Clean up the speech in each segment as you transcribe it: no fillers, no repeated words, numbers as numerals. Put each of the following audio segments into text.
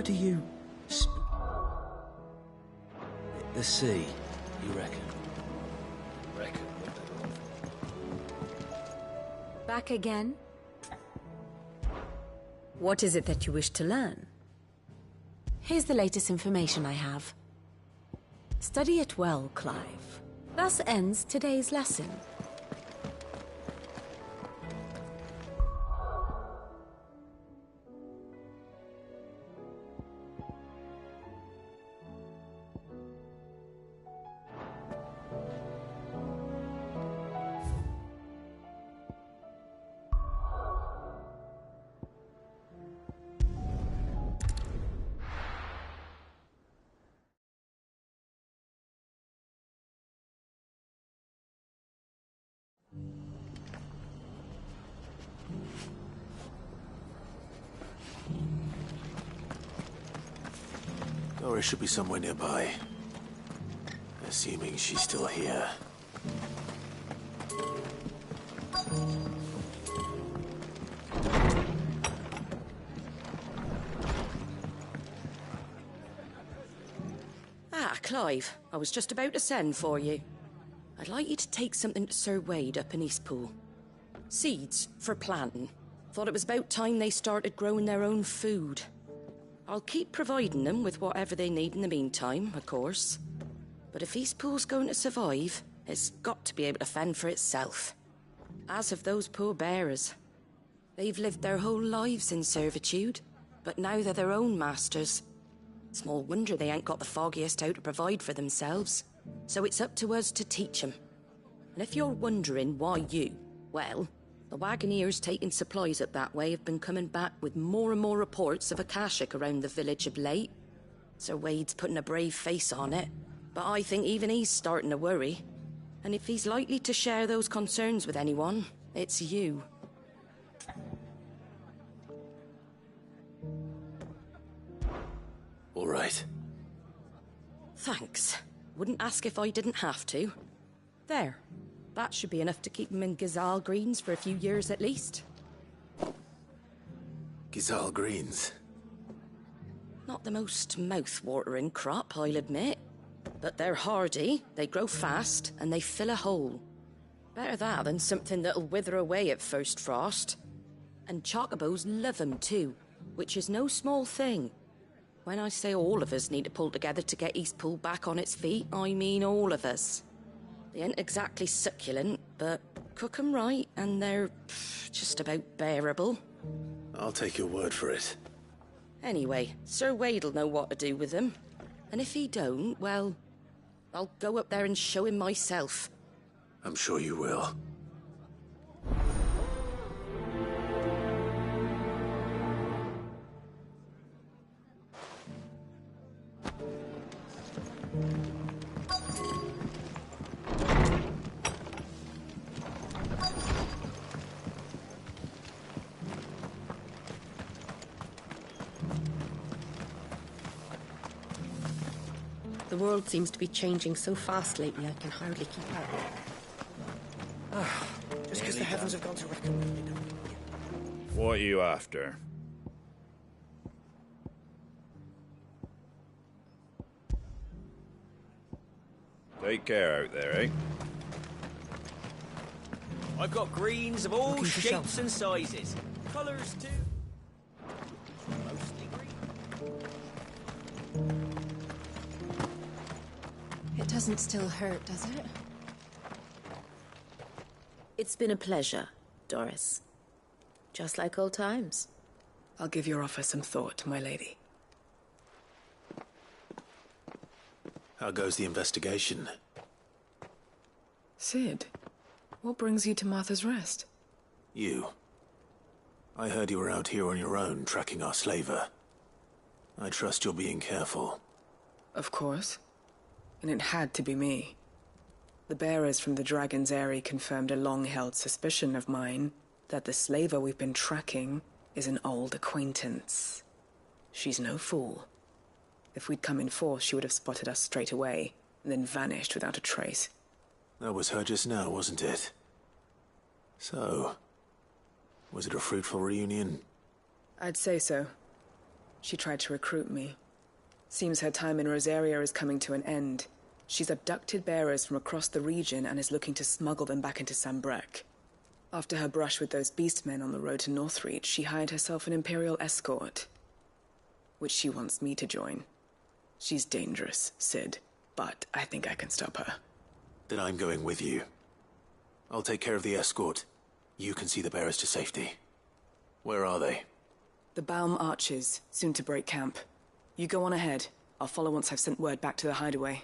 do you... The sea, you reckon? Back again? What is it that you wish to learn? Here's the latest information I have. Study it well, Clive. Thus ends today's lesson. Doris should be somewhere nearby. Assuming she's still here. Ah, Clive. I was just about to send for you. I'd like you to take something to Sir Wade up in Eastpool. Seeds for planting. Thought it was about time they started growing their own food. I'll keep providing them with whatever they need in the meantime, of course. But if Eastpool's going to survive, it's got to be able to fend for itself. As have those poor bearers. They've lived their whole lives in servitude, but now they're their own masters. Small wonder they ain't got the foggiest how to provide for themselves. So it's up to us to teach them. And if you're wondering why you, well, the wagoneers taking supplies up that way have been coming back with more and more reports of Akashic around the village of late. Sir Wade's putting a brave face on it, but I think even he's starting to worry. And if he's likely to share those concerns with anyone, it's you. All right. Thanks. Wouldn't ask if I didn't have to. There. That should be enough to keep him in Gazal Greens for a few years at least. Gazal Greens? Not the most mouth-watering crop, I'll admit. But they're hardy, they grow fast, and they fill a hole. Better that than something that'll wither away at first frost. And chocobos love 'em too, which is no small thing. When I say all of us need to pull together to get Eastpool back on its feet, I mean all of us. They ain't exactly succulent, but cook 'em right, and they're just about bearable. I'll take your word for it. Anyway, Sir Wade'll know what to do with them. And if he don't, well, I'll go up there and show him myself. I'm sure you will. The world seems to be changing so fast lately, I can hardly keep up. Just because the heavens have gone to reckon with me. What are you after? Take care out there, eh? I've got greens of all shapes and sizes. Colours too. Mostly green. It doesn't still hurt, does it? It's been a pleasure, Doris. Just like old times. I'll give your offer some thought, my lady. How goes the investigation? Sid, what brings you to Martha's Rest? You. I heard you were out here on your own, tracking our slaver. I trust you're being careful. Of course. And it had to be me. The bearers from the Dragon's Eyrie confirmed a long-held suspicion of mine that the slaver we've been tracking is an old acquaintance. She's no fool. If we'd come in force, she would have spotted us straight away, and then vanished without a trace. That was her just now, wasn't it? So, was it a fruitful reunion? I'd say so. She tried to recruit me. Seems her time in Rosaria is coming to an end. She's abducted bearers from across the region and is looking to smuggle them back into Sambrek. After her brush with those beastmen on the road to Northreach, she hired herself an Imperial escort, which she wants me to join. She's dangerous, Sid, but I think I can stop her. Then I'm going with you. I'll take care of the escort. You can see the bearers to safety. Where are they? The Baum Archers, soon to break camp. You go on ahead. I'll follow once I've sent word back to the hideaway.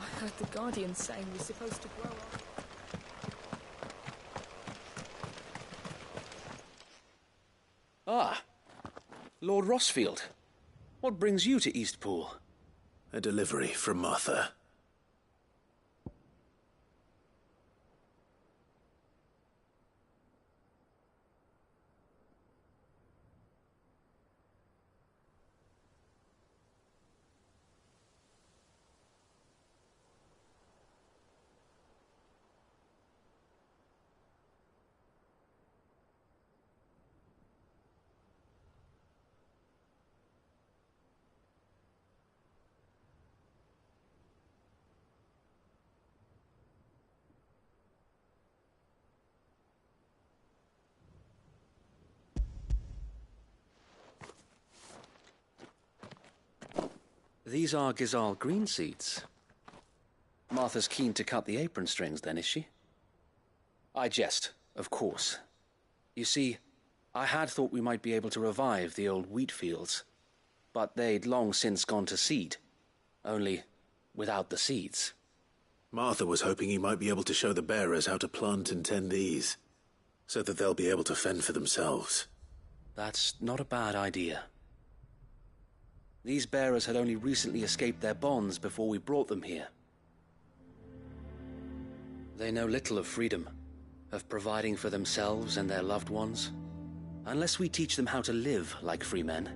I heard the Guardian saying we're supposed to grow up. Ah, Lord Rossfield. What brings you to Eastpool? A delivery from Martha. These are Gizal green seeds. Martha's keen to cut the apron strings, then, is she? I jest, of course. You see, I had thought we might be able to revive the old wheat fields, but they'd long since gone to seed, only without the seeds. Martha was hoping he might be able to show the bearers how to plant and tend these, so that they'll be able to fend for themselves. That's not a bad idea. These bearers had only recently escaped their bonds before we brought them here. They know little of freedom, of providing for themselves and their loved ones. Unless we teach them how to live like free men,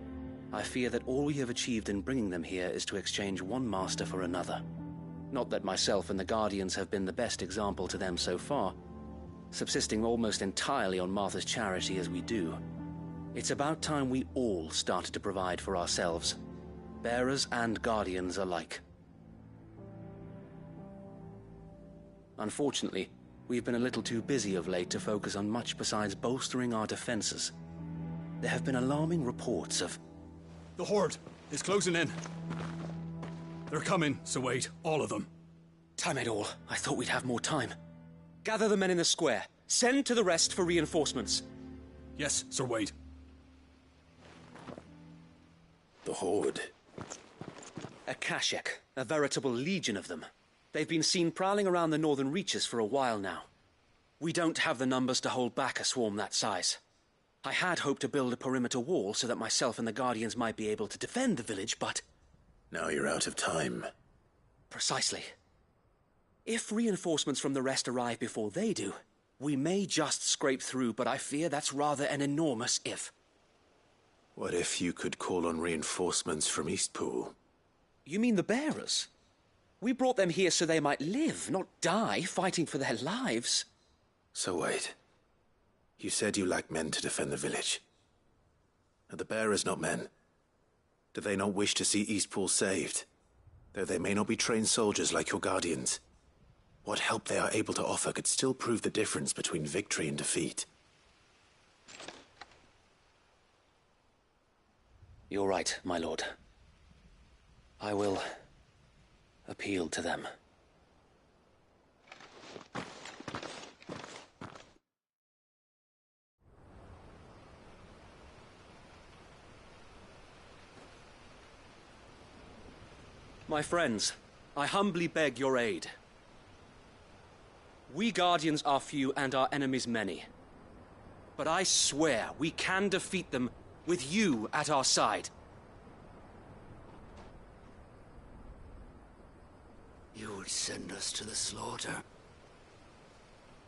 I fear that all we have achieved in bringing them here is to exchange one master for another. Not that myself and the Guardians have been the best example to them so far, subsisting almost entirely on Martha's charity as we do. It's about time we all started to provide for ourselves, bearers and Guardians alike. Unfortunately, we've been a little too busy of late to focus on much besides bolstering our defenses. There have been alarming reports of... The Horde is closing in. They're coming, so wait, all of them. Damn it all, I thought we'd have more time. Gather the men in the square. Send to the rest for reinforcements. Yes, Sir Wade. The Horde. A Kashek, a veritable legion of them. They've been seen prowling around the northern reaches for a while now. We don't have the numbers to hold back a swarm that size. I had hoped to build a perimeter wall so that myself and the Guardians might be able to defend the village, but... Now you're out of time. Precisely. If reinforcements from the rest arrive before they do, we may just scrape through, but I fear that's rather an enormous if. What if you could call on reinforcements from Eastpool? You mean the bearers? We brought them here so they might live, not die, fighting for their lives. So wait. You said you lack men to defend the village. Are the bearers not men? Do they not wish to see Eastpool saved? Though they may not be trained soldiers like your Guardians. What help they are able to offer could still prove the difference between victory and defeat. You're right, my lord. I will appeal to them. My friends, I humbly beg your aid. We Guardians are few and our enemies many. But I swear we can defeat them with you at our side. would send us to the slaughter.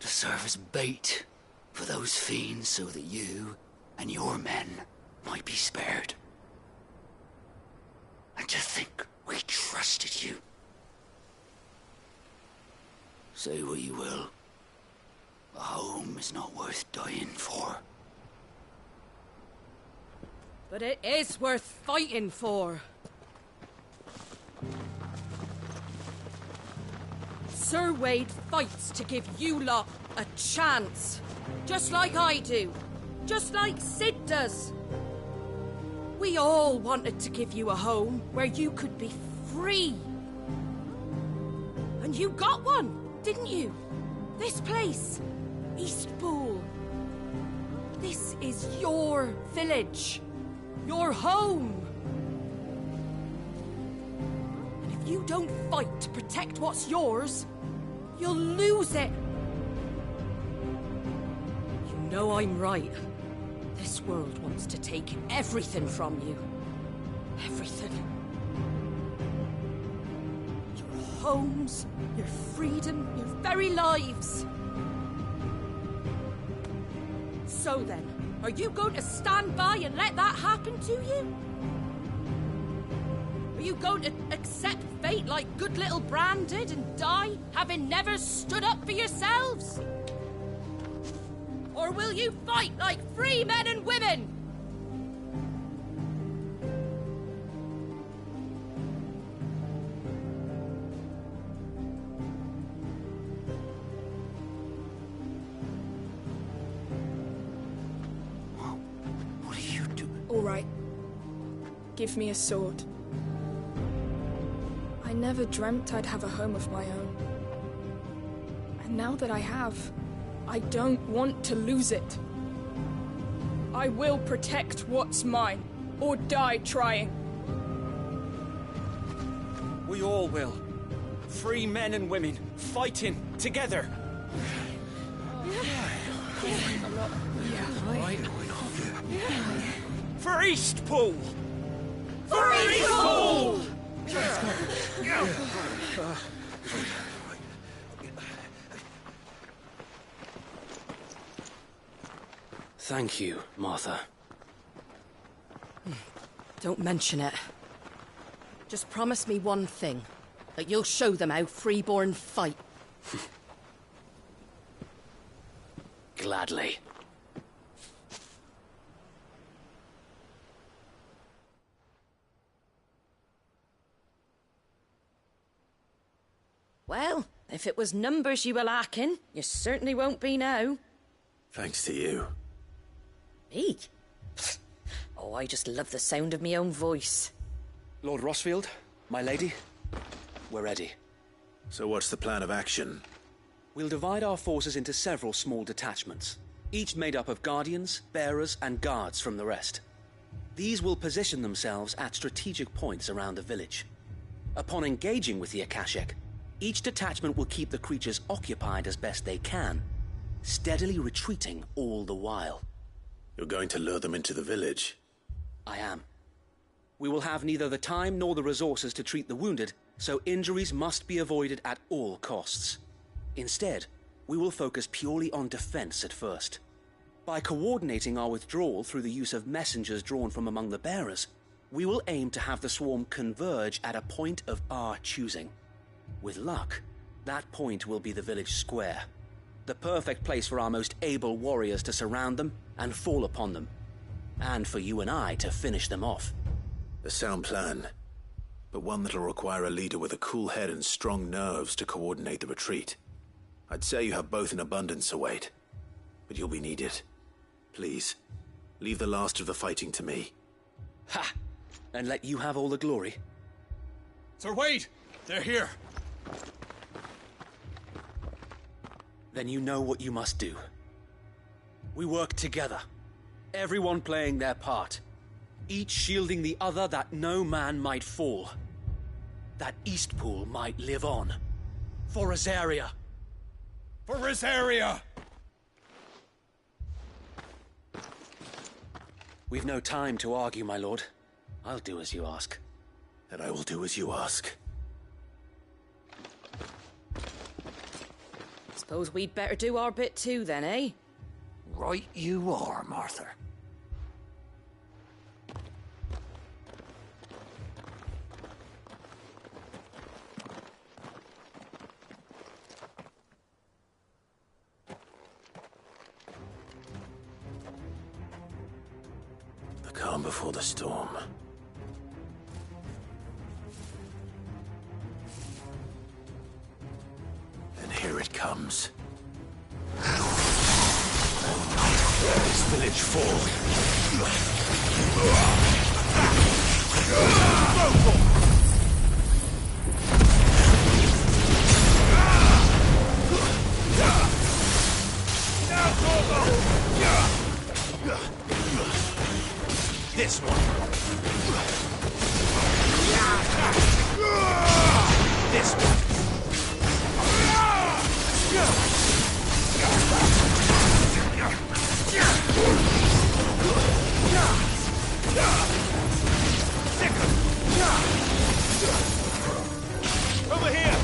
To serve as bait for those fiends so that you and your men might be spared. And to think we trusted you. Say what you will. A home is not worth dying for. But it is worth fighting for. Sir Wade fights to give you lot a chance. Just like I do. Just like Sid does. We all wanted to give you a home where you could be free. And you got one, didn't you? This place. Eastpool. This is your village. Your home. And if you don't fight to protect what's yours, you'll lose it. You know I'm right. This world wants to take everything from you. Everything. Your homes, your freedom, your very lives. So then, are you going to stand by and let that happen to you? Are you going to accept fate like good little Bran did and die, having never stood up for yourselves? Or will you fight like free men and women? What are you doing? All right. Give me a sword. I never dreamt I'd have a home of my own. And now that I have, I don't want to lose it. I will protect what's mine, or die trying. We all will. Free men and women, fighting together. For Eastpool! For Eastpool! Thank you, Martha. Don't mention it. Just promise me one thing. That you'll show them how freeborn fight. Gladly. Well, if it was numbers you were lacking, you certainly won't be now. Thanks to you. Me? Oh, I just love the sound of my own voice. Lord Rossfield, my lady, we're ready. So what's the plan of action? We'll divide our forces into several small detachments, each made up of guardians, bearers, and guards from the rest. These will position themselves at strategic points around the village. Upon engaging with the Akashic, each detachment will keep the creatures occupied as best they can, steadily retreating all the while. You're going to lure them into the village? I am. We will have neither the time nor the resources to treat the wounded, so injuries must be avoided at all costs. Instead, we will focus purely on defense at first. By coordinating our withdrawal through the use of messengers drawn from among the bearers, we will aim to have the swarm converge at a point of our choosing. With luck, that point will be the village square, the perfect place for our most able warriors to surround them and fall upon them, and for you and I to finish them off. A sound plan, but one that'll require a leader with a cool head and strong nerves to coordinate the retreat. I'd say you have both in abundance, Sir Wade, but you'll be needed. Please, leave the last of the fighting to me. Ha! And let you have all the glory. Sir Wade! They're here! Then you know what you must do. We work together, everyone playing their part, each shielding the other that no man might fall, that Eastpool might live on. For Rosaria! For Rosaria! We've no time to argue, my lord. I'll do as you ask. And I will do as you ask. Suppose we'd better do our bit too then, eh? Right you are, Martha. The calm before the storm. And here it comes. This village fall. This one. This one. Over here!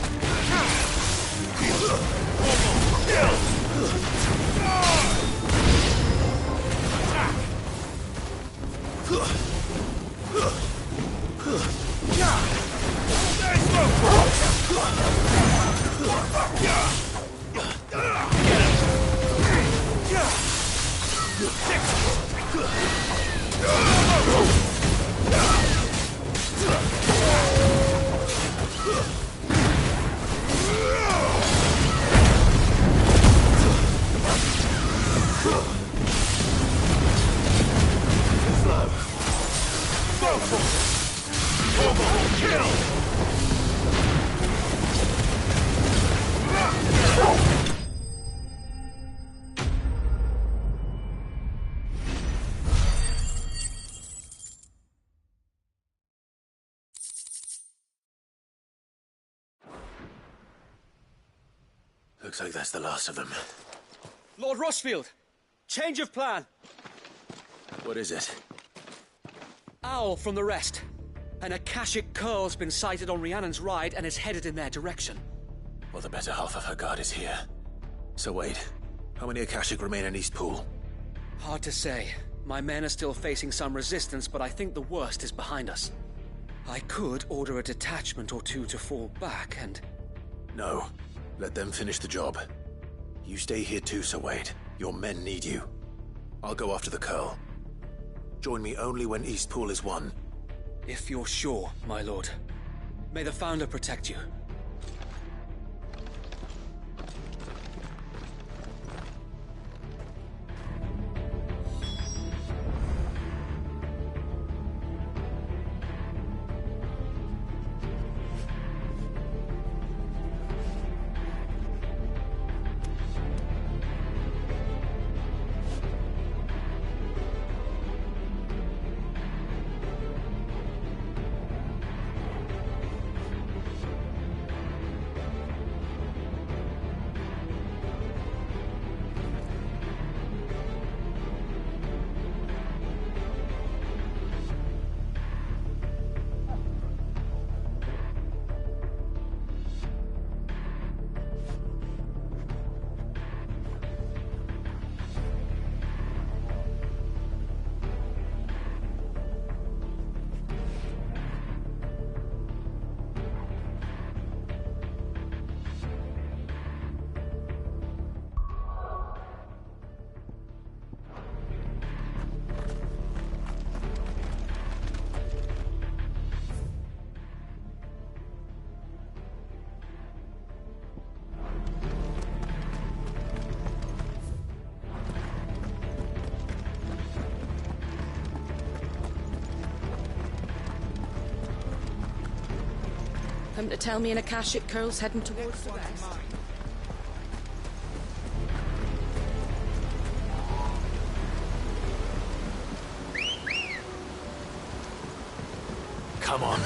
Looks like that's the last of them. Lord Rossfield! Change of plan! What is it? Owl from the rest. An Akashic curl's been sighted on Rhiannon's ride and is headed in their direction. Well, the better half of her guard is here. So wait, how many Akashic remain in Eastpool? Hard to say. My men are still facing some resistance, but I think the worst is behind us. I could order a detachment or two to fall back and... No. Let them finish the job. You stay here too, Sir Wade. Your men need you. I'll go after the curl. Join me only when Eastpool is won. If you're sure, my lord. May the Founder protect you. Come to tell me an Akashic curl's heading towards the west. Come on.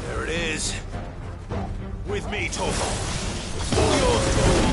There it is. With me, Torvald. All yours, Torvald.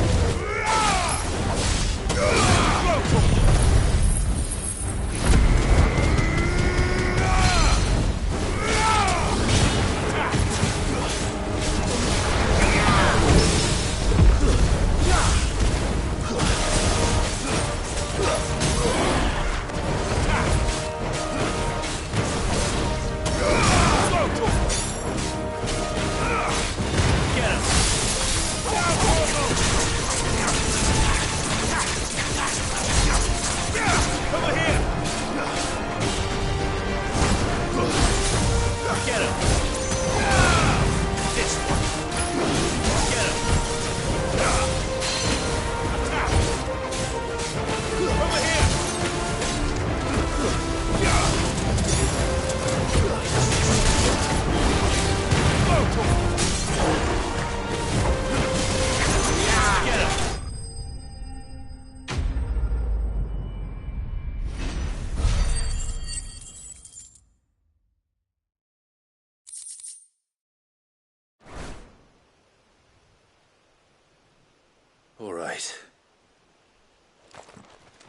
All right.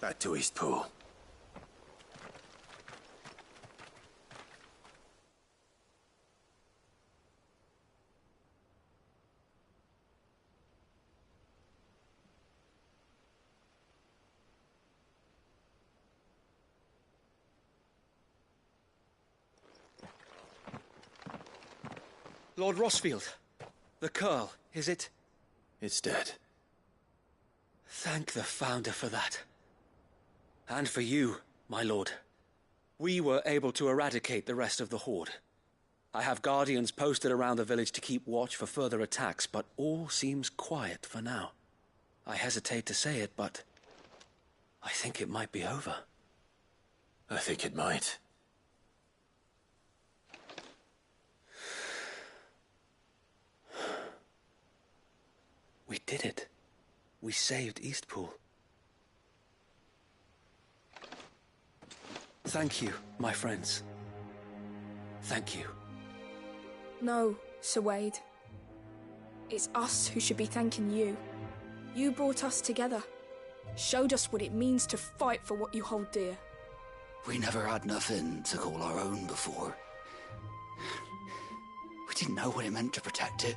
Back to Eastpool. Lord Rossfield, the Curl, is it? It's dead. Thank the Founder for that. And for you, my lord. We were able to eradicate the rest of the Horde. I have guardians posted around the village to keep watch for further attacks, but all seems quiet for now. I hesitate to say it, but I think it might be over. I think it might. We did it. We saved Eastpool. Thank you, my friends. Thank you. No, Sir Wade. It's us who should be thanking you. You brought us together. Showed us what it means to fight for what you hold dear. We never had nothing to call our own before. We didn't know what it meant to protect it,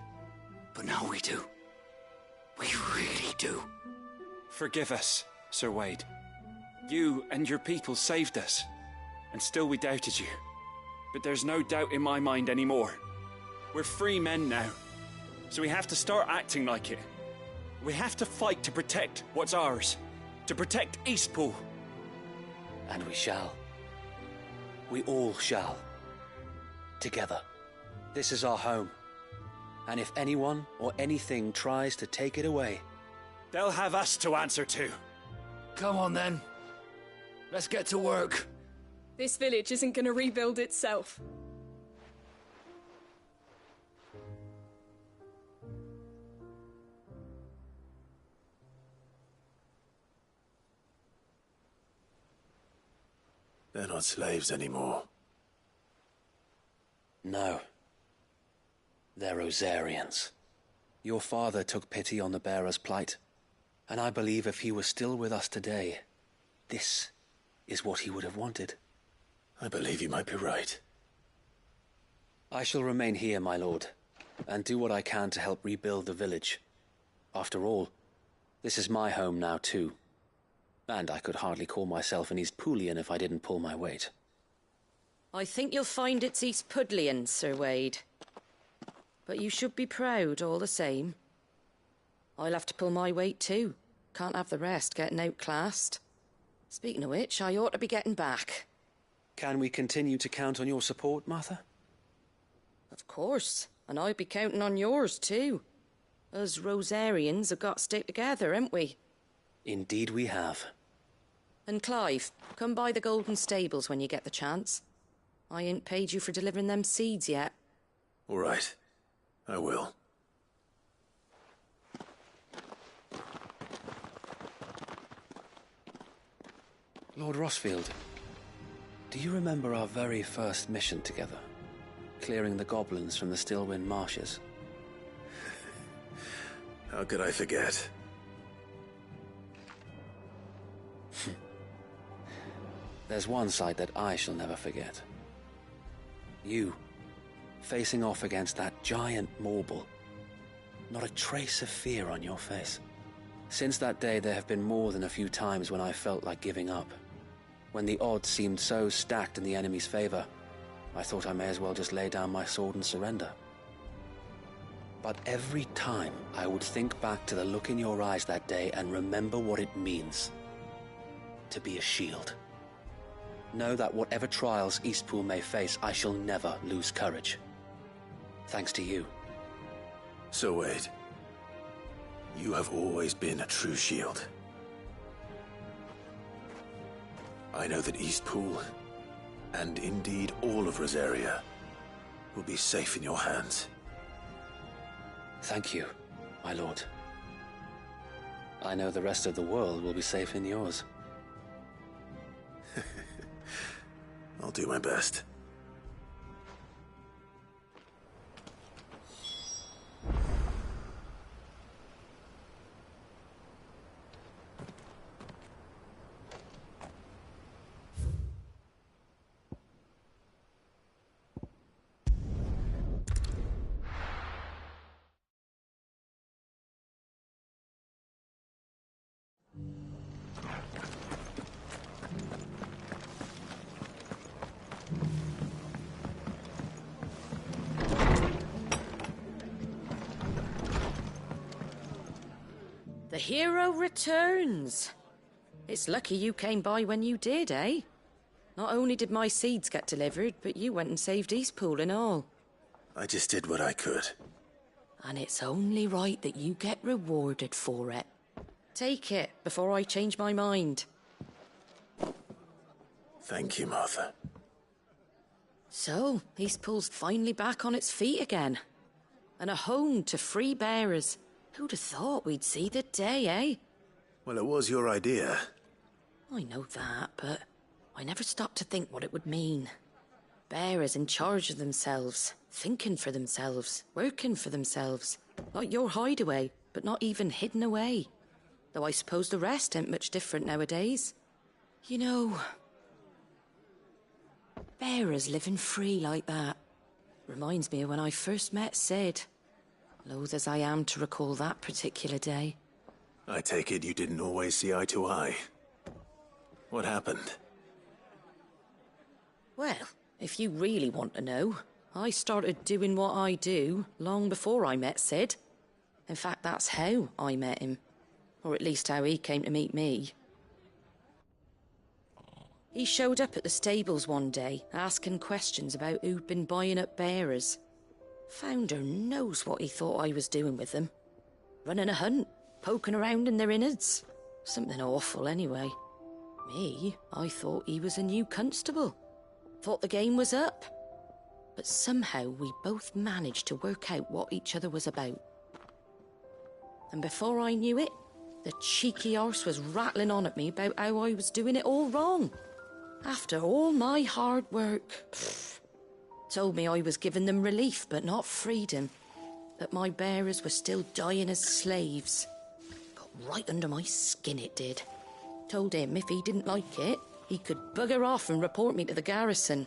but now we do. We really do. Forgive us, Sir Wade. You and your people saved us, and still we doubted you. But there's no doubt in my mind anymore. We're free men now, so we have to start acting like it. We have to fight to protect what's ours, to protect Eastpool. And we shall. We all shall. Together. This is our home. And if anyone or anything tries to take it away, they'll have us to answer to. Come on then. Let's get to work. This village isn't gonna rebuild itself. They're not slaves anymore. No. They're Rosarians. Your father took pity on the bearer's plight, and I believe if he was still with us today, this is what he would have wanted. I believe you might be right. I shall remain here, my lord, and do what I can to help rebuild the village. After all, this is my home now too, and I could hardly call myself an Eastpoolian if I didn't pull my weight. I think you'll find it's Eastpudlian, Sir Wade. But you should be proud all the same. I'll have to pull my weight too. Can't have the rest getting outclassed. Speaking of which, I ought to be getting back. Can we continue to count on your support, Martha? Of course, and I'd be counting on yours too. Us Rosarians have got to stick together, haven't we? Indeed we have. And Clive, come by the Golden Stables when you get the chance. I ain't paid you for delivering them seeds yet. All right. I will. Lord Rossfield, do you remember our very first mission together? Clearing the goblins from the Stillwind marshes? How could I forget? There's one sight that I shall never forget. You, facing off against that giant Morble. Not a trace of fear on your face. Since that day, there have been more than a few times when I felt like giving up. When the odds seemed so stacked in the enemy's favor, I thought I may as well just lay down my sword and surrender. But every time I would think back to the look in your eyes that day and remember what it means to be a shield. Know that whatever trials Eastpool may face, I shall never lose courage. Thanks to you. So Wade, you have always been a true shield. I know that Eastpool, and indeed all of Rosaria, will be safe in your hands. Thank you, my lord. I know the rest of the world will be safe in yours. I'll do my best. The hero returns. It's lucky you came by when you did, eh? Not only did my seeds get delivered, but you went and saved Eastpool and all. I just did what I could. And it's only right that you get rewarded for it. Take it before I change my mind. Thank you, Martha. So, Eastpool's finally back on its feet again. And a home to free bearers. Who'd have thought we'd see the day, eh? Well, it was your idea. I know that, but I never stopped to think what it would mean. Bearers in charge of themselves, thinking for themselves, working for themselves. Like your hideaway, but not even hidden away. Though I suppose the rest ain't much different nowadays. You know, bearers living free like that reminds me of when I first met Sid. Loath as I am to recall that particular day. I take it you didn't always see eye to eye. What happened? Well, if you really want to know, I started doing what I do long before I met Sid. In fact, that's how I met him. Or at least how he came to meet me. He showed up at the stables one day, asking questions about who'd been buying up bearers. Founder knows what he thought I was doing with them. Running a hunt, poking around in their innards. Something awful anyway. Me, I thought he was a new constable. Thought the game was up. But somehow we both managed to work out what each other was about. And before I knew it, the cheeky arse was rattling on at me about how I was doing it all wrong. After all my hard work. Told me I was giving them relief, but not freedom. That my bearers were still dying as slaves. Got right under my skin, it did. Told him if he didn't like it, he could bugger off and report me to the garrison.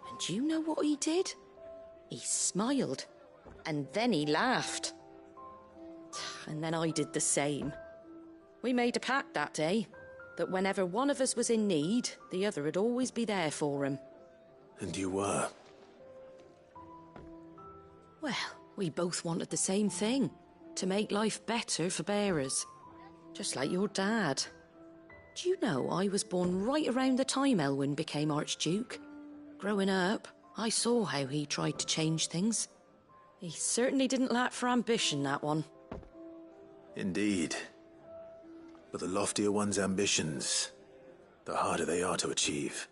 And do you know what he did? He smiled. And then he laughed. And then I did the same. We made a pact that day. That whenever one of us was in need, the other would always be there for him. And you were? Well, we both wanted the same thing. To make life better for bearers. Just like your dad. Do you know I was born right around the time Elwyn became Archduke? Growing up, I saw how he tried to change things. He certainly didn't lack for ambition, that one. Indeed. But the loftier one's ambitions, the harder they are to achieve.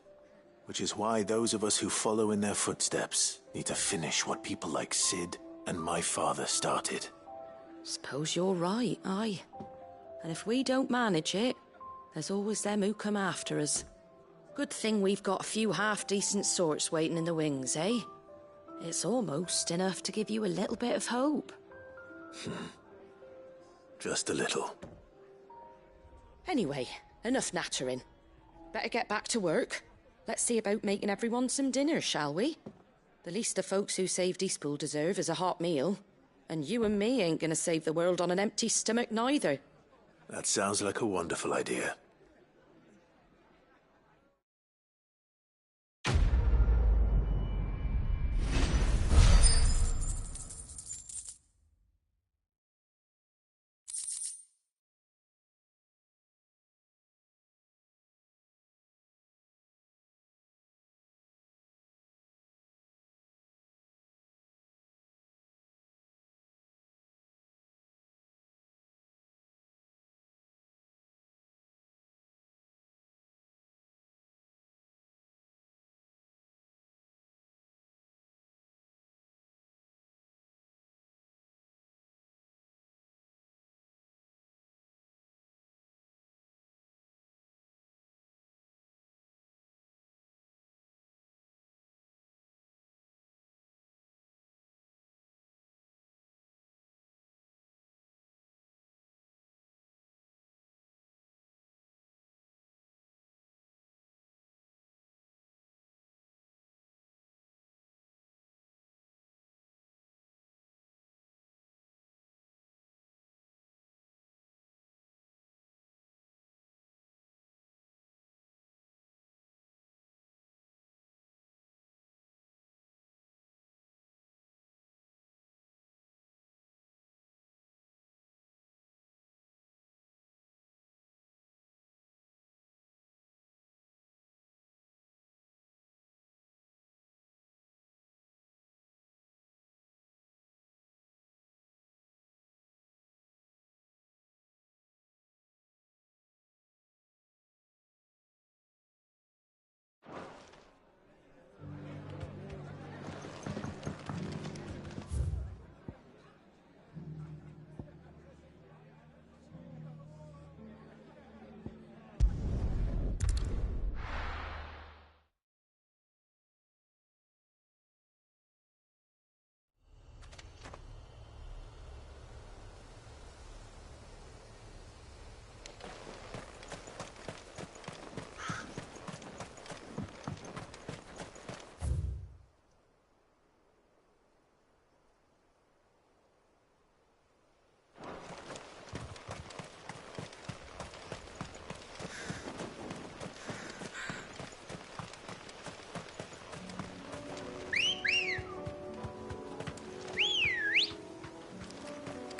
Which is why those of us who follow in their footsteps need to finish what people like Sid and my father started. Suppose you're right, aye. And if we don't manage it, there's always them who come after us. Good thing we've got a few half-decent sorts waiting in the wings, eh? It's almost enough to give you a little bit of hope. Just a little. Anyway, enough nattering. Better get back to work. Let's see about making everyone some dinner, shall we? The least the folks who saved Eastpool deserve is a hot meal. And you and me ain't gonna save the world on an empty stomach neither. That sounds like a wonderful idea.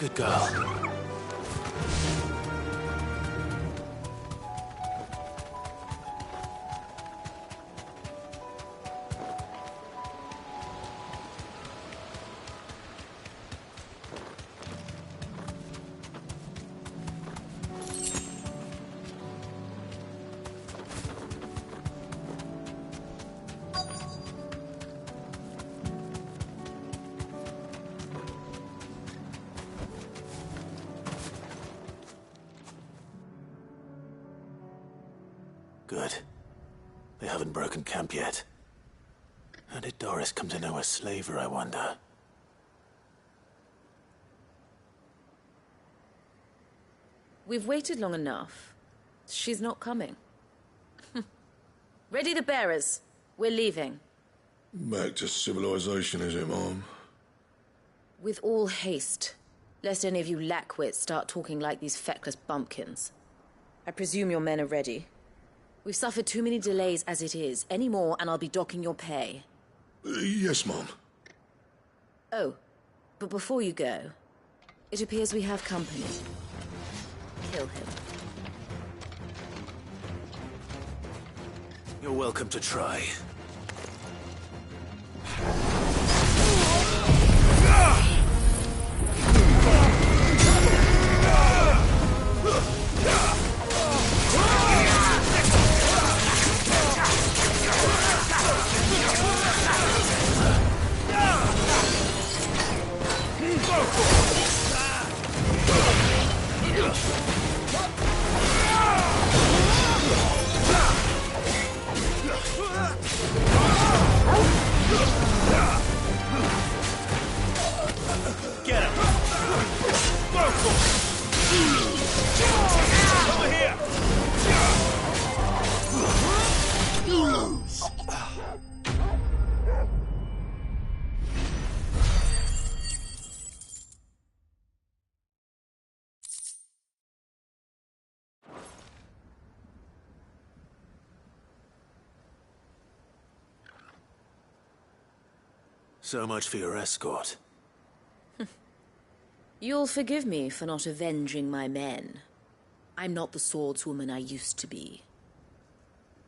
Good girl. Good. They haven't broken camp yet. How did Doris come to know a slaver, I wonder? We've waited long enough. She's not coming. Ready the bearers. We're leaving. Back to civilization, is it, Mom? With all haste. Lest any of you lackwits start talking like these feckless bumpkins. I presume your men are ready. We've suffered too many delays as it is. Any more and I'll be docking your pay. Yes, Mom. Oh, but before you go, it appears we have company. Kill him. You're welcome to try. Get him! Over here! So much for your escort. You'll forgive me for not avenging my men. I'm not the swordswoman I used to be.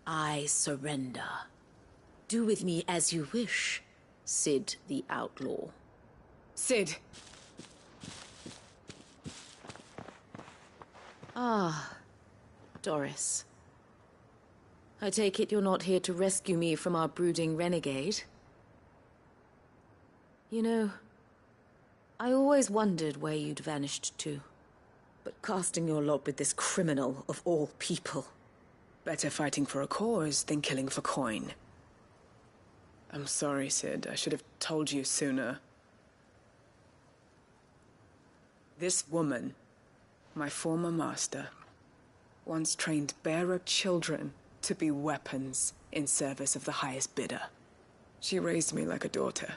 I surrender. Do with me as you wish, Sid the Outlaw. Sid! Ah, Doris. I take it you're not here to rescue me from our brooding renegade? You know, I always wondered where you'd vanished to. But casting your lot with this criminal of all people... Better fighting for a cause than killing for coin. I'm sorry, Sid. I should have told you sooner. This woman, my former master, once trained bearer children to be weapons in service of the highest bidder. She raised me like a daughter,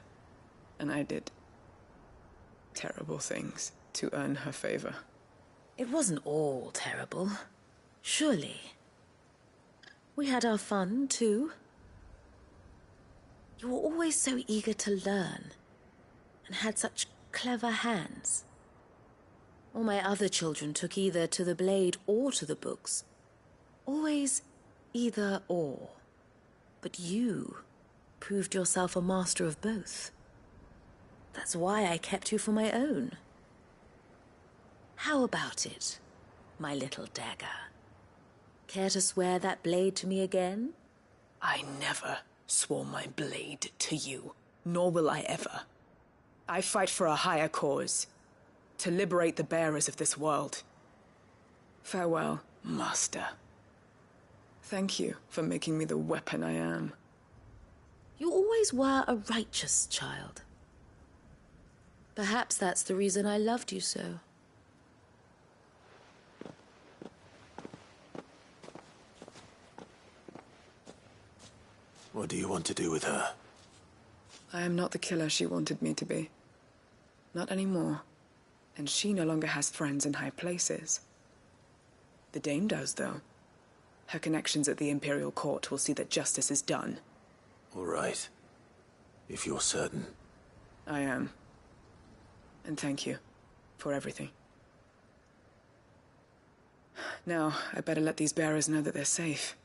and I did terrible things to earn her favor. It wasn't all terrible, surely. We had our fun, too. You were always so eager to learn, and had such clever hands. All my other children took either to the blade or to the books. Always either or. But you proved yourself a master of both. That's why I kept you for my own. How about it, my little dagger? Care to swear that blade to me again? I never swore my blade to you, nor will I ever. I fight for a higher cause, to liberate the bearers of this world. Farewell, Master. Thank you for making me the weapon I am. You always were a righteous child. Perhaps that's the reason I loved you so. What do you want to do with her? I am not the killer she wanted me to be. Not anymore. And she no longer has friends in high places. The Dame does, though. Her connections at the Imperial Court will see that justice is done. All right. If you're certain. I am. And thank you for everything. Now, I better let these bearers know that they're safe.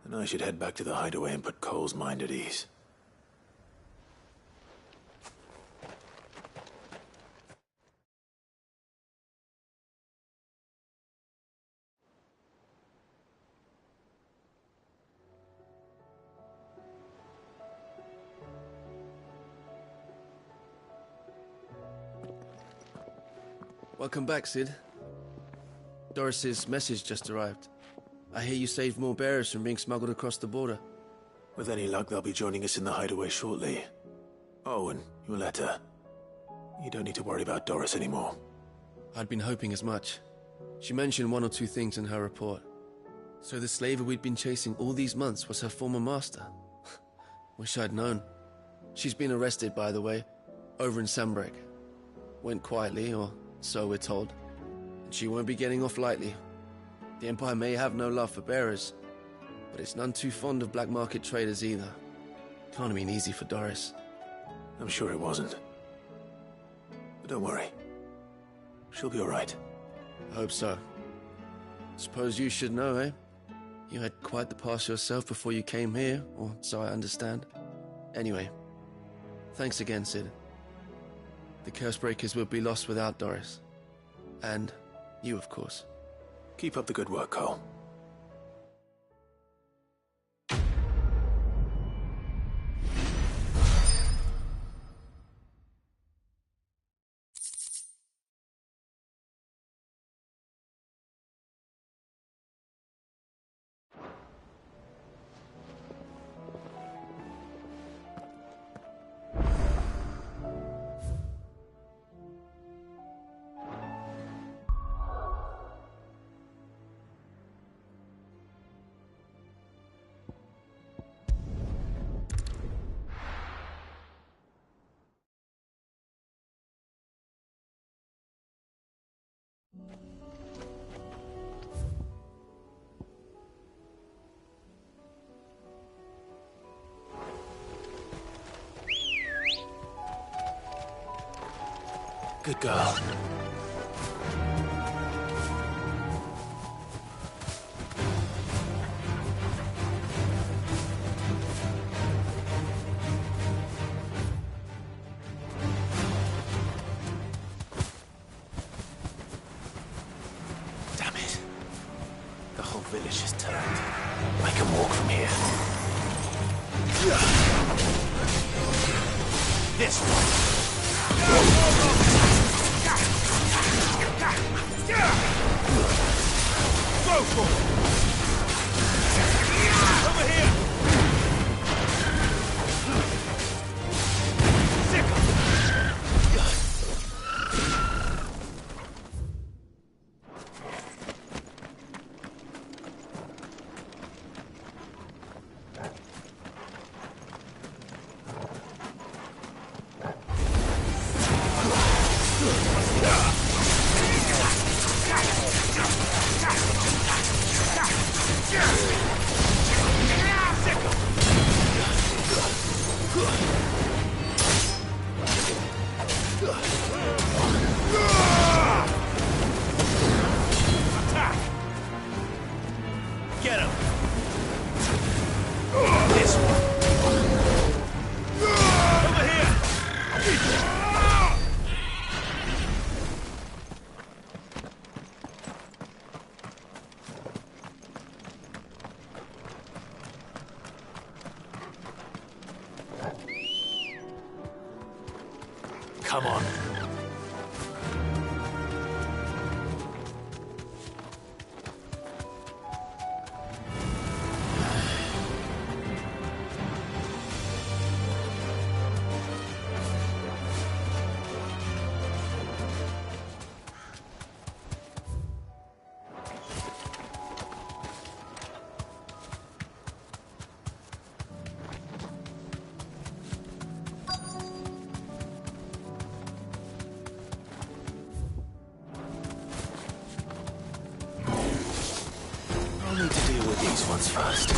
And I should head back to the hideaway and put Cole's mind at ease. Welcome back, Sid. Doris's message just arrived. I hear you saved more bearers from being smuggled across the border. With any luck, they'll be joining us in the hideaway shortly. Oh, and your letter. You don't need to worry about Doris anymore. I'd been hoping as much. She mentioned one or two things in her report. So the slaver we'd been chasing all these months was her former master. Wish I'd known. She's been arrested, by the way, over in Sambrek. Went quietly, or so we're told. And she won't be getting off lightly. The Empire may have no love for bearers, but it's none too fond of black market traders either. Can't have been easy for Doris. I'm sure it wasn't. But don't worry. She'll be all right. I hope so. Suppose you should know, eh? You had quite the past yourself before you came here, or so I understand. Anyway, thanks again, Sid. The Cursebreakers would be lost without Doris. And you, of course. Keep up the good work, Cole. Good girl. Damn it. The whole village is turned. I can walk from here. This one. Go for it! Over here! Get him! This one! Over here! Come on. I'll need to deal with these ones first.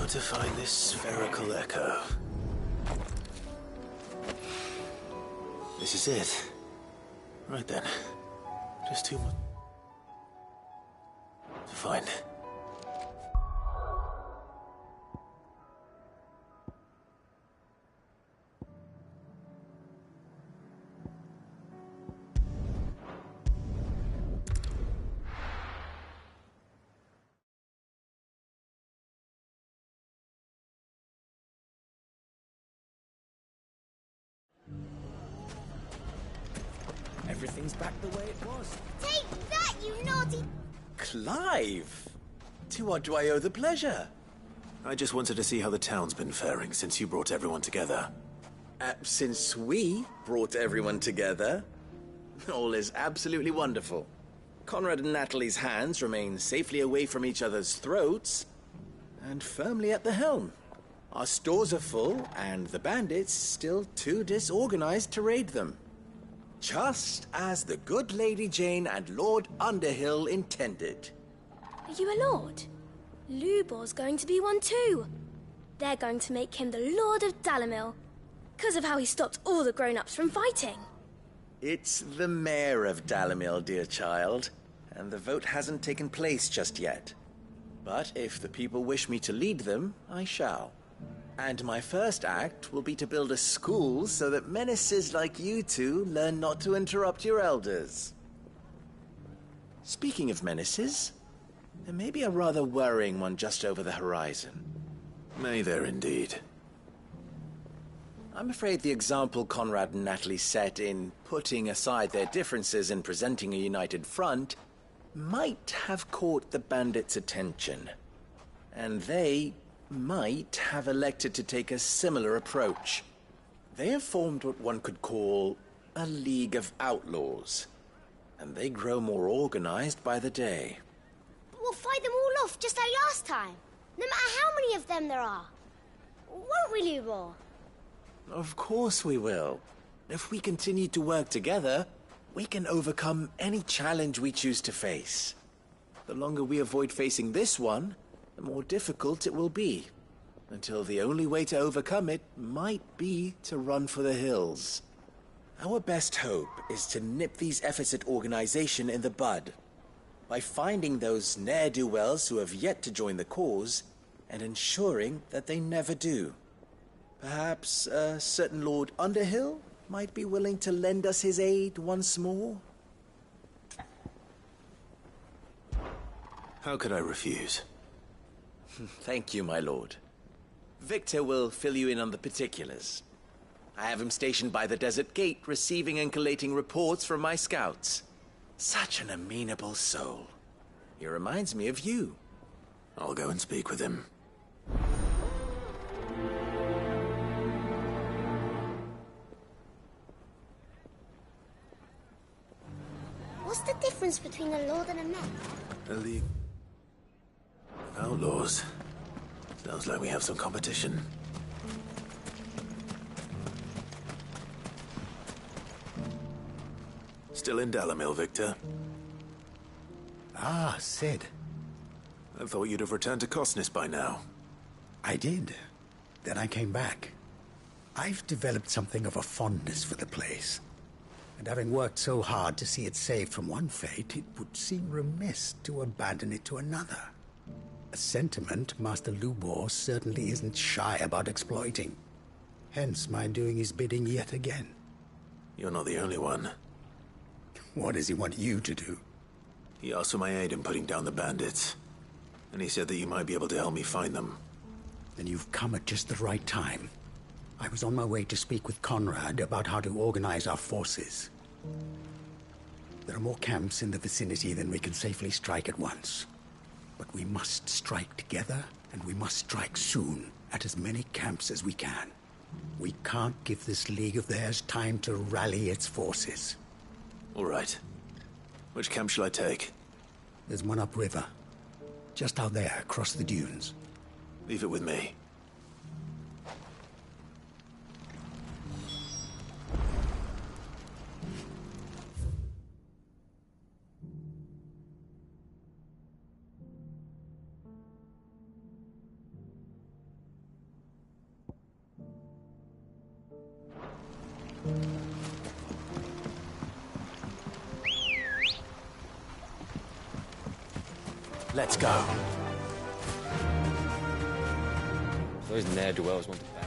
To find this spherical echo. This is it. Right then. Just two more to find. Everything's back the way it was. Take that, you naughty... Clive! To what do I owe the pleasure? I just wanted to see how the town's been faring since you brought everyone together. Since we brought everyone together, all is absolutely wonderful. Conrad and Natalie's hands remain safely away from each other's throats and firmly at the helm. Our stores are full, and the bandits still too disorganized to raid them. Just as the good Lady Jane and Lord Underhill intended. Are you a lord? Lubor's going to be one too. They're going to make him the Lord of Dalamil, because of how he stopped all the grown-ups from fighting. It's the mayor of Dalamil, dear child, and the vote hasn't taken place just yet. But if the people wish me to lead them, I shall. And my first act will be to build a school so that menaces like you two learn not to interrupt your elders. Speaking of menaces, there may be a rather worrying one just over the horizon. May there indeed. I'm afraid the example Conrad and Natalie set in putting aside their differences and presenting a united front might have caught the bandits' attention. And they might have elected to take a similar approach. They have formed what one could call a League of Outlaws, and they grow more organized by the day. We'll fight them all off just like last time, no matter how many of them there are. Won't we, Lubor? Of course we will. If we continue to work together, we can overcome any challenge we choose to face. The longer we avoid facing this one, the more difficult it will be, until the only way to overcome it might be to run for the hills. Our best hope is to nip these efforts at organization in the bud, by finding those ne'er-do-wells who have yet to join the cause, and ensuring that they never do. Perhaps a certain Lord Underhill might be willing to lend us his aid once more? How could I refuse? Thank you, my lord. Victor will fill you in on the particulars. I have him stationed by the desert gate, receiving and collating reports from my scouts. Such an amenable soul. He reminds me of you. I'll go and speak with him. What's the difference between a lord and a man? A league of outlaws. Sounds like we have some competition. Still in Dalamil, Victor? Ah, Sid. I thought you'd have returned to Cosnis by now. I did. Then I came back. I've developed something of a fondness for the place. And having worked so hard to see it saved from one fate, it would seem remiss to abandon it to another. A sentiment Master Lubor certainly isn't shy about exploiting. Hence my doing his bidding yet again. You're not the only one. What does he want you to do? He asked for my aid in putting down the bandits. And he said that you might be able to help me find them. Then you've come at just the right time. I was on my way to speak with Conrad about how to organize our forces. There are more camps in the vicinity than we can safely strike at once. But we must strike together, and we must strike soon at as many camps as we can. We can't give this league of theirs time to rally its forces. All right. Which camp shall I take? There's one upriver. Just out there, across the dunes. Leave it with me. Let's go. Those ne'er-do-wells want to ban.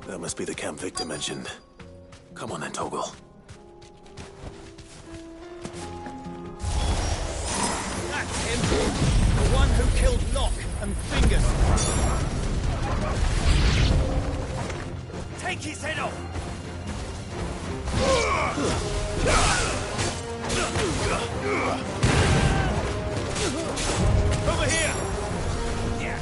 That must be the camp Victor mentioned. Come on then, Toggle. That's him! The one who killed Locke and Fingers! Take his head off! Over here! Yeah.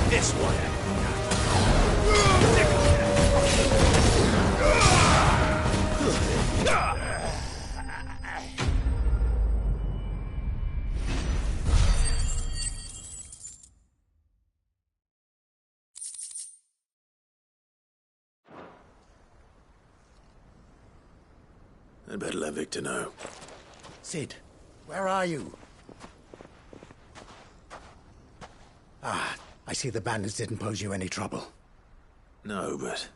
This one. I'd better let Victor know. Sid, where are you? Ah, I see the bandits didn't pose you any trouble. No, but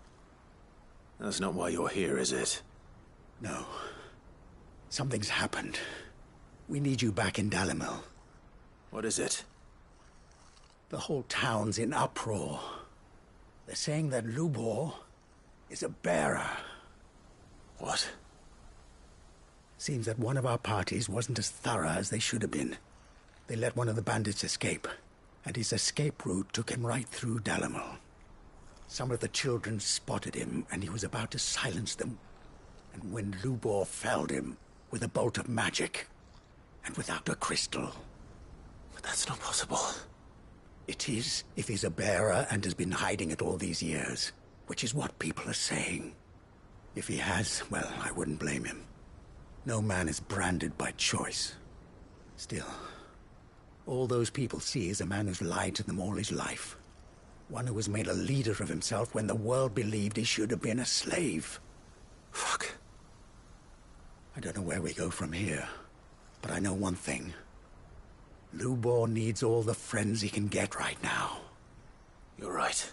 that's not why you're here, is it? No. Something's happened. We need you back in Dalimil. What is it? The whole town's in uproar. They're saying that Lubor is a bearer. What? Seems that one of our parties wasn't as thorough as they should have been. They let one of the bandits escape, and his escape route took him right through Dalimil. Some of the children spotted him, and he was about to silence them. And when Lubor felled him with a bolt of magic, and without a crystal. But that's not possible. It is, if he's a bearer and has been hiding it all these years, which is what people are saying. If he has, well, I wouldn't blame him. No man is branded by choice. Still, all those people see is a man who's lied to them all his life. One who was made a leader of himself when the world believed he should have been a slave. Fuck. I don't know where we go from here, but I know one thing. Lubor needs all the friends he can get right now. You're right.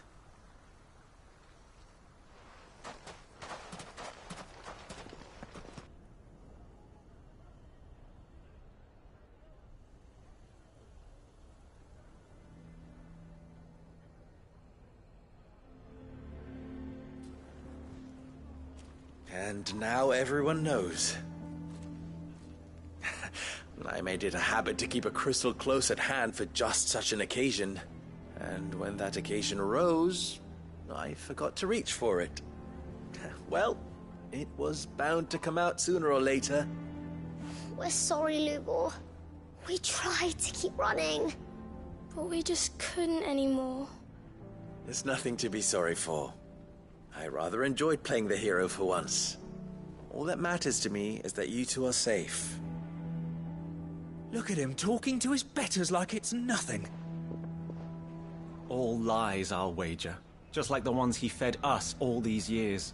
And now everyone knows. I made it a habit to keep a crystal close at hand for just such an occasion. And when that occasion arose, I forgot to reach for it. Well, it was bound to come out sooner or later. We're sorry, Lubor. We tried to keep running, but we just couldn't anymore. There's nothing to be sorry for. I rather enjoyed playing the hero for once. All that matters to me is that you two are safe. Look at him talking to his betters like it's nothing. All lies, I'll wager. Just like the ones he fed us all these years.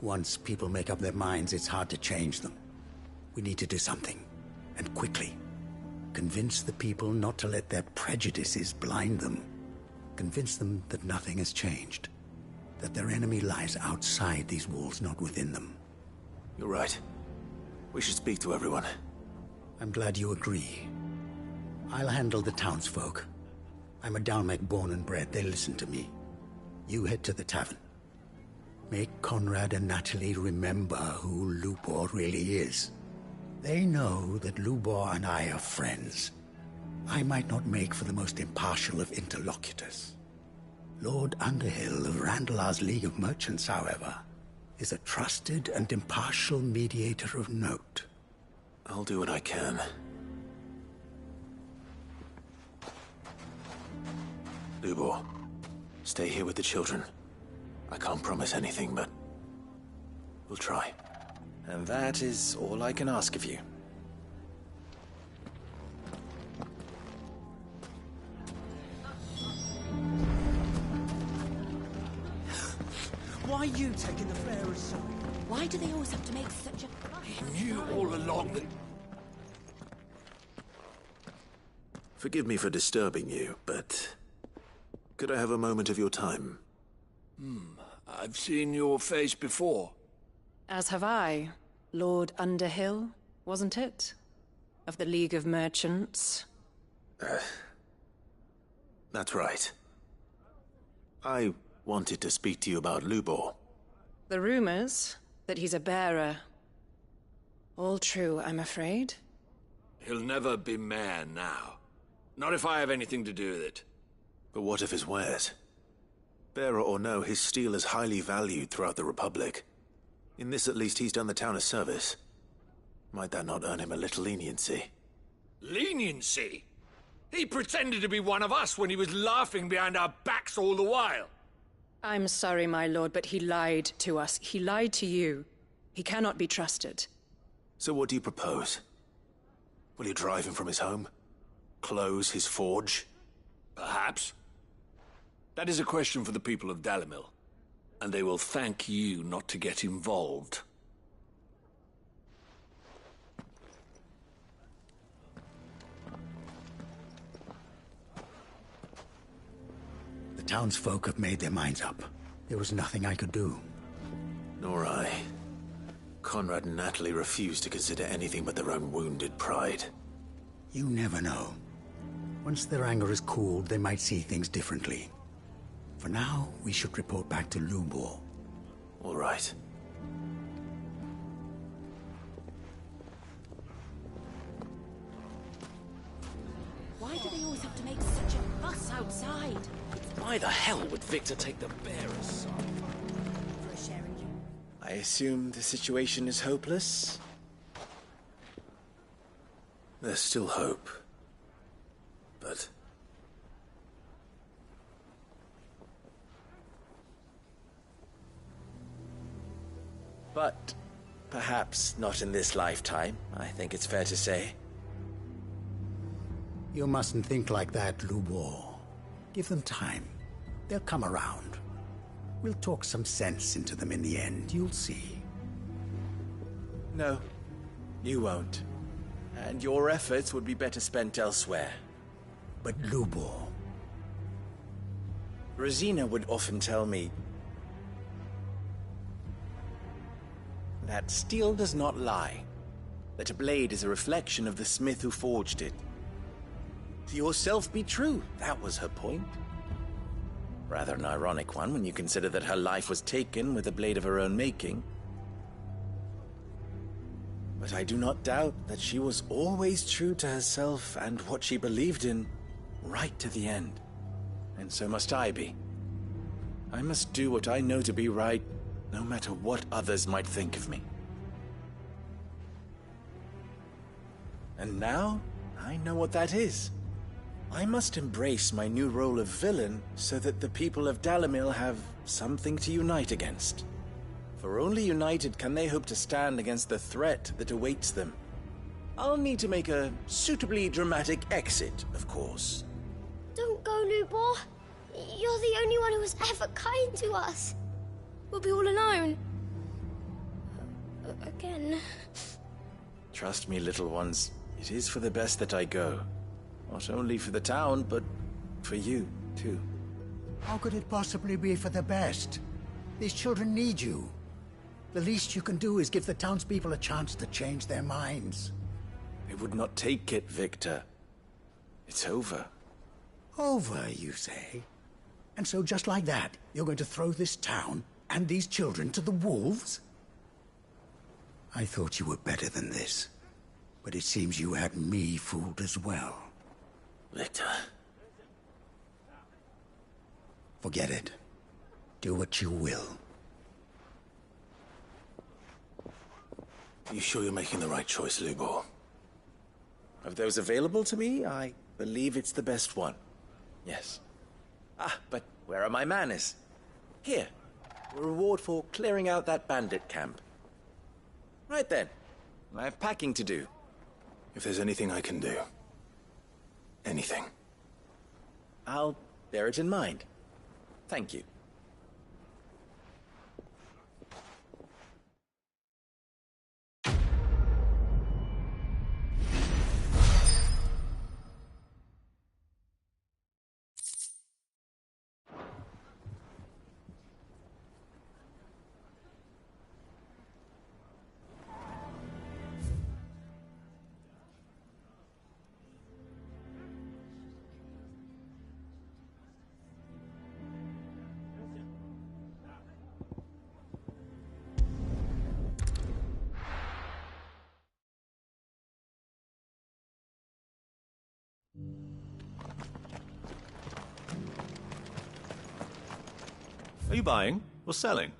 Once people make up their minds, it's hard to change them. We need to do something, and quickly. Convince the people not to let their prejudices blind them. Convince them that nothing has changed. That their enemy lies outside these walls, not within them. You're right. We should speak to everyone. I'm glad you agree. I'll handle the townsfolk. I'm a Dalmec born and bred. They listen to me. You head to the tavern. Make Conrad and Natalie remember who Lubor really is. They know that Lubor and I are friends. I might not make for the most impartial of interlocutors. Lord Underhill of Randalar's League of Merchants, however, is a trusted and impartial mediator of note. I'll do what I can. Lubor, stay here with the children. I can't promise anything, but we'll try. And that is all I can ask of you. Why are you taking the Pharaoh's side? Why do they always have to make such a... He knew all along that... Forgive me for disturbing you, but could I have a moment of your time? I've seen your face before. As have I. Lord Underhill, wasn't it? Of the League of Merchants. That's right. I wanted to speak to you about Lubor. The rumors that he's a bearer. All true, I'm afraid. He'll never be mayor now. Not if I have anything to do with it. But what of his wares? Bearer or no, his steel is highly valued throughout the Republic. In this, at least, he's done the town a service. Might that not earn him a little leniency? Leniency? He pretended to be one of us when he was laughing behind our backs all the while. I'm sorry, my lord, but he lied to us. He lied to you. He cannot be trusted. So what do you propose? Will you drive him from his home? Close his forge? Perhaps. That is a question for the people of Dalimil, and they will thank you not to get involved. The townsfolk have made their minds up. There was nothing I could do. Nor I. Conrad and Natalie refused to consider anything but their own wounded pride. You never know. Once their anger is cooled, they might see things differently. For now, we should report back to Lubor. All right. Why do they always have to make such a fuss outside? Why the hell would Victor take the bearer's side? I assume the situation is hopeless? There's still hope. But... But perhaps not in this lifetime, I think it's fair to say. You mustn't think like that, Lubor. Give them time. They'll come around. We'll talk some sense into them in the end, you'll see. No, you won't. And your efforts would be better spent elsewhere. But Lubor... Rosina would often tell me that steel does not lie, that a blade is a reflection of the smith who forged it. To yourself be true, that was her point. Rather an ironic one when you consider that her life was taken with a blade of her own making. But I do not doubt that she was always true to herself and what she believed in, right to the end. And so must I be. I must do what I know to be right, no matter what others might think of me. And now, I know what that is. I must embrace my new role of villain so that the people of Dalimil have something to unite against. For only united can they hope to stand against the threat that awaits them. I'll need to make a suitably dramatic exit, of course. Don't go, Lubor. You're the only one who was ever kind to us. We'll be all alone. Again. Trust me, little ones. It is for the best that I go. Not only for the town, but for you, too. How could it possibly be for the best? These children need you. The least you can do is give the townspeople a chance to change their minds. They would not take it, Victor. It's over. Over, you say? And so just like that, you're going to throw this town and these children to the wolves? I thought you were better than this. But it seems you had me fooled as well. Victor. Forget it. Do what you will. Are you sure you're making the right choice, Lubor? Of those available to me, I believe it's the best one. Yes. Ah, but where are my manners? Here. A reward for clearing out that bandit camp. Right then. I have packing to do. If there's anything I can do. Anything. I'll bear it in mind. Thank you. Are you buying or selling?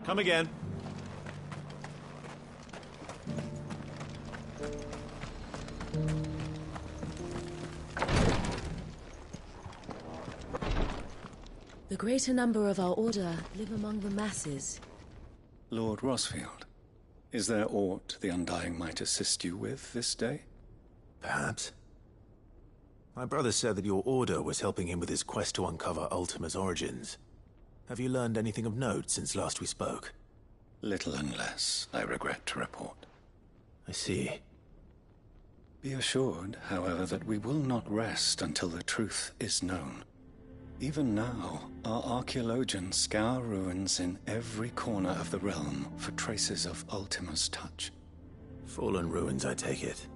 Come again. The greater number of our order live among the masses. Lord Rosfield, is there aught the Undying might assist you with this day? Perhaps. My brother said that your order was helping him with his quest to uncover Ultima's origins. Have you learned anything of note since last we spoke? Little unless, I regret to report. I see. Be assured, however, that we will not rest until the truth is known. Even now, our archaeologians scour ruins in every corner of the realm for traces of Ultima's touch. Fallen ruins, I take it.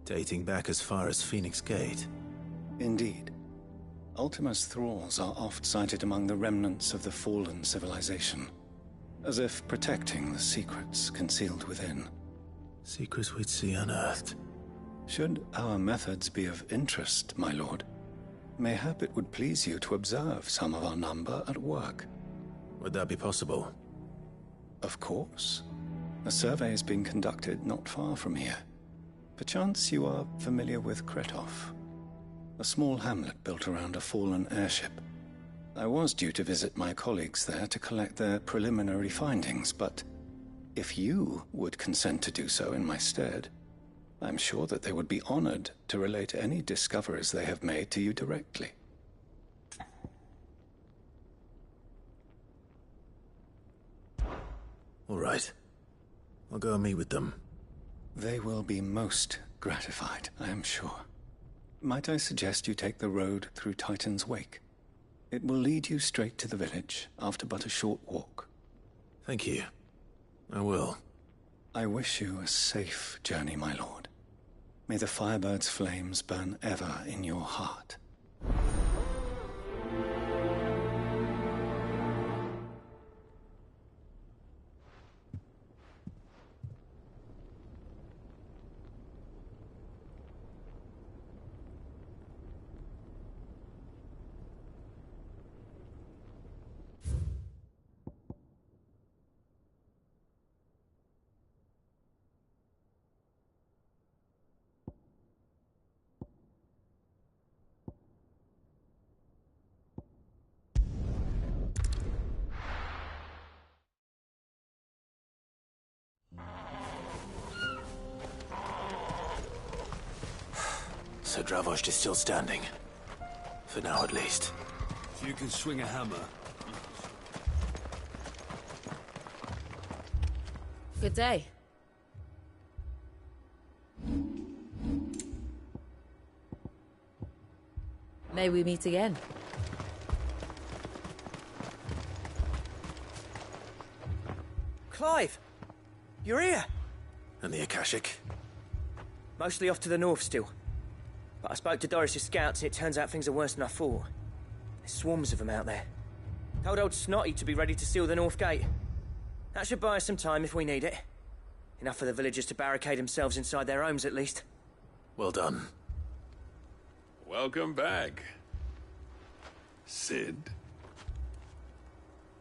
Dating back as far as Phoenix Gate. Indeed. Ultima's thralls are oft sighted among the remnants of the fallen civilization, as if protecting the secrets concealed within. Secrets we'd see unearthed. Should our methods be of interest, my lord, mayhap it would please you to observe some of our number at work. Would that be possible? Of course. A survey is being conducted not far from here. Perchance you are familiar with Kretov, a small hamlet built around a fallen airship. I was due to visit my colleagues there to collect their preliminary findings, but if you would consent to do so in my stead, I'm sure that they would be honored to relate any discoveries they have made to you directly. All right. I'll go and meet with them. They will be most gratified, I am sure. Might I suggest you take the road through Titan's Wake? It will lead you straight to the village after but a short walk. Thank you. I will. I wish you a safe journey, my lord. May the Firebird's flames burn ever in your heart. So Dravost is still standing. For now, at least. If you can swing a hammer. Good day. May we meet again. Clive! You're here! And the Akashic? Mostly off to the north still. But I spoke to Doris's scouts and it turns out things are worse than I thought. There's swarms of them out there. Told old Snotty to be ready to seal the north gate. That should buy us some time if we need it. Enough for the villagers to barricade themselves inside their homes at least. Well done. Welcome back, Sid.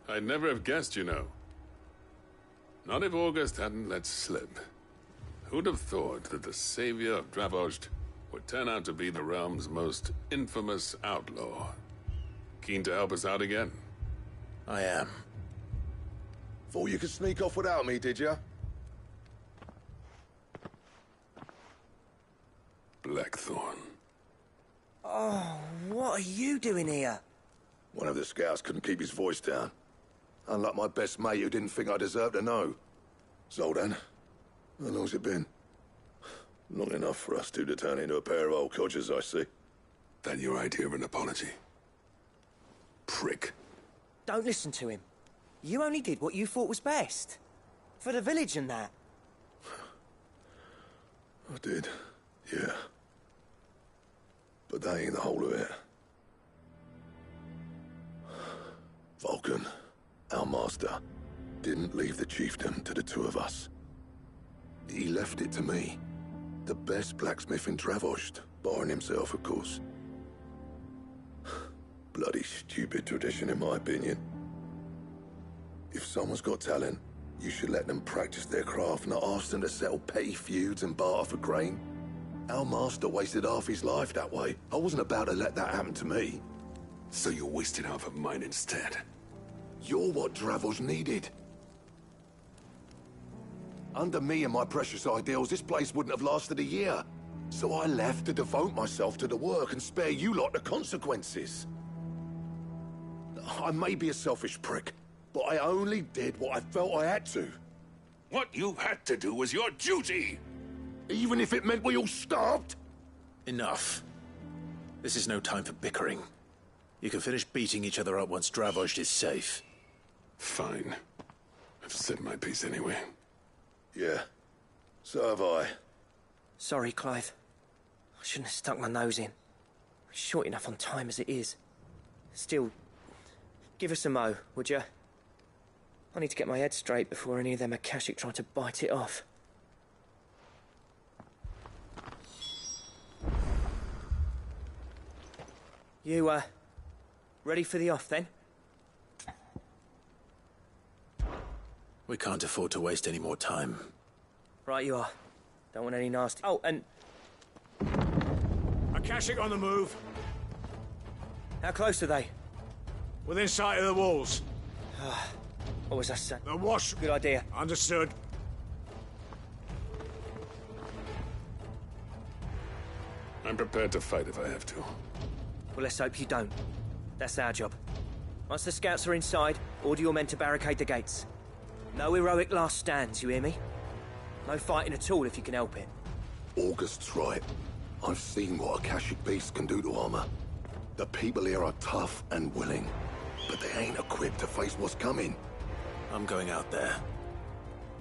I'd never have guessed, you know. Not if August hadn't let slip. Who'd have thought that the savior of Dravost would turn out to be the realm's most infamous outlaw? Keen to help us out again? I am. Thought you could sneak off without me, did ya? Blackthorn. Oh, what are you doing here? One of the scouts couldn't keep his voice down. Unlike my best mate who didn't think I deserved to know. Zoldan, how long's it been? Long enough for us two to turn into a pair of old codgers, I see. That your idea of an apology? Prick. Don't listen to him. You only did what you thought was best. For the village and that. I did, yeah. But that ain't the whole of it. Vulcan, our master, didn't leave the chiefdom to the two of us. He left it to me, the best blacksmith in Dravost, barring himself, of course. Bloody stupid tradition, in my opinion. If someone's got talent, you should let them practice their craft, not ask them to settle petty feuds and barter for grain. Our master wasted half his life that way. I wasn't about to let that happen to me. So you wasted half of mine instead. You're what Dravost needed. Under me and my precious ideals, this place wouldn't have lasted a year. So I left to devote myself to the work and spare you lot the consequences. I may be a selfish prick, but I only did what I felt I had to. What you had to do was your duty! Even if it meant we all starved? Enough. This is no time for bickering. You can finish beating each other up once Dravost is safe. Fine. I've said my piece anyway. Yeah. So have I. Sorry, Clive. I shouldn't have stuck my nose in. We're short enough on time as it is. Still, give us a mo, would you? I need to get my head straight before any of them Akashic try to bite it off. You, ready for the off, then? We can't afford to waste any more time. Right you are. Don't want any nasty... Oh, and... Akashic on the move. How close are they? Within sight of the walls. What was I saying? The wash... Good idea. Understood. I'm prepared to fight if I have to. Well, let's hope you don't. That's our job. Once the scouts are inside, order your men to barricade the gates. No heroic last stands, you hear me? No fighting at all if you can help it. August's right. I've seen what Akashic beasts can do to armor. The people here are tough and willing, but they ain't equipped to face what's coming. I'm going out there.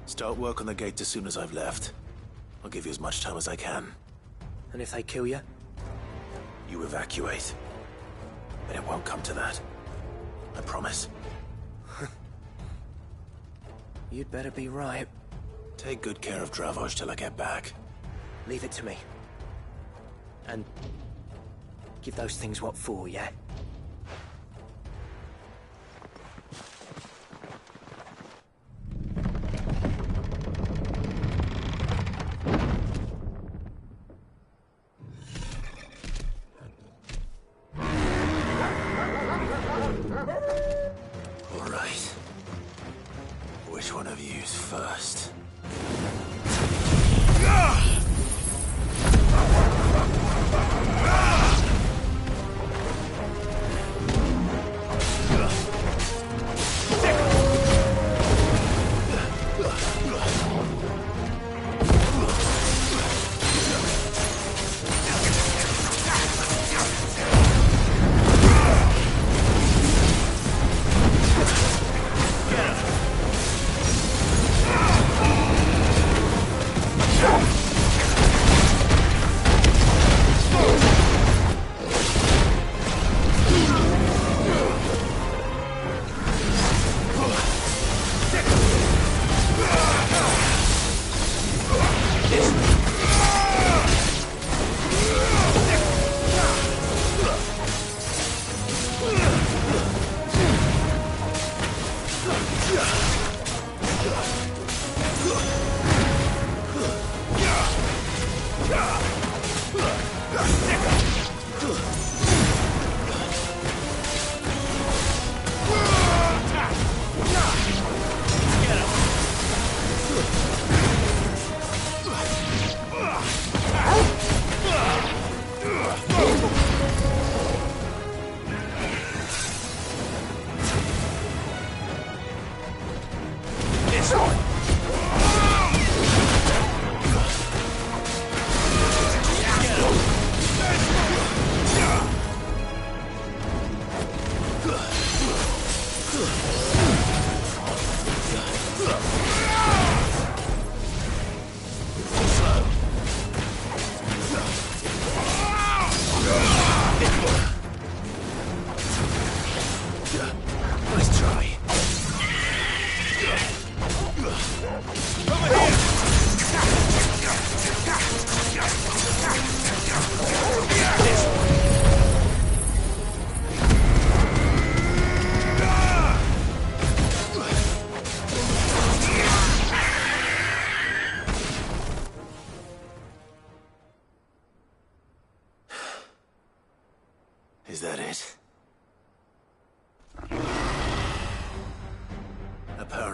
Start work on the gate as soon as I've left. I'll give you as much time as I can. And if they kill you? You evacuate. And it won't come to that. I promise. You'd better be right. Take good care of Dravost till I get back. Leave it to me. And give those things what for, yeah? All right. Which one of you's first?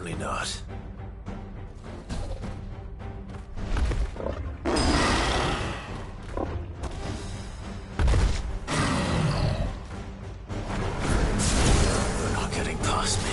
Apparently not. They're not getting past me.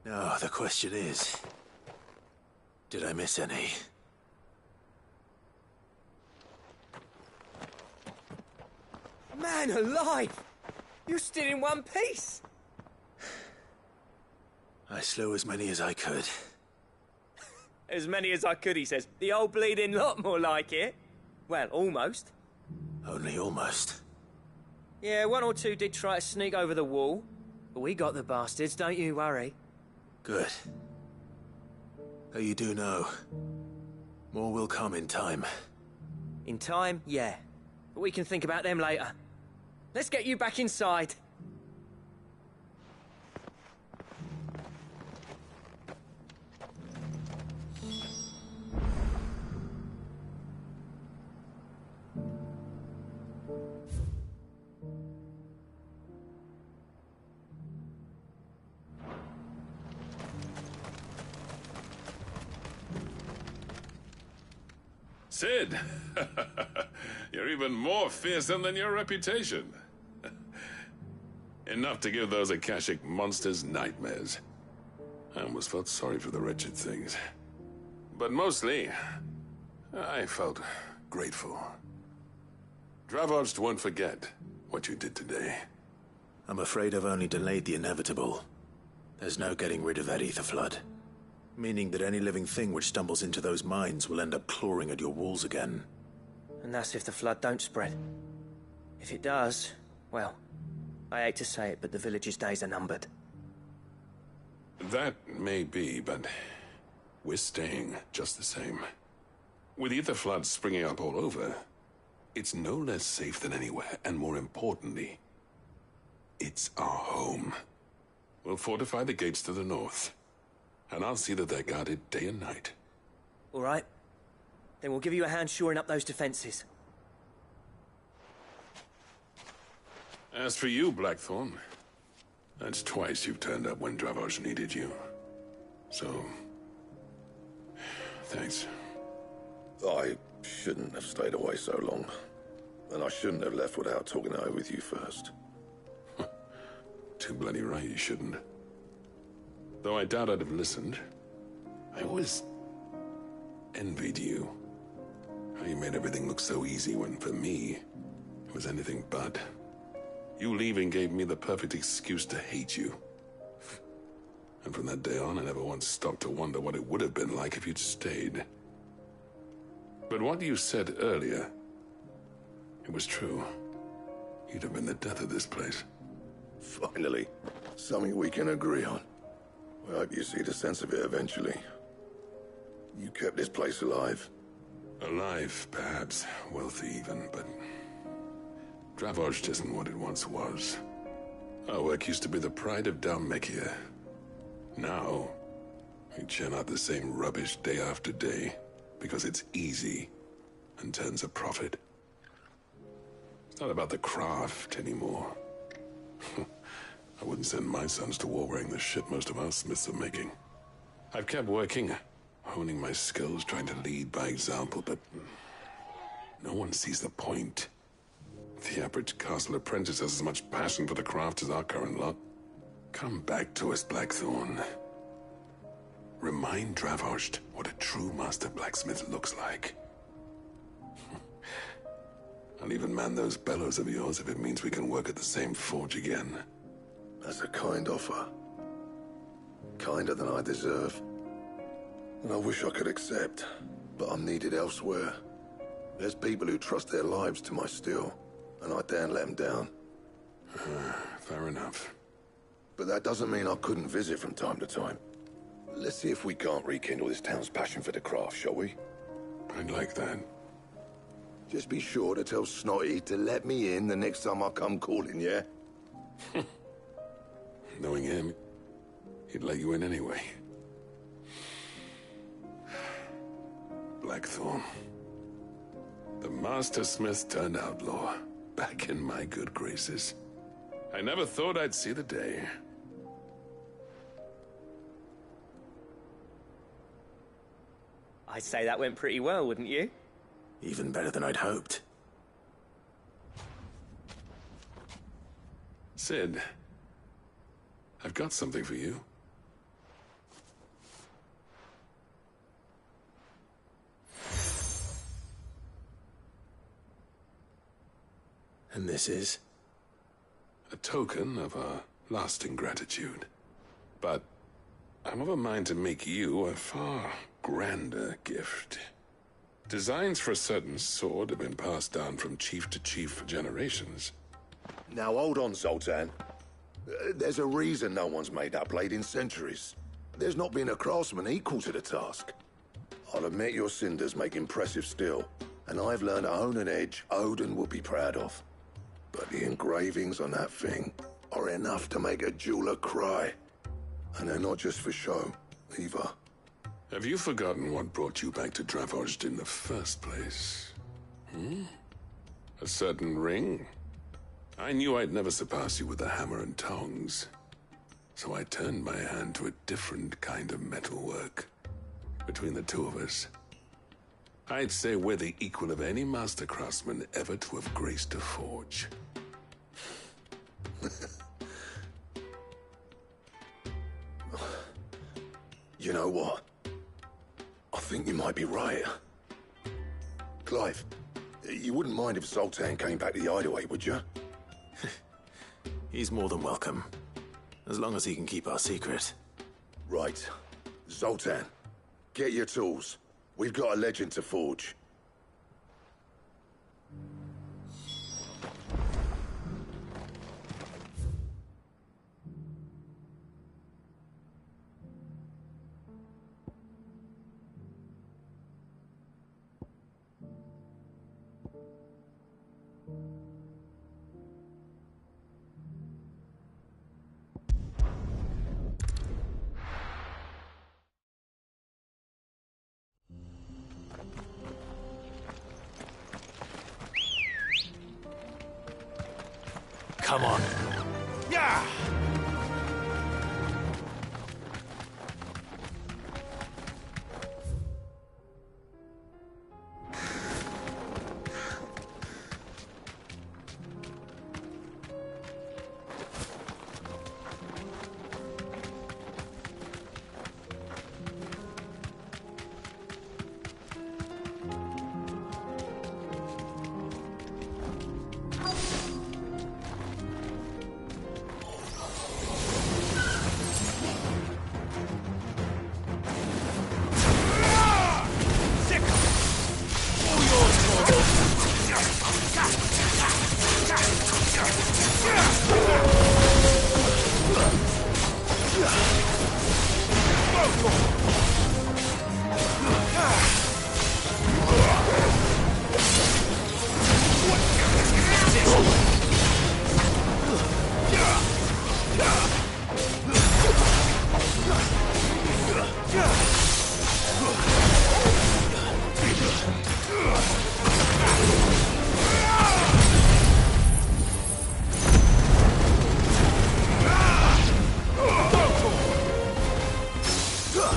Now, the question is, did I miss any? Man alive! You're still in one piece! I slew as many as I could. As many as I could, he says. The old bleeding lot, more like it. Well, almost. Only almost. Yeah, one or two did try to sneak over the wall. But we got the bastards, don't you worry. Good. Though you do know, more will come in time. In time, yeah. But we can think about them later. Let's get you back inside. Sid! You're even more fearsome than your reputation. Enough to give those Akashic monsters nightmares. I almost felt sorry for the wretched things. But mostly, I felt grateful. Dravoged won't forget what you did today. I'm afraid I've only delayed the inevitable. There's no getting rid of that ether flood. Meaning that any living thing which stumbles into those mines will end up clawing at your walls again. And that's if the flood don't spread. If it does, well, I hate to say it, but the village's days are numbered. That may be, but we're staying just the same. With ether floods springing up all over, it's no less safe than anywhere, and more importantly, it's our home. We'll fortify the gates to the north. And I'll see that they're guarded day and night. All right. Then we'll give you a hand shoring up those defenses. As for you, Blackthorn, that's twice you've turned up when Dravoj needed you. So, thanks. I shouldn't have stayed away so long. And I shouldn't have left without talking it over with you first. Too bloody right you shouldn't. Though I doubt I'd have listened. I always envied you. How you made everything look so easy when, for me, it was anything but. You leaving gave me the perfect excuse to hate you. And from that day on, I never once stopped to wonder what it would have been like if you'd stayed. But what you said earlier, it was true. You'd have been the death of this place. Finally, something we can agree on. I hope you see the sense of it eventually. You kept this place alive. Alive, perhaps. Wealthy even, but... Dravoj isn't what it once was. Our work used to be the pride of Dalmekia. Now, we churn out the same rubbish day after day, because it's easy and turns a profit. It's not about the craft anymore. I wouldn't send my sons to war wearing the shit most of our smiths are making. I've kept working, honing my skills, trying to lead by example, but no one sees the point. The average castle apprentice has as much passion for the craft as our current lot. Come back to us, Blackthorn. Remind Dravoj what a true master blacksmith looks like. I'll even man those bellows of yours if it means we can work at the same forge again. That's a kind offer. Kinder than I deserve. And I wish I could accept, but I'm needed elsewhere. There's people who trust their lives to my steel, and I daren't let them down. Fair enough. But that doesn't mean I couldn't visit from time to time. Let's see if we can't rekindle this town's passion for the craft, shall we? I'd like that. Just be sure to tell Snotty to let me in the next time I come calling, yeah? Knowing him, he'd let you in anyway. Blackthorn. The Master Smith turned outlaw, back in my good graces. I never thought I'd see the day. I'd say that went pretty well, wouldn't you? Even better than I'd hoped. Sid, I've got something for you. And this is? A token of our lasting gratitude. But I'm of a mind to make you a far grander gift. Designs for a certain sword have been passed down from chief to chief for generations. Now hold on, Zoltan. There's a reason no one's made that blade in centuries. There's not been a craftsman equal to the task. I'll admit your cinders make impressive steel, and I've learned to own an edge Odin would be proud of. But the engravings on that thing are enough to make a jeweler cry. And they're not just for show, either. Have you forgotten what brought you back to Dravoj in the first place? A certain ring? I knew I'd never surpass you with the hammer and tongs. So I turned my hand to a different kind of metalwork. Between the two of us, I'd say we're the equal of any master craftsman ever to have graced a forge. You know what? I think you might be right. Clive, you wouldn't mind if Zoltan came back to the hideaway, would you? He's more than welcome. As long as he can keep our secret. Right. Zoltan, get your tools. We've got a legend to forge. Come on. Yeah!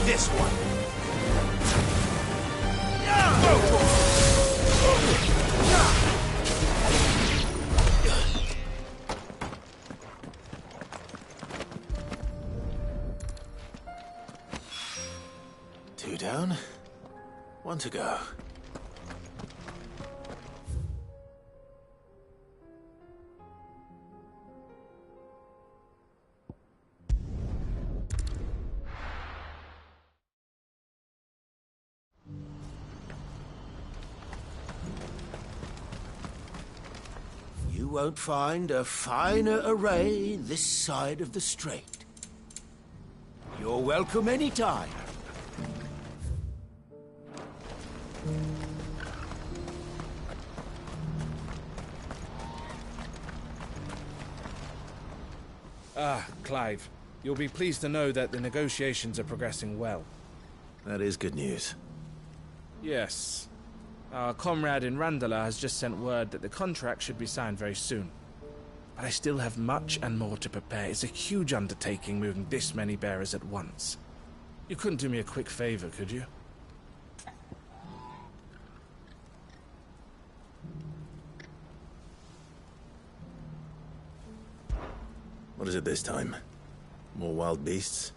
This one. Two down, one to go. You won't find a finer array this side of the strait. You're welcome anytime. Ah, Clive. You'll be pleased to know that the negotiations are progressing well. That is good news. Yes. Our comrade in Randala has just sent word that the contract should be signed very soon. But I still have much and more to prepare. It's a huge undertaking moving this many bearers at once. You couldn't do me a quick favor, could you? What is it this time? More wild beasts?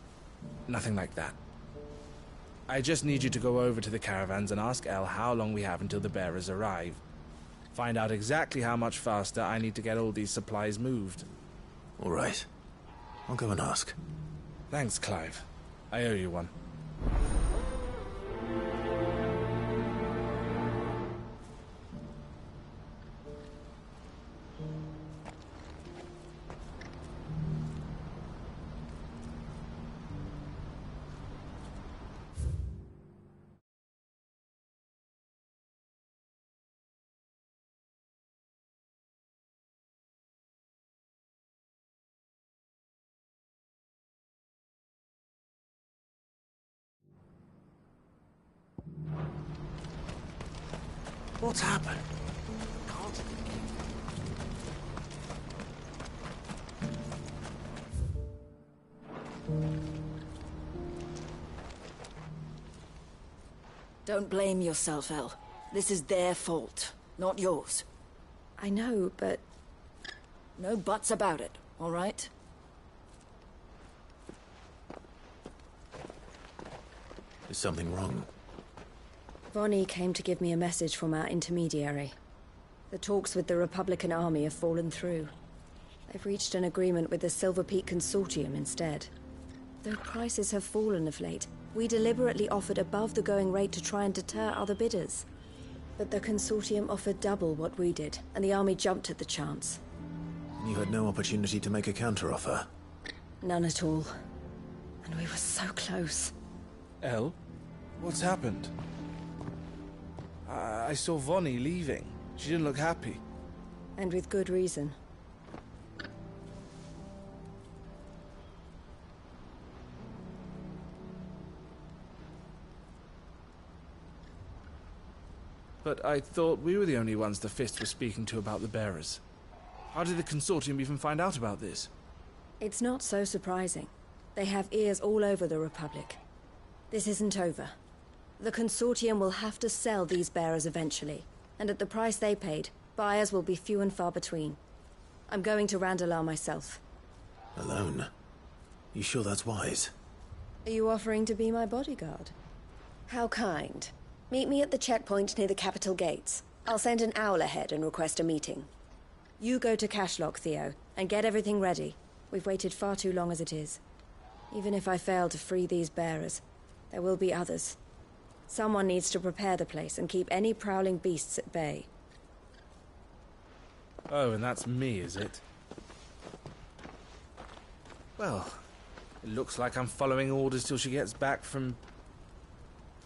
Nothing like that. I just need you to go over to the caravans and ask El how long we have until the bearers arrive. Find out exactly how much faster I need to get all these supplies moved. All right. I'll go and ask. Thanks, Clive. I owe you one. What's happened? Don't blame yourself, El. This is their fault, not yours. I know, but... No buts about it, all right? Is something wrong? Vonnie came to give me a message from our intermediary. The talks with the Republican Army have fallen through. They've reached an agreement with the Silver Peak Consortium instead. Though prices have fallen of late, we deliberately offered above the going rate to try and deter other bidders. But the Consortium offered double what we did, and the Army jumped at the chance. You had no opportunity to make a counteroffer? None at all. And we were so close. El? What's happened? I saw Vonnie leaving. She didn't look happy. And with good reason. But I thought we were the only ones the Fist was speaking to about the bearers. How did the Consortium even find out about this? It's not so surprising. They have ears all over the Republic. This isn't over. The Consortium will have to sell these bearers eventually, and at the price they paid, buyers will be few and far between. I'm going to Randalar myself. Alone? You sure that's wise? Are you offering to be my bodyguard? How kind. Meet me at the checkpoint near the capital gates. I'll send an owl ahead and request a meeting. You go to Cashlock, Theo, and get everything ready. We've waited far too long as it is. Even if I fail to free these bearers, there will be others. Someone needs to prepare the place and keep any prowling beasts at bay. Oh, and that's me, is it? Well, it looks like I'm following orders till she gets back from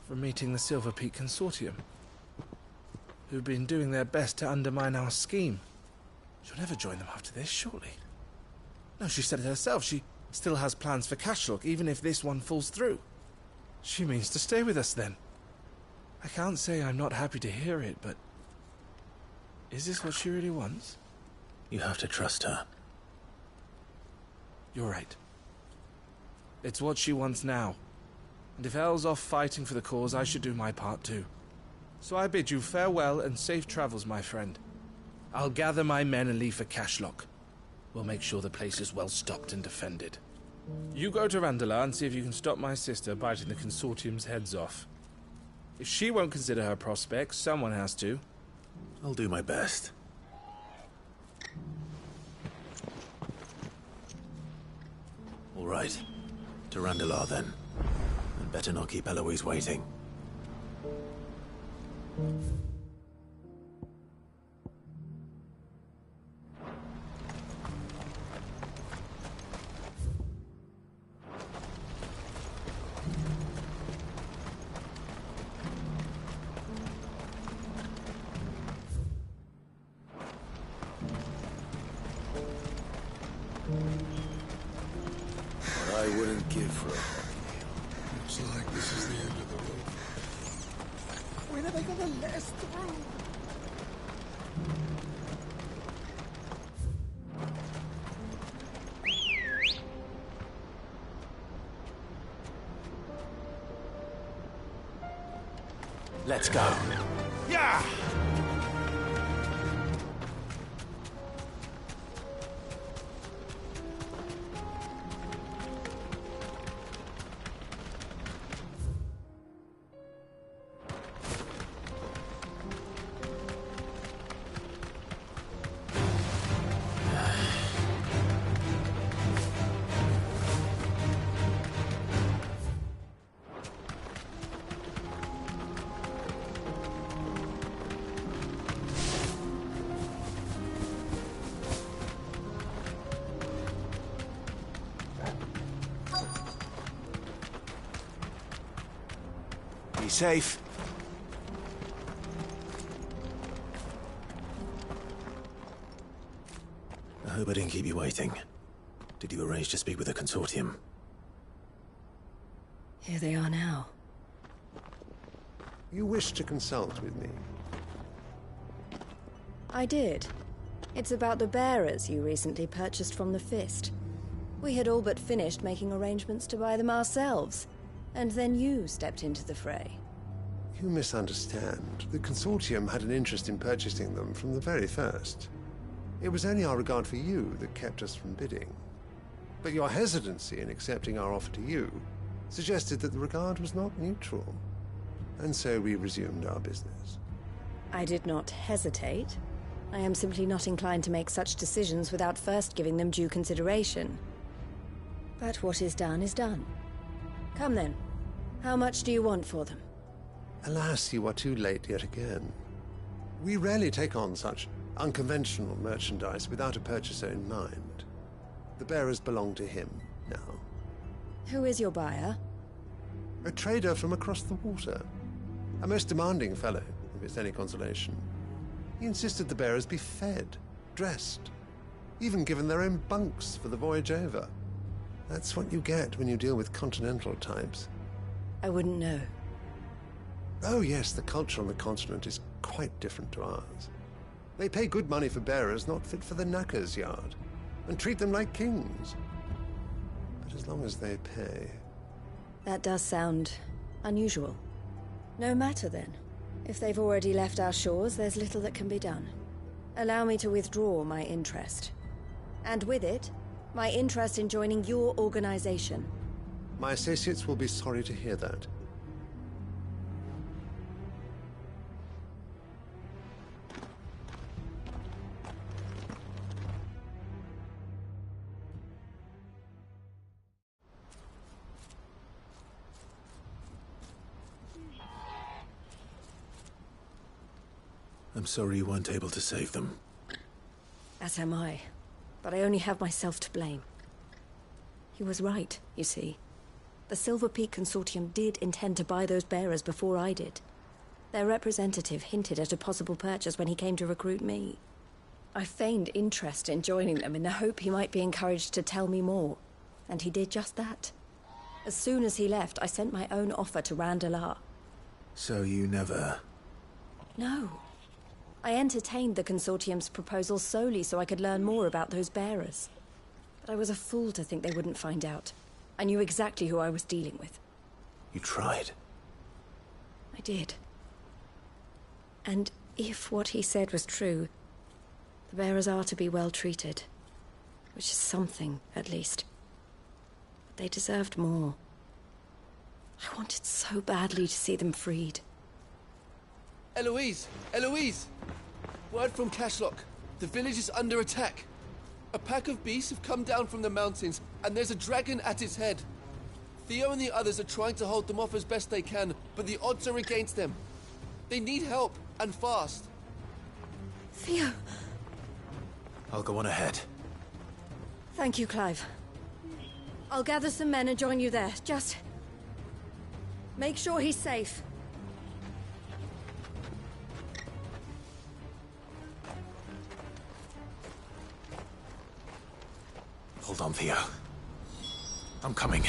meeting the Silver Peak Consortium, who've been doing their best to undermine our scheme. She'll never join them after this, surely. No, she said it herself. She still has plans for Cashlock, even if this one falls through. She means to stay with us, then. I can't say I'm not happy to hear it, but... is this what she really wants? You have to trust her. You're right. It's what she wants now. And if Elle's off fighting for the cause, I should do my part too. So I bid you farewell and safe travels, my friend. I'll gather my men and leave for Cashlock. We'll make sure the place is well stocked and defended. You go to Randalar and see if you can stop my sister biting the Consortium's heads off. If she won't consider her prospects, someone has to. I'll do my best. All right. To Randalar, then. And better not keep Eloise waiting. What I wouldn't give for a hearty meal. Looks like this is the end of the road. When are they gonna let us through? Let's go. Yeah! Be safe. I hope I didn't keep you waiting. Did you arrange to speak with the Consortium? Here they are now. You wish to consult with me? I did. It's about the bearers you recently purchased from the Fist. We had all but finished making arrangements to buy them ourselves, and then you stepped into the fray. You misunderstand. The Consortium had an interest in purchasing them from the very first. It was only our regard for you that kept us from bidding. But your hesitancy in accepting our offer to you suggested that the regard was not mutual. And so we resumed our business. I did not hesitate. I am simply not inclined to make such decisions without first giving them due consideration. But what is done is done. Come then. How much do you want for them? Alas, you are too late yet again. We rarely take on such unconventional merchandise without a purchaser in mind. The bearers belong to him now. Who is your buyer? A trader from across the water. A most demanding fellow, if it's any consolation. He insisted the bearers be fed, dressed, even given their own bunks for the voyage over. That's what you get when you deal with continental types. I wouldn't know. Oh yes, the culture on the continent is quite different to ours. They pay good money for bearers not fit for the knacker's yard, and treat them like kings. But as long as they pay... That does sound unusual. No matter then. If they've already left our shores, there's little that can be done. Allow me to withdraw my interest. And with it, my interest in joining your organization. My associates will be sorry to hear that. I'm sorry you weren't able to save them. As am I. But I only have myself to blame. He was right, you see. The Silver Peak Consortium did intend to buy those bearers before I did. Their representative hinted at a possible purchase when he came to recruit me. I feigned interest in joining them in the hope he might be encouraged to tell me more. And he did just that. As soon as he left, I sent my own offer to Randalar. So you never... No. I entertained the Consortium's proposal solely so I could learn more about those bearers. But I was a fool to think they wouldn't find out. I knew exactly who I was dealing with. You tried. I did. And if what he said was true, the bearers are to be well treated. Which is something, at least. But they deserved more. I wanted so badly to see them freed. Eloise! Eloise! Word from Cashlock. The village is under attack. A pack of beasts have come down from the mountains, and there's a dragon at its head. Theo and the others are trying to hold them off as best they can, but the odds are against them. They need help, and fast. Theo! I'll go on ahead. Thank you, Clive. I'll gather some men and join you there. Just... make sure he's safe. Hold on, Theo. I'm coming.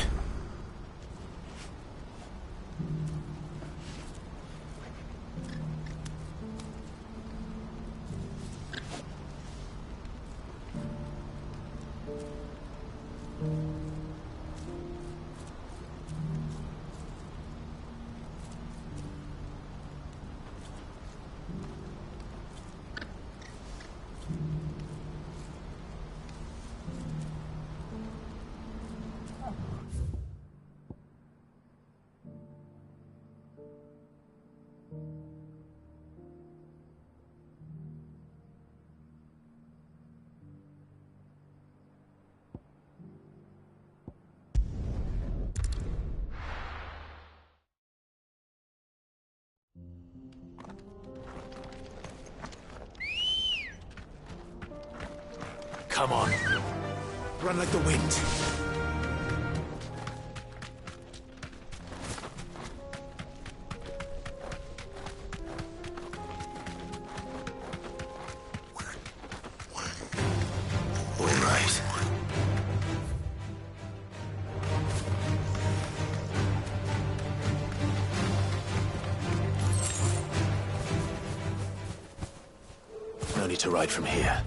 Come on. Run like the wind. All right. No need to ride from here.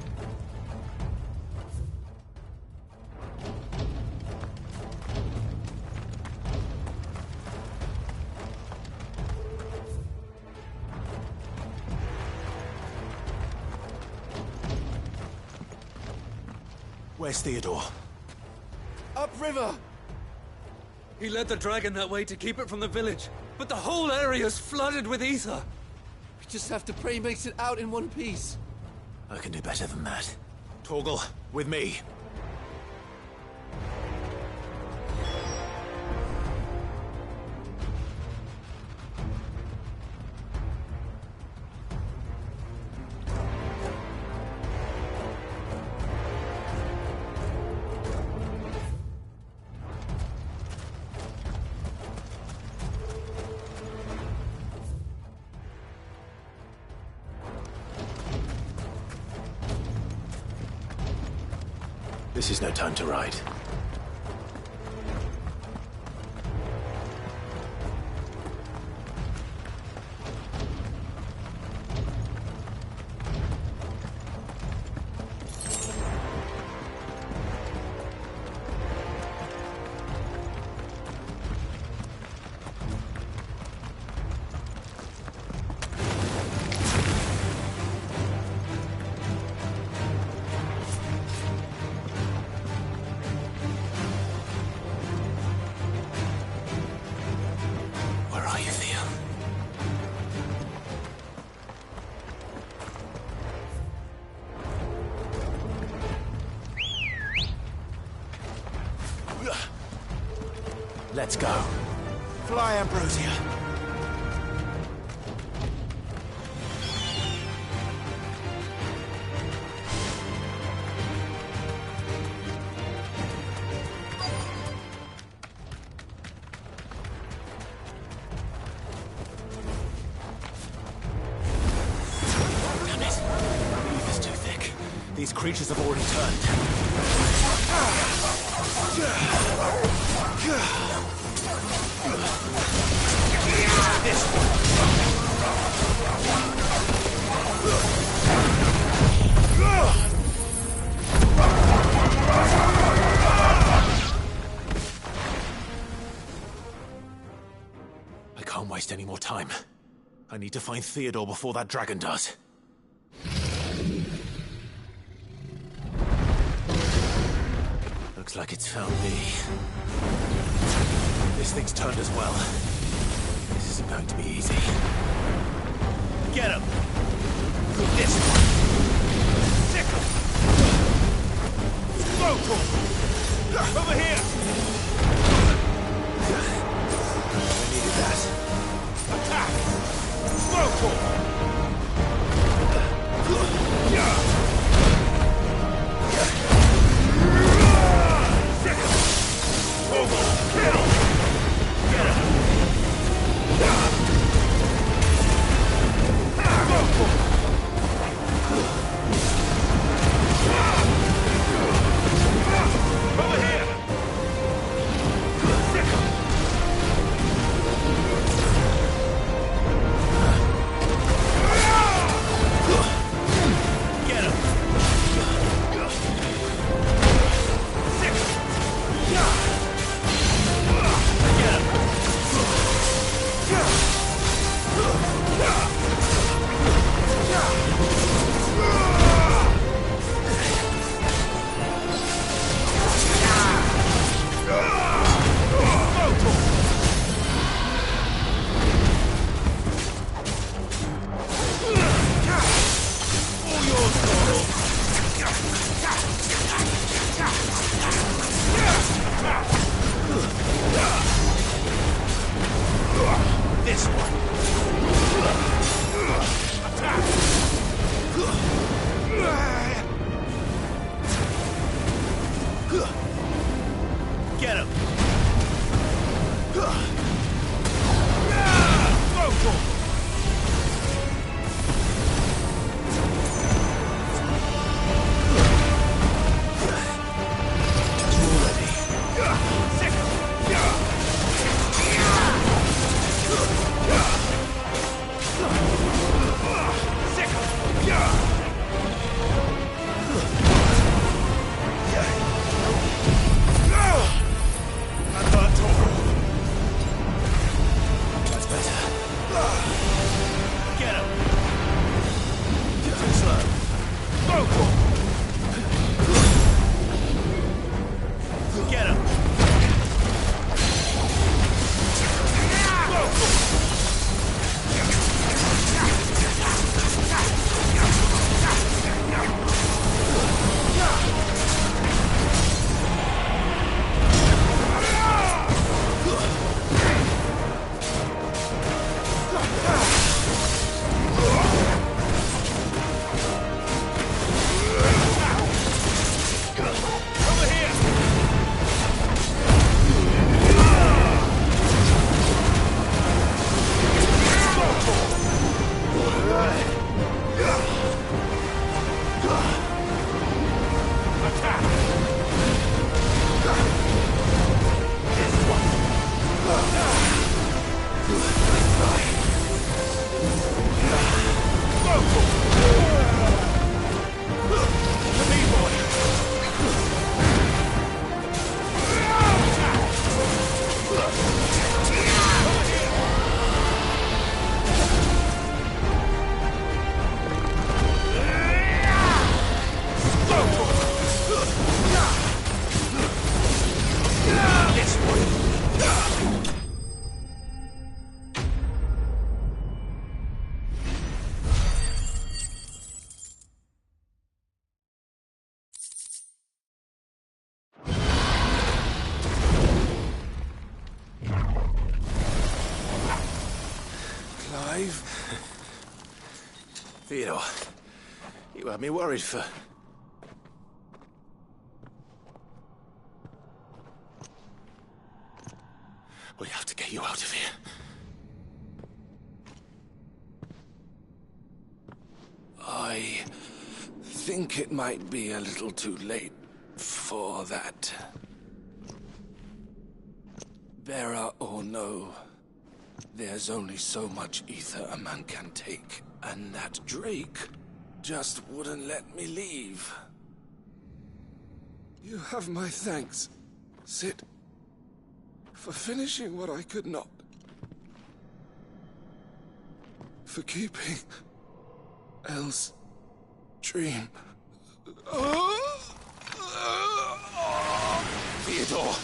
Where's Theodore? Upriver! He led the dragon that way to keep it from the village, but the whole area's flooded with ether. We just have to pray he makes it out in one piece. I can do better than that. Torgal, with me. This is no time to ride. Let's go. Fly, Ambrosia. Damn it. The leaf is too thick. These creatures have already turned. I can't waste any more time. I need to find Theodore before that dragon does. Looks like it's found me. This thing's turned as well. This isn't going to be easy. Get him! This one! Sickle! Vocal! Over here! I needed that. Attack! Vocal! Clive? Theodore, you had me worried for... We have to get you out of here. I think it might be a little too late for that. Bearer or no, there's only so much ether a man can take, and that Drake just wouldn't let me leave. You have my thanks, Sid, for finishing what I could not. For keeping Elle's dream. Theodore!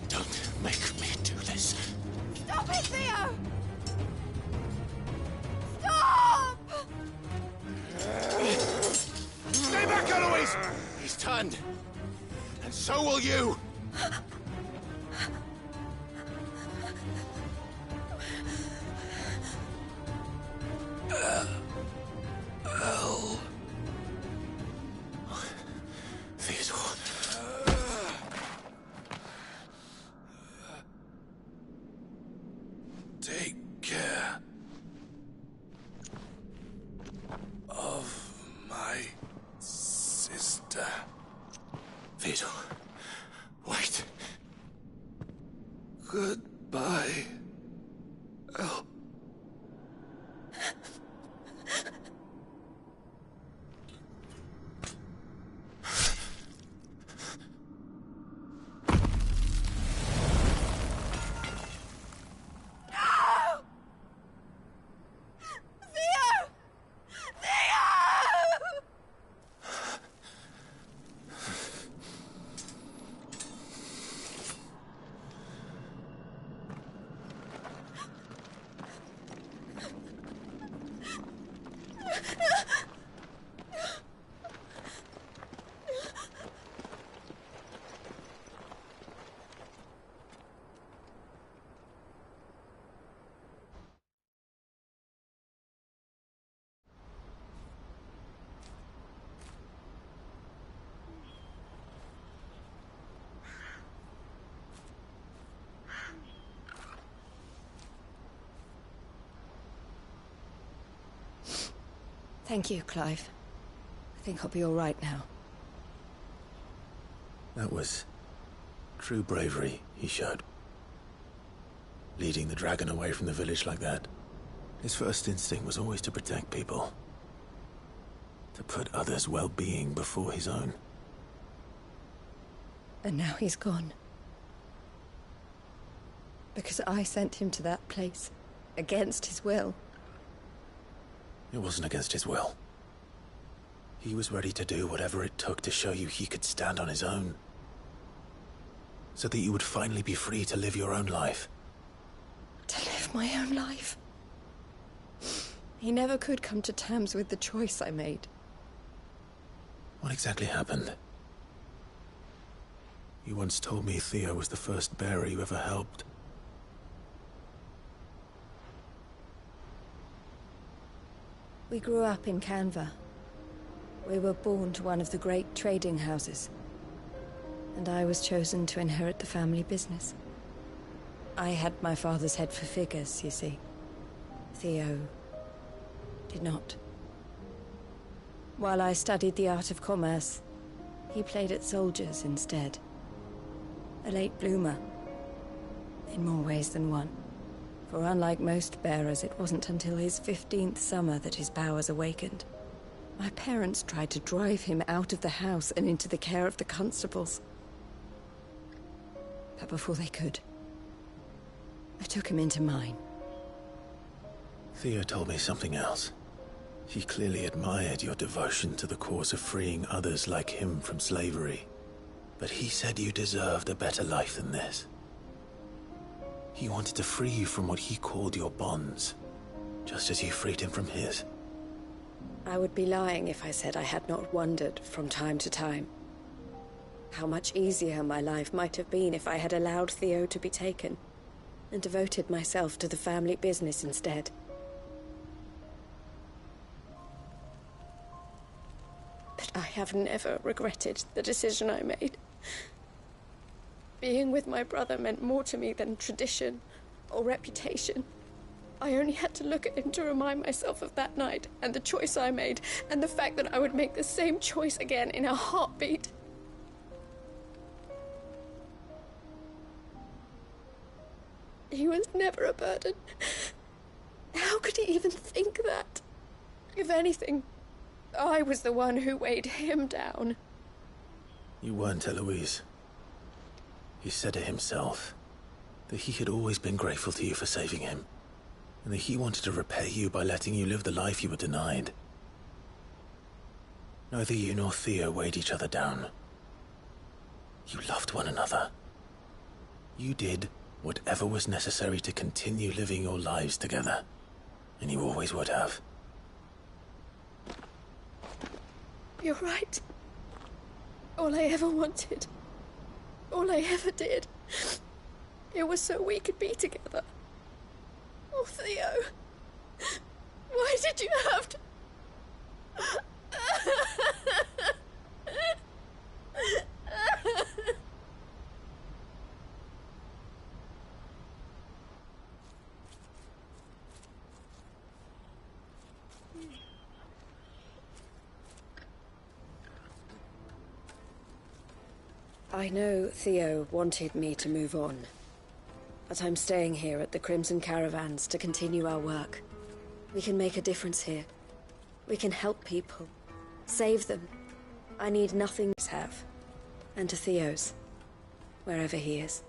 Don't make me do this. Stop it, Theo! Stop! Stay back, Eloise! He's turned. And so will you! Elle. Theodore. Take care of my sister. Theodore, wait. Goodbye, Elle. Thank you, Clive. I think I'll be all right now. That was true bravery he showed. Leading the dragon away from the village like that. His first instinct was always to protect people. To put others' well-being before his own. And now he's gone. Because I sent him to that place, against his will. It wasn't against his will. He was ready to do whatever it took to show you he could stand on his own. So that you would finally be free to live your own life. To live my own life? He never could come to terms with the choice I made. What exactly happened? You once told me Theo was the first bearer you ever helped. We grew up in Canva. We were born to one of the great trading houses. And I was chosen to inherit the family business. I had my father's head for figures, you see. Theo did not. While I studied the art of commerce, he played at soldiers instead. A late bloomer, in more ways than one. For unlike most bearers, it wasn't until his 15th summer that his powers awakened. My parents tried to drive him out of the house and into the care of the constables. But before they could, I took him into mine. Theo told me something else. He clearly admired your devotion to the cause of freeing others like him from slavery. But he said you deserved a better life than this. He wanted to free you from what he called your bonds, just as you freed him from his. I would be lying if I said I had not wondered from time to time how much easier my life might have been if I had allowed Theo to be taken and devoted myself to the family business instead. But I have never regretted the decision I made. Being with my brother meant more to me than tradition or reputation. I only had to look at him to remind myself of that night and the choice I made and the fact that I would make the same choice again in a heartbeat. He was never a burden. How could he even think that? If anything, I was the one who weighed him down. You weren't, Eloise. He said it himself, that he had always been grateful to you for saving him, and that he wanted to repay you by letting you live the life you were denied. Neither you nor Theo weighed each other down. You loved one another. You did whatever was necessary to continue living your lives together, and you always would have. You're right. All I ever wanted, all I ever did, it was so we could be together. Oh, Theo, why did you have to... I know Theo wanted me to move on, but I'm staying here at the Crimson Caravans to continue our work. We can make a difference here. We can help people, save them. I need nothing to have, and to Theo's, wherever he is.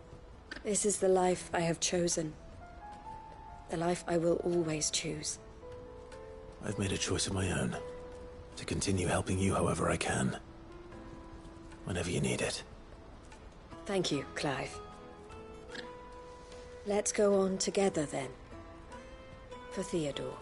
This is the life I have chosen, the life I will always choose. I've made a choice of my own, to continue helping you however I can, whenever you need it. Thank you, Clive. Let's go on together, then. For Theodore.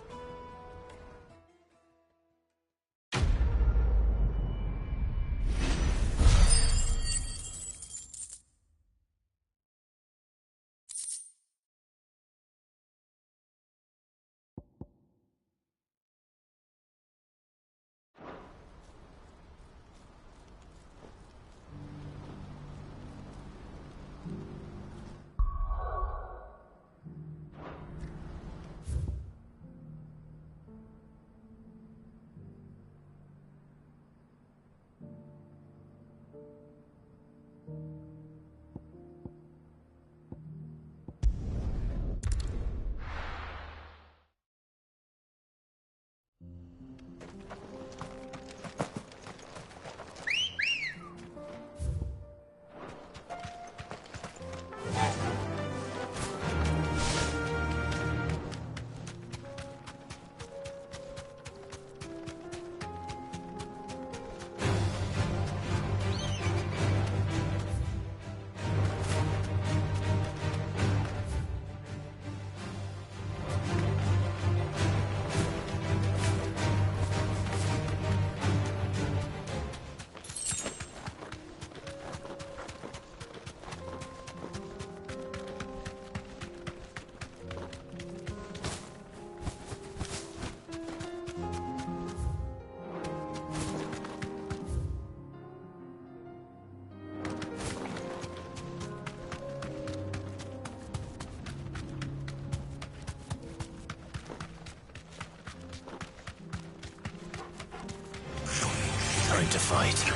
Time to fight.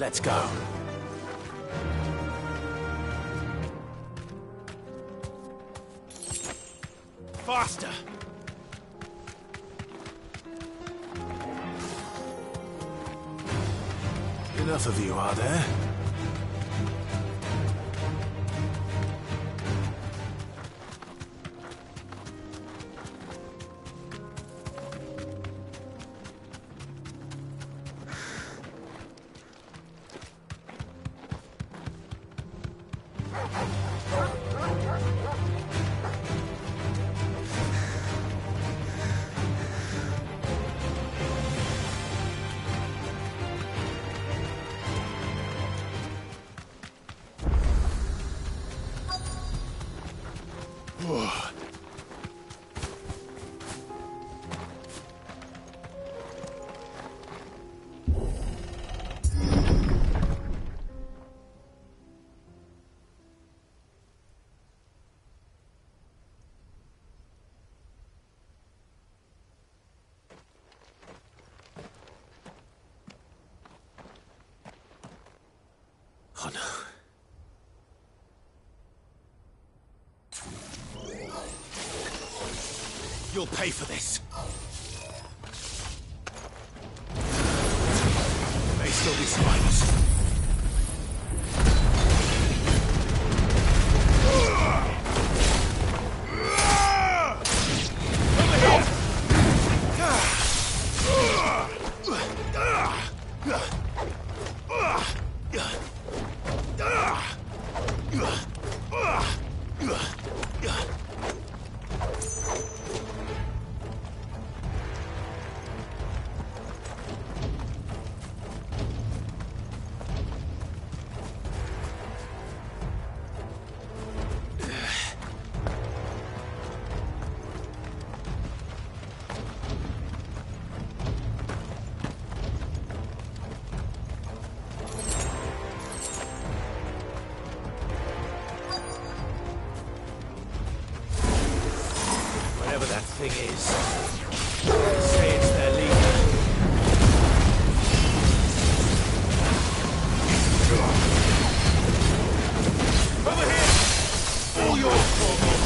Let's go. Faster! Enough of you, are there? Oh no. You'll pay for this. There may still be survivors. Whatever that thing is, say it's their leader. Over here! All yours, Corporal!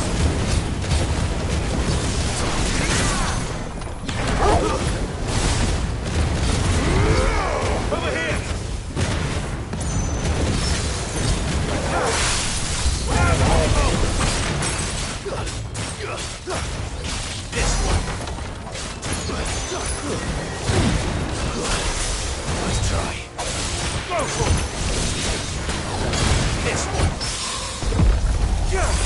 Over here! This one. Let's try. Go for it. This one. Go for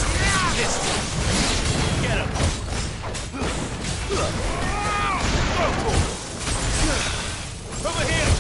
it. This one. Get him. Go for it. Over here! Over here!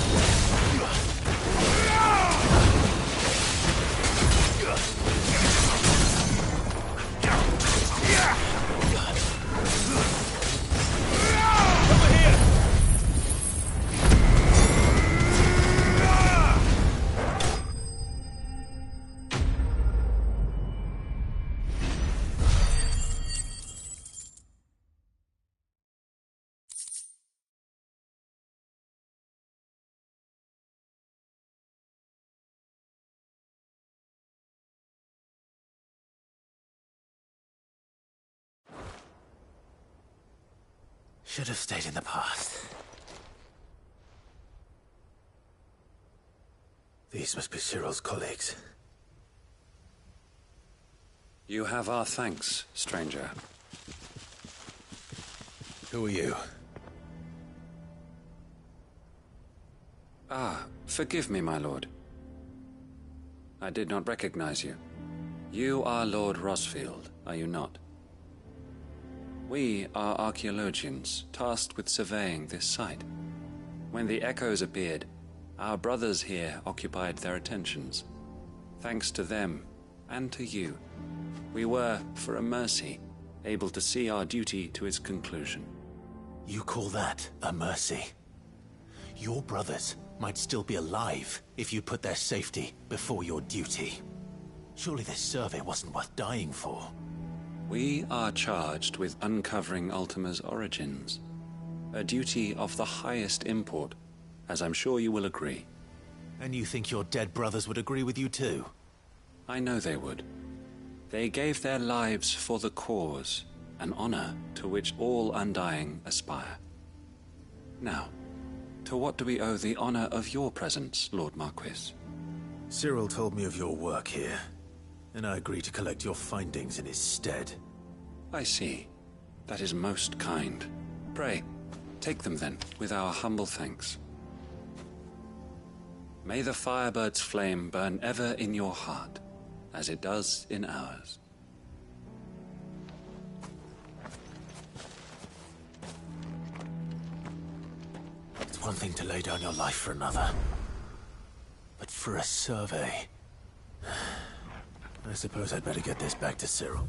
Should have stayed in the past. These must be Cyril's colleagues. You have our thanks, stranger. Who are you? Ah, forgive me, my lord. I did not recognize you. You are Lord Rosfield, are you not? We are archaeologians, tasked with surveying this site. When the echoes appeared, our brothers here occupied their attentions. Thanks to them, and to you, we were, for a mercy, able to see our duty to its conclusion. You call that a mercy? Your brothers might still be alive if you put their safety before your duty. Surely this survey wasn't worth dying for. We are charged with uncovering Ultima's origins. A duty of the highest import, as I'm sure you will agree. And you think your dead brothers would agree with you too? I know they would. They gave their lives for the cause, an honor to which all Undying aspire. Now, to what do we owe the honor of your presence, Lord Marquis? Cyril told me of your work here, and I agreed to collect your findings in his stead. I see. That is most kind. Pray, take them then, with our humble thanks. May the Firebird's flame burn ever in your heart, as it does in ours. It's one thing to lay down your life for another, but for a survey... I suppose I'd better get this back to Cyril.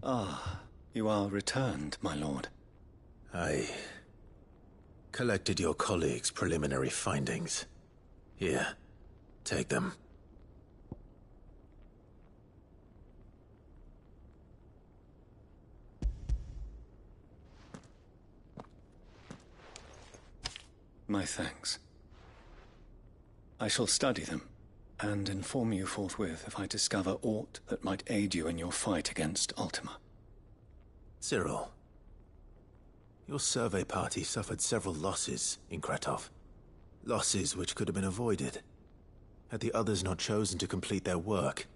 Ah, you are returned, my lord. I collected your colleagues' preliminary findings. Here, take them. My thanks. I shall study them, and inform you forthwith if I discover aught that might aid you in your fight against Ultima. Cyril, your survey party suffered several losses in Kretov. Losses which could have been avoided, had the others not chosen to complete their work,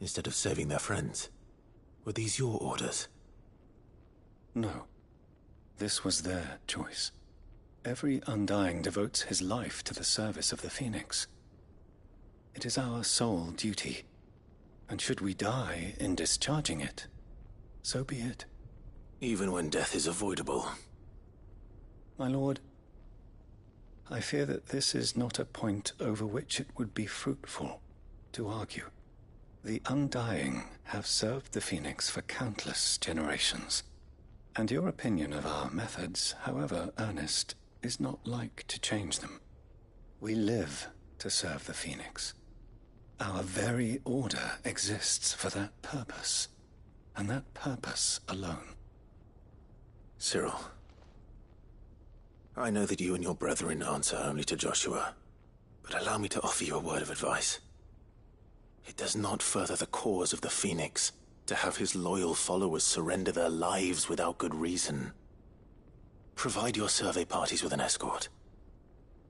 instead of saving their friends. Were these your orders? No. This was their choice. Every Undying devotes his life to the service of the Phoenix. It is our sole duty, and should we die in discharging it, so be it. Even when death is avoidable. My lord, I fear that this is not a point over which it would be fruitful to argue. The Undying have served the Phoenix for countless generations, and your opinion of our methods, however earnest, is not like to change them. We live to serve the Phoenix. Our very order exists for that purpose, and that purpose alone. Cyril, I know that you and your brethren answer only to Joshua, but allow me to offer you a word of advice. It does not further the cause of the Phoenix to have his loyal followers surrender their lives without good reason. Provide your survey parties with an escort,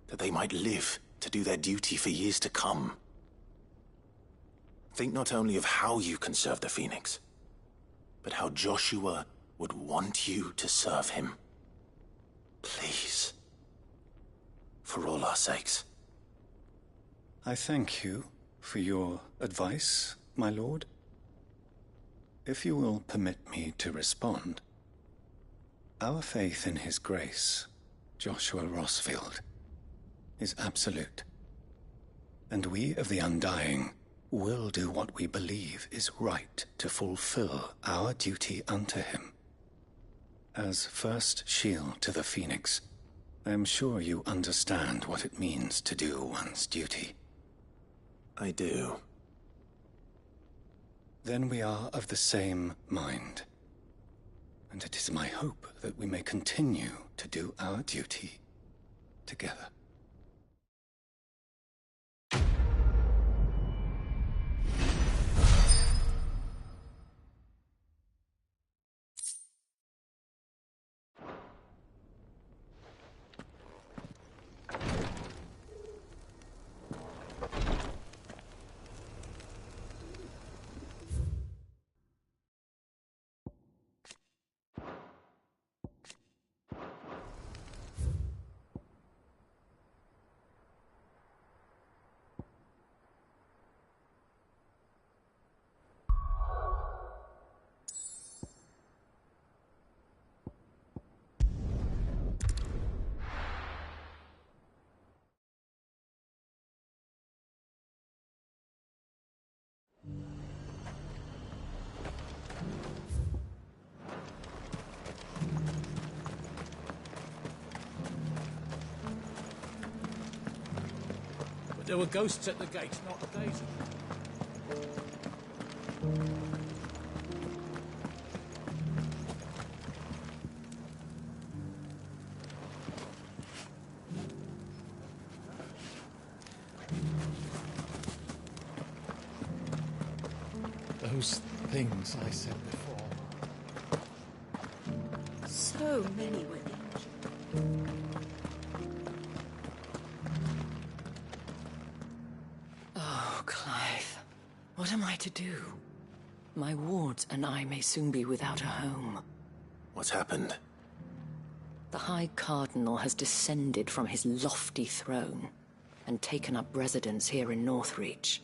that they might live to do their duty for years to come. Think not only of how you can serve the Phoenix, but how Joshua would want you to serve him. Please. For all our sakes. I thank you for your advice, my lord. If you will permit me to respond, our faith in his grace, Joshua Rossfield, is absolute. And we of the Undying will do what we believe is right to fulfill our duty unto him. As first shield to the Phoenix, I am sure you understand what it means to do one's duty. I do. Then we are of the same mind. And it is my hope that we may continue to do our duty together. There were ghosts at the gate, not the gate. Those things I said before. So many women. Oh, Clive. What am I to do? My wards and I may soon be without a home. What's happened? The High Cardinal has descended from his lofty throne and taken up residence here in Northreach.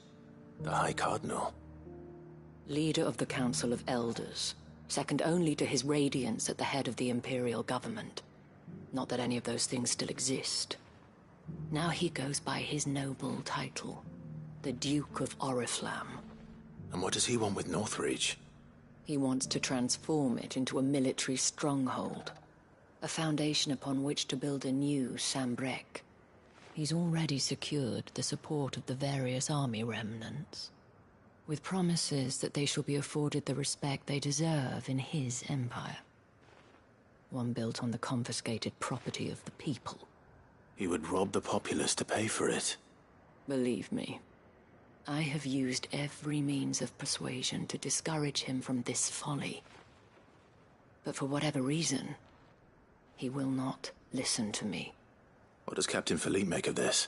The High Cardinal? Leader of the Council of Elders, second only to his Radiance at the head of the Imperial government. Not that any of those things still exist. Now he goes by his noble title, the Duke of Oriflamme. And what does he want with Northreach? He wants to transform it into a military stronghold, a foundation upon which to build a new Sambrec. He's already secured the support of the various army remnants, with promises that they shall be afforded the respect they deserve in his empire. One built on the confiscated property of the people. He would rob the populace to pay for it. Believe me, I have used every means of persuasion to discourage him from this folly. But for whatever reason, he will not listen to me. What does Captain Philippe make of this?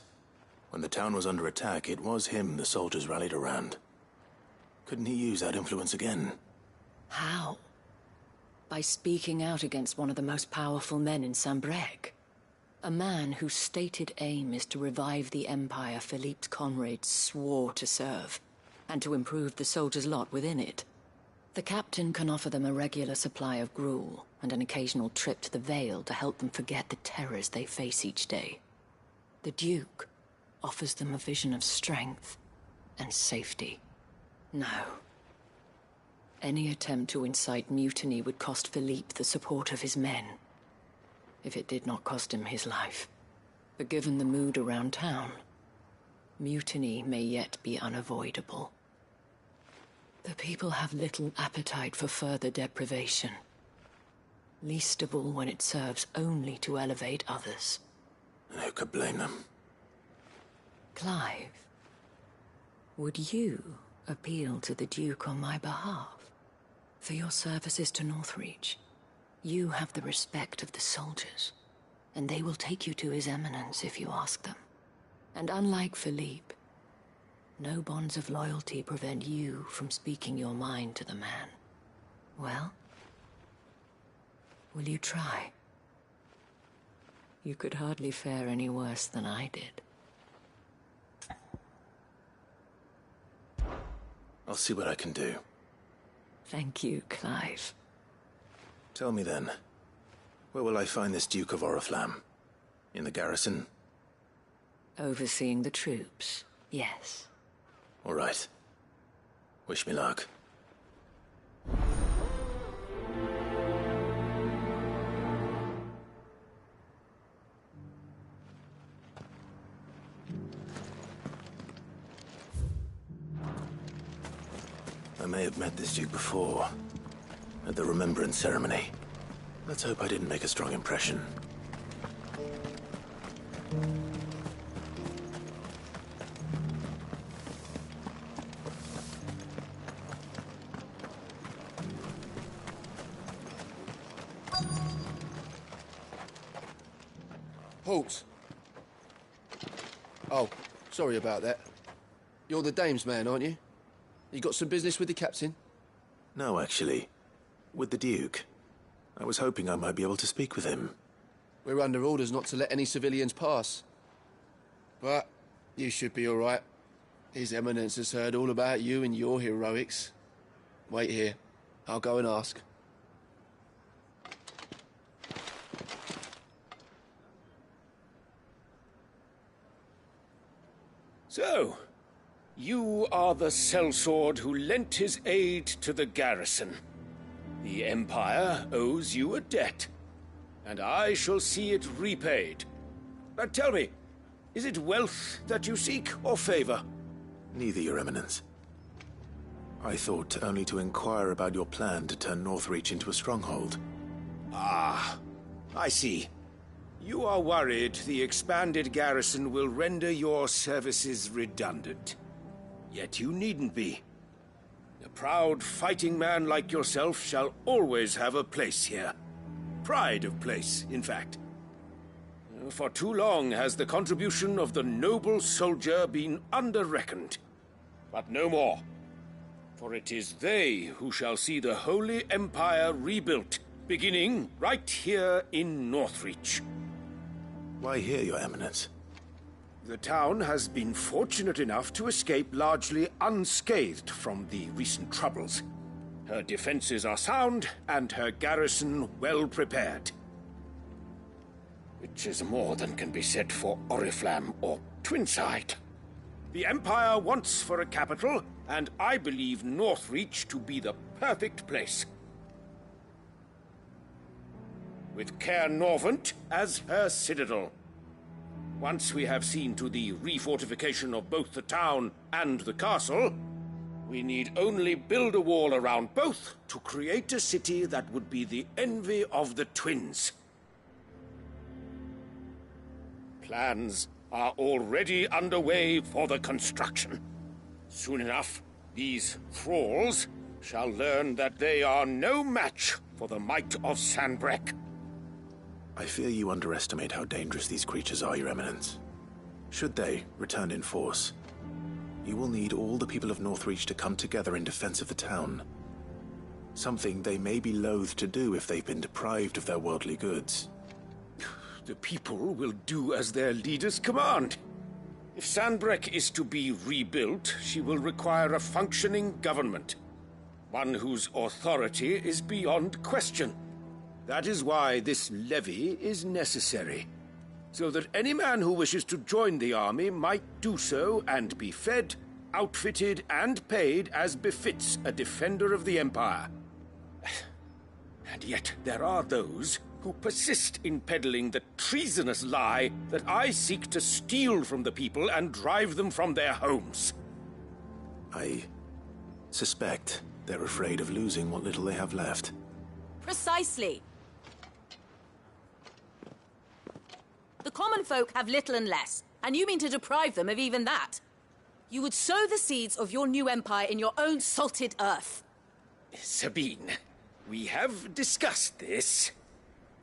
When the town was under attack, it was him the soldiers rallied around. Couldn't he use that influence again? How? By speaking out against one of the most powerful men in Sambrec. A man whose stated aim is to revive the empire Philippe's comrades swore to serve, and to improve the soldiers' lot within it. The captain can offer them a regular supply of gruel, and an occasional trip to the Vale to help them forget the terrors they face each day. The Duke offers them a vision of strength and safety. No. Any attempt to incite mutiny would cost Philippe the support of his men, if it did not cost him his life. But given the mood around town, mutiny may yet be unavoidable. The people have little appetite for further deprivation, least of all when it serves only to elevate others. And who could blame them? Clive, would you appeal to the Duke on my behalf? For your services to Northreach, you have the respect of the soldiers, and they will take you to His Eminence if you ask them. And unlike Philippe, no bonds of loyalty prevent you from speaking your mind to the man. Well, will you try? You could hardly fare any worse than I did. I'll see what I can do. Thank you, Clive. Tell me then, where will I find this Duke of Oriflamme? In the garrison? Overseeing the troops, yes. All right. Wish me luck. I may have met this duke before, at the Remembrance Ceremony. Let's hope I didn't make a strong impression. Halt! Oh, sorry about that. You're the dame's man, aren't you? You got some business with the captain? No, actually. With the Duke. I was hoping I might be able to speak with him. We're under orders not to let any civilians pass. But you should be all right. His Eminence has heard all about you and your heroics. Wait here. I'll go and ask. So, you are the sellsword who lent his aid to the garrison. The Empire owes you a debt, and I shall see it repaid. But tell me, is it wealth that you seek, or favor? Neither, Your Eminence. I thought only to inquire about your plan to turn Northreach into a stronghold. Ah, I see. You are worried the expanded garrison will render your services redundant. Yet you needn't be. A proud fighting man like yourself shall always have a place here. Pride of place, in fact. For too long has the contribution of the noble soldier been under-reckoned. But no more. For it is they who shall see the Holy Empire rebuilt, beginning right here in Northreach. Why here, Your Eminence? The town has been fortunate enough to escape largely unscathed from the recent troubles. Her defenses are sound, and her garrison well prepared. Which is more than can be said for Oriflamme or Twinside. The Empire wants for a capital, and I believe Northreach to be the perfect place. With Caer Norvent as her citadel. Once we have seen to the refortification of both the town and the castle, we need only build a wall around both to create a city that would be the envy of the twins. Plans are already underway for the construction. Soon enough, these thralls shall learn that they are no match for the might of Sanbreque. I fear you underestimate how dangerous these creatures are, Your Eminence. Should they return in force, you will need all the people of Northreach to come together in defense of the town. Something they may be loath to do if they've been deprived of their worldly goods. The people will do as their leaders command. If Sanbreque is to be rebuilt, she will require a functioning government. One whose authority is beyond question. That is why this levy is necessary. So that any man who wishes to join the army might do so and be fed, outfitted, and paid as befits a defender of the Empire. And yet there are those who persist in peddling the treasonous lie that I seek to steal from the people and drive them from their homes. I suspect they're afraid of losing what little they have left. Precisely. The common folk have little and less, and you mean to deprive them of even that. You would sow the seeds of your new empire in your own salted earth. Sabine, we have discussed this.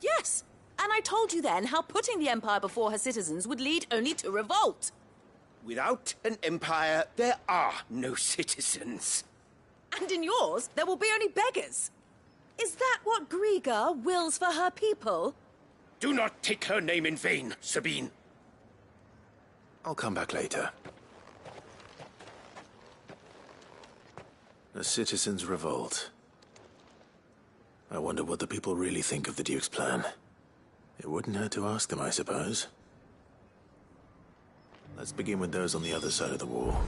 Yes, and I told you then how putting the empire before her citizens would lead only to revolt. Without an empire, there are no citizens. And in yours, there will be only beggars. Is that what Griga wills for her people? Do not take her name in vain, Sabine. I'll come back later. A citizens' revolt. I wonder what the people really think of the Duke's plan. It wouldn't hurt to ask them, I suppose. Let's begin with those on the other side of the wall.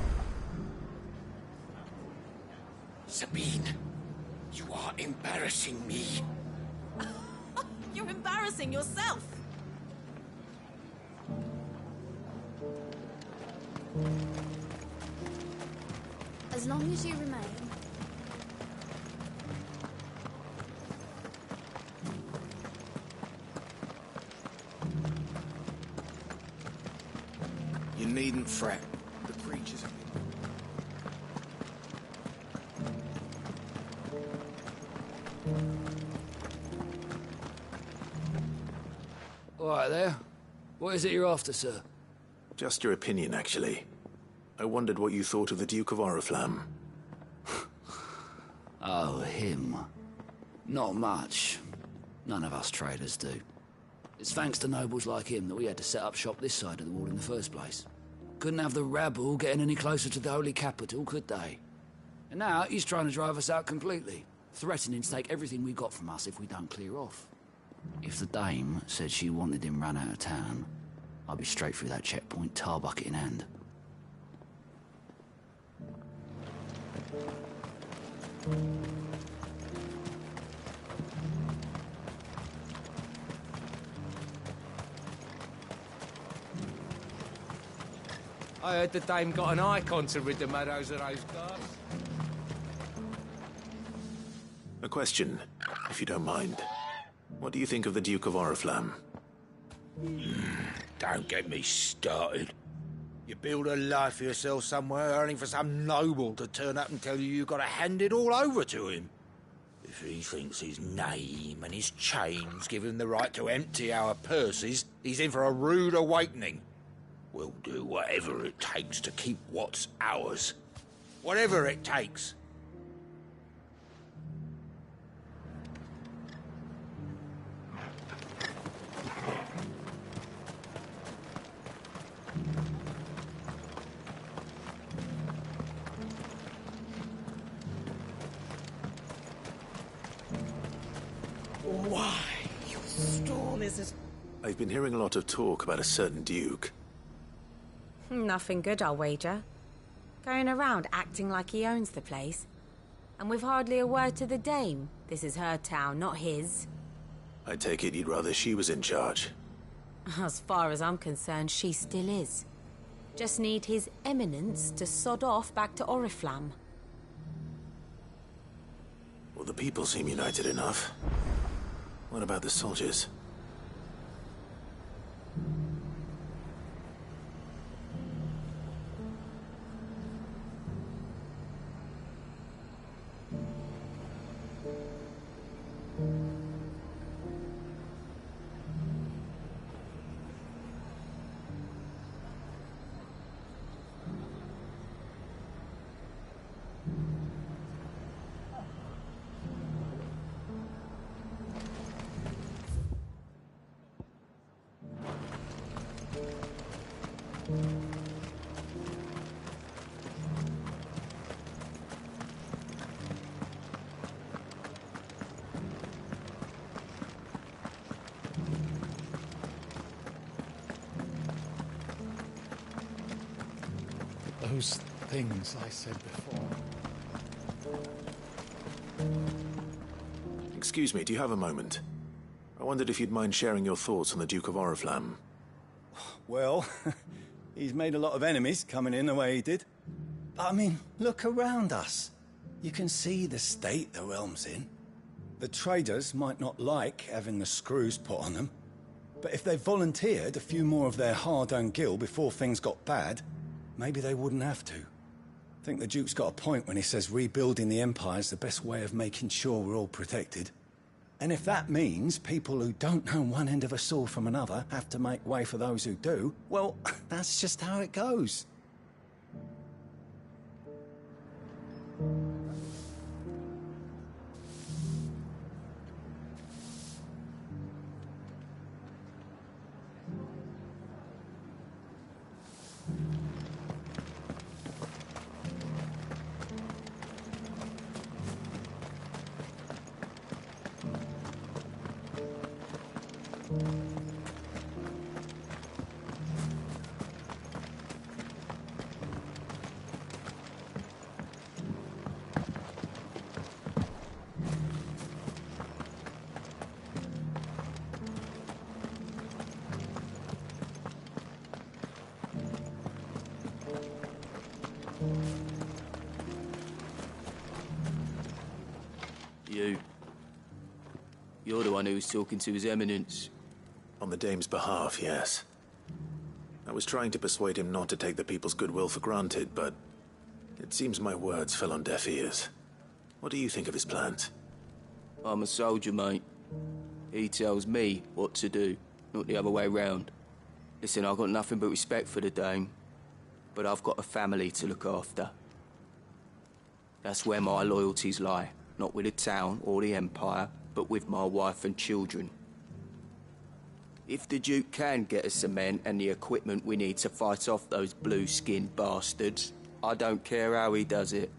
Sabine, you are embarrassing me. You're embarrassing yourself. As long as you remain. You needn't fret. The creatures have All right there. What is it you're after, sir? Just your opinion, actually. I wondered what you thought of the Duke of Oriflamme. Oh, him. Not much. None of us traders do. It's thanks to nobles like him that we had to set up shop this side of the wall in the first place. Couldn't have the rabble getting any closer to the holy capital, could they? And now he's trying to drive us out completely, threatening to take everything we got from us if we don't clear off. If the dame said she wanted him run out of town, I'd be straight through that checkpoint, tar bucket in hand. I heard the dame got an icon to rid the meadows of those guards. A question, if you don't mind. What do you think of the Duke of Oriflamme? Don't get me started. You build a life for yourself somewhere, earning for some noble to turn up and tell you you've got to hand it all over to him. If he thinks his name and his chains give him the right to empty our purses, he's in for a rude awakening. We'll do whatever it takes to keep what's ours. Whatever it takes. Why, your storm is as... I've been hearing a lot of talk about a certain duke. Nothing good, I'll wager. Going around acting like he owns the place. And with hardly a word to the dame. This is her town, not his. I take it you'd rather she was in charge. As far as I'm concerned, she still is. Just need his eminence to sod off back to Oriflamme. Well, the people seem united enough. What about the soldiers? Those things I said before. Excuse me, do you have a moment? I wondered if you'd mind sharing your thoughts on the Duke of Oriflamme. Well, he's made a lot of enemies coming in the way he did. But I mean, look around us. You can see the state the realm's in. The traders might not like having the screws put on them, but if they volunteered a few more of their hard-earned gil before things got bad, maybe they wouldn't have to. I think the Duke's got a point when he says rebuilding the Empire's the best way of making sure we're all protected. And if that means people who don't know one end of a sword from another have to make way for those who do, well, that's just how it goes. You. You're the one who was talking to His Eminence. On the Dame's behalf, yes. I was trying to persuade him not to take the people's goodwill for granted, but it seems my words fell on deaf ears. What do you think of his plans? I'm a soldier, mate. He tells me what to do, not the other way round. Listen, I've got nothing but respect for the Dame, but I've got a family to look after. That's where my loyalties lie, not with the town or the Empire, but with my wife and children. If the Duke can get us the men and the equipment we need to fight off those blue-skinned bastards, I don't care how he does it.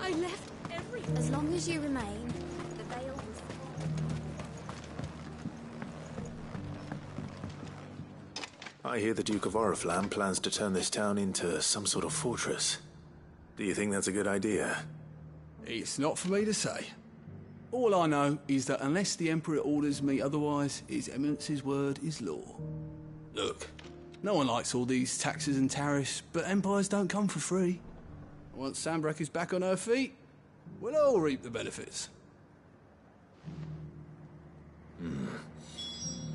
I left everything. As long as you remain, the veil will... I hear the Duke of Oriflamme plans to turn this town into some sort of fortress. Do you think that's a good idea? It's not for me to say. All I know is that unless the Emperor orders me otherwise, His Eminence's word is law. Look, no one likes all these taxes and tariffs, but empires don't come for free. Once Sanbreque is back on her feet, we'll all reap the benefits.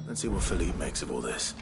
Let's see what Philippe makes of all this.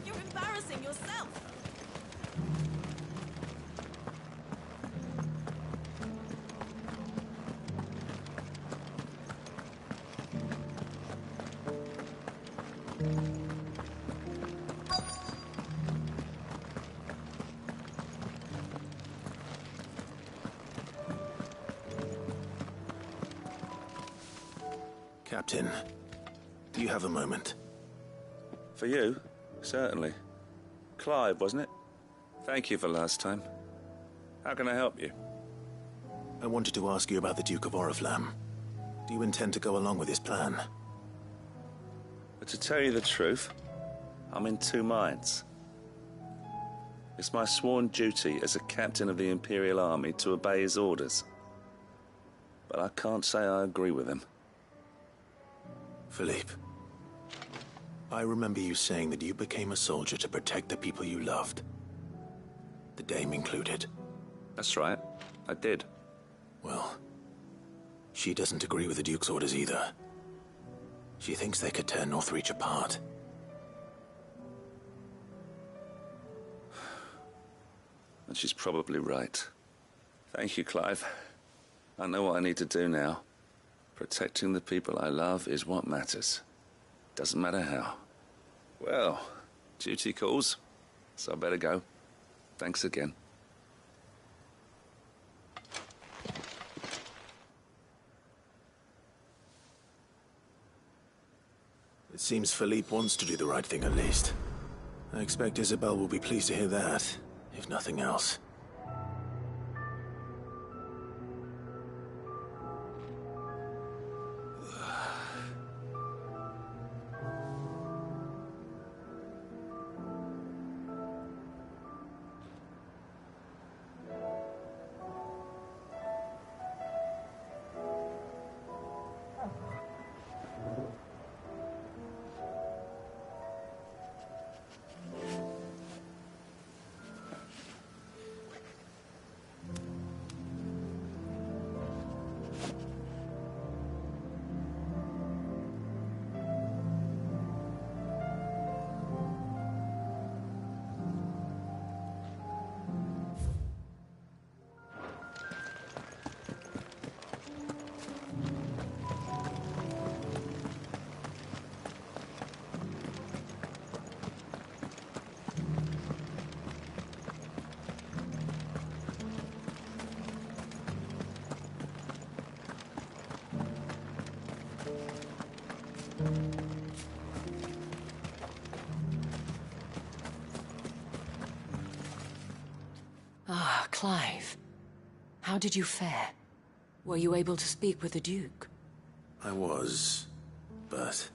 You're embarrassing yourself. Captain, do you have a moment? For you? Certainly. Clive, wasn't it? Thank you for last time. How can I help you? I wanted to ask you about the Duke of Oriflamme. Do you intend to go along with his plan? But to tell you the truth, I'm in two minds. It's my sworn duty as a captain of the Imperial Army to obey his orders. But I can't say I agree with him. Philippe, I remember you saying that you became a soldier to protect the people you loved. The Dame included. That's right. I did. Well, she doesn't agree with the Duke's orders either. She thinks they could tear Northreach apart. And she's probably right. Thank you, Clive. I know what I need to do now. Protecting the people I love is what matters. Doesn't matter how. Well, duty calls, so I better go. Thanks again. It seems Philippe wants to do the right thing at least. I expect Isabel will be pleased to hear that, if nothing else. Ah, Clive. How did you fare? Were you able to speak with the Duke? I was, but...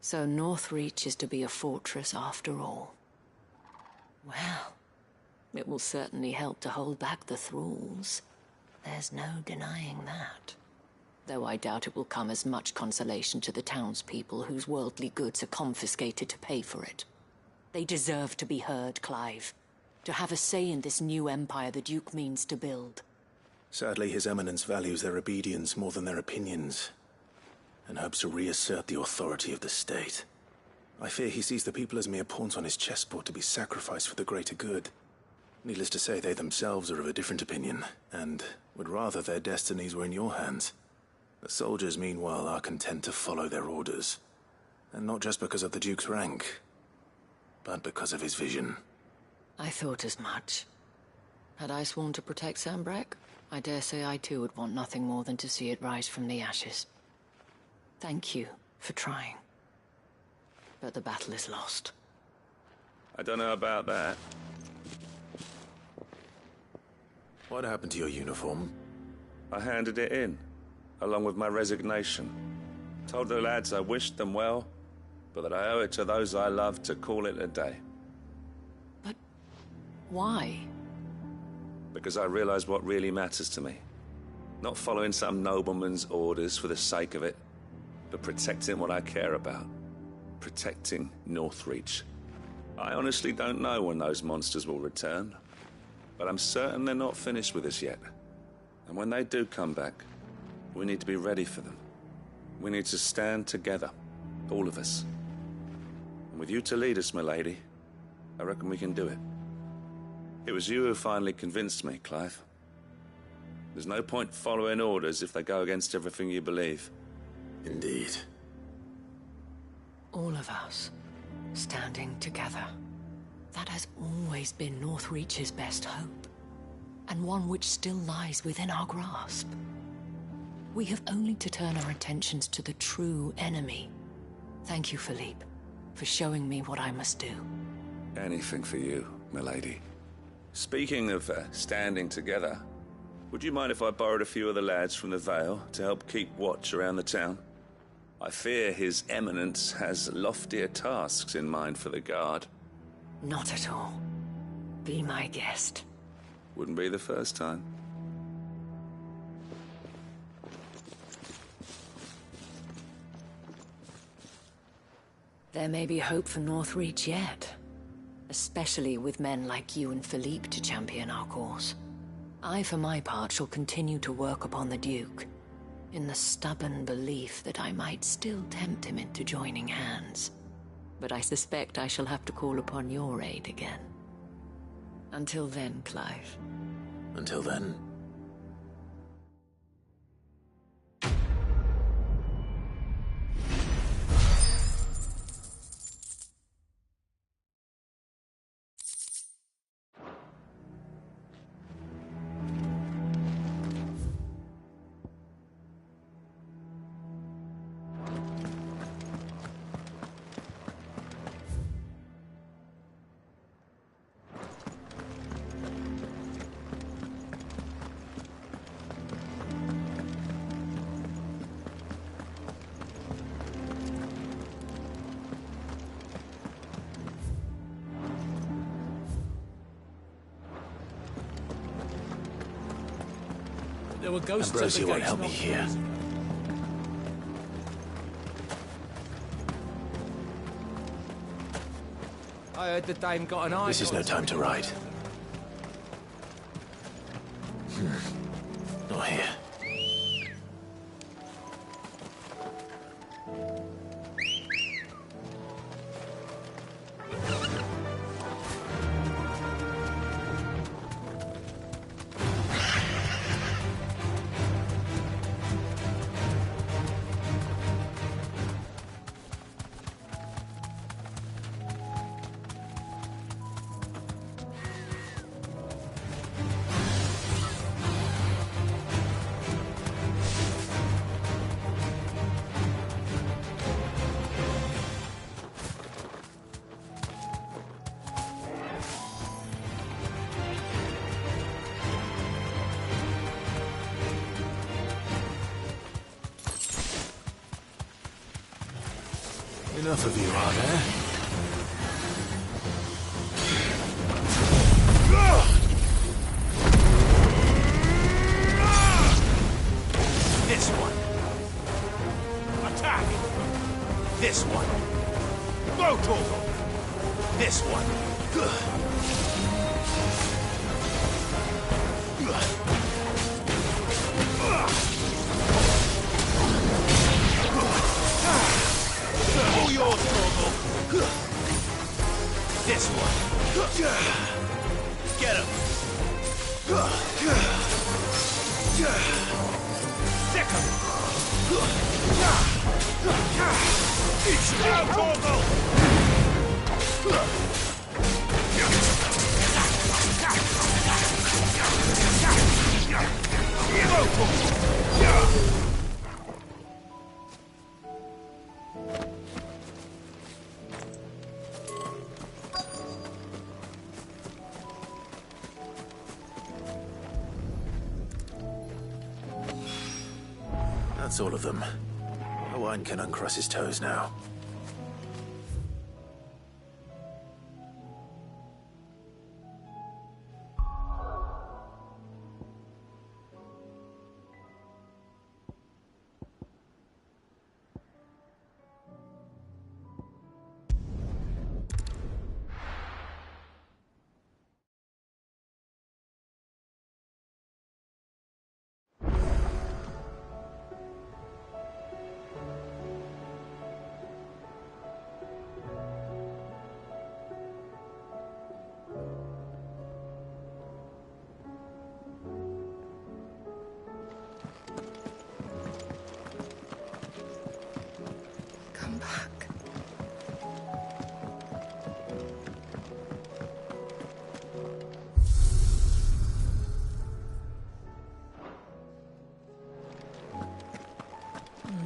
So Northreach is to be a fortress after all. Well, it will certainly help to hold back the thralls. There's no denying that. Though I doubt it will come as much consolation to the townspeople whose worldly goods are confiscated to pay for it. They deserve to be heard, Clive. To have a say in this new empire the Duke means to build. Sadly, His Eminence values their obedience more than their opinions, and hopes to reassert the authority of the state. I fear he sees the people as mere pawns on his chessboard to be sacrificed for the greater good. Needless to say, they themselves are of a different opinion, and would rather their destinies were in your hands. The soldiers, meanwhile, are content to follow their orders. And not just because of the Duke's rank, but because of his vision. I thought as much. Had I sworn to protect Sanbreque, I dare say I too would want nothing more than to see it rise from the ashes. Thank you for trying. But the battle is lost. I don't know about that. What happened to your uniform? I handed it in, along with my resignation. Told the lads I wished them well, but that I owe it to those I love to call it a day. But why? Because I realized what really matters to me. Not following some nobleman's orders for the sake of it, but protecting what I care about. Protecting Northreach. I honestly don't know when those monsters will return, but I'm certain they're not finished with us yet. And when they do come back, we need to be ready for them. We need to stand together, all of us. And with you to lead us, milady, I reckon we can do it. It was you who finally convinced me, Clive. There's no point following orders if they go against everything you believe. Indeed. All of us, standing together. That has always been Northreach's best hope, and one which still lies within our grasp. We have only to turn our attentions to the true enemy. Thank you, Philippe, for showing me what I must do. Anything for you, milady. Speaking of standing together, would you mind if I borrowed a few of the lads from the Vale to help keep watch around the town? I fear His Eminence has loftier tasks in mind for the guard. Not at all. Be my guest. Wouldn't be the first time. There may be hope for Northreach yet. Especially with men like you and Philippe to champion our cause. I, for my part, shall continue to work upon the Duke, in the stubborn belief that I might still tempt him into joining hands. But I suspect I shall have to call upon your aid again. Until then, Clive. Until then. There were ghosts at the Ambrosia won't gates, help me not here. those. I heard the dame got an eye. This is no time to ride. Not here. Enough of you, are there? This one. Attack! This one. Go, Torgal! This one. All yours, Torgal! This one. Get him! Sick him! Eat you out, Torgal! That's all of them. Owain can uncross his toes now. Come back.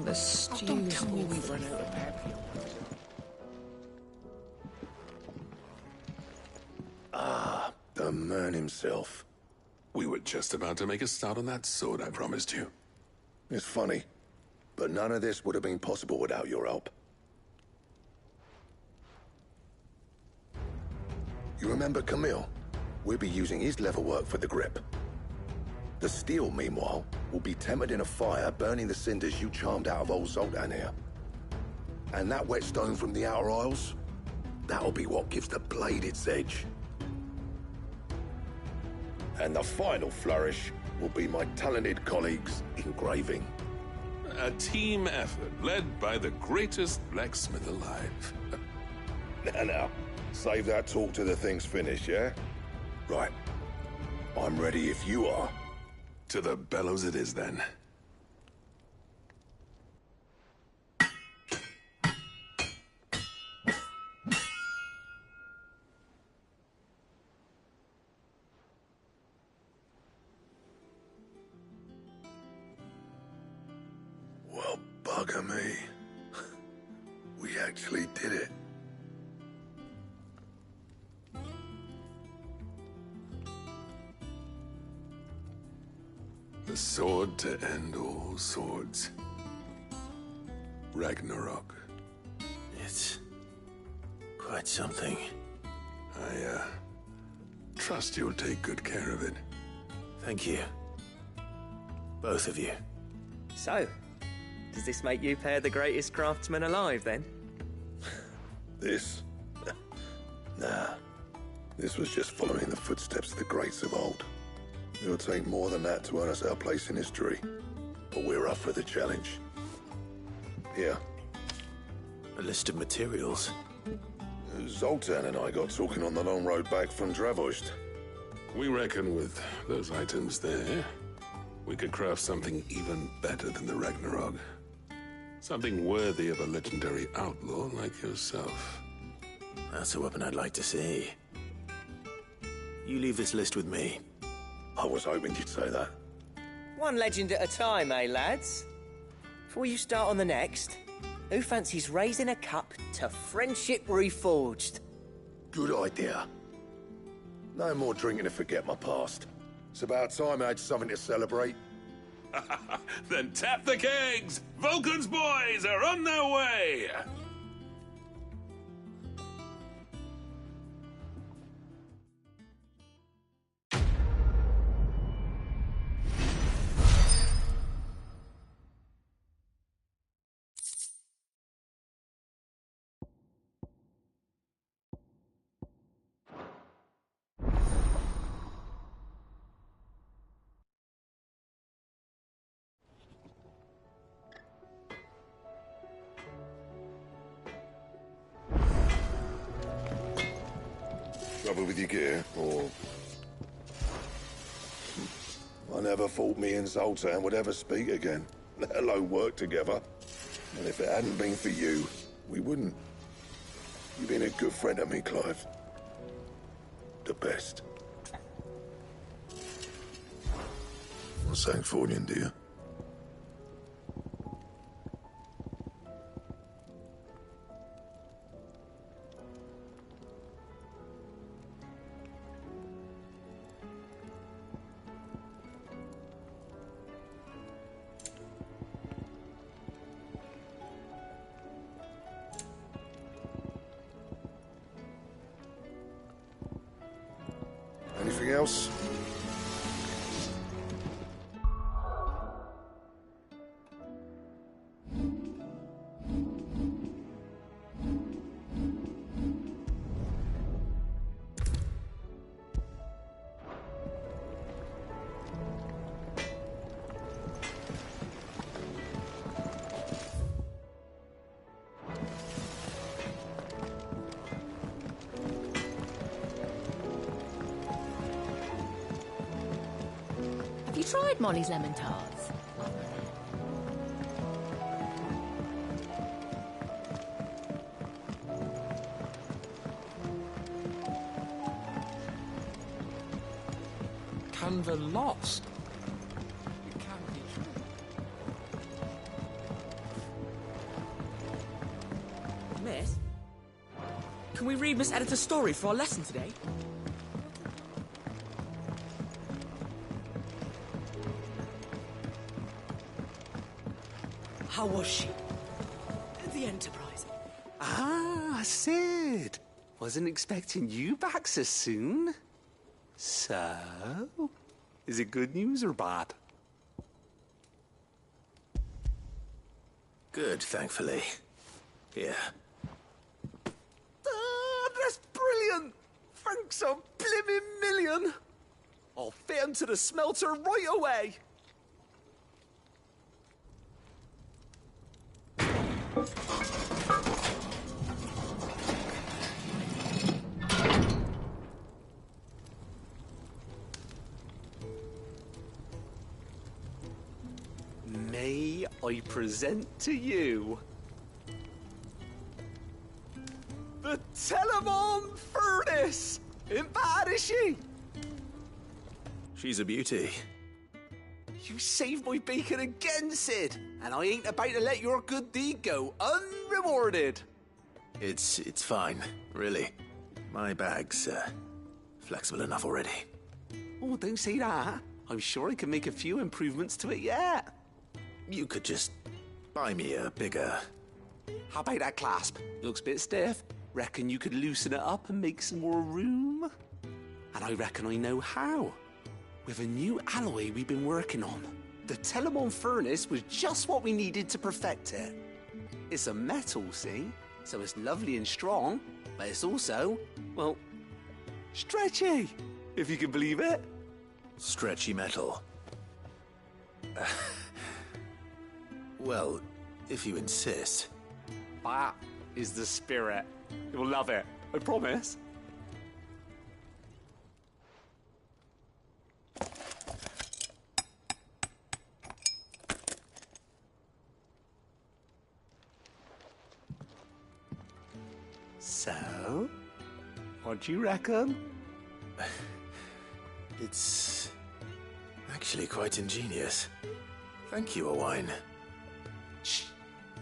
The stew's Tell me we've run out of papillons. Ah, the man himself. We were just about to make a start on that sword I promised you. It's funny, but none of this would have been possible without your help. You remember Camille? We'll be using his leatherwork for the grip. The steel, meanwhile, will be tempered in a fire, burning the cinders you charmed out of old Zoltan here. And that whetstone from the Outer Isles, that'll be what gives the blade its edge. And the final flourish will be my talented colleagues' engraving. A team effort led by the greatest blacksmith alive. Now, save that talk till the thing's finished, yeah? Right. I'm ready if you are. To the bellows it is, then. Well, bugger me. We actually did it. The sword to end all swords. Ragnarok. It's quite something. I, trust you'll take good care of it. Thank you. Both of you. So, does this make you pair the greatest craftsman alive, then? This? Nah. This was just following the footsteps of the greats of old. It'll take more than that to earn us our place in history. But we're up for the challenge. Here. A list of materials. Zoltan and I got talking on the long road back from Dravost. We reckon with those items there, we could craft something even better than the Ragnarok. Something worthy of a legendary outlaw like yourself. That's a weapon I'd like to see. You leave this list with me. I was hoping you'd say that. One legend at a time, eh, lads? Before you start on the next, who fancies raising a cup to friendship reforged? Good idea. No more drinking to forget my past. It's about time I had something to celebrate. Then tap the kegs! Vulcan's boys are on their way! Trouble with your gear, or... I never thought me and Zoltan would ever speak again, let alone work together. And if it hadn't been for you, we wouldn't. You've been a good friend of me, Clive. The best. What's that for you, dear? Anything else? Have you tried Molly's lemon tarts? Canva lost. It can't be true. Miss? Can we read Miss Editor's story for our lesson today? How was she? The Enterprise. Ah, Sid. Wasn't expecting you back so soon. So, is it good news or bad? Good, thankfully. Here. Ah, that's brilliant! Thanks a blimmin' million! I'll fit 'em to the smelter right away! May I present to you the Telemon Furnace? Ain't bad, is she? She's a beauty. You saved my bacon again, Sid, and I ain't about to let your good deed go unrewarded. It's fine, really. My bag's flexible enough already. Oh, don't say that. I'm sure I can make a few improvements to it yet. You could just buy me a bigger... How about that clasp? Looks a bit stiff. Reckon you could loosen it up and make some more room? And I reckon I know how. With a new alloy we've been working on. The Telemon Furnace was just what we needed to perfect it. It's a metal, see? So it's lovely and strong, but it's also, well, stretchy, if you can believe it. Stretchy metal. Well, if you insist. That is the spirit. You'll love it, I promise. So, what do you reckon? It's actually quite ingenious. Thank you, Owain. Shh,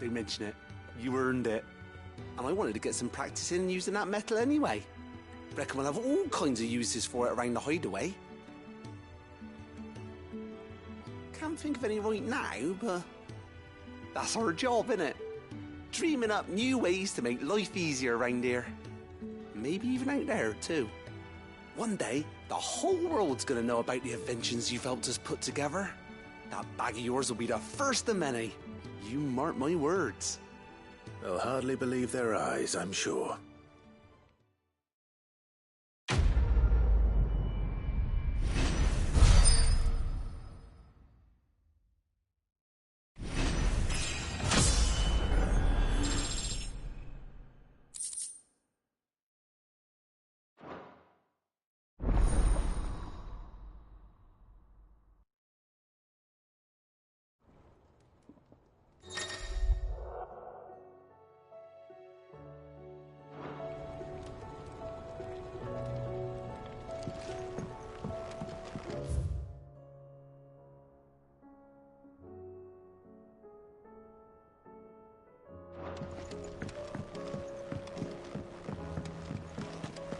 don't mention it. You earned it. And I wanted to get some practice in using that metal anyway. Reckon we'll have all kinds of uses for it around the hideaway. Can't think of any right now, but that's our job, innit? Dreaming up new ways to make life easier around here. Maybe even out there, too. One day, the whole world's gonna know about the inventions you've helped us put together. That bag of yours will be the first of many. You mark my words. They'll hardly believe their eyes, I'm sure.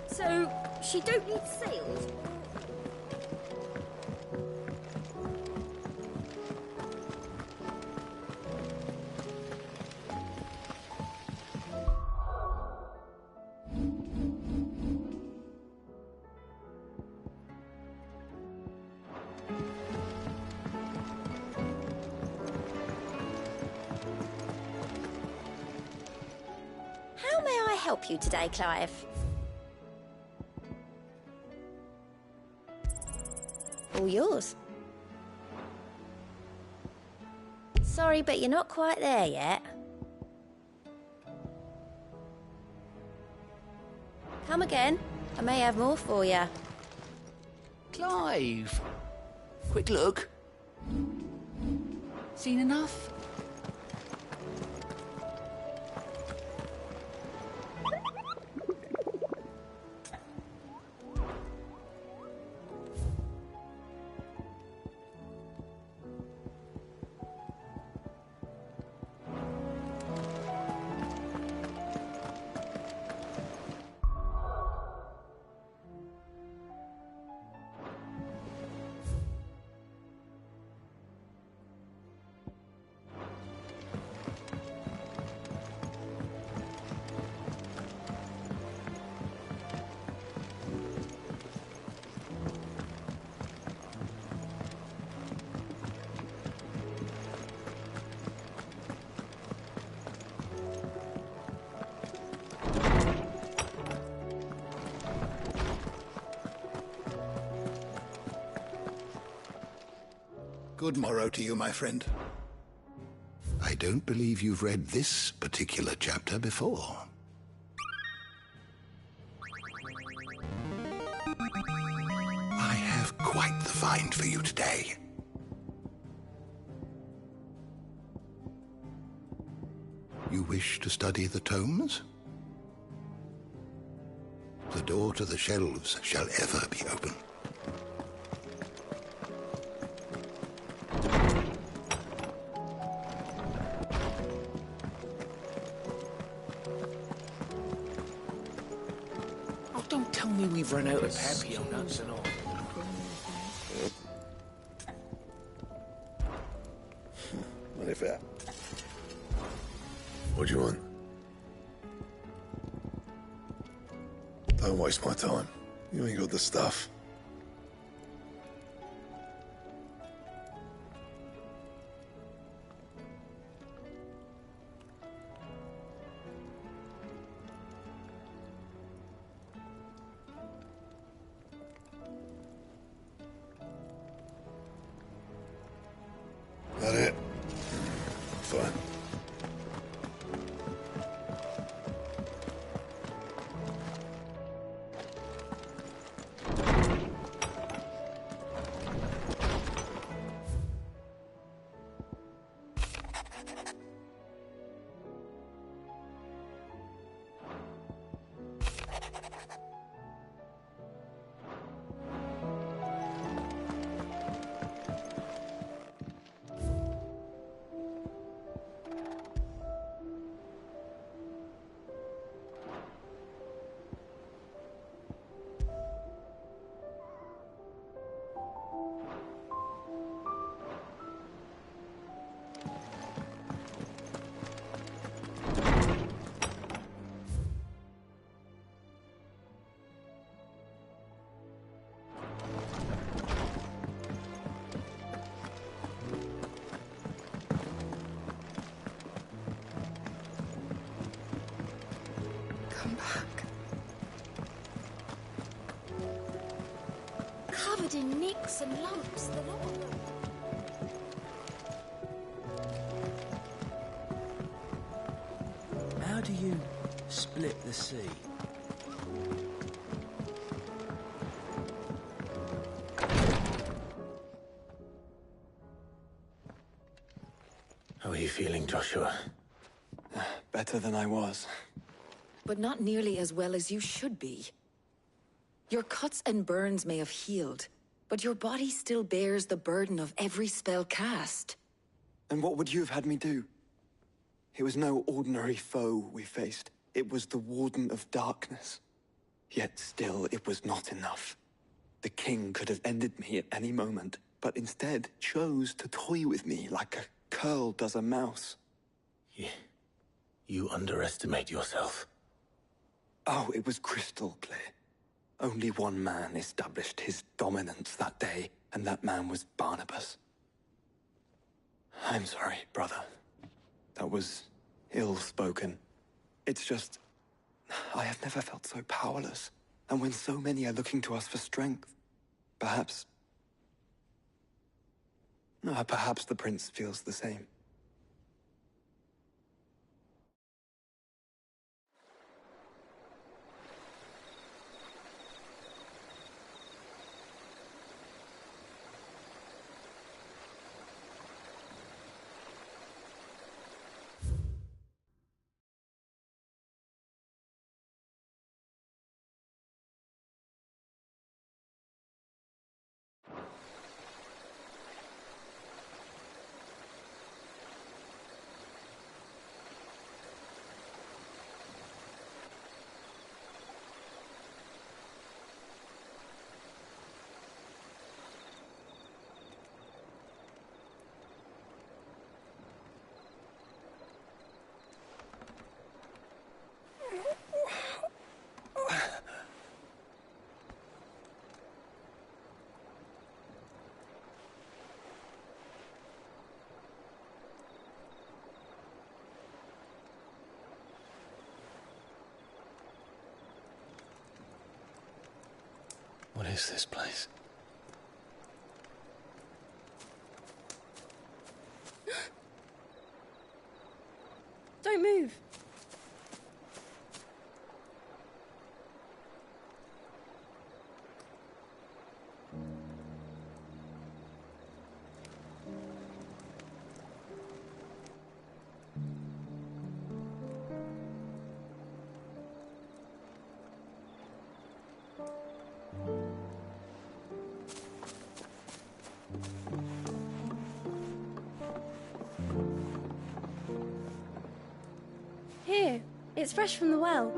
So, she don't need sails? How may I help you today, Clive? All yours. Sorry, but you're not quite there yet. Come again. I may have more for you. Clive! Quick look. Seen enough? Good morrow to you, my friend. I don't believe you've read this particular chapter before. I have quite the find for you today. You wish to study the tomes? The door to the shelves shall ever be open. Don't tell me we've run out of papio nuts and all. What if that? What do you want? Don't waste my time. You ain't got the stuff. That it? Fine. Come back. Covered in nicks and lumps, the lot of them. How do you split the sea? How are you feeling, Joshua? Better than I was. But not nearly as well as you should be. Your cuts and burns may have healed, but your body still bears the burden of every spell cast. And what would you have had me do? It was no ordinary foe we faced. It was the Warden of Darkness. Yet still, it was not enough. The king could have ended me at any moment, but instead chose to toy with me like a curl does a mouse. You underestimate yourself. Oh, it was crystal clear. Only one man established his dominance that day, and that man was Barnabas. I'm sorry, brother. That was ill-spoken. It's just, I have never felt so powerless. And when so many are looking to us for strength, perhaps the prince feels the same. What is this place? Don't move. Here, it's fresh from the well.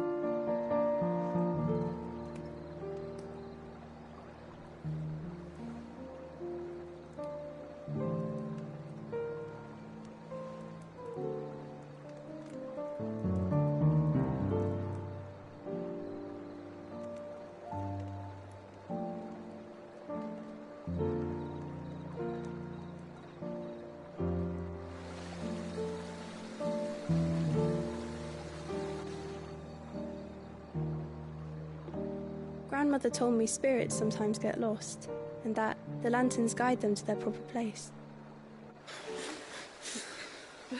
Grandmother told me spirits sometimes get lost, and that the lanterns guide them to their proper place.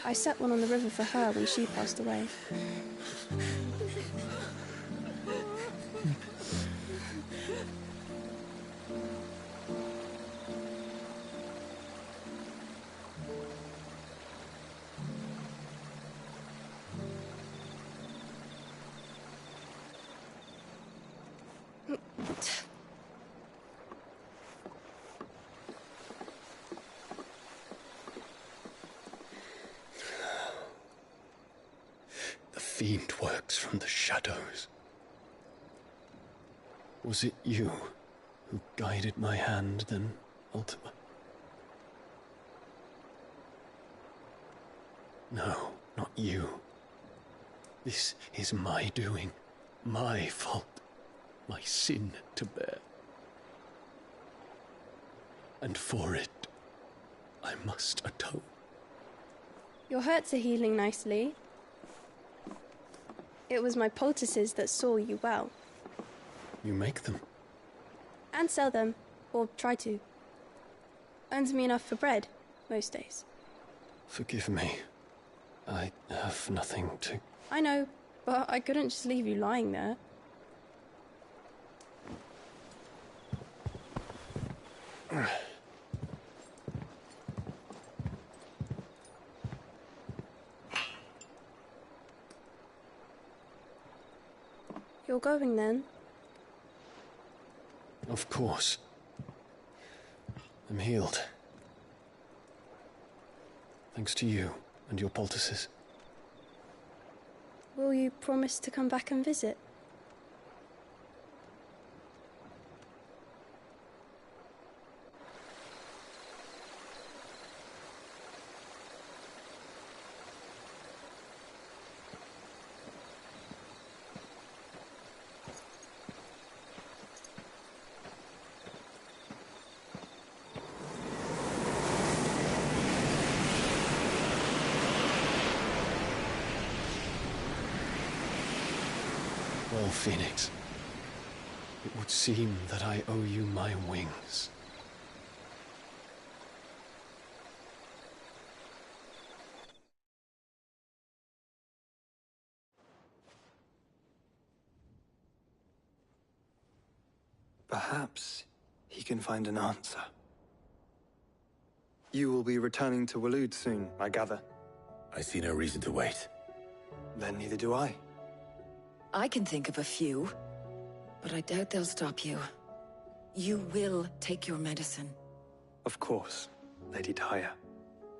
I set one on the river for her when she passed away. The fiend works from the shadows. Was it you who guided my hand then, Ultima? No, not you. This is my doing, my fault, my sin to bear. And for it, I must atone. Your hurts are healing nicely. It was my poultices that saw you well. You make them? And sell them, or try to. Earns me enough for bread, most days. Forgive me. I have nothing to... I know, but I couldn't just leave you lying there. You're going then? Of course. I'm healed. Thanks to you and your poultices. Will you promise to come back and visit? Well, Phoenix, it would seem that I owe you my wings. Perhaps he can find an answer. You will be returning to Waloed soon, I gather. I see no reason to wait. Then neither do I. I can think of a few, but I doubt they'll stop you. You will take your medicine. Of course, Lady Daya.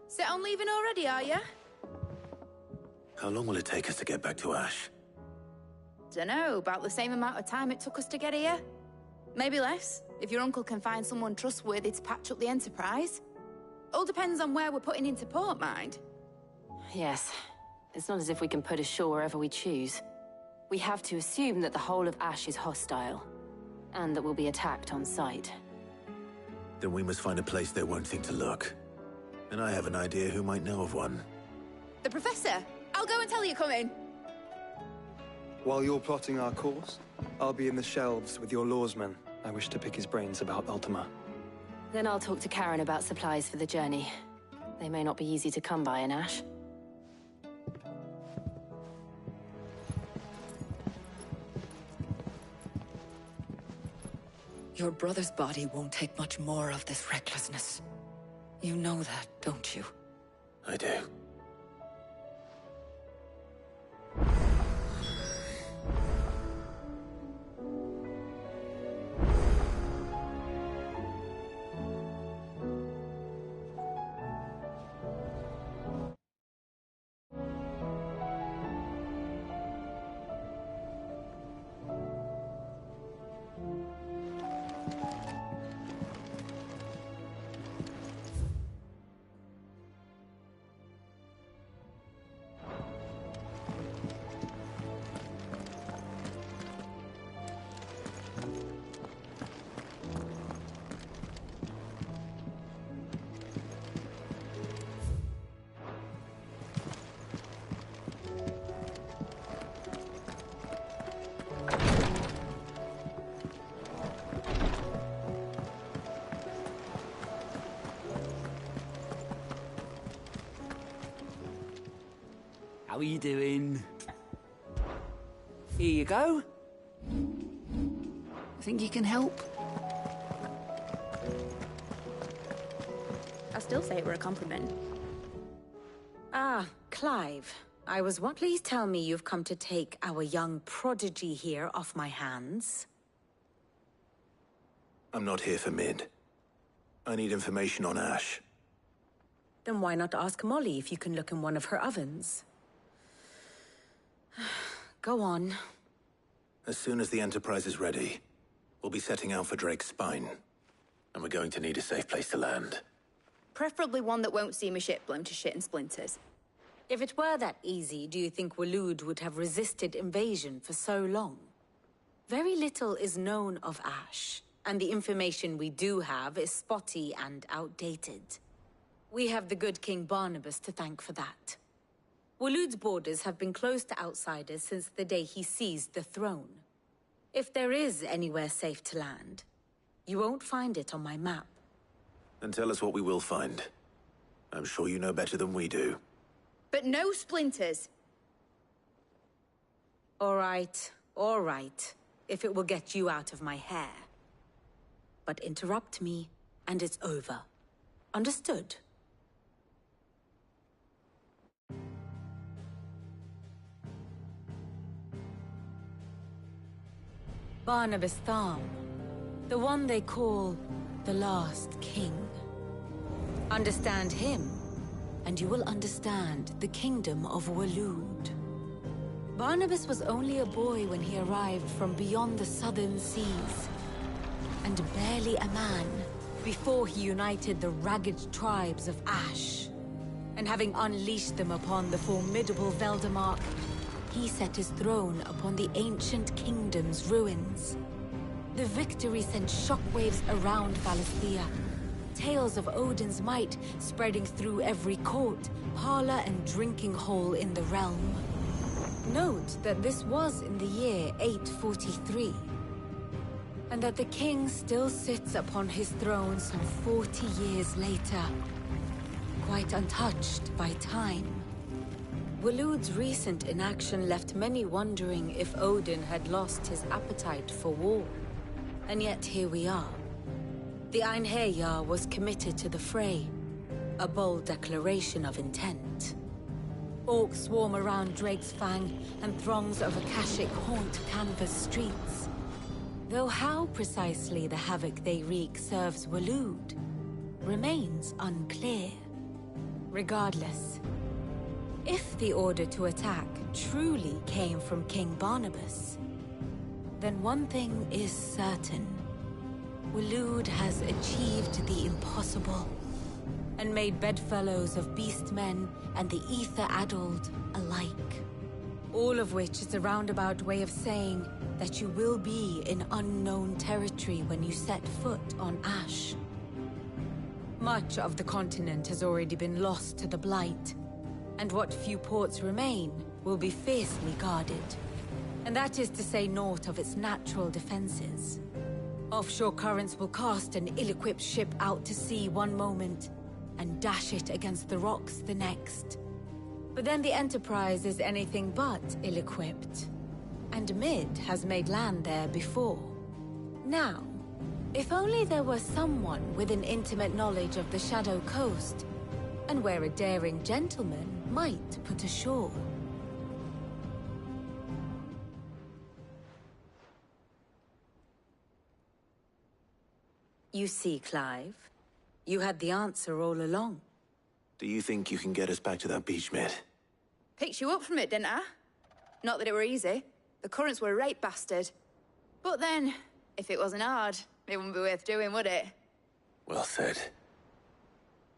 Set on leaving already, are you? How long will it take us to get back to Ash? Dunno, about the same amount of time it took us to get here. Maybe less, if your uncle can find someone trustworthy to patch up the Enterprise. All depends on where we're putting into port, mind. Yes. It's not as if we can put ashore wherever we choose. We have to assume that the whole of Ash is hostile, and that we'll be attacked on sight. Then we must find a place they won't think to look. And I have an idea who might know of one. The Professor! I'll go and tell you coming! While you're plotting our course, I'll be in the shelves with your lawsman. I wish to pick his brains about Ultima. Then I'll talk to Karen about supplies for the journey. They may not be easy to come by in Ash. Your brother's body won't take much more of this recklessness. You know that, don't you? I do. How are you doing? Here you go. Think you can help? I still say it were a compliment. Ah, Clive. Please tell me you've come to take our young prodigy here off my hands. I'm not here for Mid. I need information on Ash. Then why not ask Molly if you can look in one of her ovens? Go on. As soon as the Enterprise is ready, we'll be setting out for Drake's Spine. And we're going to need a safe place to land. Preferably one that won't see my ship blown to shit and splinters. If it were that easy, do you think Waloed would have resisted invasion for so long? Very little is known of Ash, and the information we do have is spotty and outdated. We have the good King Barnabas to thank for that. Waloed's borders have been closed to outsiders since the day he seized the throne. If there is anywhere safe to land, you won't find it on my map. And tell us what we will find. I'm sure you know better than we do. But no splinters! All right. If it will get you out of my hair. But interrupt me, and it's over. Understood? Barnabas Tharm. The one they call the Last King. Understand him, and you will understand the kingdom of Waloed. Barnabas was only a boy when he arrived from beyond the southern seas, and barely a man before he united the ragged tribes of Ash. And having unleashed them upon the formidable Veldemark, he set his throne upon the ancient kingdom's ruins. The victory sent shockwaves around Valisthea, tales of Odin's might spreading through every court, parlor, and drinking hole in the realm. Note that this was in the year 843, and that the king still sits upon his throne some 40 years later, quite untouched by time. Waloed's recent inaction left many wondering if Odin had lost his appetite for war. And yet here we are. The Einherjar was committed to the fray, a bold declaration of intent. Orcs swarm around Drake's Fang, and throngs of Akashic haunt Canvas streets. Though how precisely the havoc they wreak serves Waloed remains unclear. Regardless, if the order to attack truly came from King Barnabas, then one thing is certain. Waloed has achieved the impossible, and made bedfellows of beastmen and the ether-addled alike. All of which is a roundabout way of saying that you will be in unknown territory when you set foot on Ash. Much of the continent has already been lost to the Blight, and what few ports remain will be fiercely guarded. And that is to say naught of its natural defenses. Offshore currents will cast an ill-equipped ship out to sea one moment, and dash it against the rocks the next. But then the Enterprise is anything but ill-equipped, and Mid has made land there before. Now, if only there were someone with an intimate knowledge of the Shadow Coast, and where a daring gentleman might put ashore. You see, Clive, you had the answer all along. Do you think you can get us back to that beach, Mid? Picked you up from it, didn't I? Not that it were easy. The currents were a right bastard. But then, if it wasn't hard, it wouldn't be worth doing, would it? Well said.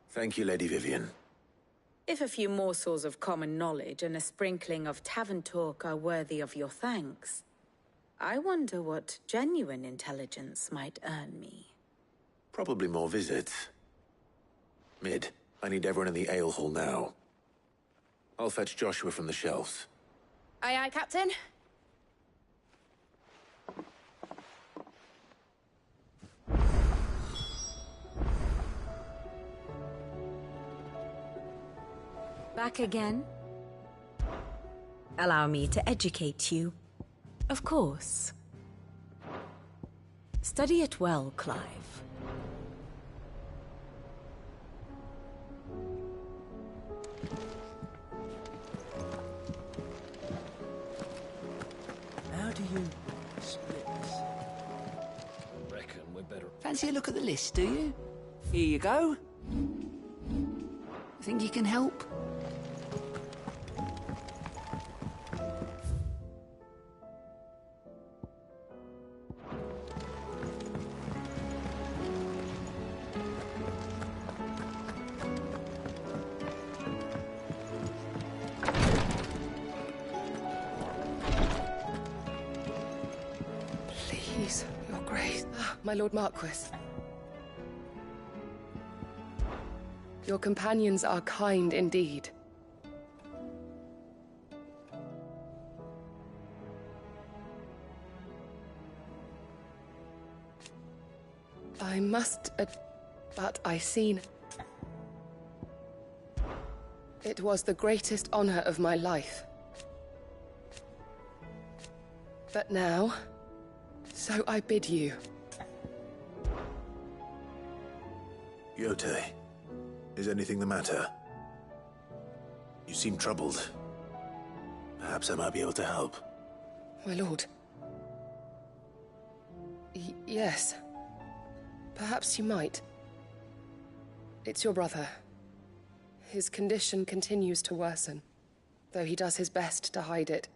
Thank you, Lady Vivian. If a few morsels of common knowledge and a sprinkling of tavern talk are worthy of your thanks, I wonder what genuine intelligence might earn me. Probably more visits. Mid, I need everyone in the ale hall now. I'll fetch Joshua from the shelves. Aye, aye, Captain. Back again? Allow me to educate you. Of course. Study it well, Clive. How do you split this? I reckon we're better. Fancy a look at the list, do you? Here you go. Think you can help? Please, Your Grace. My Lord Marquis. Your companions are kind indeed. I must but I seen. It was the greatest honor of my life. But now, so I bid you. Yote, is anything the matter? You seem troubled. Perhaps I might be able to help. My lord. Yes. Perhaps you might. It's your brother. His condition continues to worsen, though he does his best to hide it.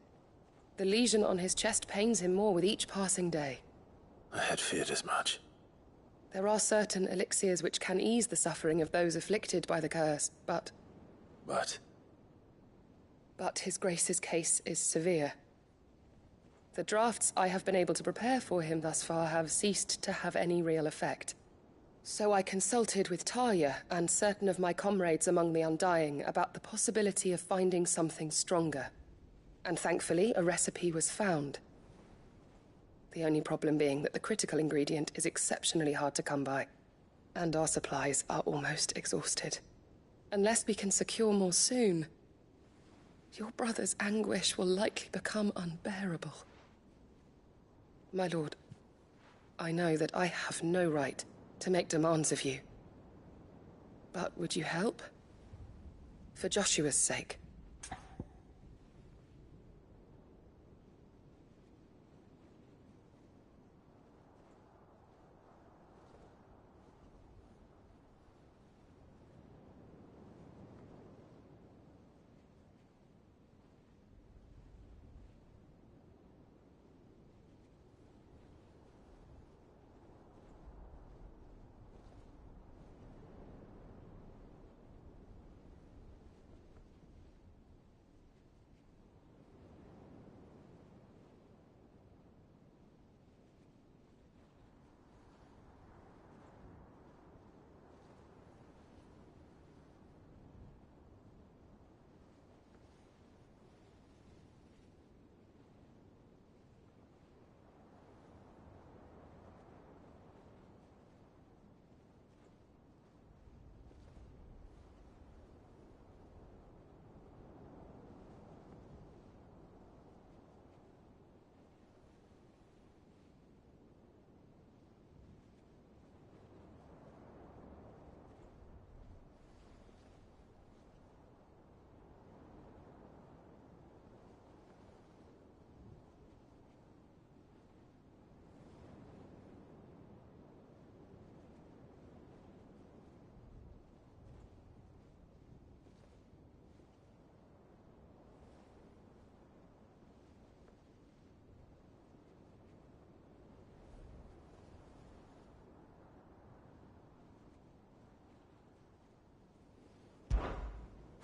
The lesion on his chest pains him more with each passing day. I had feared as much. There are certain elixirs which can ease the suffering of those afflicted by the curse, but... But His Grace's case is severe. The drafts I have been able to prepare for him thus far have ceased to have any real effect. So I consulted with Talia and certain of my comrades among the Undying about the possibility of finding something stronger. And thankfully, a recipe was found. The only problem being that the critical ingredient is exceptionally hard to come by, and our supplies are almost exhausted. Unless we can secure more soon, your brother's anguish will likely become unbearable. My lord, I know that I have no right to make demands of you. But would you help? For Joshua's sake.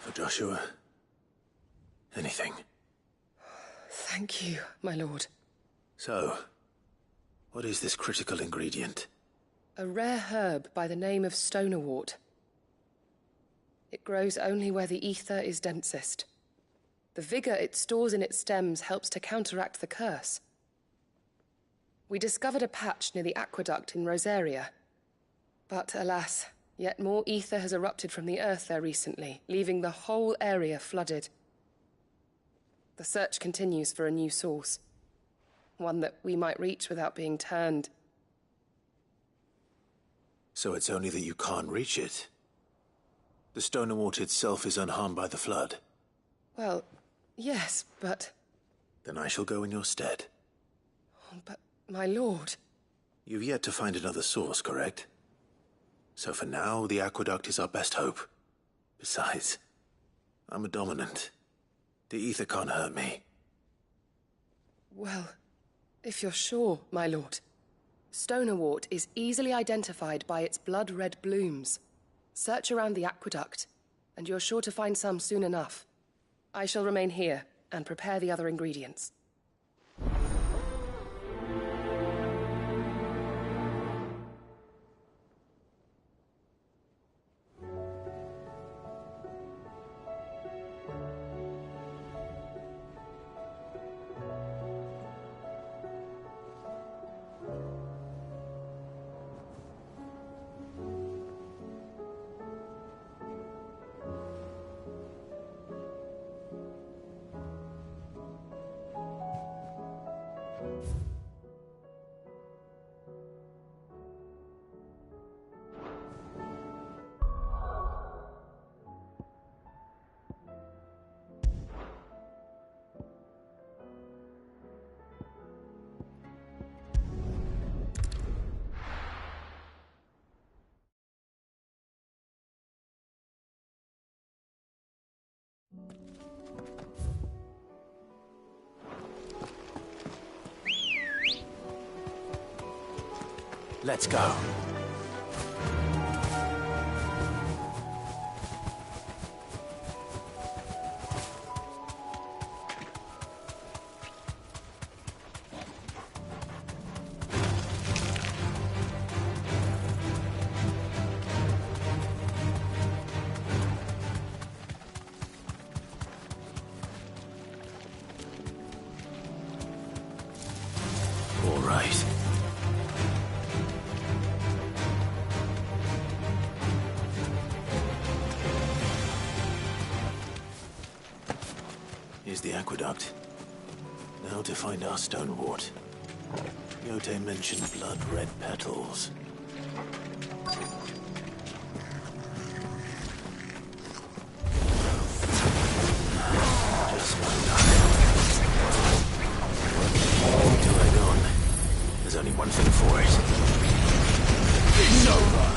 For Joshua, anything. Thank you, my lord. So, what is this critical ingredient? A rare herb by the name of stonerwort. It grows only where the ether is densest. The vigor it stores in its stems helps to counteract the curse. We discovered a patch near the aqueduct in Rosaria. But alas, yet more ether has erupted from the earth there recently, leaving the whole area flooded. The search continues for a new source. One that we might reach without being turned. So it's only that you can't reach it? The Stonerwort itself is unharmed by the flood? Well, yes, but... Then I shall go in your stead. But, my lord... You've yet to find another source, correct? So for now, the aqueduct is our best hope. Besides, I'm a dominant. The ether can't hurt me. Well, if you're sure, my lord. Stonerwort is easily identified by its blood-red blooms. Search around the aqueduct, and you're sure to find some soon enough. I shall remain here and prepare the other ingredients. Let's go. All right. Here's the aqueduct. Now to find our stonewort. Yote mentioned blood-red petals. Just about done. Till they're gone, there's only one thing for it. It's over!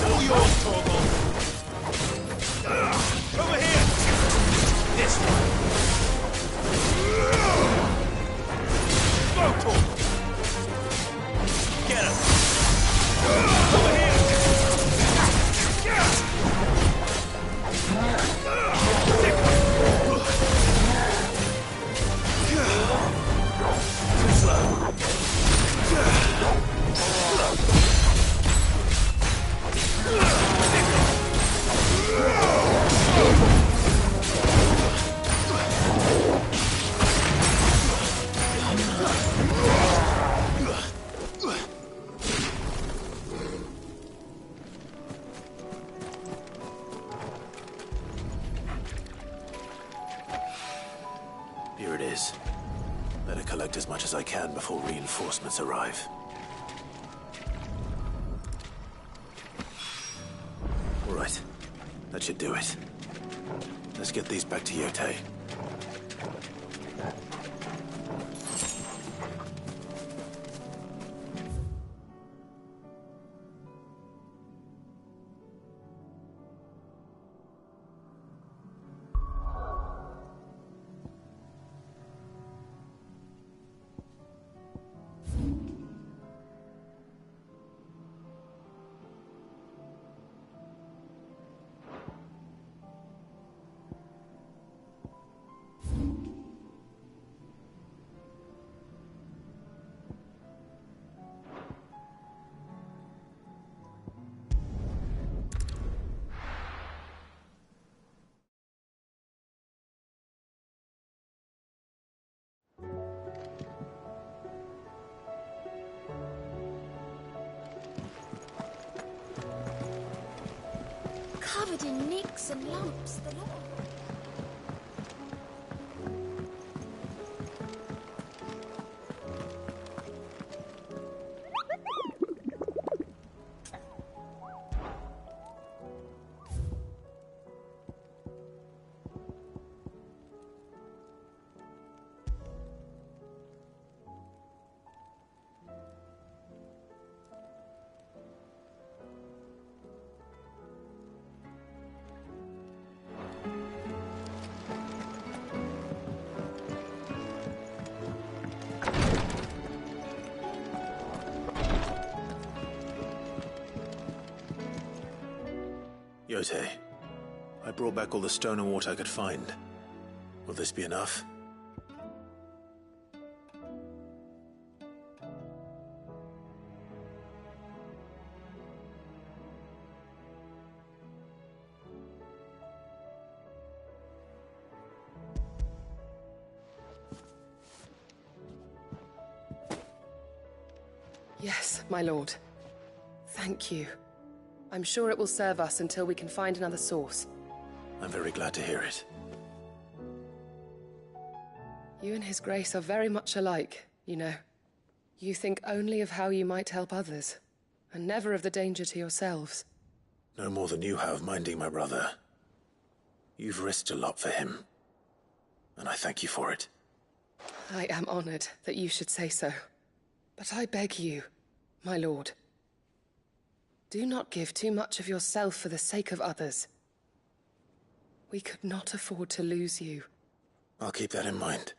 All yours, Torgal! Over here! This one! Go, Torgal! Get him! Over here! Too slow. Here it is. Better collect as much as I can before reinforcements arrive. All right. That should do it. Let's get these back to Yote. Covered in nicks and lumps, the lot. Yote, I brought back all the stone and water I could find. Will this be enough? Yes, my lord. Thank you. I'm sure it will serve us until we can find another source. I'm very glad to hear it. You and His Grace are very much alike, you know. You think only of how you might help others, and never of the danger to yourselves. No more than you have minding my brother. You've risked a lot for him, and I thank you for it. I am honored that you should say so. But I beg you, my lord, do not give too much of yourself for the sake of others. We could not afford to lose you. I'll keep that in mind.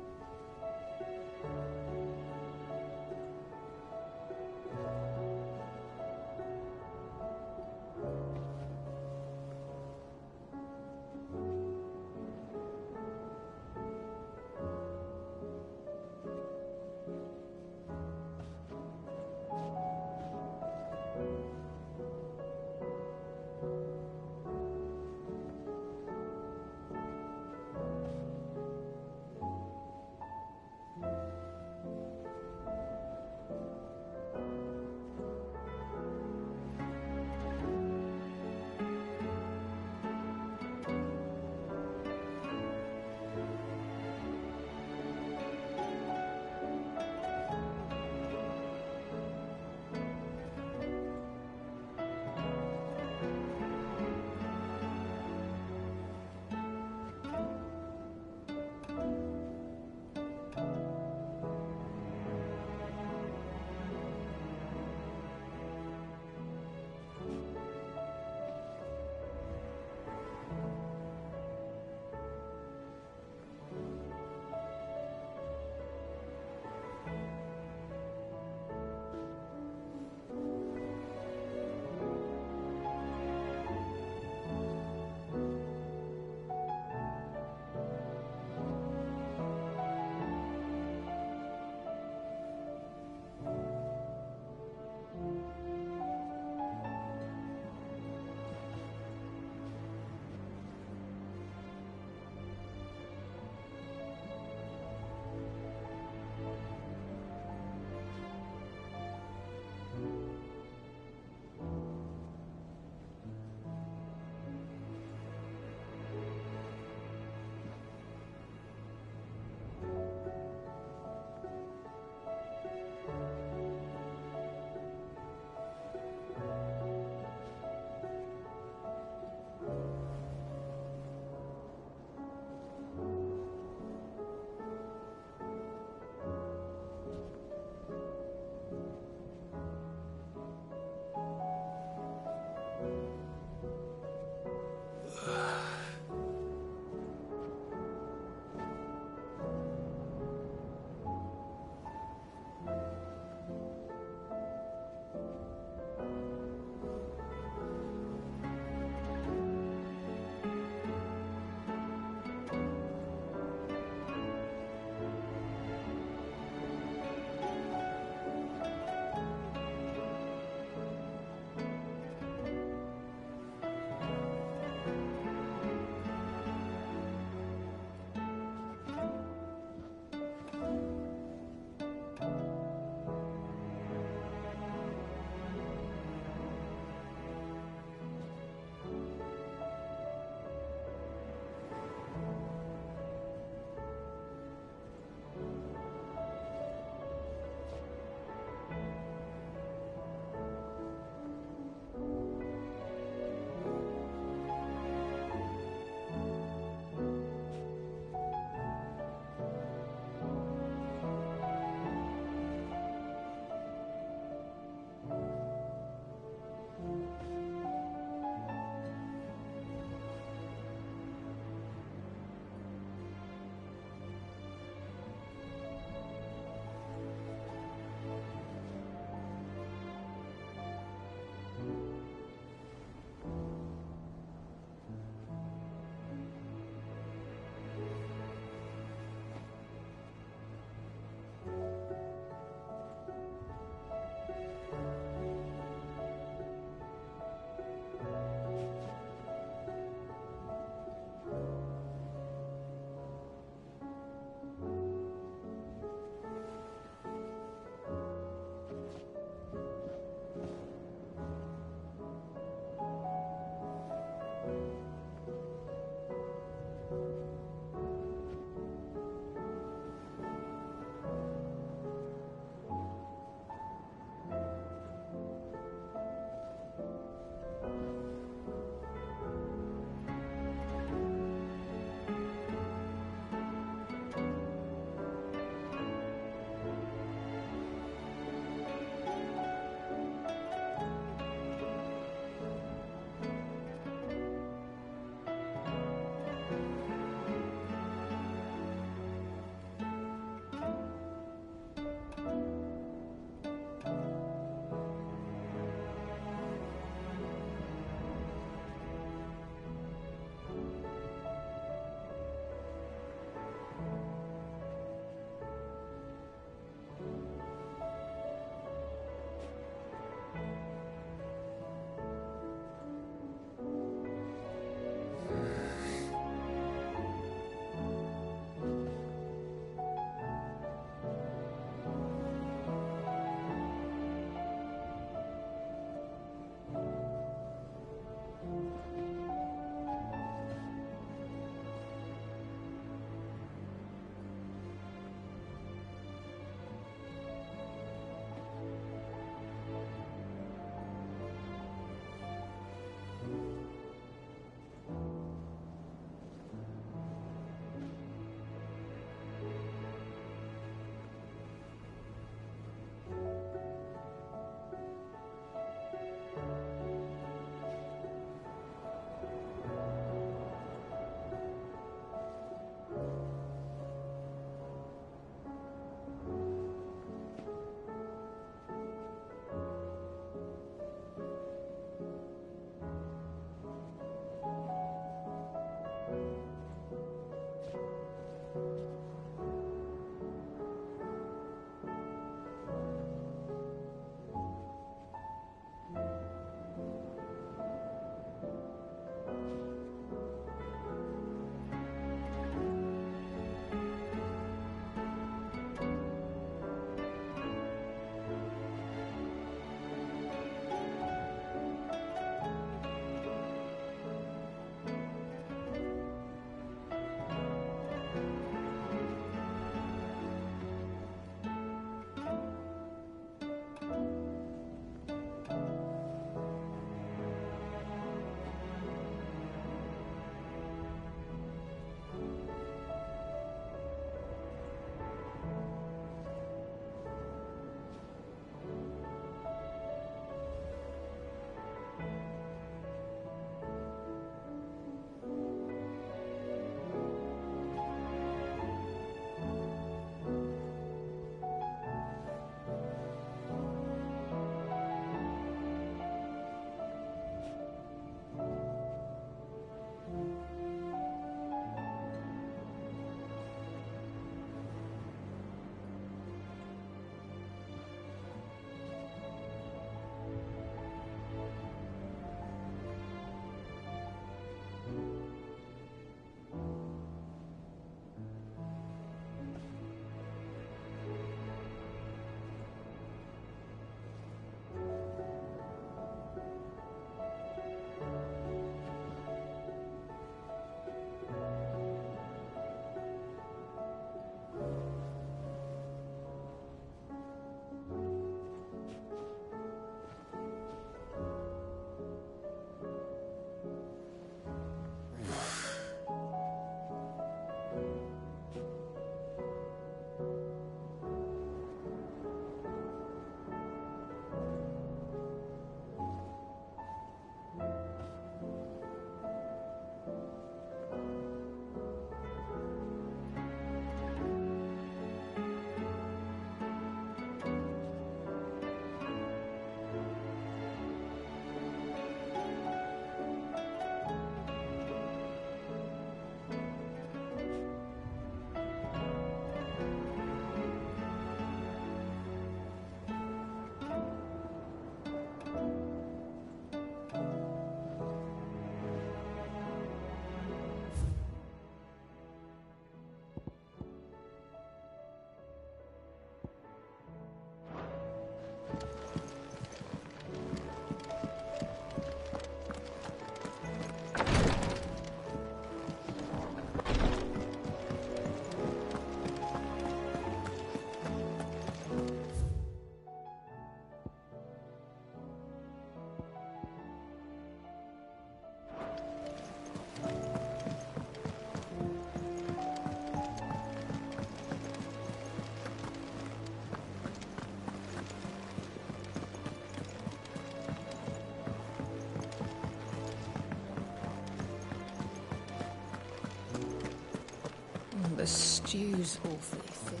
shoes awfully thin.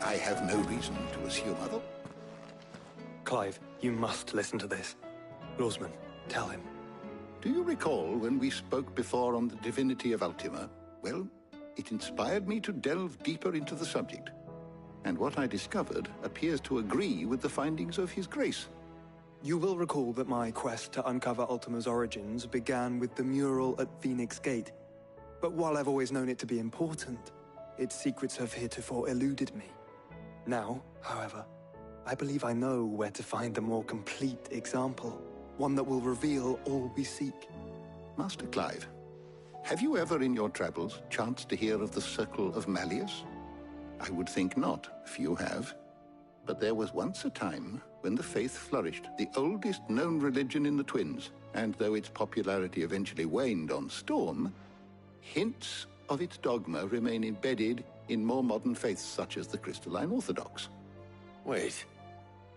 I have no reason to assume other. Clive, you must listen to this. Lawsman, tell him. Do you recall when we spoke before on the divinity of Ultima? Well, it inspired me to delve deeper into the subject. And what I discovered appears to agree with the findings of His Grace. You will recall that my quest to uncover Ultima's origins began with the mural at Phoenix Gate. But while I've always known it to be important, its secrets have heretofore eluded me. Now, however, I believe I know where to find the more complete example, one that will reveal all we seek. Master Clive, have you ever in your travels chanced to hear of the Circle of Malleus? I would think not, if you have. But there was once a time when the faith flourished, the oldest known religion in the Twins, and though its popularity eventually waned on Storm, hints of its dogma remain embedded in more modern faiths such as the Crystalline Orthodox. Wait,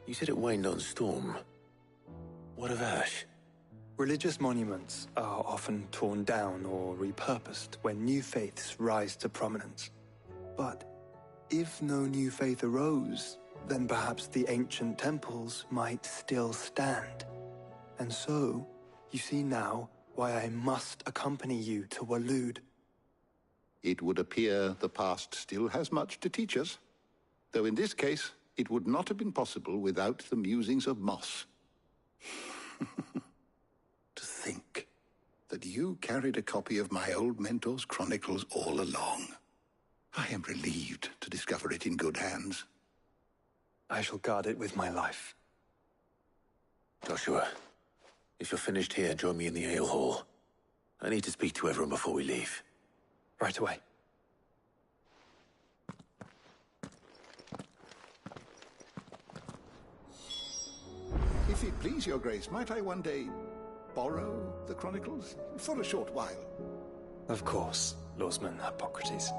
you said it waned on Storm. What of Ash? Religious monuments are often torn down or repurposed when new faiths rise to prominence. But if no new faith arose, then perhaps the ancient temples might still stand. And so, you see now why I must accompany you to Waloed. It would appear the past still has much to teach us, though in this case, it would not have been possible without the musings of Moss. To think that you carried a copy of my old mentor's chronicles all along. I am relieved to discover it in good hands. I shall guard it with my life. Joshua, if you're finished here, join me in the ale hall. I need to speak to everyone before we leave. Right away. If it please your grace, might I one day borrow the chronicles for a short while? Of course, Lawsman Hippocrates.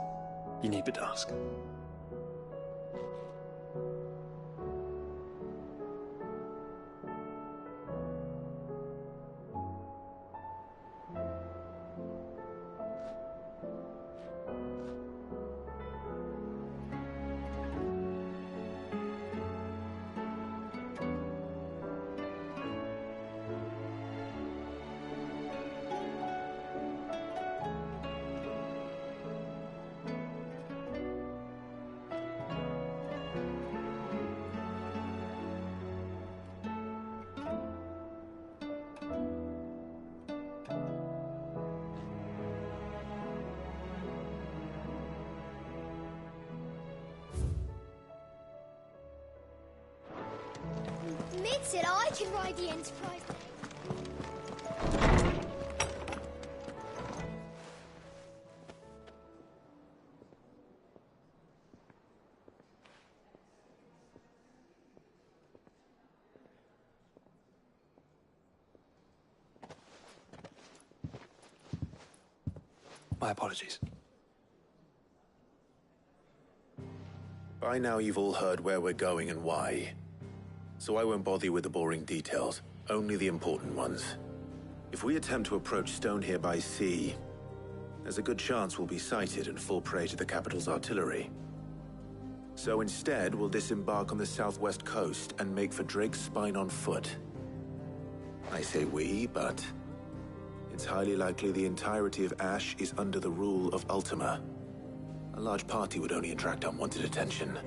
You need but ask. Mid said I can ride the Enterprise. My apologies. By now you've all heard where we're going and why. So I won't bother you with the boring details, only the important ones. If we attempt to approach Stone here by sea, there's a good chance we'll be sighted and fall prey to the capital's artillery. So instead, we'll disembark on the southwest coast and make for Drake's Spine on foot. I say we, but it's highly likely the entirety of Ash is under the rule of Ultima. A large party would only attract unwanted attention.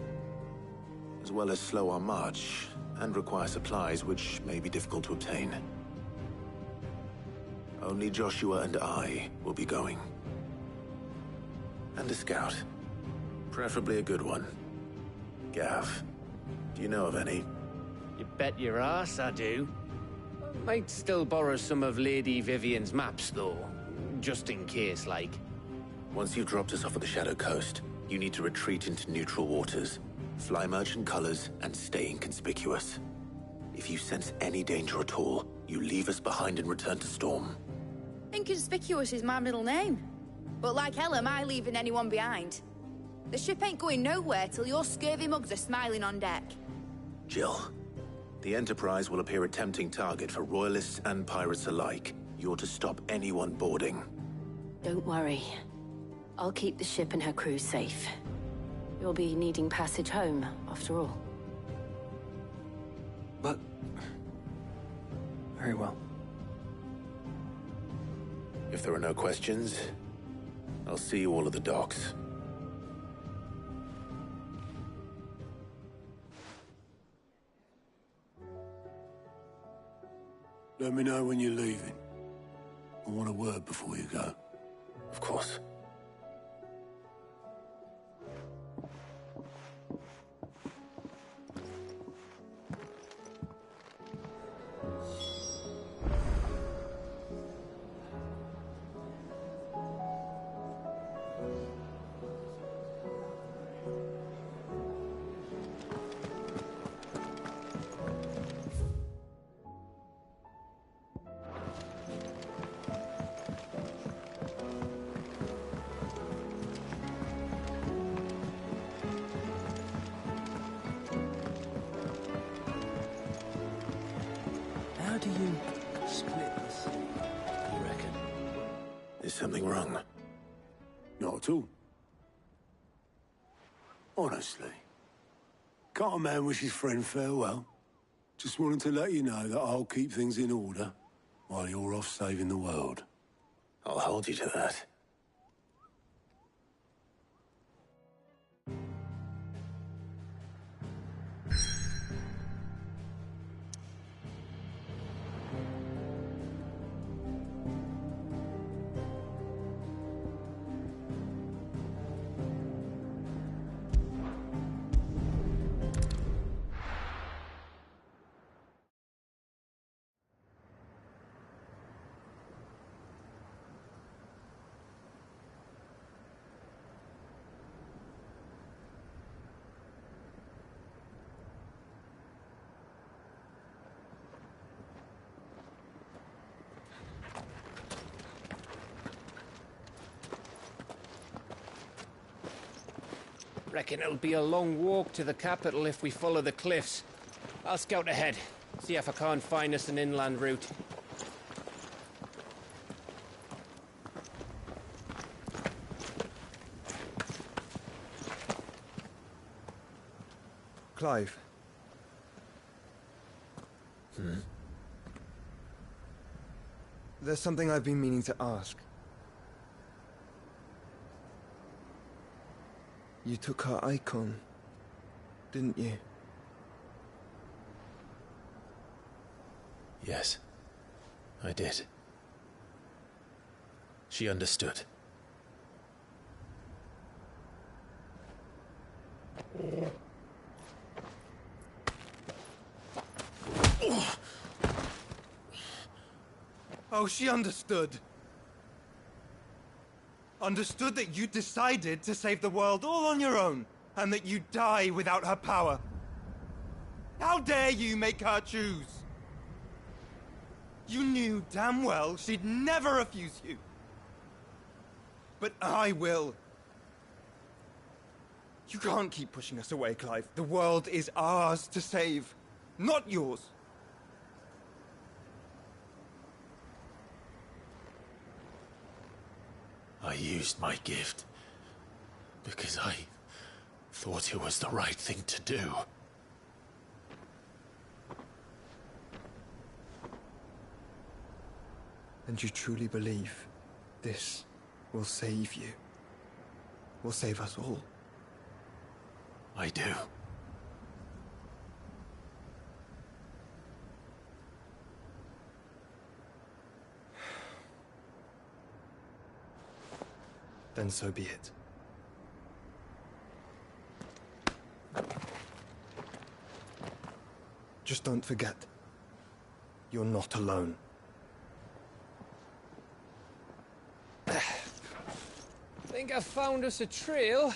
As well as slow our march, and require supplies which may be difficult to obtain. Only Joshua and I will be going. And a scout. Preferably a good one. Gav, do you know of any? You bet your ass I do. Might still borrow some of Lady Vivian's maps, though. Just in case, like. Once you've dropped us off at the Shadow Coast, you need to retreat into neutral waters, fly merchant colors, and stay inconspicuous. If you sense any danger at all, you leave us behind and return to Storm. Inconspicuous is my middle name. But like hell am I leaving anyone behind. The ship ain't going nowhere till your scurvy mugs are smiling on deck. Jill, the Enterprise will appear a tempting target for royalists and pirates alike. You're to stop anyone boarding. Don't worry. I'll keep the ship and her crew safe. You'll be needing passage home, after all. But... very well. If there are no questions, I'll see you all at the docks. Let me know when you're leaving. I want a word before you go. Of course. How do you split the sea, you reckon? Is something wrong? Not at all. Honestly. Can't a man wish his friend farewell? Just wanted to let you know that I'll keep things in order while you're off saving the world. I'll hold you to that. Reckon it'll be a long walk to the capital if we follow the cliffs. I'll scout ahead, see if I can't find us an inland route. Clive. There's something I've been meaning to ask. You took her icon, didn't you? Yes, I did. She understood. Oh, she understood. Understood that you decided to save the world all on your own, and that you'd die without her power. How dare you make her choose? You knew damn well she'd never refuse you. But I will. You can't keep pushing us away, Clive. The world is ours to save, not yours. I used my gift because I thought it was the right thing to do. And you truly believe this will save you? Will save us all? I do. Then so be it. Just don't forget, you're not alone. Think I found us a trail.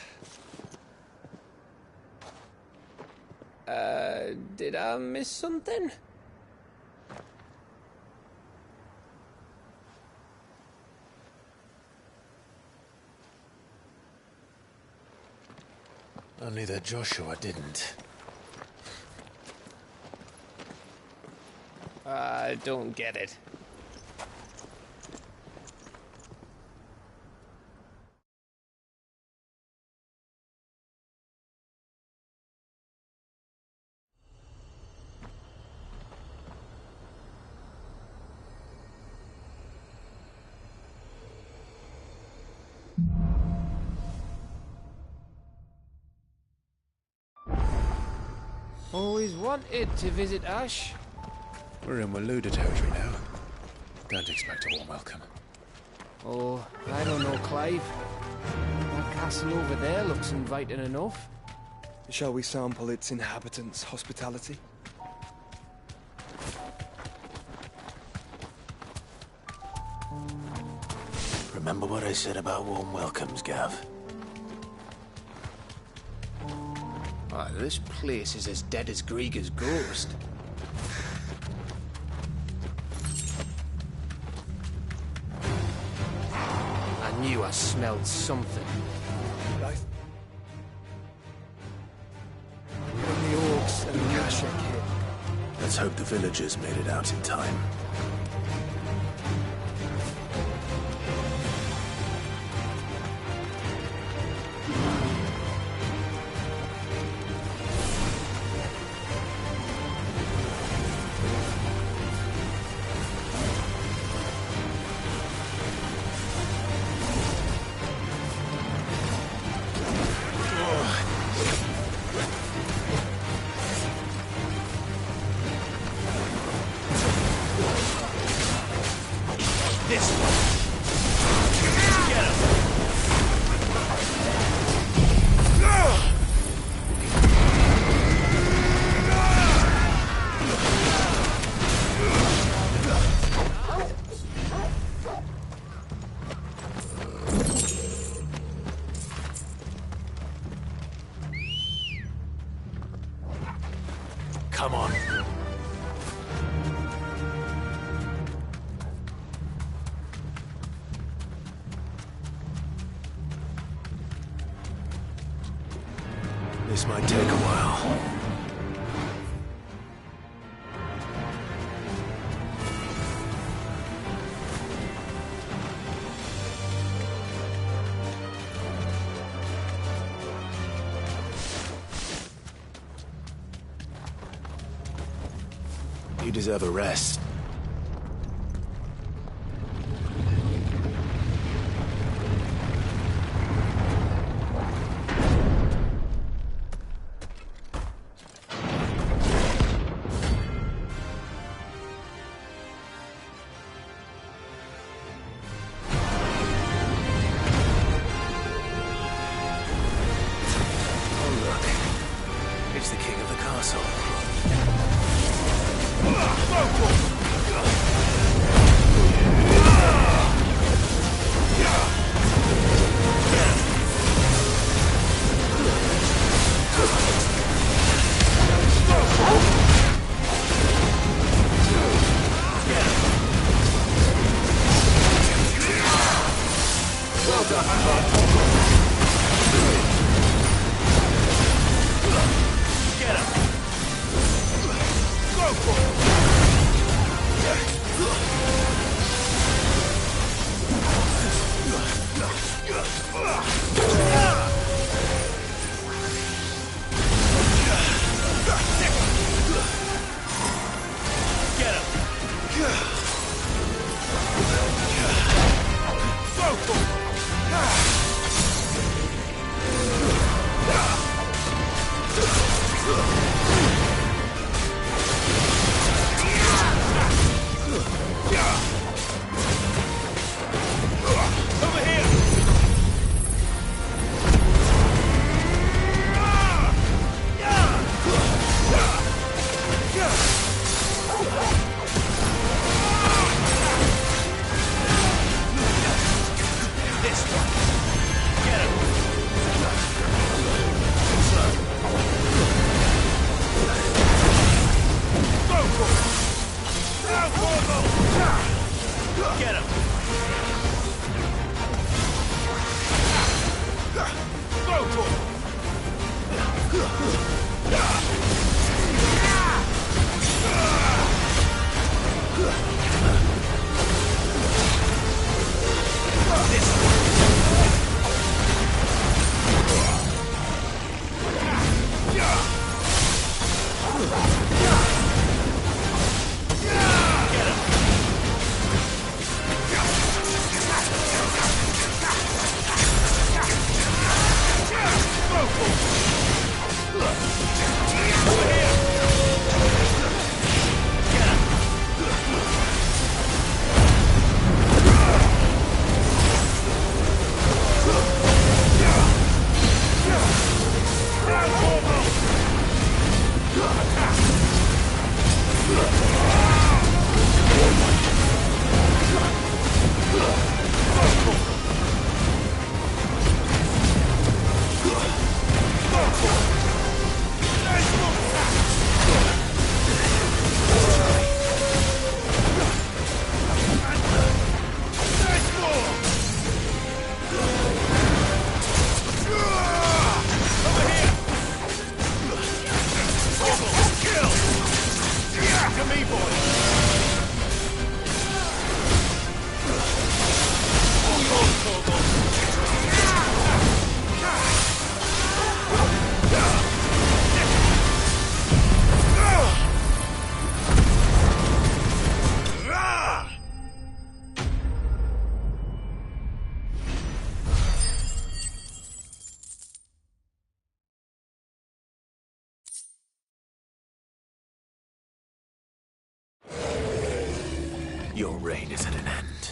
Did I miss something? Only that Joshua didn't. I don't get it. Always wanted to visit Ash. We're in Waluda territory now. Don't expect a warm welcome. Oh, I don't know, Clive. That castle over there looks inviting enough. Shall we sample its inhabitants' hospitality? Remember what I said about warm welcomes, Gav? This place is as dead as Grieger's ghost. I knew I smelled something. Right. When the orcs and the Kashek hit. Let's hope the villagers made it out in time. Come on. This might take a while. You deserve a rest. Oh, look. It's the king of the castle. Well done, get him! Go for it! Get him! Go for it! Yeah! Your reign is at an end.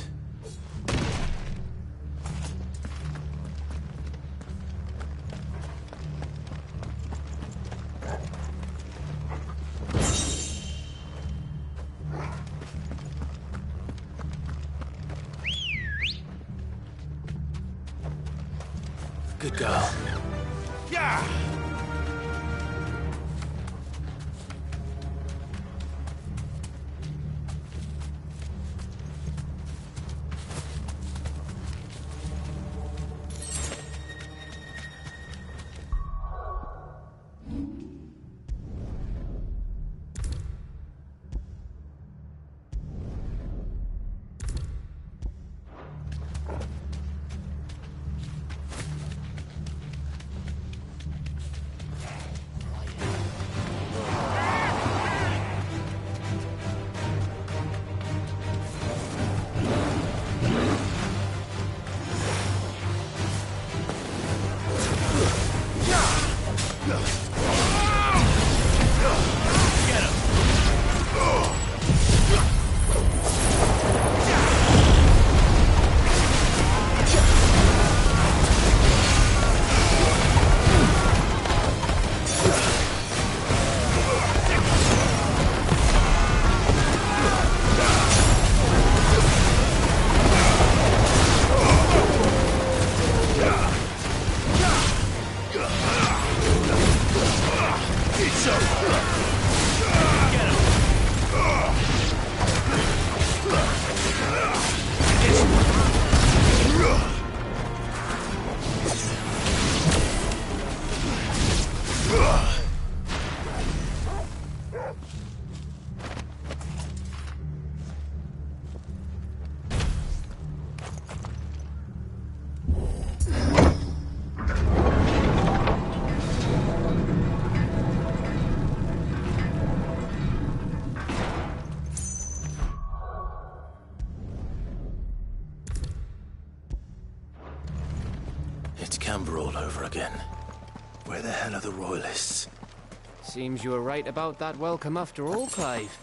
Good girl. Yeah! It's Camber all over again. Where the hell are the Royalists? Seems you were right about that welcome after all, Clive.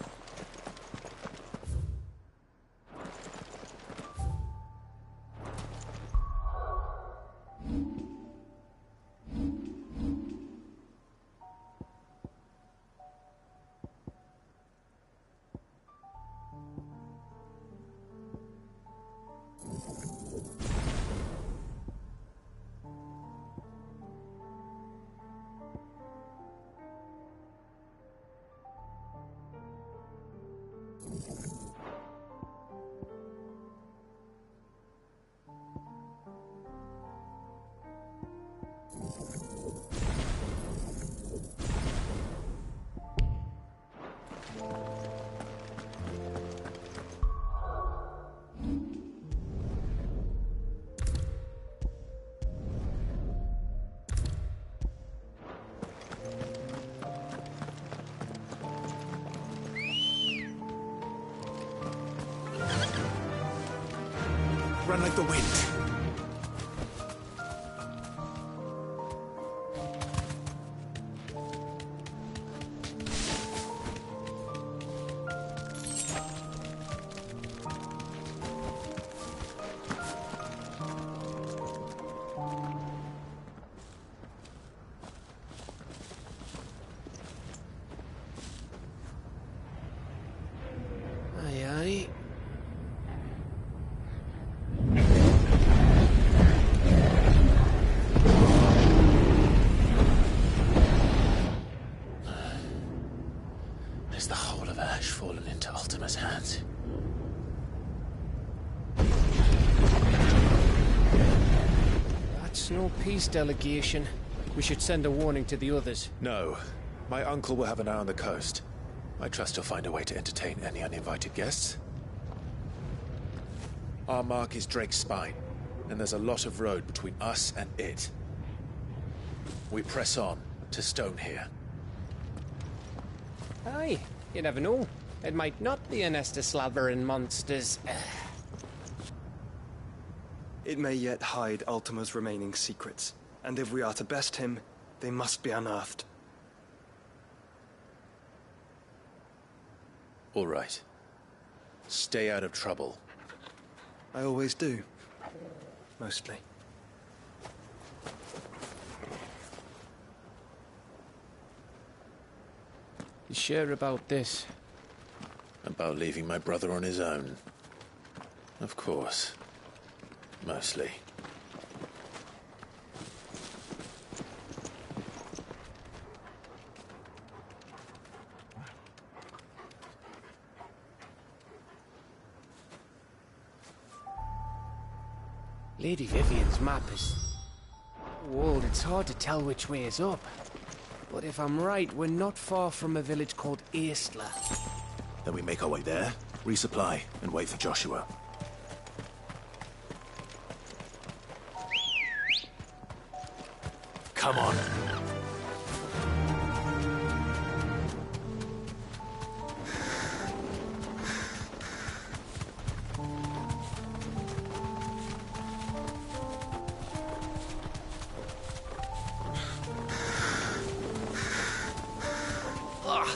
Run like the wind. Aye, aye. Is the whole of Ash fallen into Ultima's hands? That's no peace delegation. We should send a warning to the others. No. My uncle will have an eye on the coast. I trust he'll find a way to entertain any uninvited guests. Our mark is Drake's Spine, and there's a lot of road between us and it. We press on to Stone here. Aye, you never know. It might not be a nest of slavering monsters. It may yet hide Ultima's remaining secrets, and if we are to best him, they must be unearthed. All right. Stay out of trouble. I always do. Mostly. You sure about this? About leaving my brother on his own? Of course. Mostly. Lady Vivian's map is old. It's hard to tell which way is up. But if I'm right, we're not far from a village called Eastla. Then we make our way there, resupply, and wait for Joshua. Come on.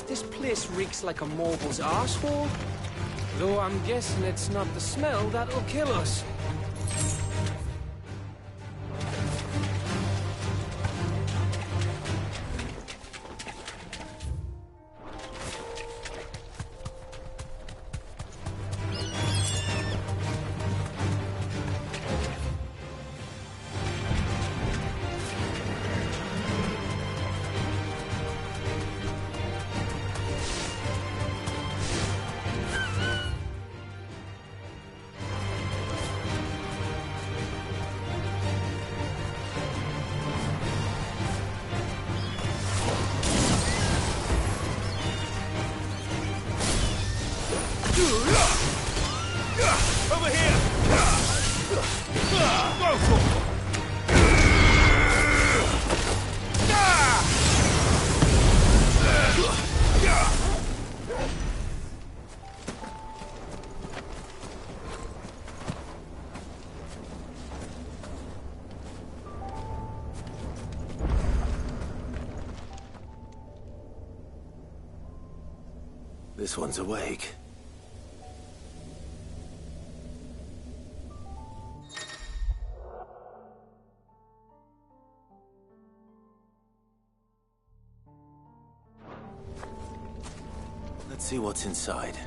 This place reeks like a mobile's arsehole. Though I'm guessing it's not the smell that'll kill us. Over here! Go for it! This one's awake. Let's see what's inside.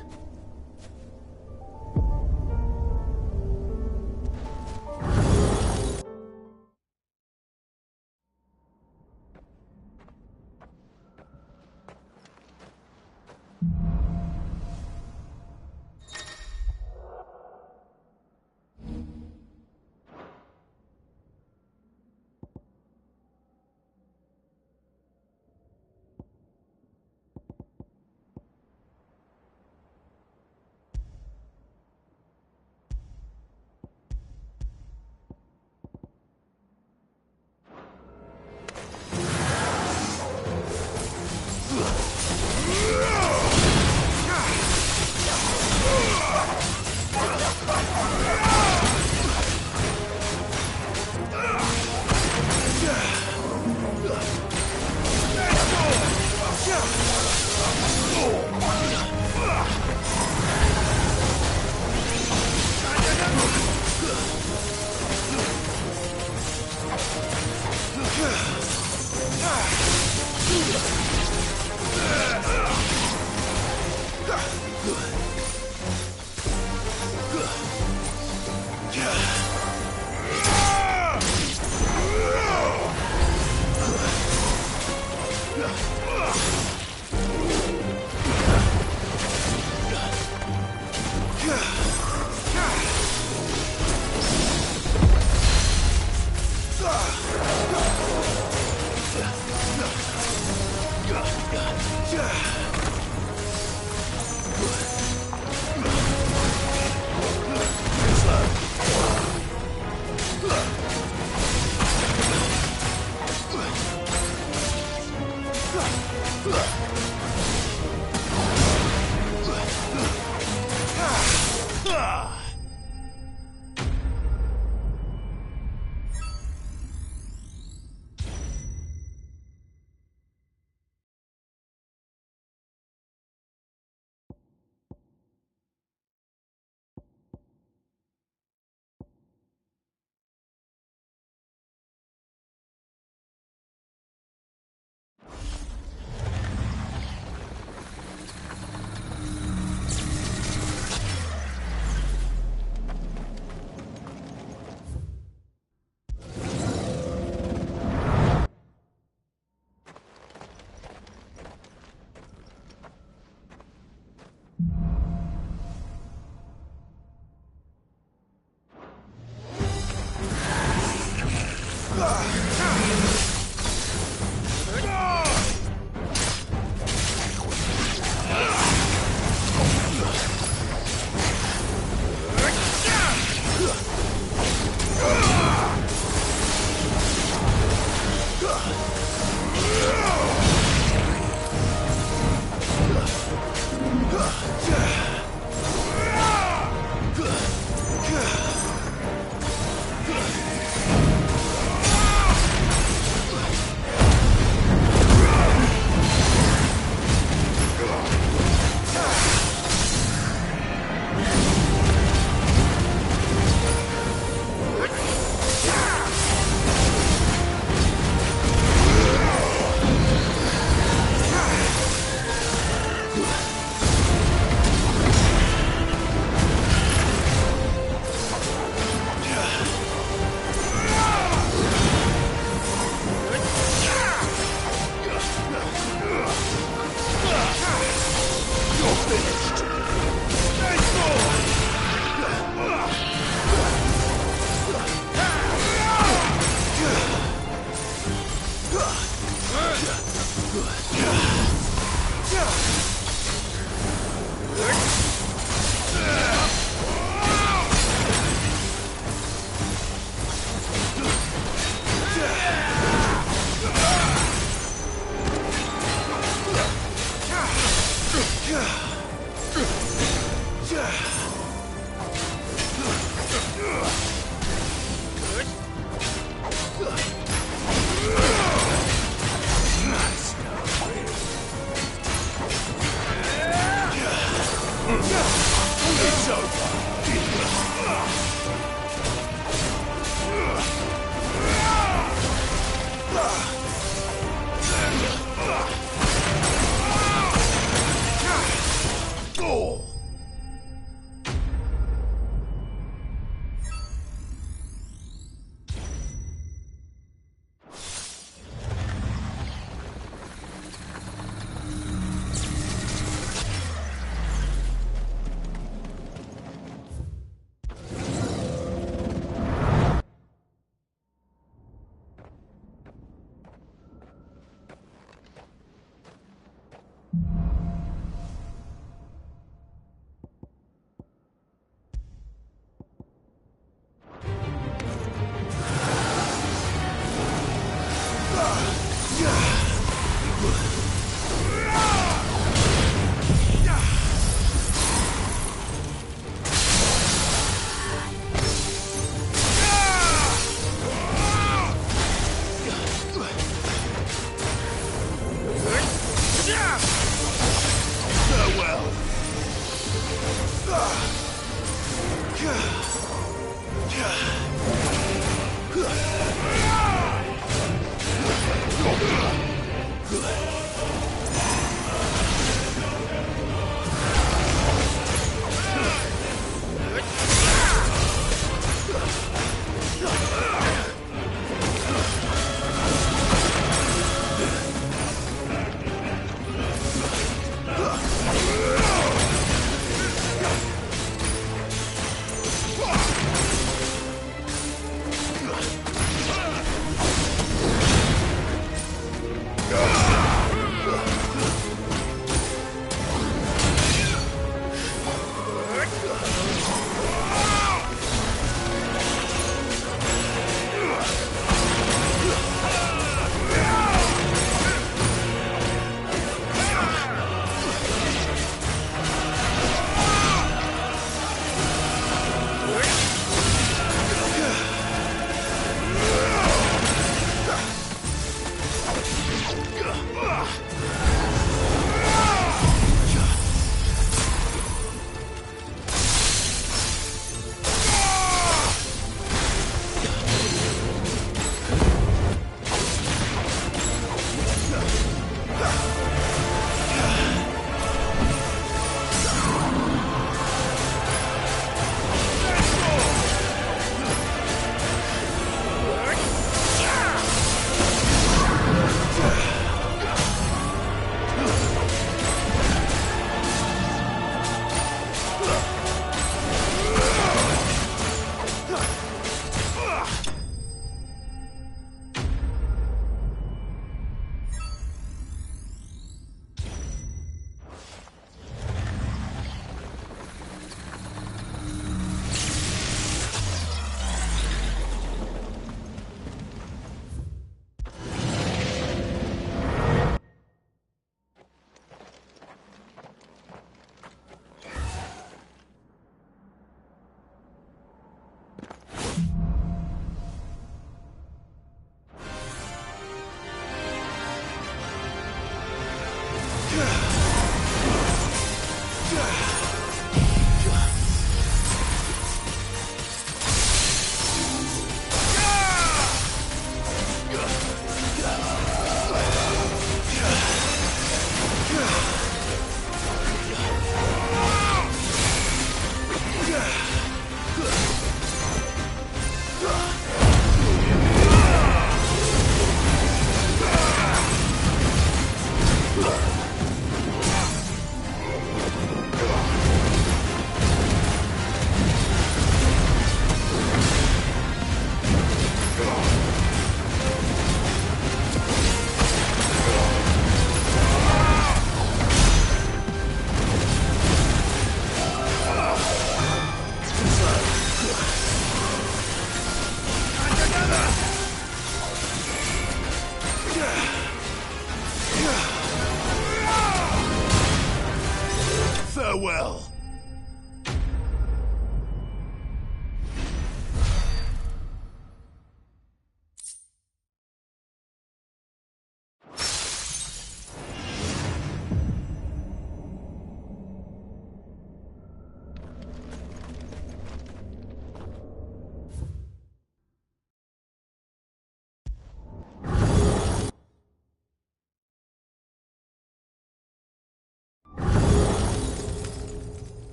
Farewell.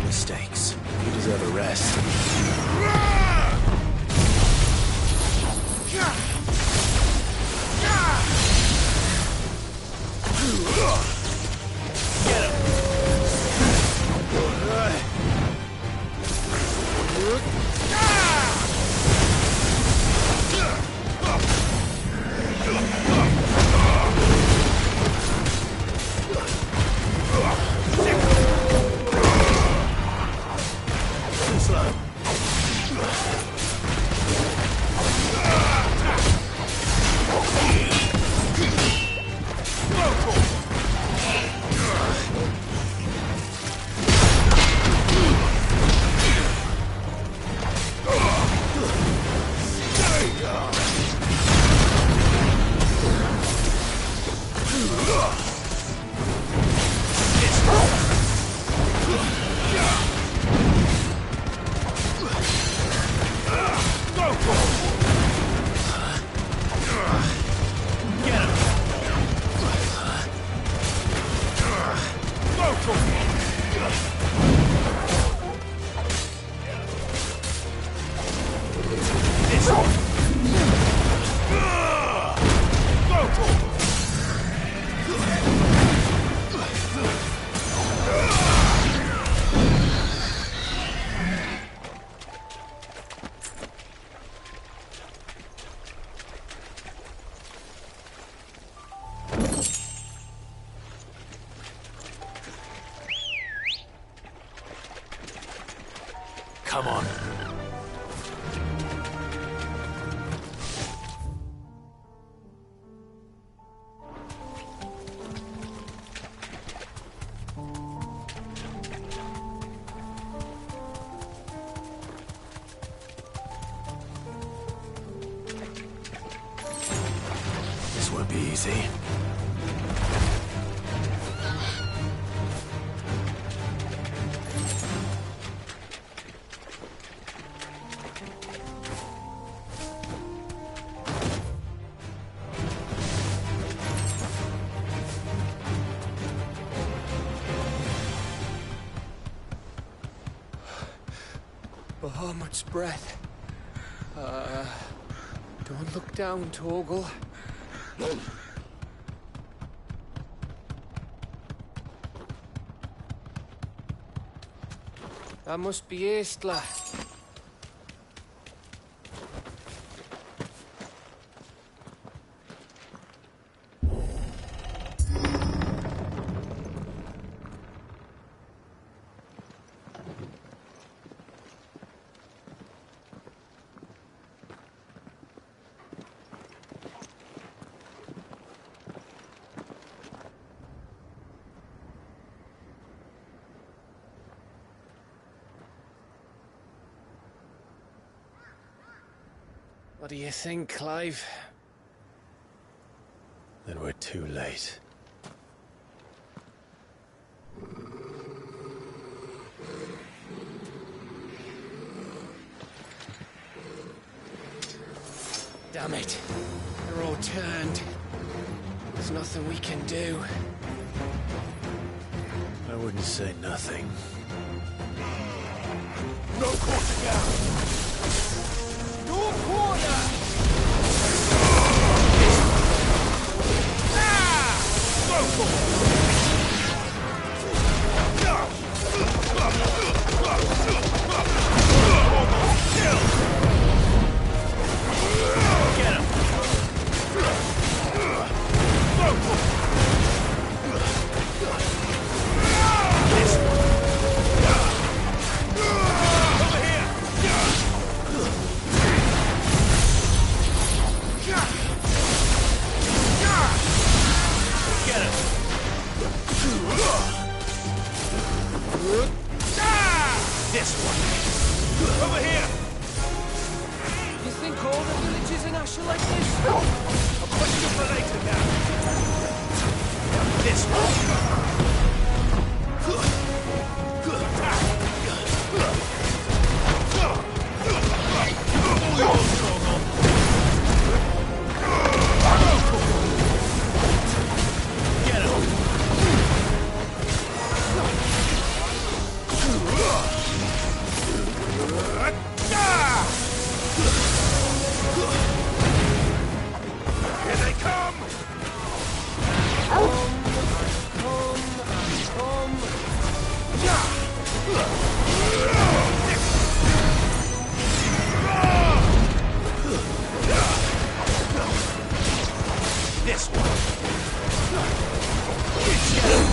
Mistakes. You deserve a rest. Come on. This won't be easy. Bahamut's breath. Don't look down, Torgal. That must be Aistla. What do you think, Clive? Then we're too late. Damn it. They're all turned. There's nothing we can do. I wouldn't say nothing. No quarter down! No quarter! Go for it! Get him! Go for it! This one! Over here! Get him! This one! Over here! You think all the villages in Ash are like this? A question for later now! This one! Get him! Here they come! This one! Get him!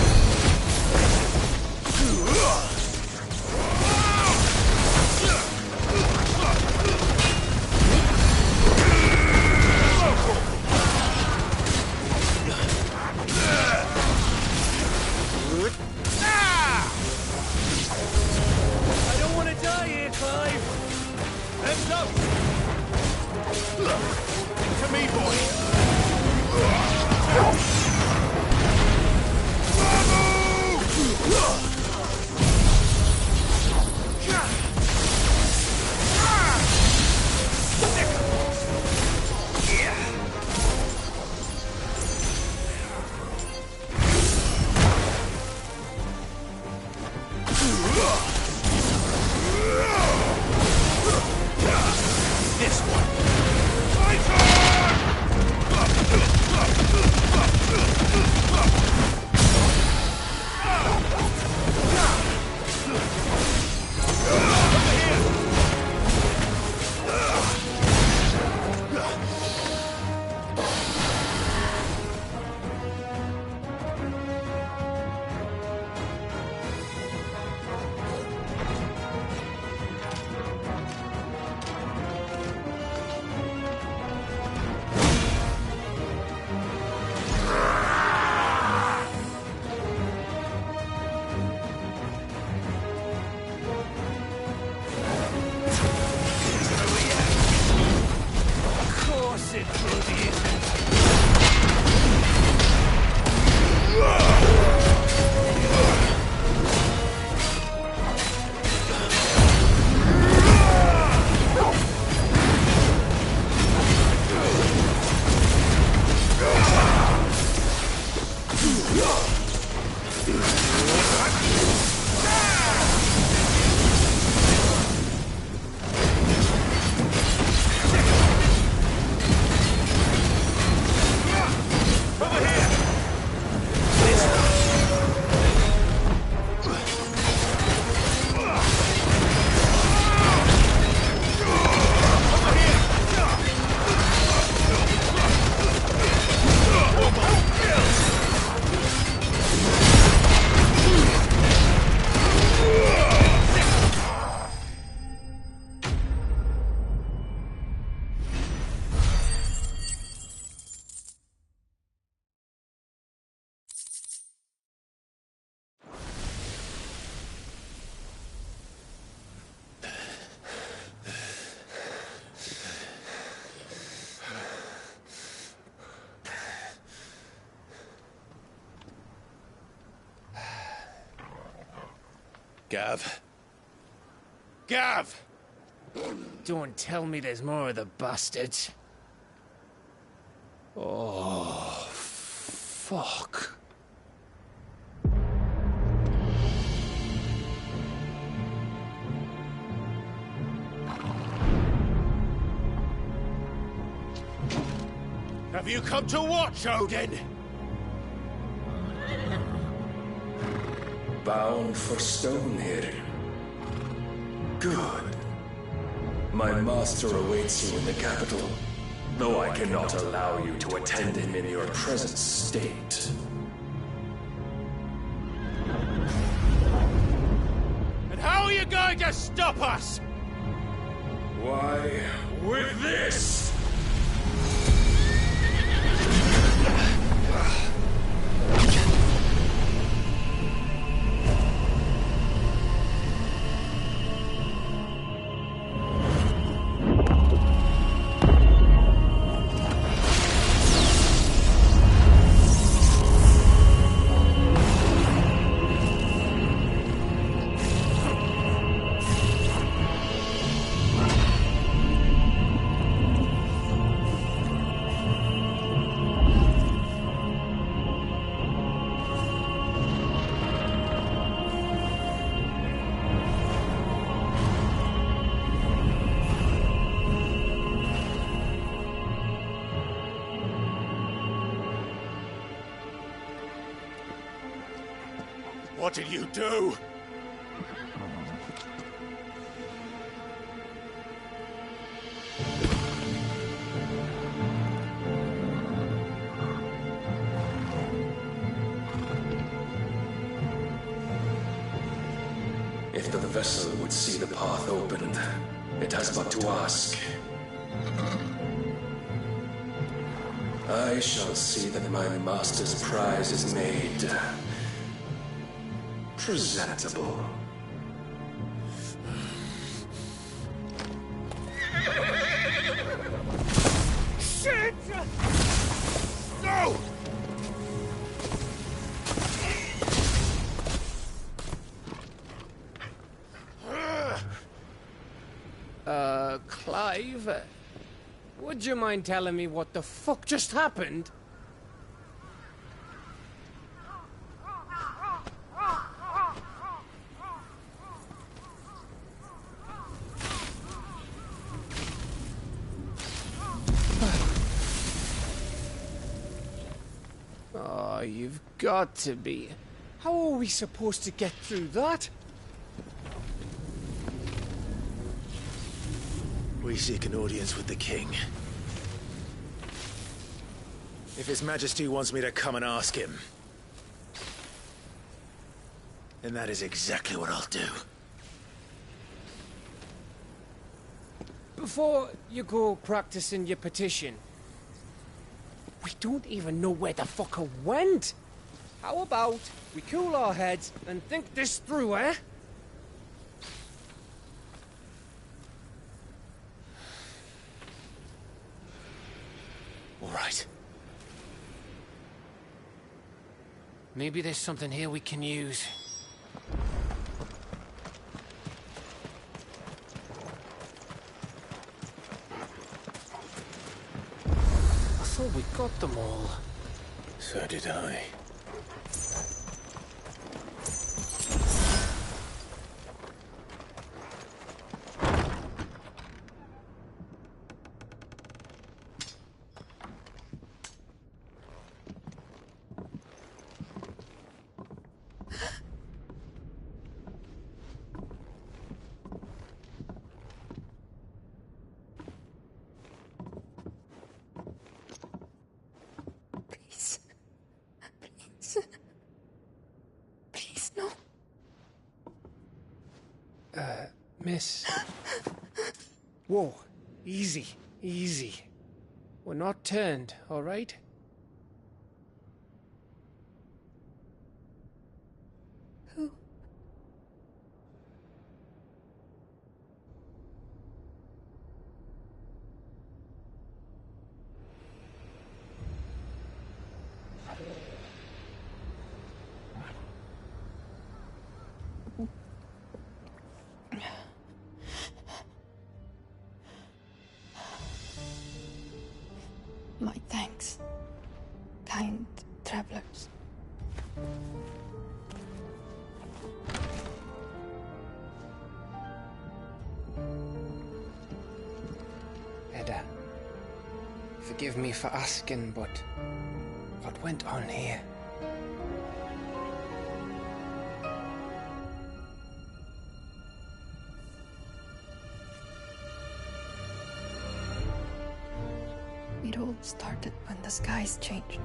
I don't want to die here, Clive. Heads up! To me, boy! This one! My turn! Gav. Gav! Don't tell me there's more of the bastards. Oh, fuck. Have you come to watch, Odin? Bound for Stonehill. Good. My master awaits you in the capital, though I cannot allow you to attend him in your present state. And how are you going to stop us? Why, with this! What did you do? If the vessel would see the path opened, it has but to ask. I shall see that my master's prize is made presentable. Shit! No! Clive, would you mind telling me what the fuck just happened? Oh, you've got to be. How are we supposed to get through that? We seek an audience with the king. If His Majesty wants me to come and ask him, then that is exactly what I'll do. Before you go practicing your petition, we don't even know where the fucker went. How about we cool our heads and think this through, eh? All right. Maybe there's something here we can use. I thought we got them all. So did I. Miss. Whoa. Easy. Easy. We're not turned, all right? Who? My thanks. Greetings, kind travelers. Edda, forgive me for asking, but what went on here? It all started when the skies changed.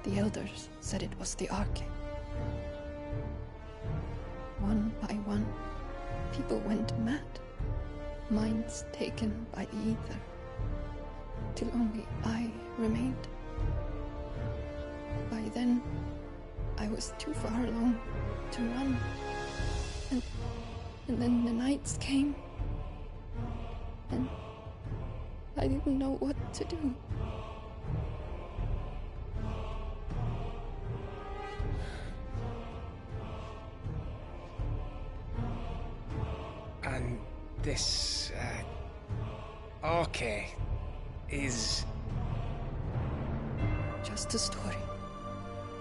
The elders said it was the Arche. One by one, people went mad. Minds taken by the ether. Till only I remained. By then, I was too far along to run. And then the nights came. And I didn't know what to do. And this, Arche is... Just a story.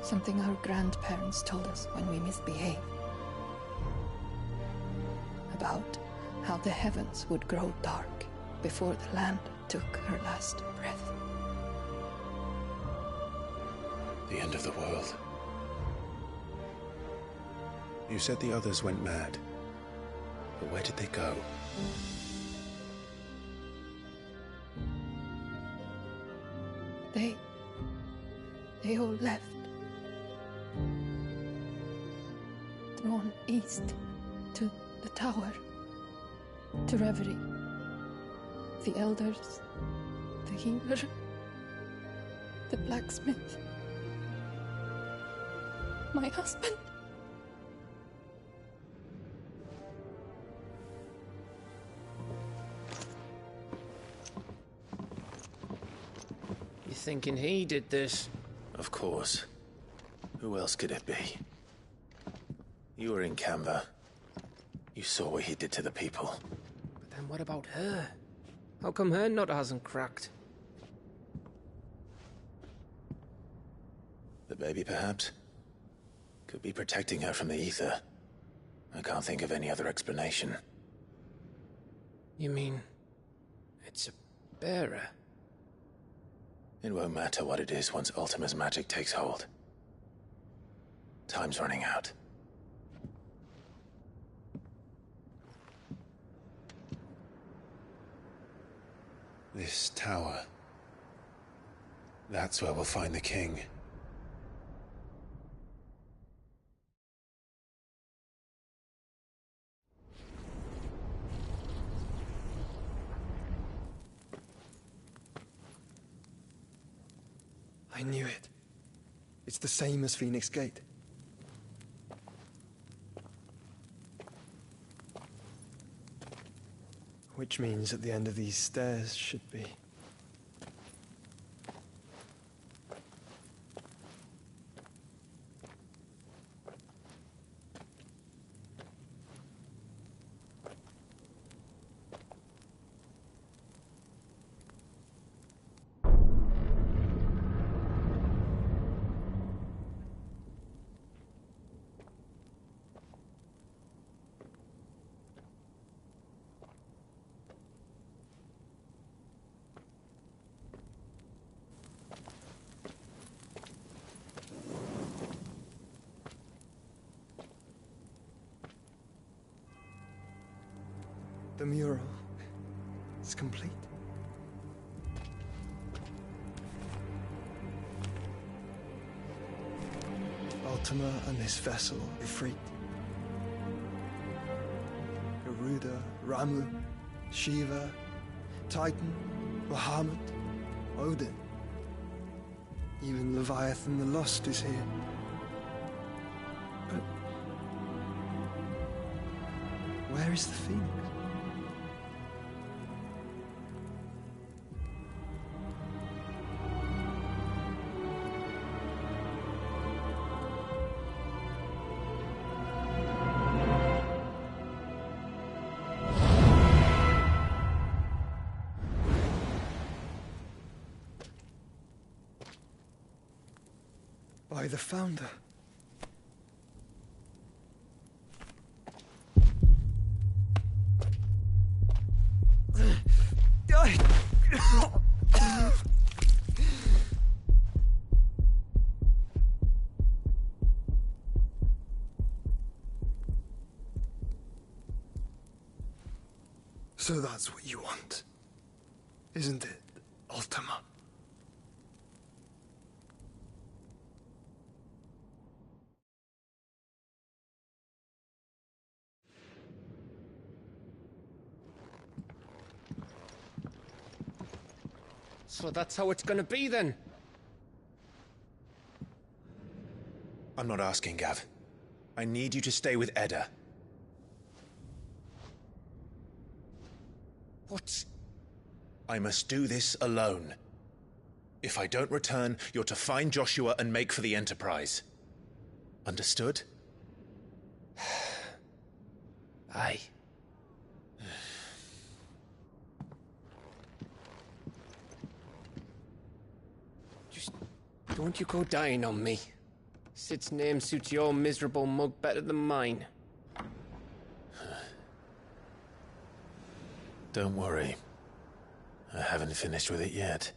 Something our grandparents told us when we misbehaved. About how the heavens would grow dark before the land took her last breath. The end of the world. You said the others went mad. But where did they go? They all left. Drawn east to the tower, to reverie. The elders, the healer, the blacksmith, my husband. You thinking he did this? Of course. Who else could it be? You were in Canva. You saw what he did to the people. But then what about her? How come her nut hasn't cracked? The baby, perhaps? Could be protecting her from the ether. I can't think of any other explanation. You mean... it's a bearer? It won't matter what it is once Ultima's magic takes hold. Time's running out. This tower. That's where we'll find the king. I knew it. It's the same as Phoenix Gate. Which means at the end of these stairs should be... The mural is complete. Ultima and this vessel, Ifrit. Garuda, Ramu, Shiva, Titan, Bahamut, Odin. Even Leviathan the Lost is here. But where is the Phoenix? By the Founder. So that's what you want, isn't it, Ultima? So that's how it's gonna be then? I'm not asking, Gav. I need you to stay with Edda. What? I must do this alone. If I don't return, you're to find Joshua and make for the Enterprise. Understood? Aye. Just don't you go dying on me. Sid's name suits your miserable mug better than mine. Don't worry. I haven't finished with it yet.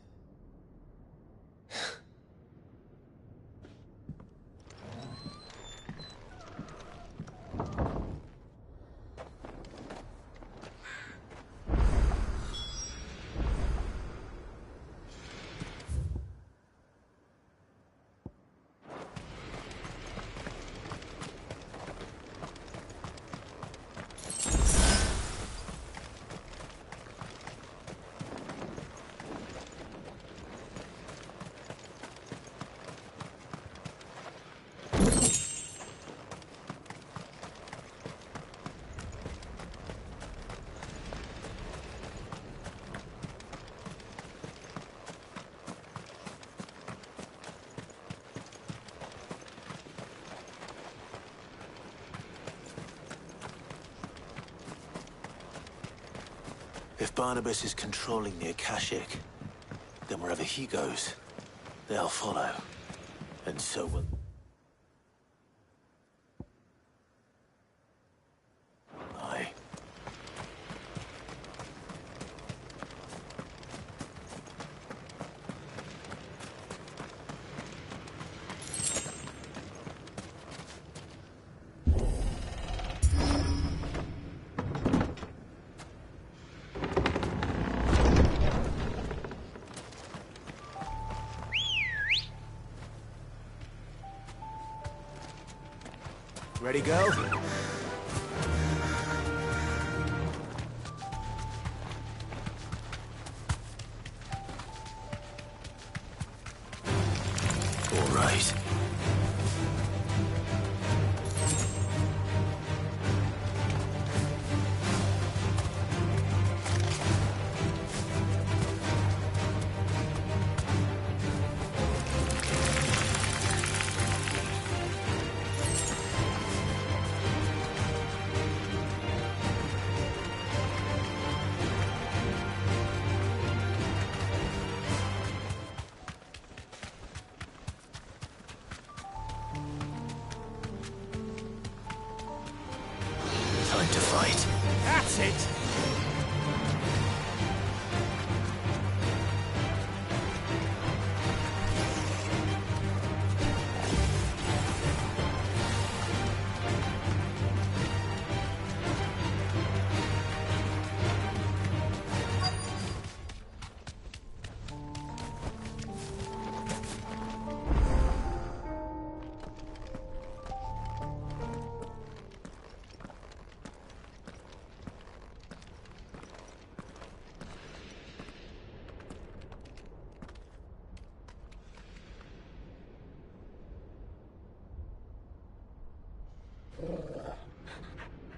If Barnabas is controlling the Akashic, then wherever he goes, they'll follow. And so will... I. Ready, go? All right. Time to fight. That's it!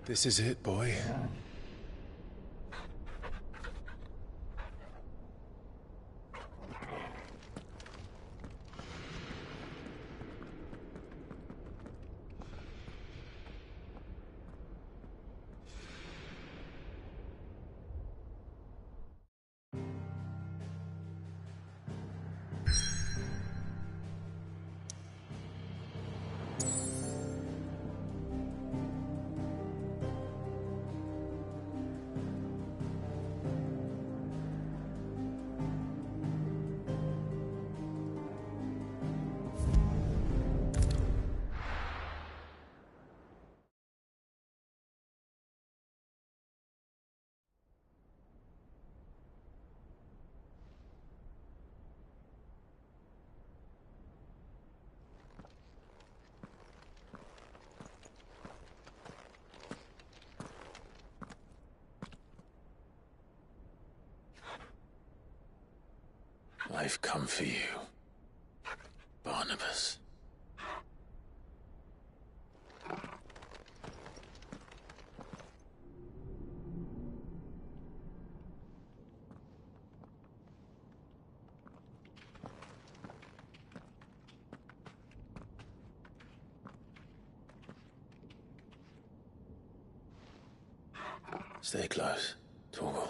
This is it, boy. I've come for you, Barnabas. Stay close, Torgal.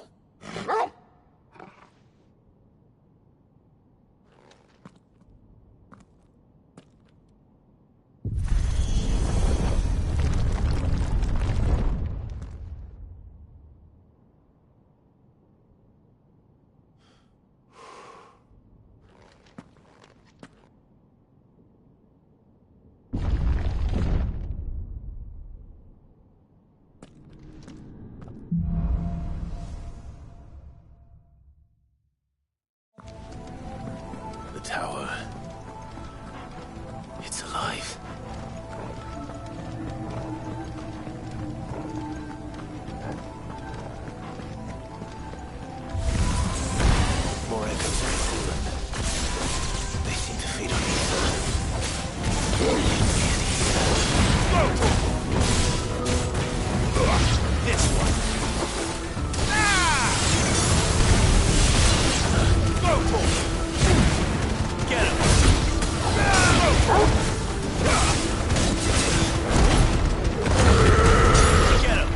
Tower. It's alive. More echoes have fallen. They seem to feed on ether. This one. Go for it! Get him! Get him!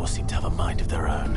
Seem to have a mind of their own.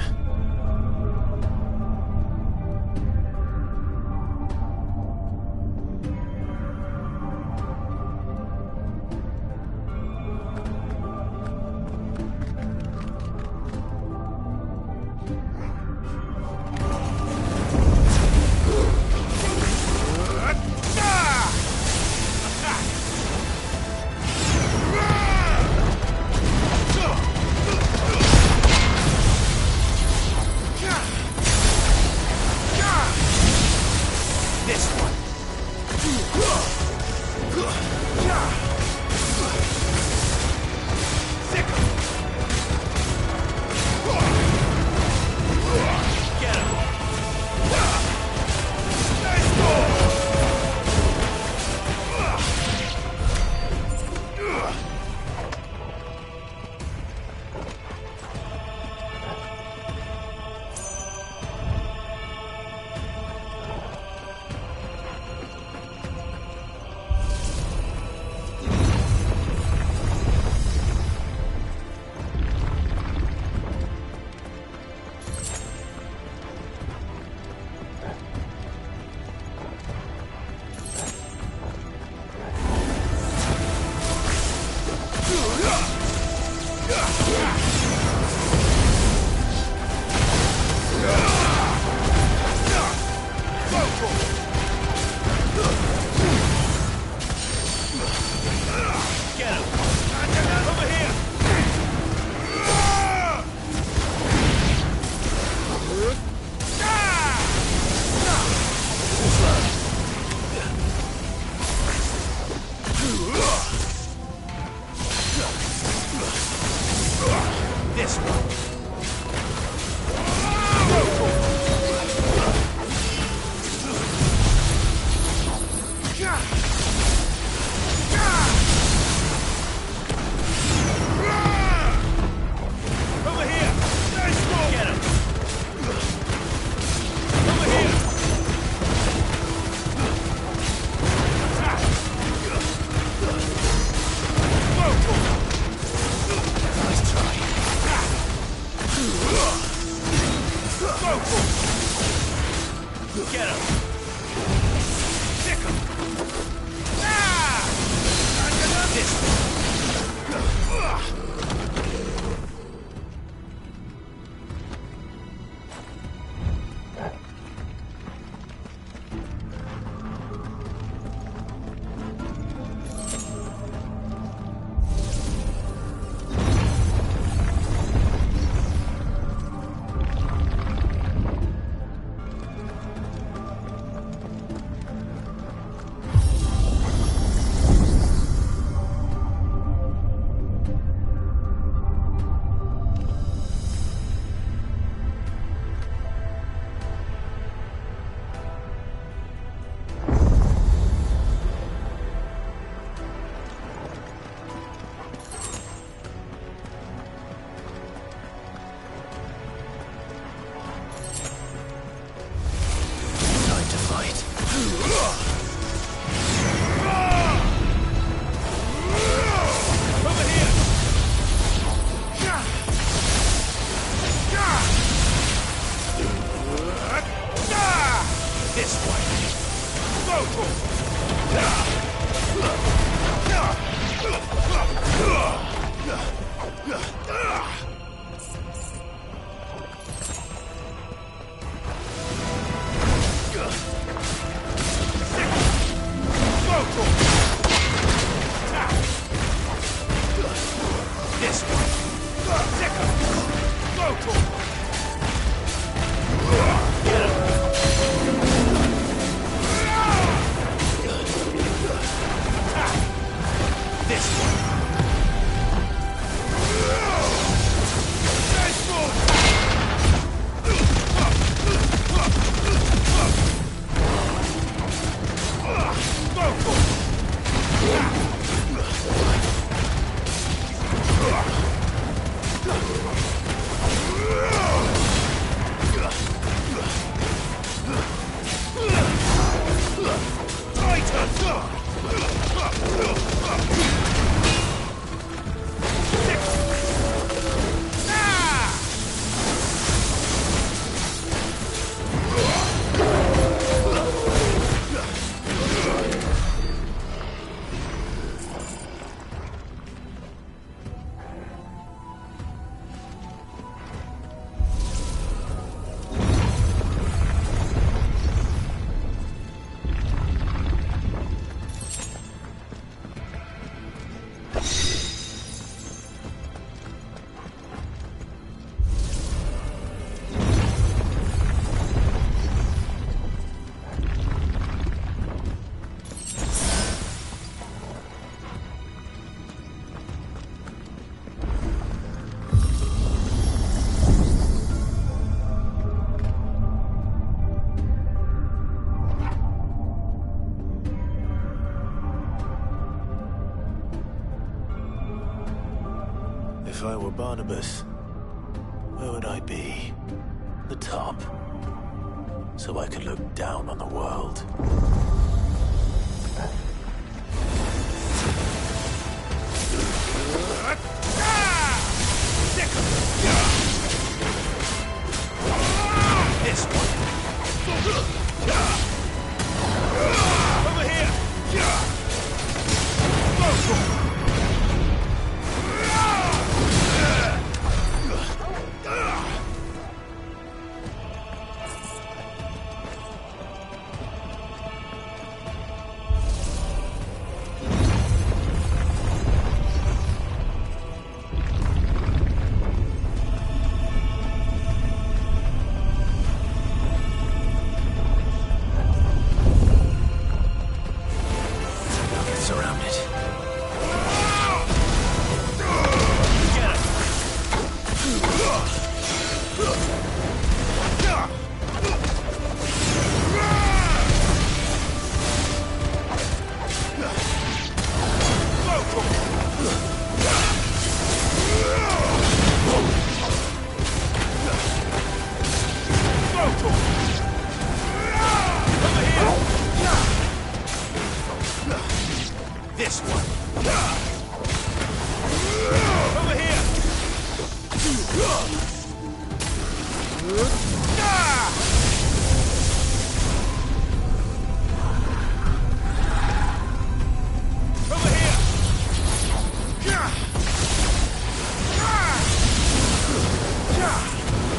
If I were Barnabas, where would I be? The top. So I could look down on the world. This one. Over here. This one. Over here. Over here.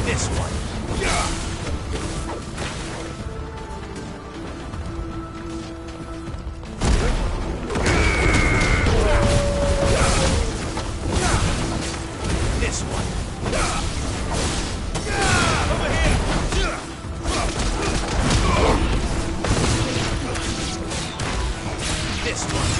This one. This one. Over here. This one.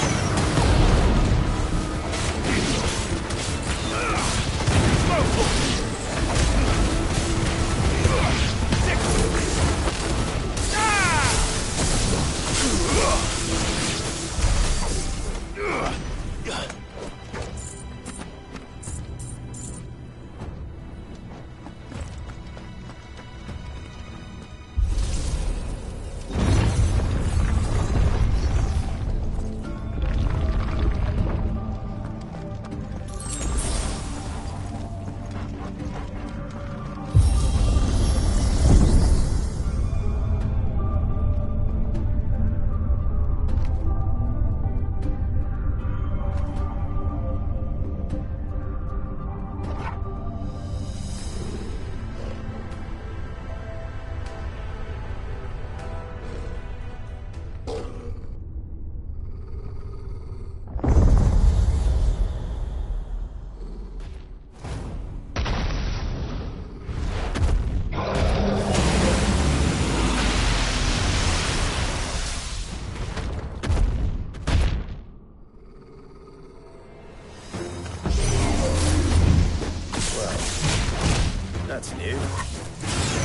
That's new.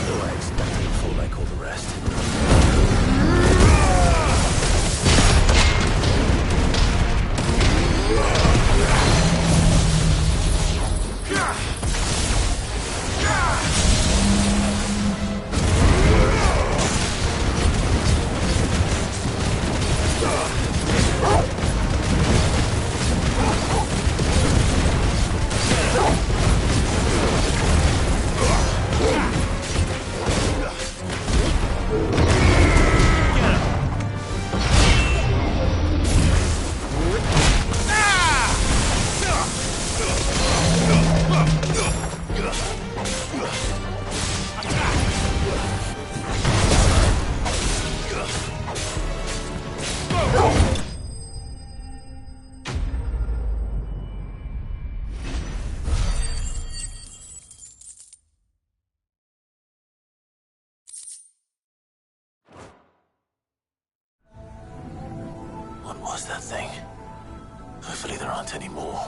Though I expected it to fall like all the rest. What was that thing? Hopefully there aren't any more.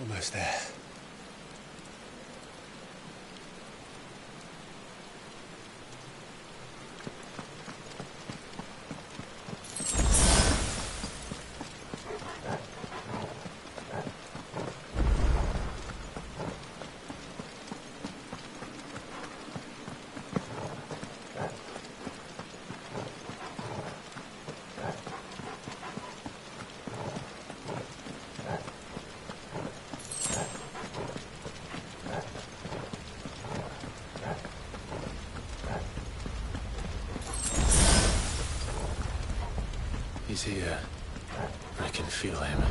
Almost there. He's here. I can feel him.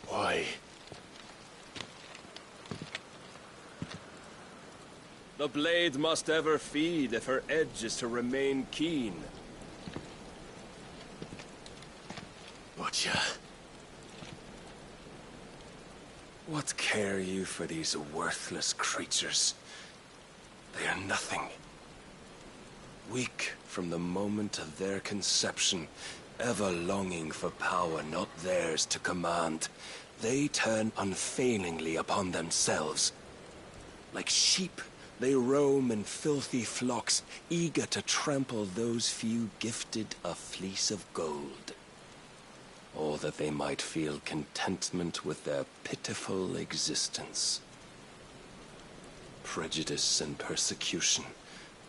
Why? The blade must ever feed if her edge is to remain keen. Butcher. What care you for these worthless creatures? They are nothing. Weak from the moment of their conception, ever longing for power not theirs to command, they turn unfailingly upon themselves. Like sheep, they roam in filthy flocks, eager to trample those few gifted a fleece of gold. Or that they might feel contentment with their pitiful existence. Prejudice and persecution,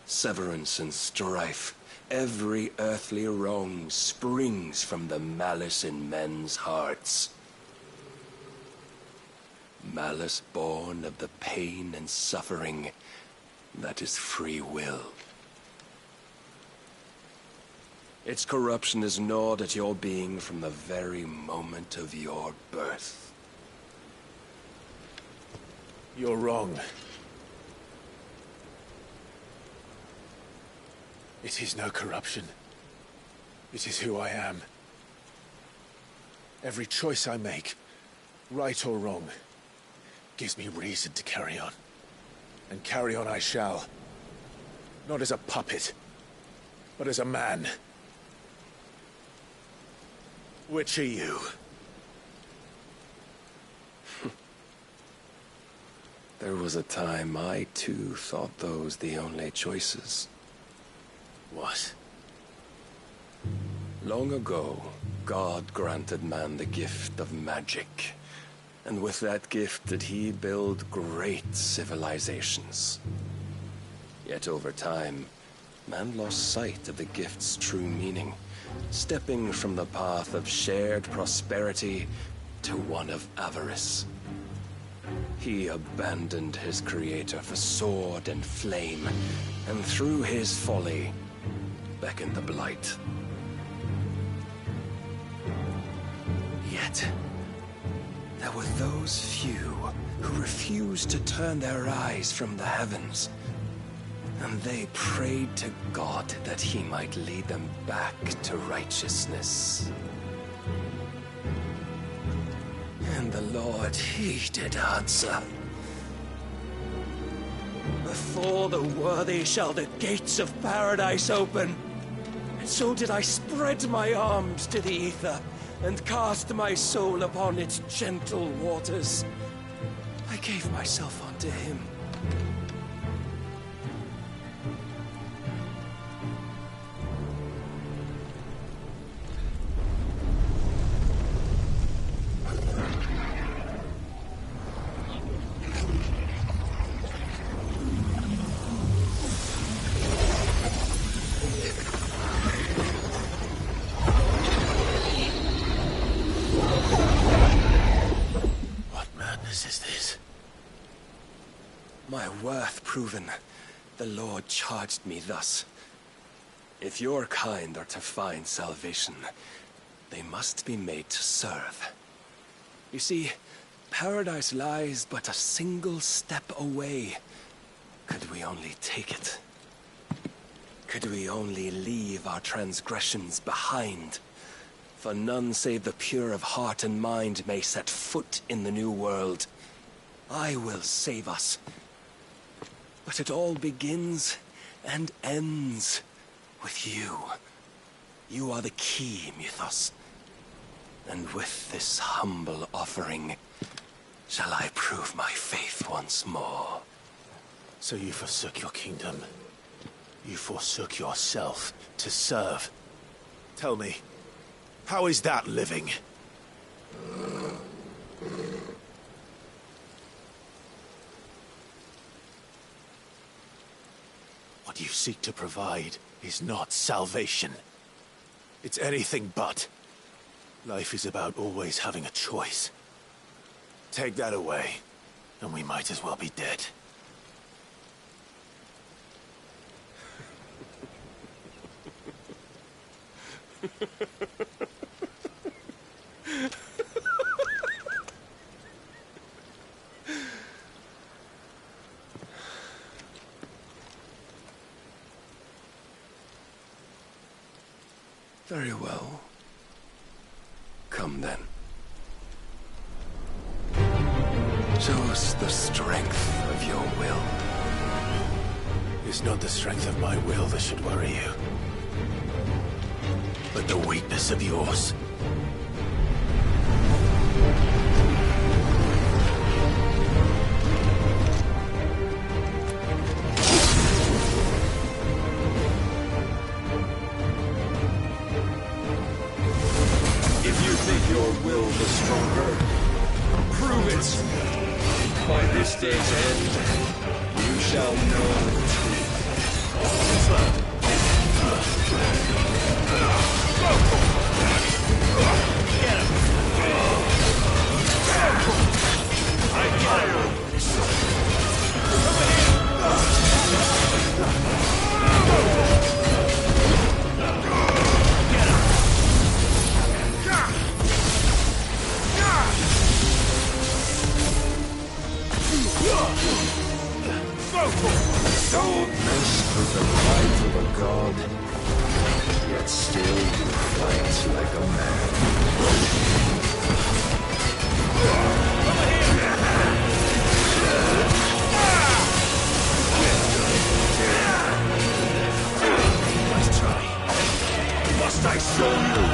severance and strife, every earthly wrong springs from the malice in men's hearts. Malice born of the pain and suffering that is free will. Its corruption is gnawed at your being from the very moment of your birth. You're wrong. It is no corruption. It is who I am. Every choice I make, right or wrong, gives me reason to carry on. And carry on I shall. Not as a puppet, but as a man. Which are you? There was a time I too thought those the only choices. What? Long ago, God granted man the gift of magic. And with that gift did he build great civilizations. Yet over time, man lost sight of the gift's true meaning, stepping from the path of shared prosperity to one of avarice. He abandoned his creator for sword and flame, and through his folly, beckoned the blight. Yet, there were those few who refused to turn their eyes from the heavens, and they prayed to God that he might lead them back to righteousness. And the Lord, he did answer. Before the worthy shall the gates of paradise open. And so did I spread my arms to the ether, and cast my soul upon its gentle waters. I gave myself unto him. My worth proven, the Lord charged me thus. If your kind are to find salvation, they must be made to serve. You see, paradise lies but a single step away. Could we only take it? Could we only leave our transgressions behind? For none save the pure of heart and mind may set foot in the new world. I will save us. But it all begins and ends with you. You are the key, Mythos. And with this humble offering, shall I prove my faith once more. So you forsook your kingdom. You forsook yourself to serve. Tell me, how is that living? What you seek to provide is not salvation. It's anything but. Life is about always having a choice. Take that away, and we might as well be dead. Very well. Come then. Show us the strength of your will. It's not the strength of my will that should worry you, but the weakness of yours. If you think your will the stronger, prove it. By this day's end, you shall know the truth. Don't mess with the might of a god, yet still you fight like a man. Let's try. Must I show you?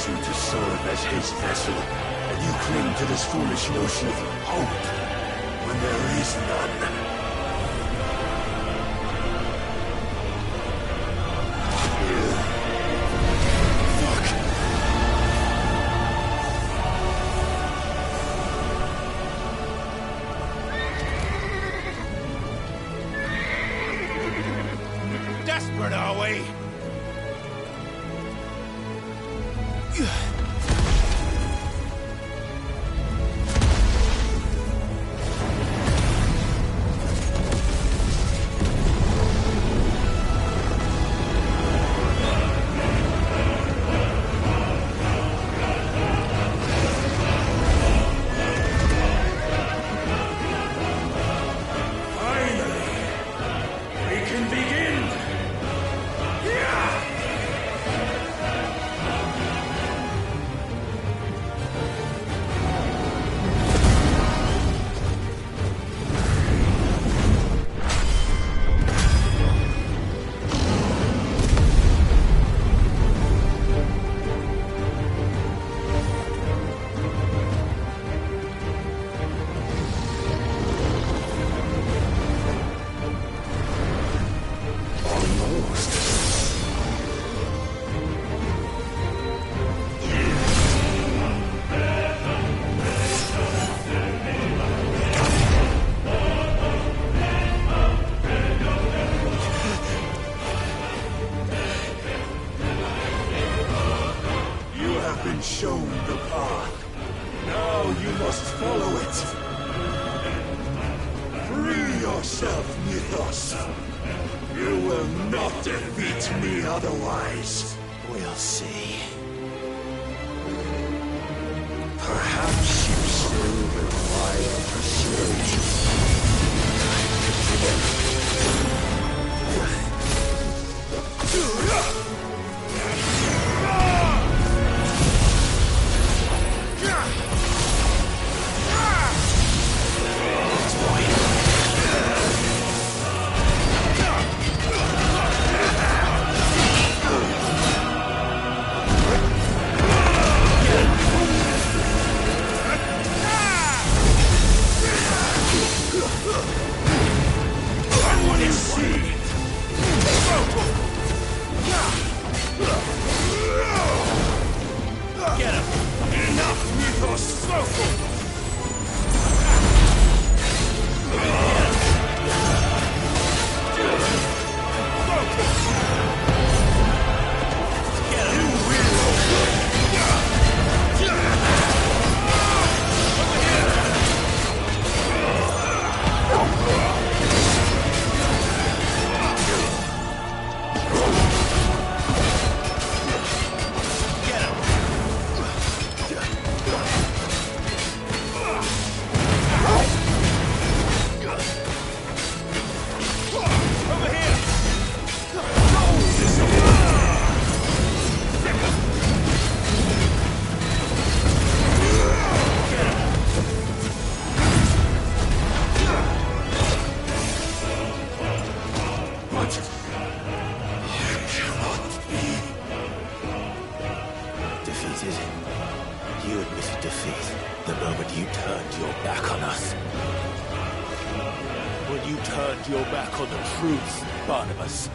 You to serve as his vessel, and you cling to this foolish notion of hope when there is none. Desperate, are we? Finally, we can begin. you must follow it. Free yourself, Mythos. You will not defeat me otherwise. We'll see. Perhaps you still require persuasion. Get him! Enough, Mythos! You admitted defeat the moment you turned your back on us. When you turned your back on the truth, Barnabas.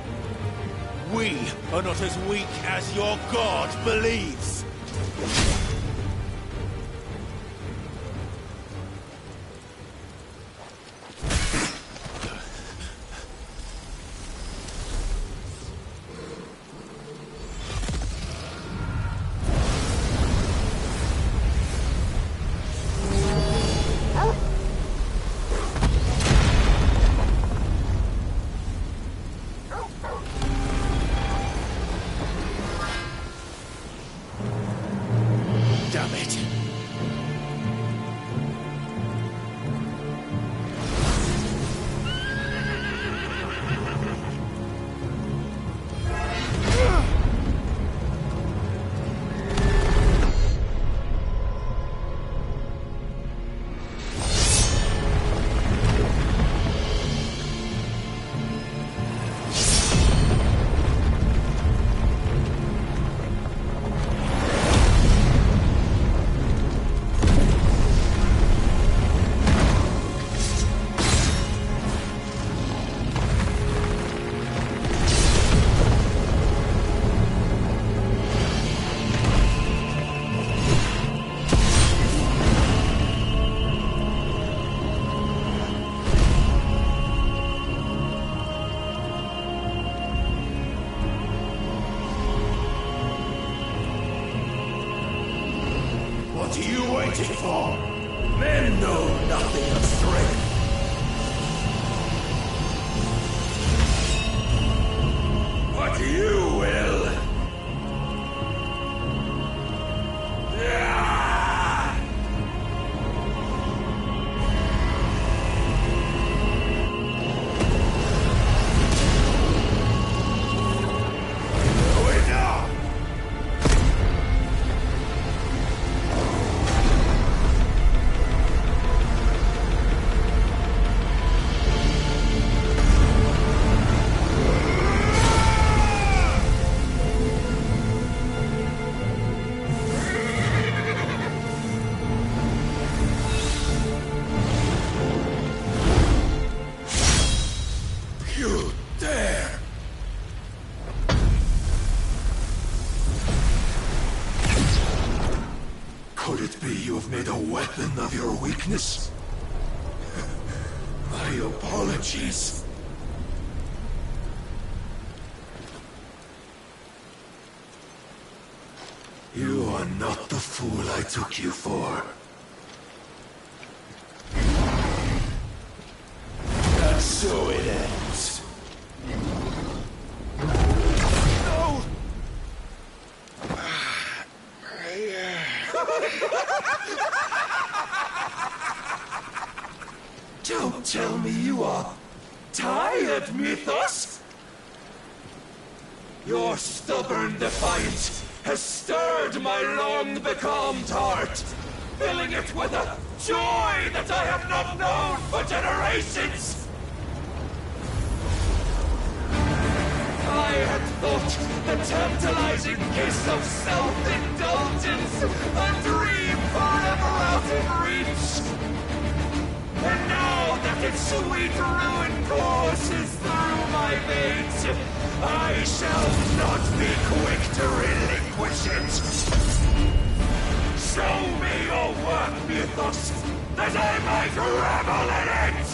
We are not as weak as your god believes. Damn it. What are you waiting for? Men know nothing of strength. But you will. You dare! Could it be you have made a weapon of your weakness? My apologies. You are not the fool I took you for. tell me you are tired, Mythos? Your stubborn defiance has stirred my long-becalmed heart, filling it with a joy that I have not known for generations! I had thought the tantalizing kiss of self-indulgence a dream forever out of reach. And now that its sweet ruin courses through my veins, I shall not be quick to relinquish it. Show me your work, Mythos, that I might revel in it!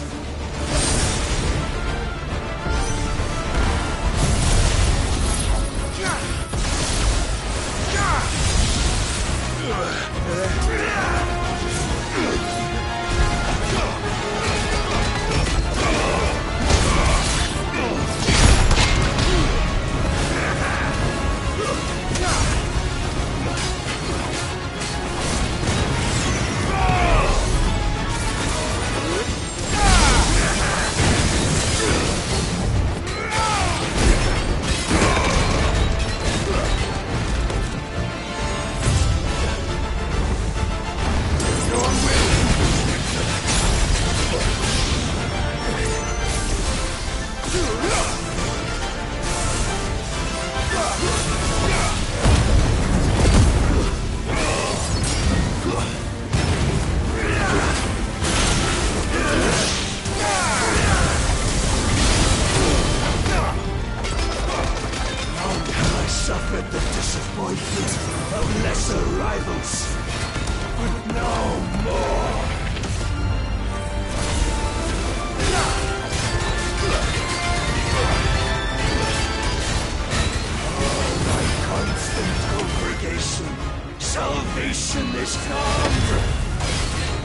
Salvation is come!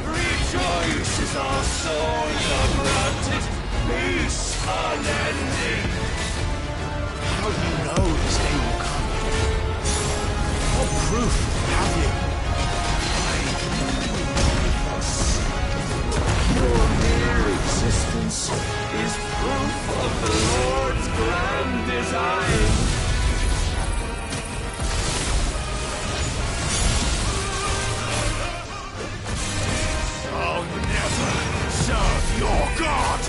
Rejoice as our souls are granted peace unending! How do you know this day will come? What proof have you? Your mere existence is proof of the Lord's grand design! Serve your god!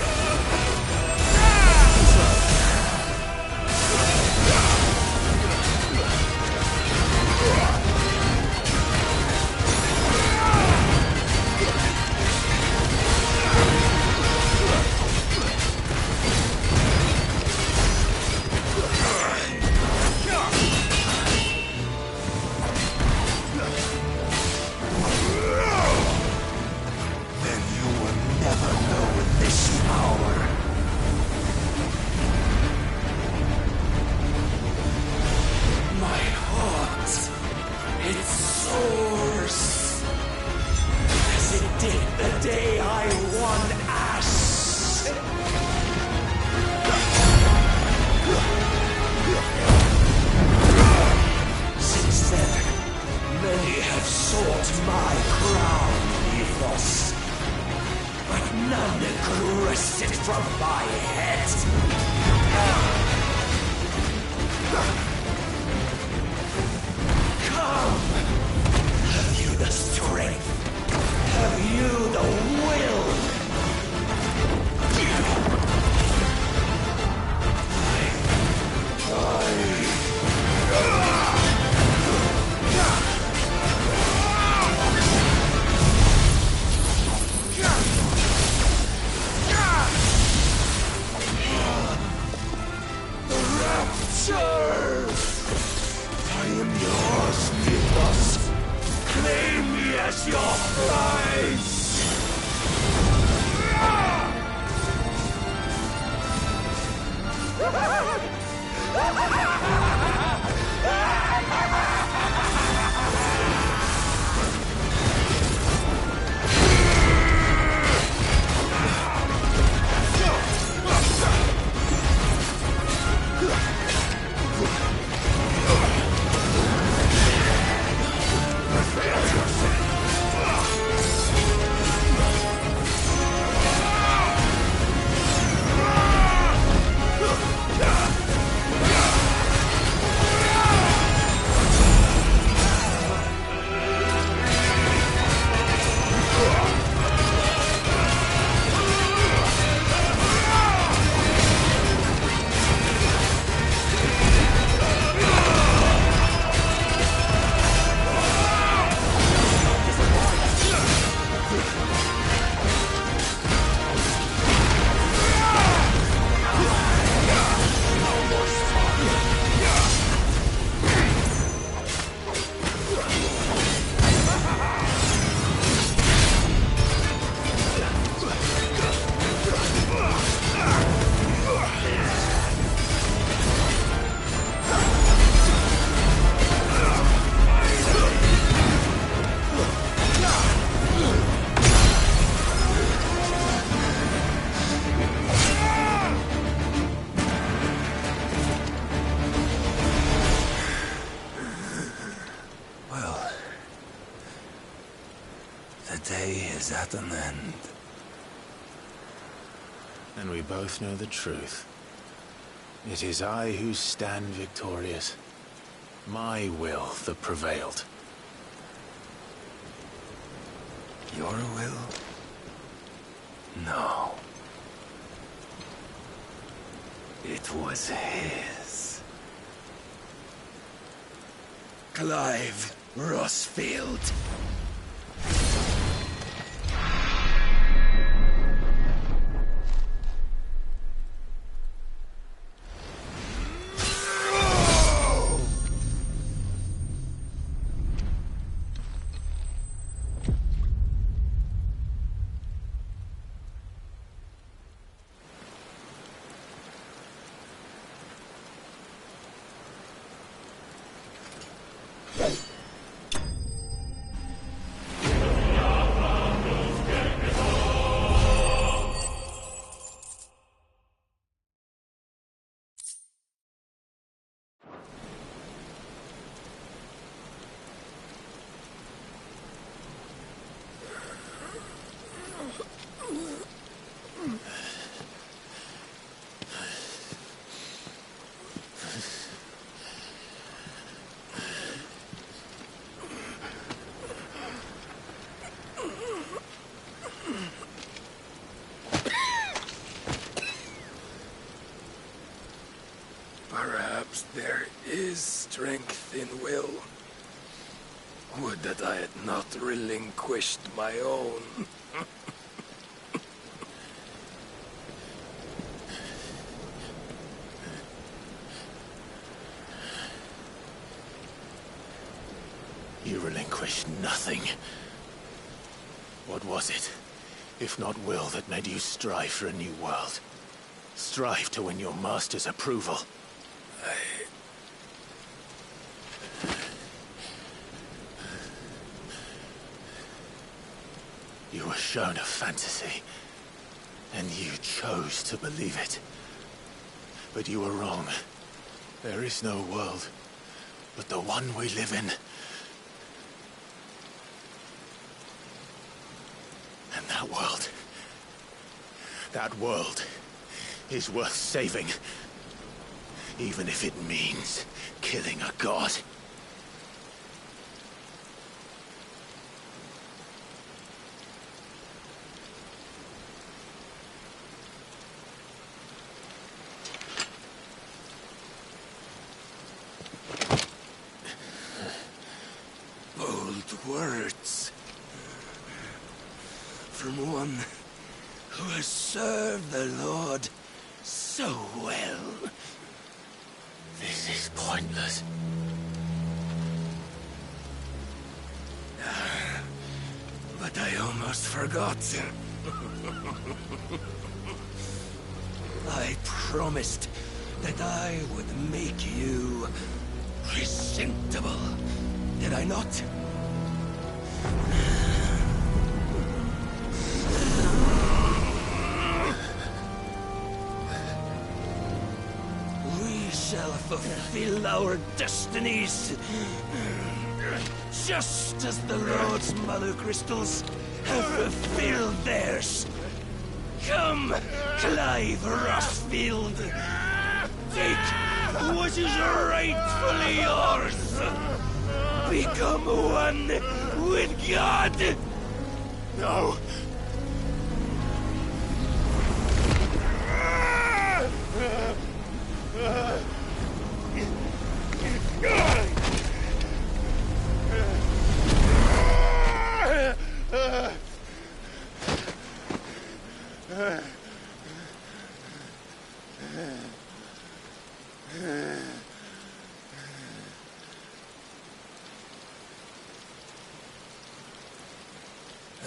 The day is at an end. And we both know the truth. It is I who stand victorious. My will that prevailed. Your will? No. It was his. Clive Rossfield. Perhaps there is strength in will. Would that I had not relinquished my own. You relinquished nothing. What was it, if not will, that made you strive for a new world? Strive to win your master's approval? You were shown a fantasy, and you chose to believe it. But you were wrong. There is no world, but the one we live in. And that world is worth saving, even if it means killing a god. Bold words from one who has served the Lord so well. This is pointless. But I almost forgot. I promised that I would make you presentable. Did I not? We shall fulfill our destinies, just as the Lord's Mother Crystals have fulfilled theirs. Come, Clive Rossfield. Take what is rightfully yours. Become one with God. No.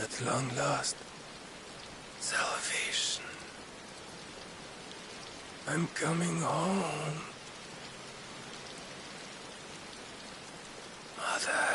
At long last, salvation. I'm coming home. Mother.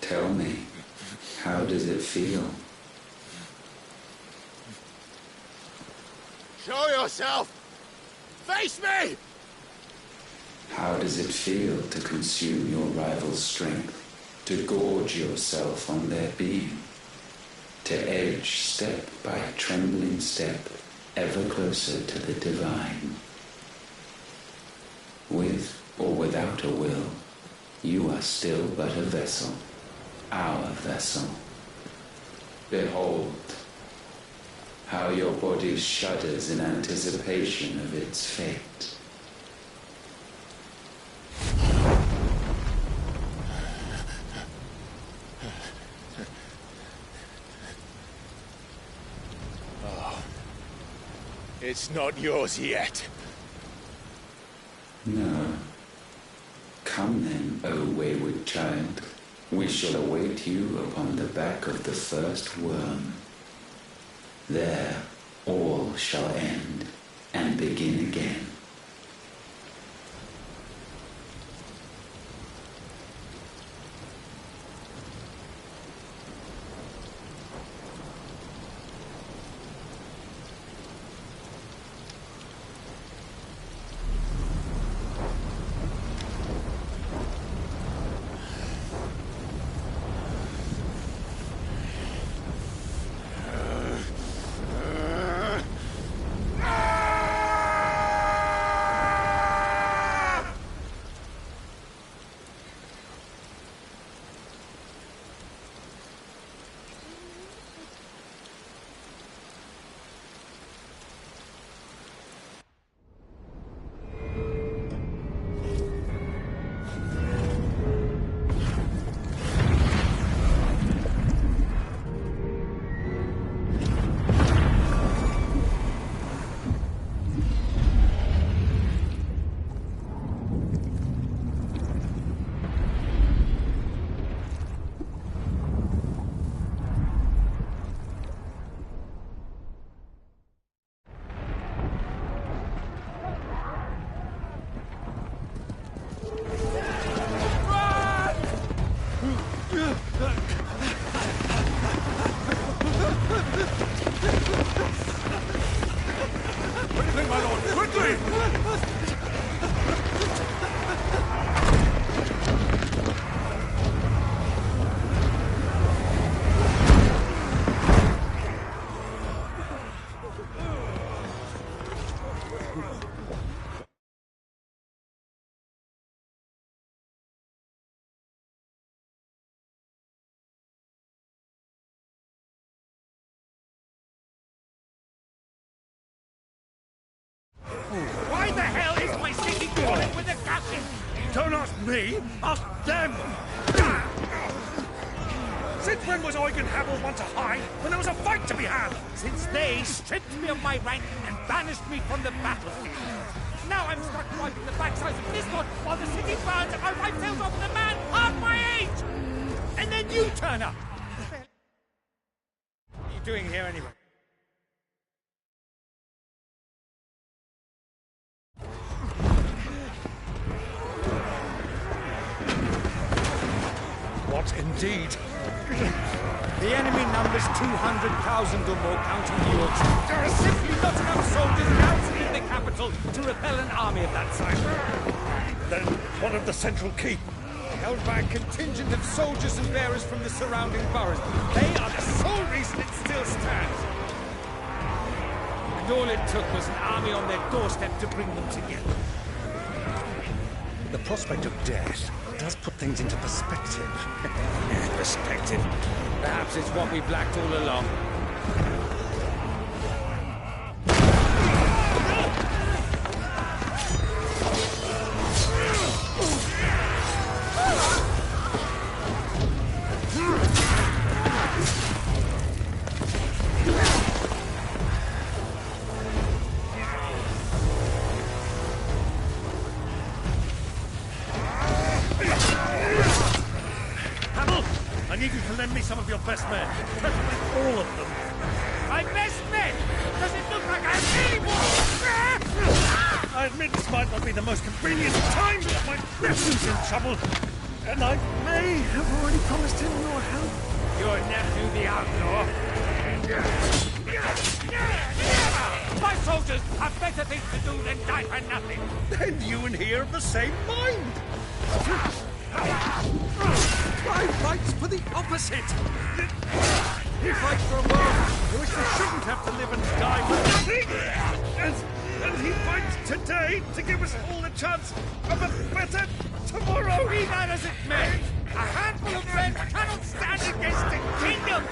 Tell me, how does it feel? Show yourself! Face me! How does it feel to consume your rival's strength, to gorge yourself on their beam, to edge step by trembling step ever closer to the divine? With or without a will, you are still but a vessel, our vessel. Behold, how your body shudders in anticipation of its fate. Oh, it's not yours yet. No. Come then, O wayward child. We shall await you upon the back of the first worm. There all shall end and begin again. Quickly, my lord! Quickly! Why the hell is my city falling with a casting? Don't ask me! Ask them! Since when was Eugen Havel one to hide when there was a fight to be had? Since they stripped me of my rank and banished me from the battlefield. Now I'm stuck wiping the backsides of this one while the city burns and my wife tells off with a man half my age! And then you turn up! What are you doing here anyway? What indeed? The enemy numbers 200,000 or more, counting the orcs. There are simply not enough soldiers garrisoned in the capital to repel an army of that size. Then what of the central keep? Held by a contingent of soldiers and bearers from the surrounding boroughs. They are the sole reason it still stands. And all it took was an army on their doorstep to bring them together. The prospect of death does put things into perspective. Perspective. Perhaps it's what we lacked all along. I need you to lend me some of your best men. Preferably all of them. My best men! Does it look like I have any more? I admit this might not be the most convenient time, but my nephew's in trouble. And I may have already promised him your help. Your nephew, the outlaw? My soldiers have better things to do than die for nothing. Then you and he are of the same mind. I fight for the opposite. He fights for a world in which we shouldn't have to live and die for nothing. And he fights today to give us all a chance of a better tomorrow. Be that as it may, a handful of friends cannot stand against a kingdom.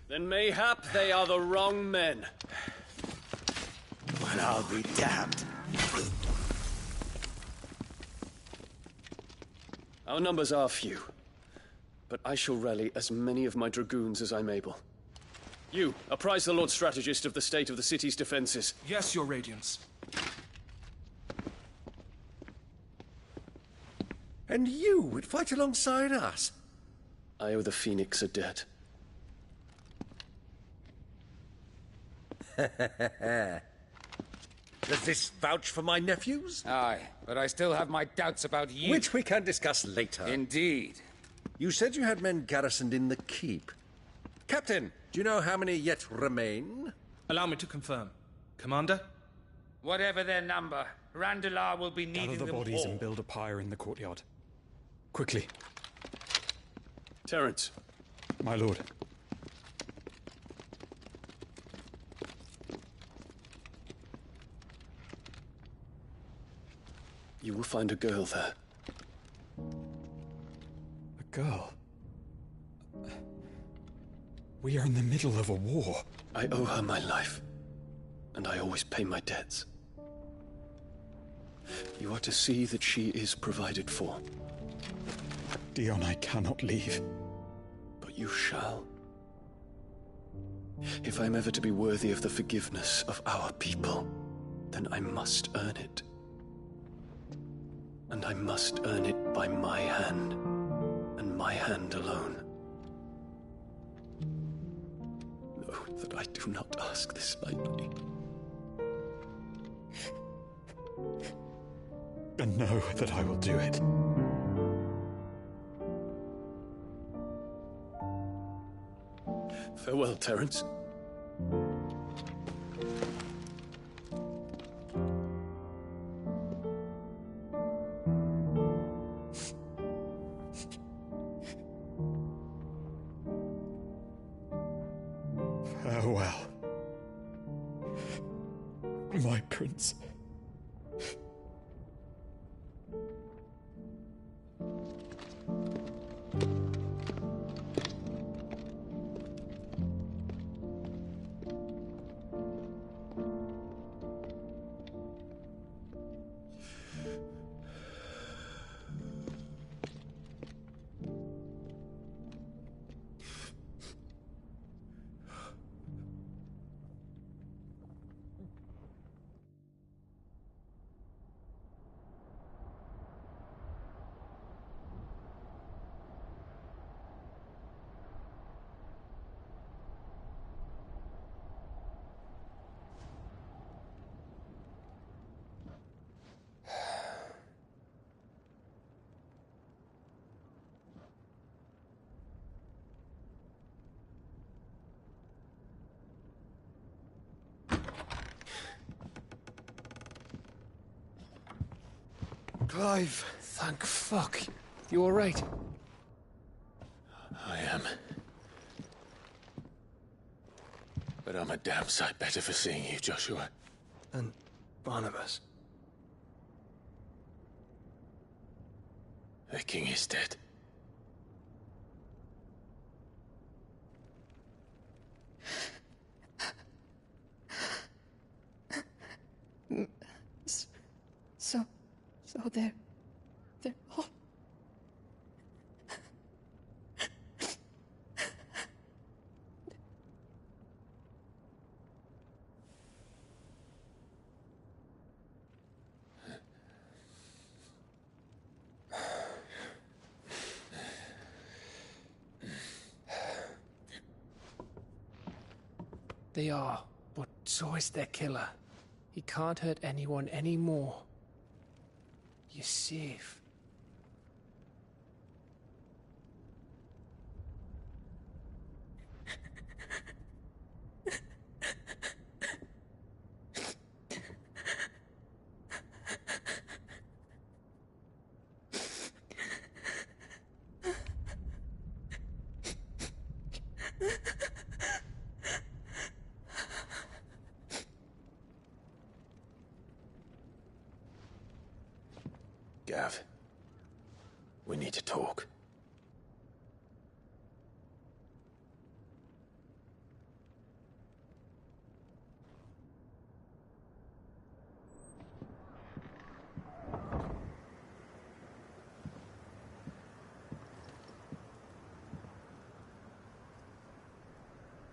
Then mayhap they are the wrong men. Well, I'll be damned. Our numbers are few, but I shall rally as many of my dragoons as I'm able. You, apprise the Lord Strategist of the state of the city's defenses. Yes, Your Radiance. And you would fight alongside us? I owe the Phoenix a debt. Does this vouch for my nephews? Aye, but I still have my doubts about you. Which we can discuss later. Indeed. You said you had men garrisoned in the keep. Captain, do you know how many yet remain? Allow me to confirm. Commander? Whatever their number, Randalar will be needing Gather the them bodies all. and build a pyre in the courtyard. Quickly. Terence. My lord. You will find a girl there. A girl? We are in the middle of a war. I owe her my life, and I always pay my debts. You are to see that she is provided for. Dion, I cannot leave. But you shall. If I'm ever to be worthy of the forgiveness of our people, then I must earn it. And I must earn it by my hand, and my hand alone. Know that I do not ask this lightly. And know that I will do it. Farewell, Terence. Farewell, my prince. Clive. Thank fuck. You alright? I am. But I'm a damn sight better for seeing you, Joshua. And Barnabas. The king is dead. So they're all... they are, but so is their killer. He can't hurt anyone anymore. You're safe. Gav, we need to talk.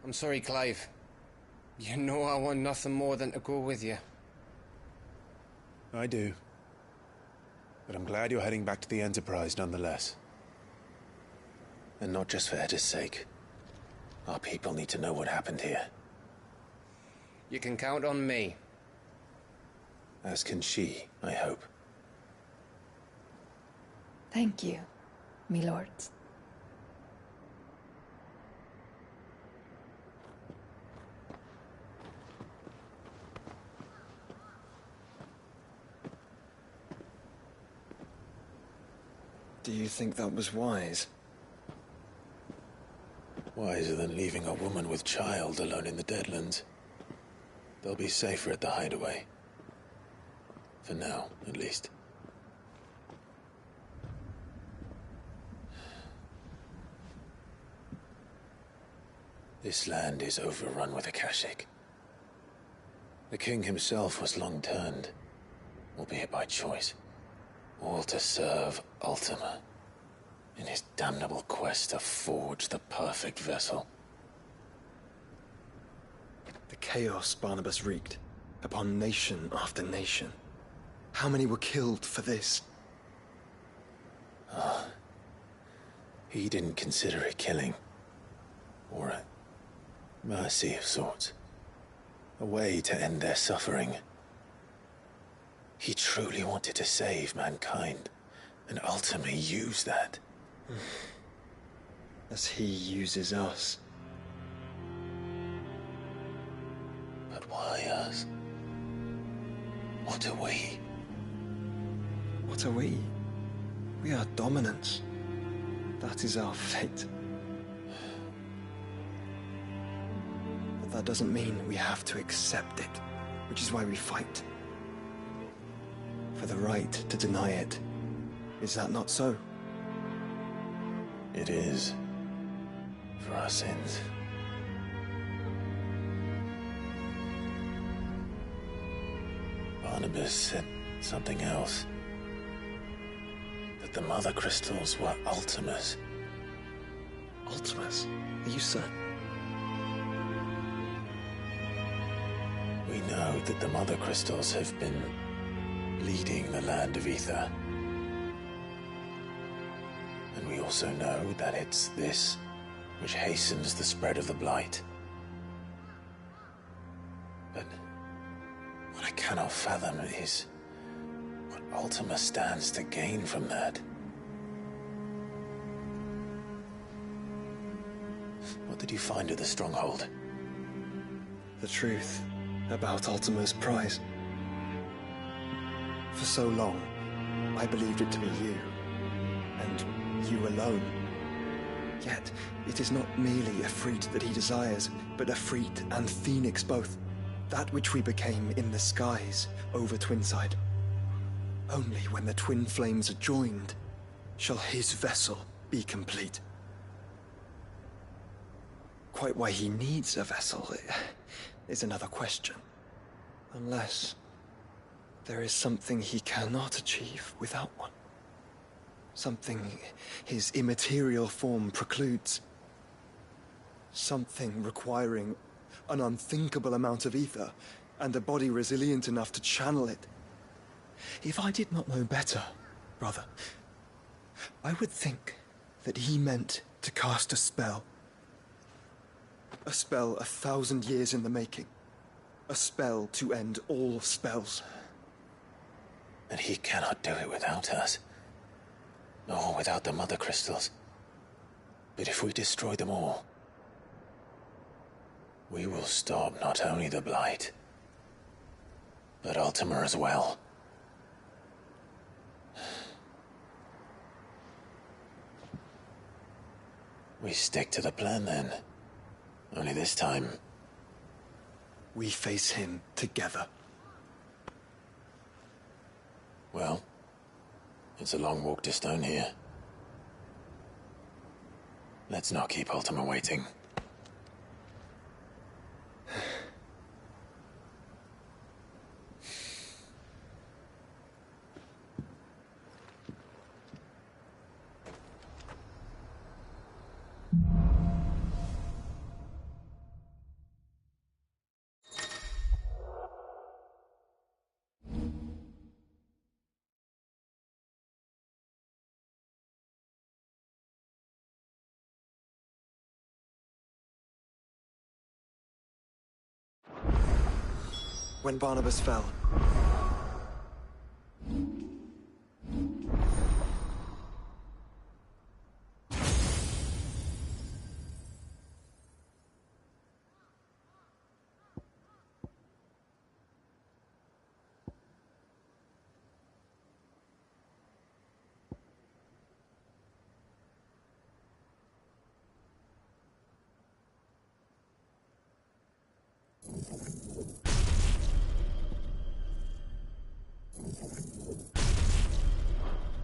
I'm sorry, Clive. You know I want nothing more than to go with you. I do. But I'm glad you're heading back to the Enterprise nonetheless. And not just for Edda's sake. Our people need to know what happened here. You can count on me. As can she, I hope. Thank you, me lords. Do you think that was wise? Wiser than leaving a woman with child alone in the Deadlands. They'll be safer at the hideaway. For now, at least. This land is overrun with Akashic. The king himself was long turned, albeit by choice. All to serve Ultima, in his damnable quest to forge the perfect vessel. The chaos Barnabas wreaked upon nation after nation. How many were killed for this? He didn't consider it killing. Or a mercy of sorts. A way to end their suffering. He truly wanted to save mankind, and ultimately use that. As he uses us. But why us? What are we? What are we? We are dominants. That is our fate. But that doesn't mean we have to accept it, which is why we fight. For the right to deny it. Is that not so? It is. For our sins. Barnabas said something else. That the Mother Crystals were Ultimas. Ultimas? Are you certain? We know that the Mother Crystals have been leading the land of Ether. And we also know that it's this which hastens the spread of the Blight. But what I cannot fathom is what Ultima stands to gain from that. What did you find at the Stronghold? The truth about Ultima's prize. For so long, I believed it to be you, and you alone. Yet, it is not merely a Freed that he desires, but a Freed and Phoenix both. That which we became in the skies over Twinside. Only when the twin flames are joined shall his vessel be complete. Quite why he needs a vessel is another question. Unless there is something he cannot achieve without one. Something his immaterial form precludes. Something requiring an unthinkable amount of ether and a body resilient enough to channel it. If I did not know better, brother, I would think that he meant to cast a spell. A spell 1,000 years in the making. A spell to end all spells. And he cannot do it without us. Nor without the Mother Crystals. But if we destroy them all, we will stop not only the Blight, but Ultima as well. We stick to the plan then. Only this time, we face him together. Well, it's a long walk to Stone here. Let's not keep Ultima waiting. When Barnabas fell,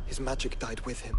his magic died with him.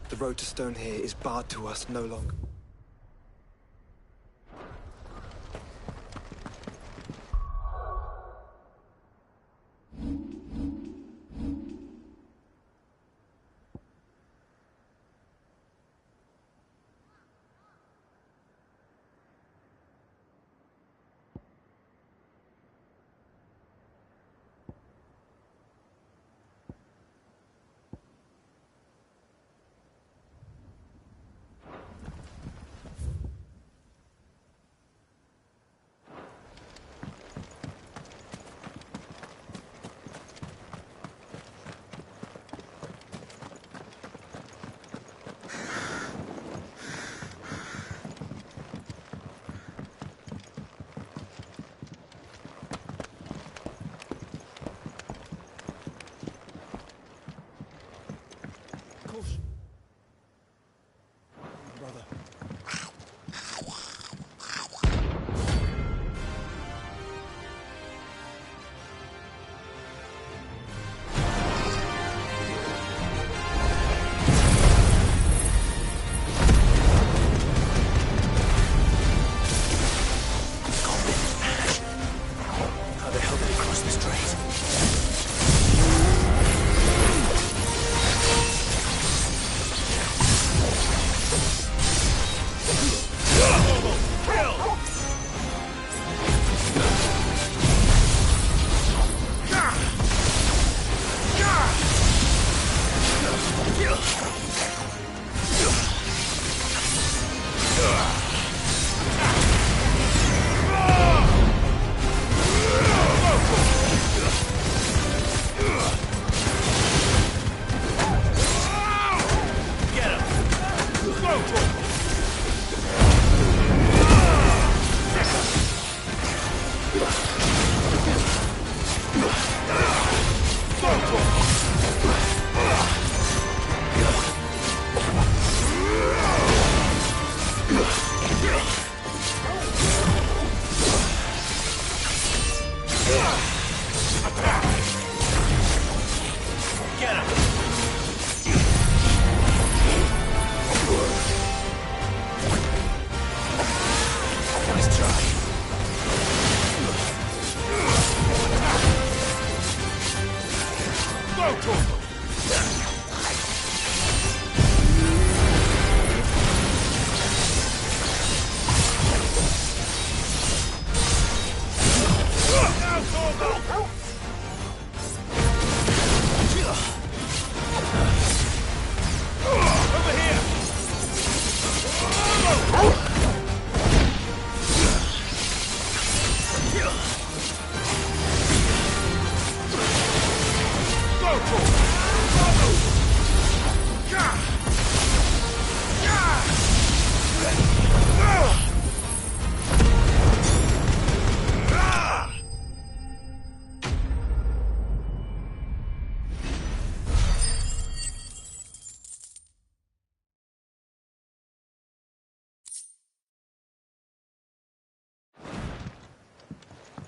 The road to Stone here is barred to us no longer.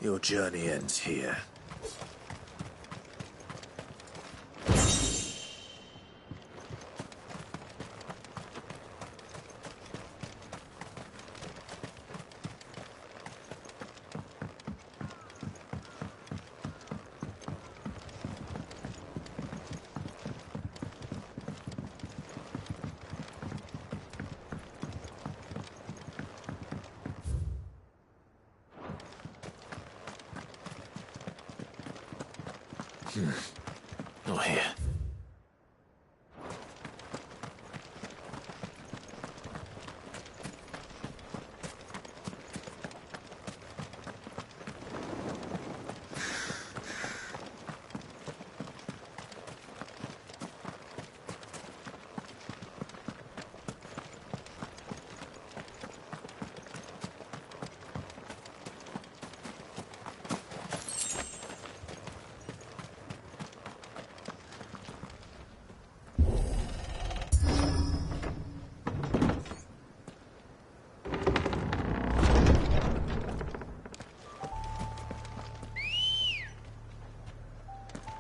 Your journey ends here. Not here.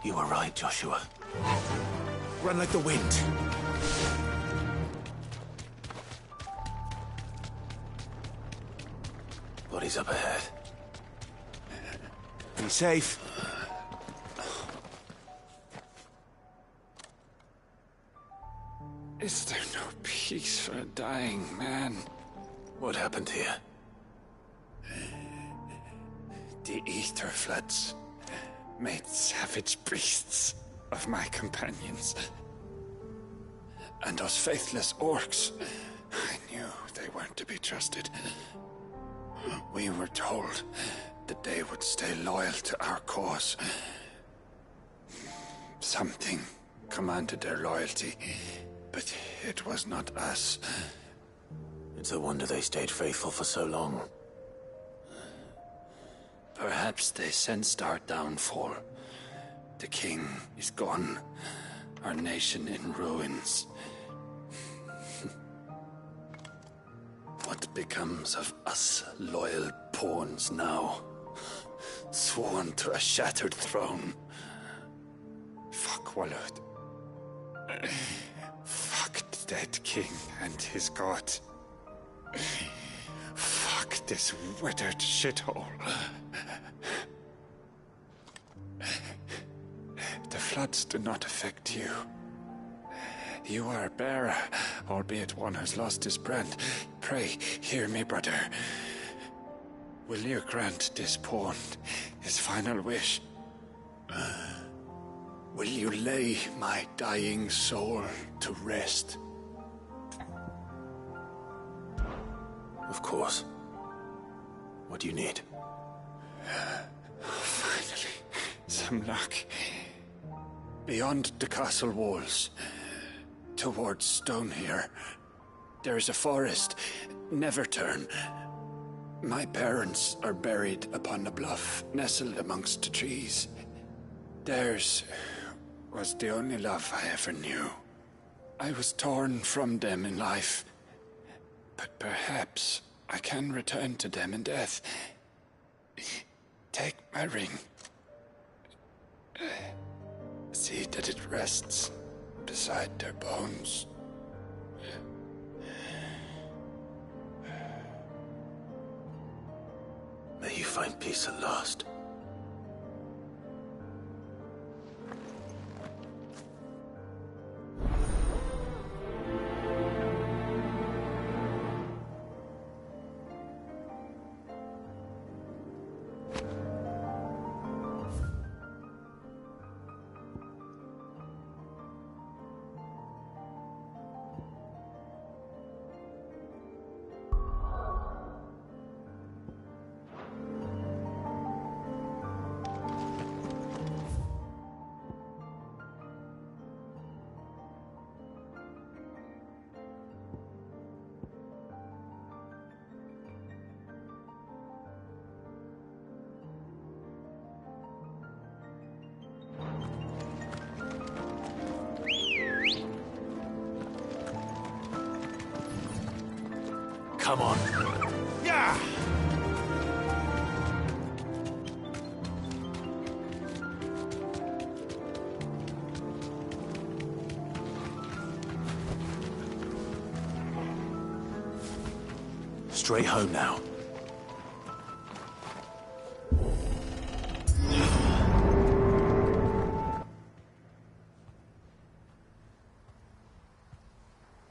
You were right, Joshua. Run like the wind. Bodies up ahead. Be safe. Is there no peace for a dying man? What happened here? The ether floods made savage beasts of my companions. And those faithless orcs, I knew they weren't to be trusted. We were told that they would stay loyal to our cause. Something commanded their loyalty, but it was not us. It's a wonder they stayed faithful for so long. Perhaps they sensed our downfall. The king is gone, our nation in ruins. What becomes of us loyal pawns now? Sworn to a shattered throne. Fuck Walud. Fuck the dead king and his god. Fuck this withered shithole. The floods do not affect you. You are a bearer, albeit one who's lost his brand. Pray, hear me, brother. Will you grant this pawn his final wish? Will you lay my dying soul to rest? Of course. What do you need? Finally, some luck. Beyond the castle walls, towards Stone here, there is a forest. Never turn. My parents are buried upon a bluff, nestled amongst the trees. Theirs was the only love I ever knew. I was torn from them in life, but perhaps I can return to them in death. Take my ring. See that it rests beside their bones. May you find peace at last. Come on. Yeah! straight home now.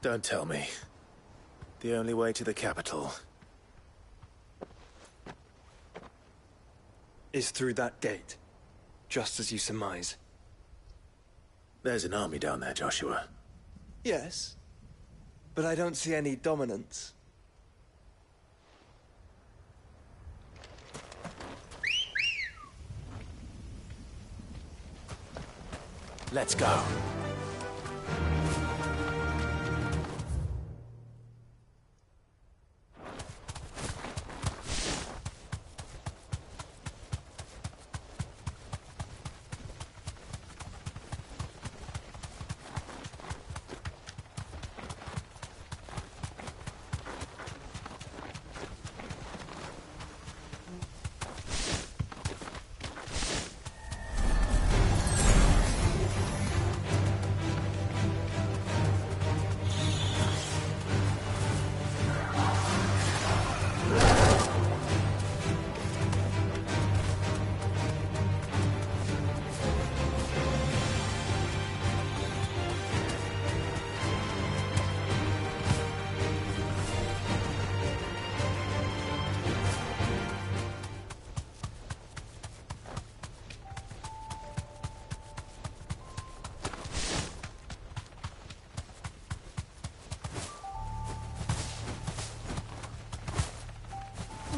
Don't tell me. The only way to the capital is through that gate, just as you surmise. There's an army down there, Joshua. Yes, but I don't see any dominance. Let's go.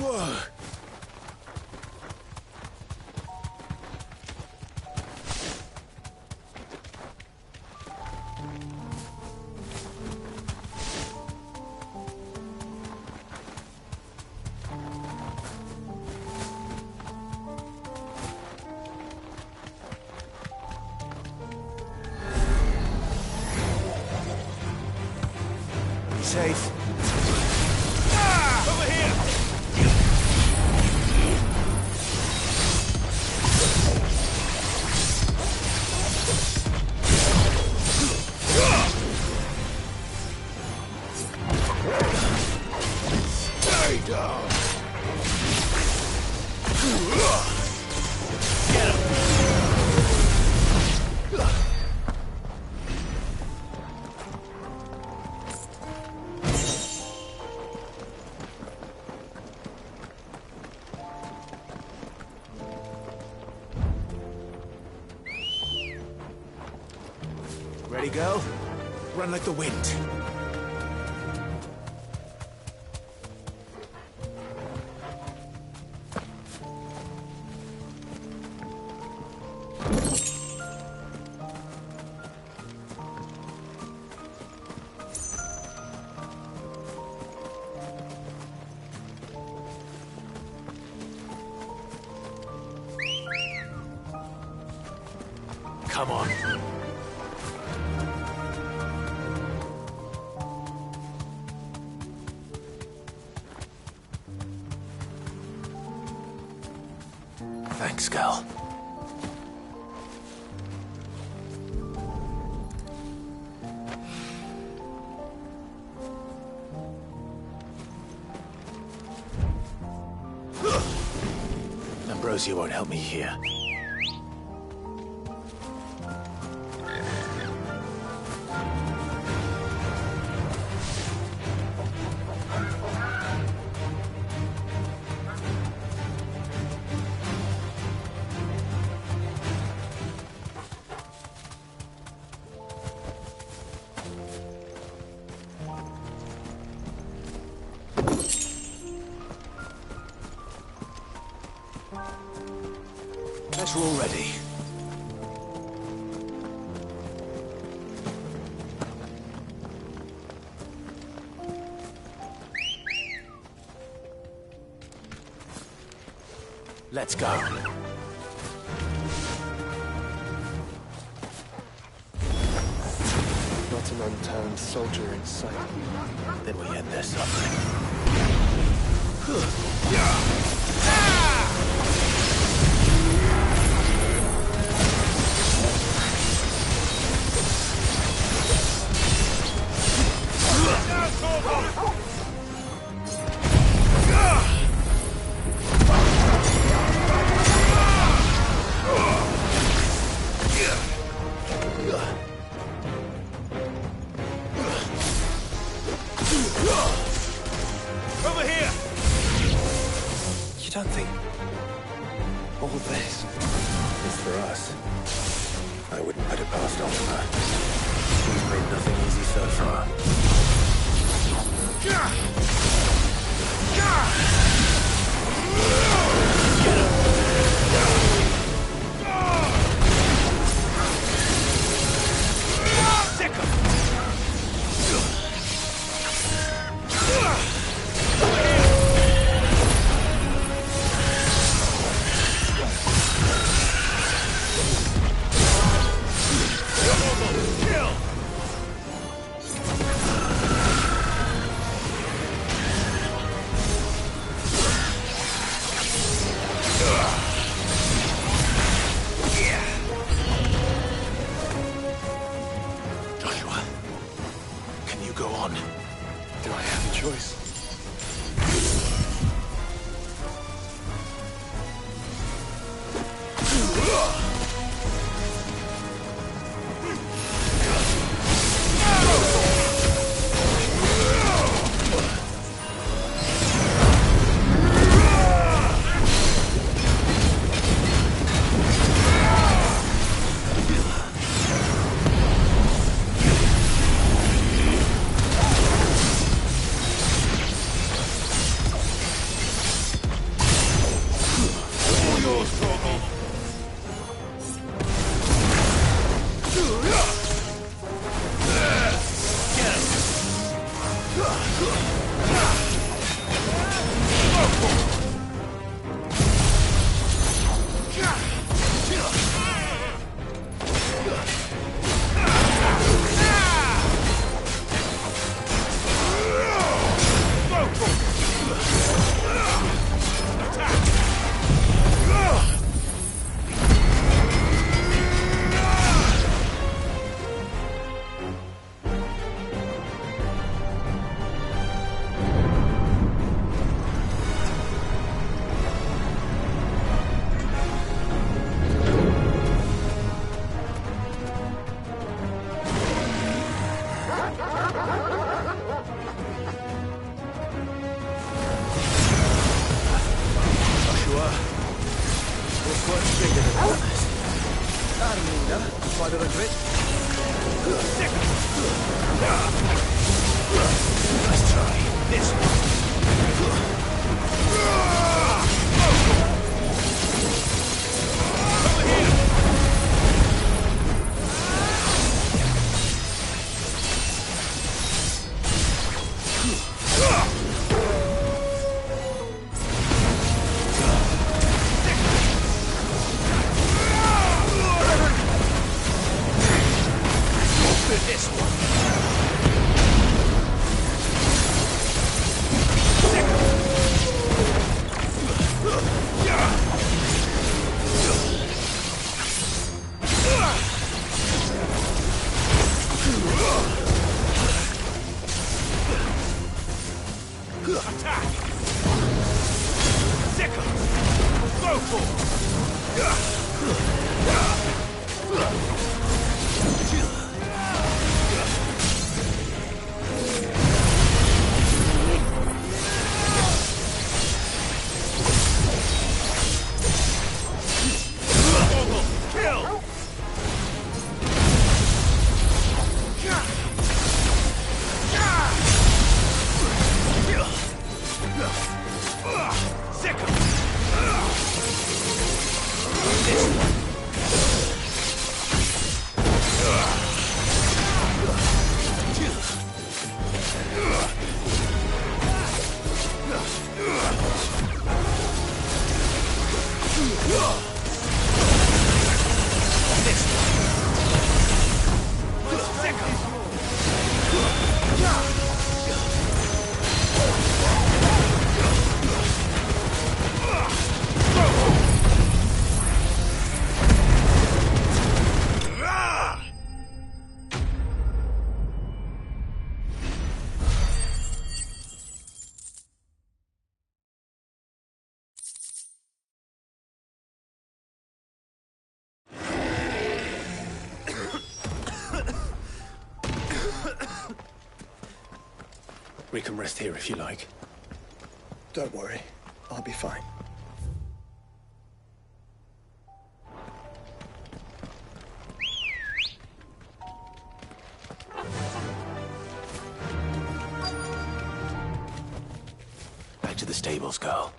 Whoa! Safe. Over here! Stay down. Get him. Ready, girl? Run like the wind. Come on. Thanks, girl. Ambrosia won't help me here. Guess we're all ready. Let's go. Not an unturned soldier in sight. Then we end their suffering. this? It's for us. I wouldn't put it past Oliver. He's made nothing easy so far. Joshua, can you go on? Do I have a choice? We can rest here if you like. Don't worry. I'll be fine. stables, girl.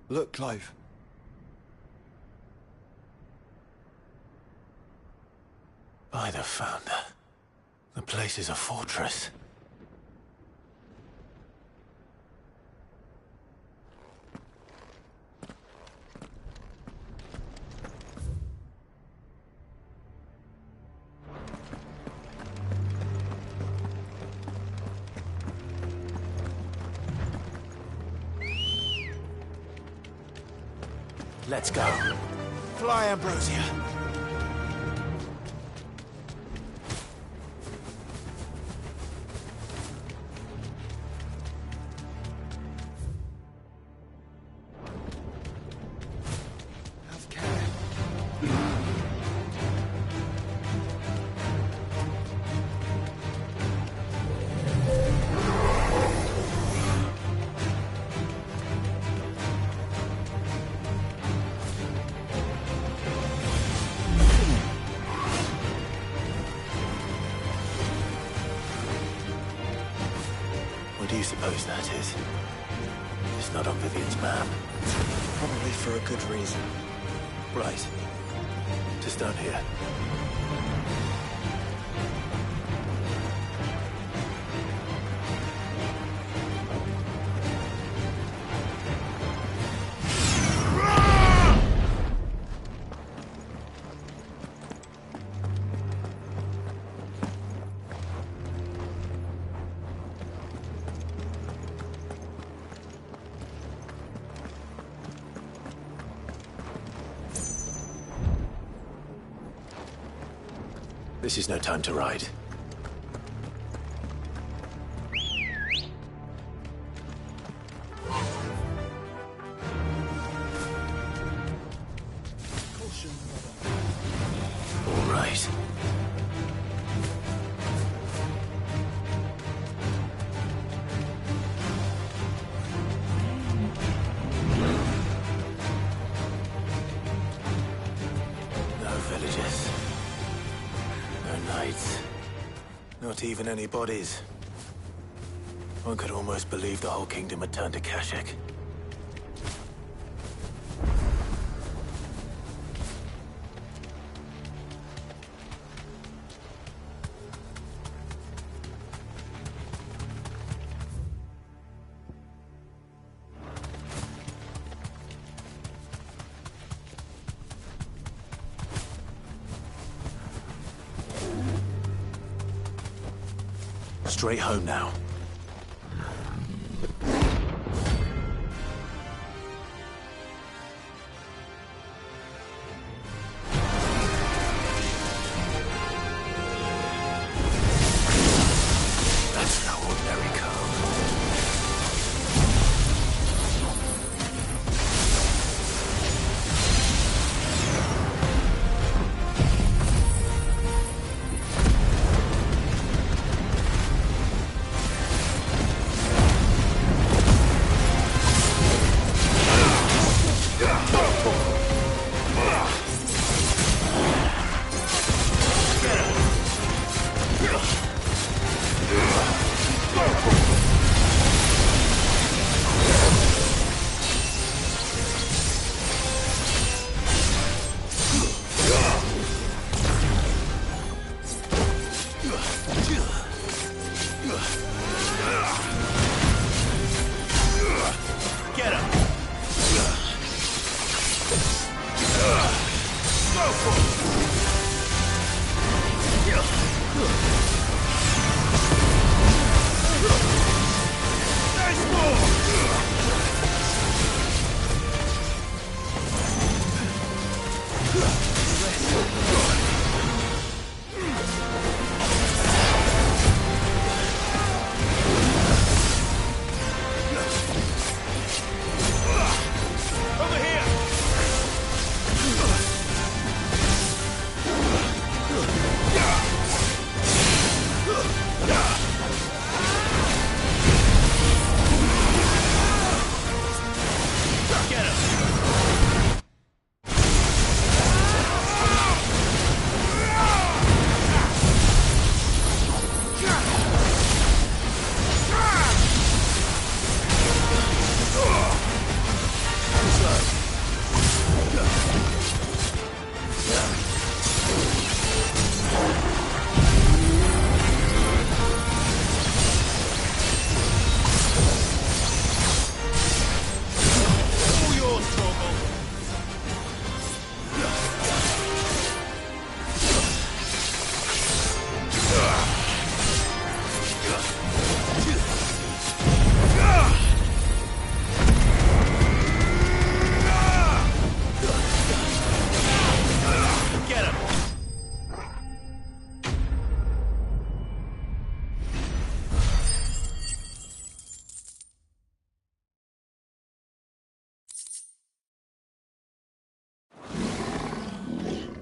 Look, Clive. By the Founder. The place is a fortress. Let's go. Fly, Ambrosia. What do you suppose that is? It's not on Vivian's map. Probably for a good reason. Right. Just down here. This is no time to ride. All right. No villages. No knights. Not even any bodies. One could almost believe the whole kingdom had turned to Kashyyyk. Straight home now. That's no ordinary code.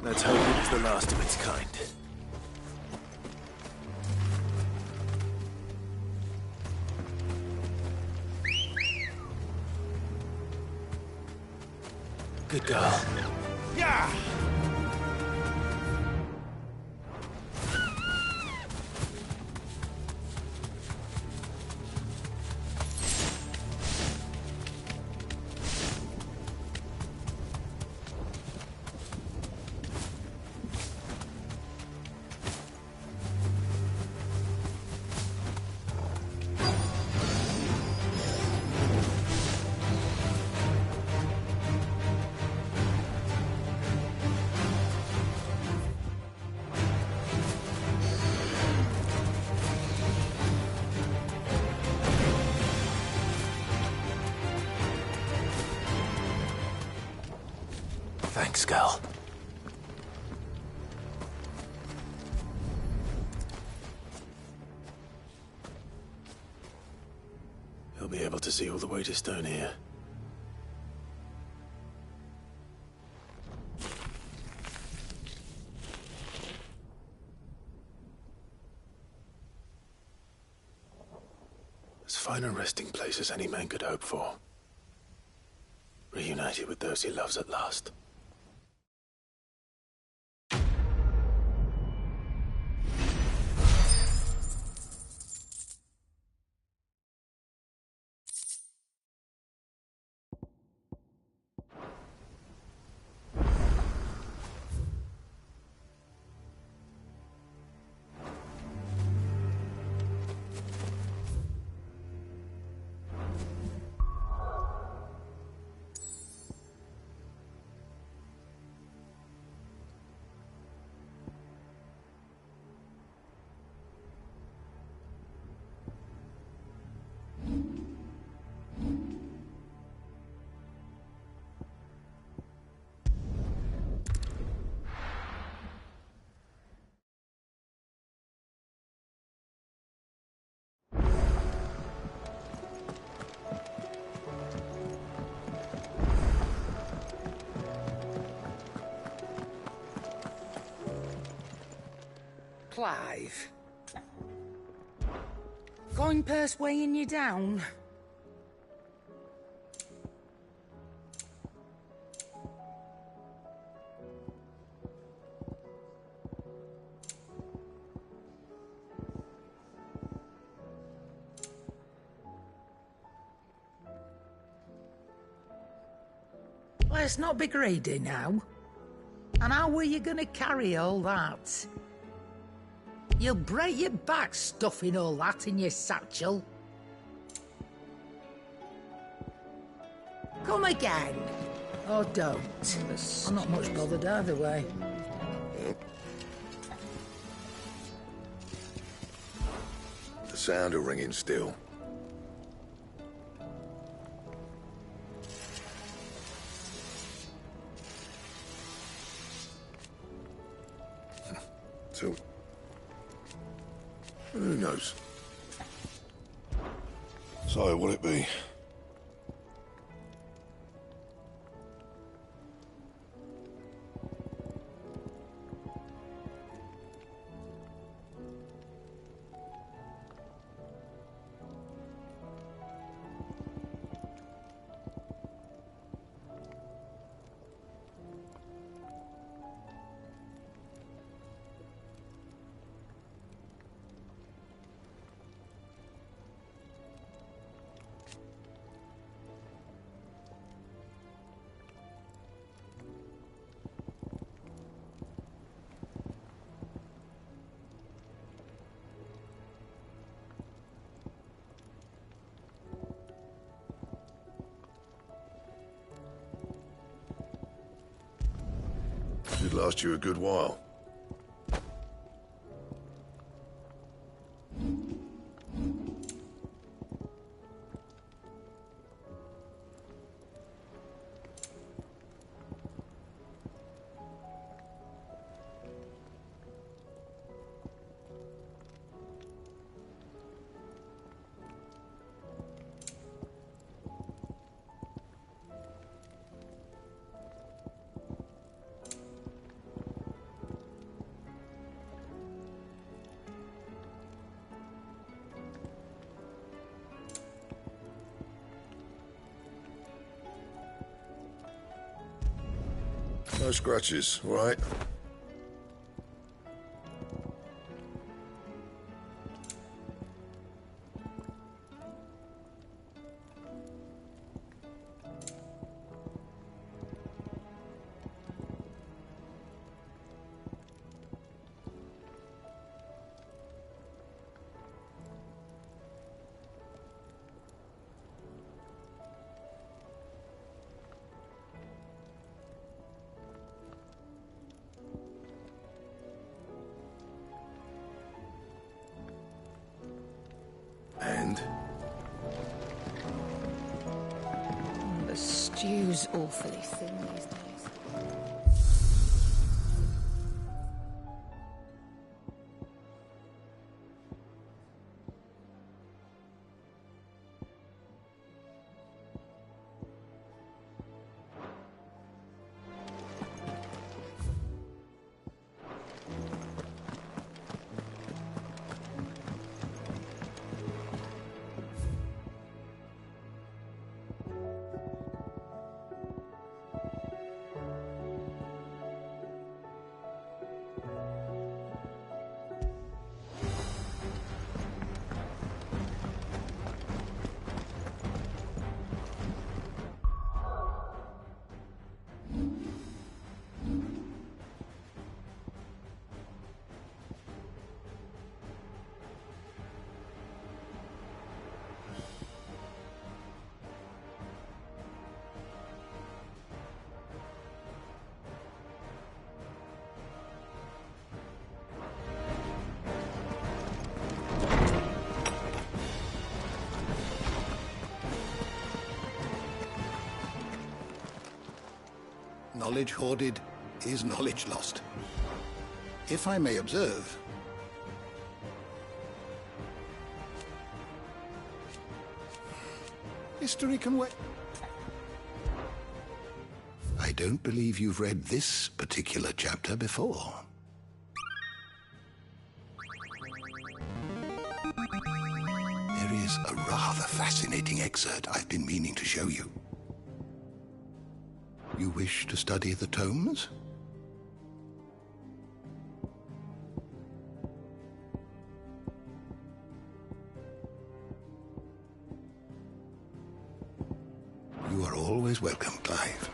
Let's hope it was the last of its kind. Good girl. Yeah! Thanks, girl. He'll be able to see all the way to Stone here. As fine a resting place as any man could hope for. Reunited with those he loves at last. Clive. Going purse weighing you down? Let's not be greedy now. And how were you gonna carry all that? You'll break your back stuffing all that in your satchel. Come again. Or don't. I'm not much bothered either way. The sound of ringing still. So, who knows? So, will it be? last you a good while. No scratches, all right? And? The stew's awfully thin these days. Knowledge hoarded is knowledge lost. If I may observe, history can wait. I don't believe you've read this particular chapter before. There is a rather fascinating excerpt I've been meaning to show you. You wish to study the tomes? You are always welcome, Clive.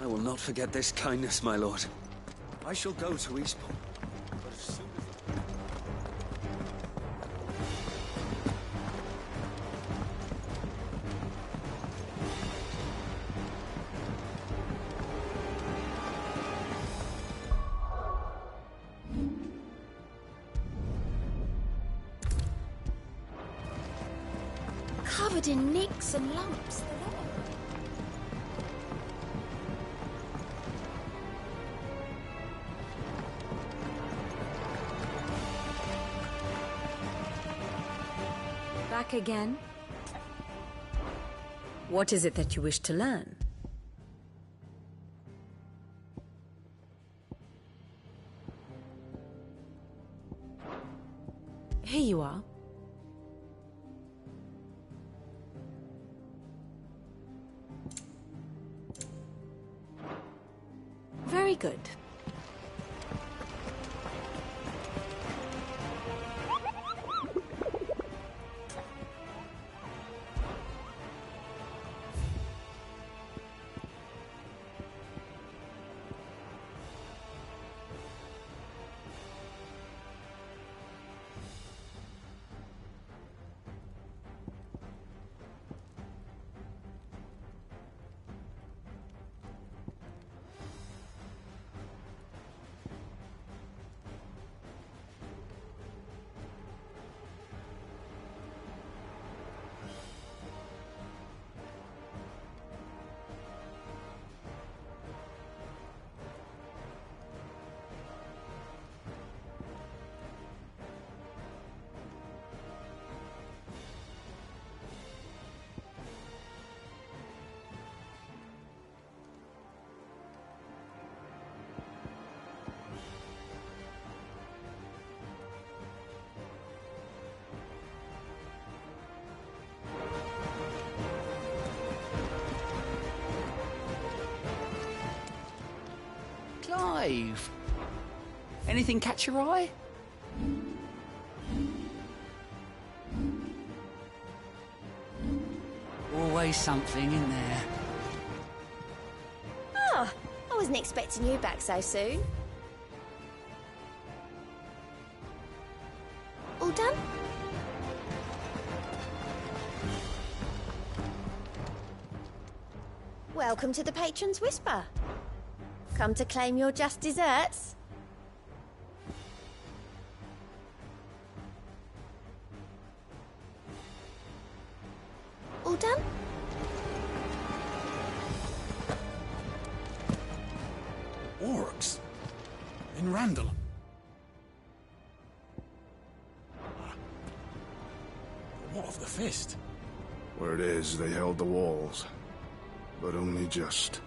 I will not forget this kindness, my lord. I shall go to Eastport. But as soon Covered in nicks and lumps. Back again? What is it that you wish to learn? Here you are. Very good. alive. Anything catch your eye? Always something in there. Oh, I wasn't expecting you back so soon. All done? Welcome to the Patron's Whisper. Come to claim your just desserts? All done? Orcs? In Randall? What of the fist? Where it is, they held the walls. But only just.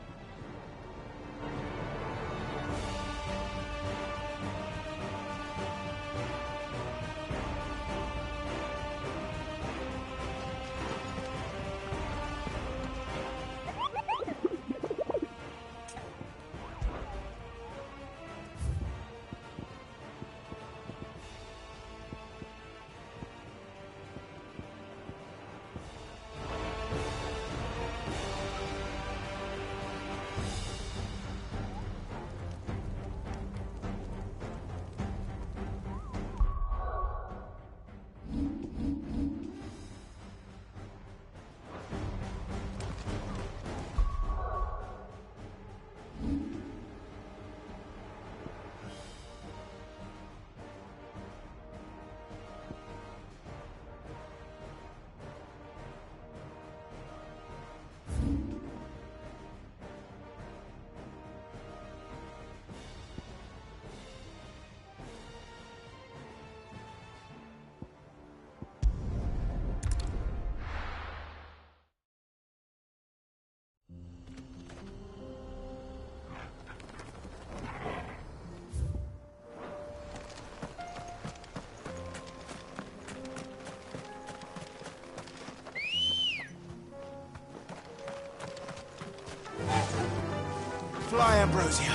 Fly, Ambrosia.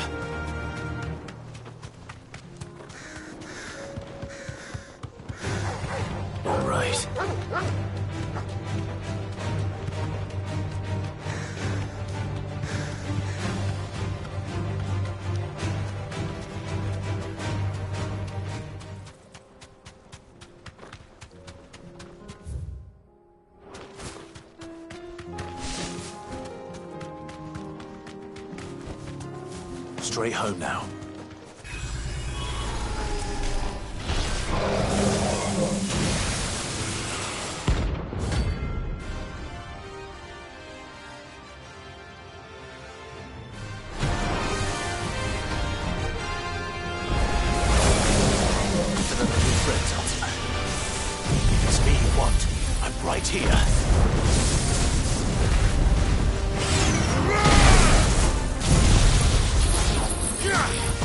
All right. Straight home now. It's me you want. I'm right here. Yeah!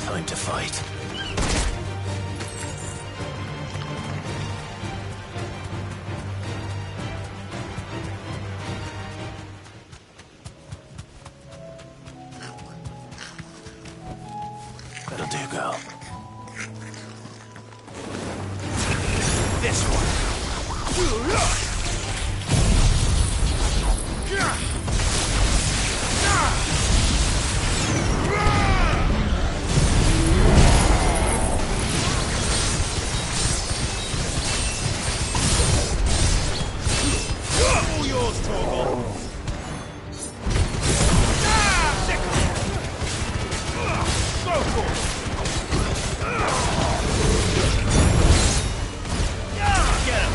Time to fight. That'll do, girl. This one. All yours, Torgal. Go for it. Get him.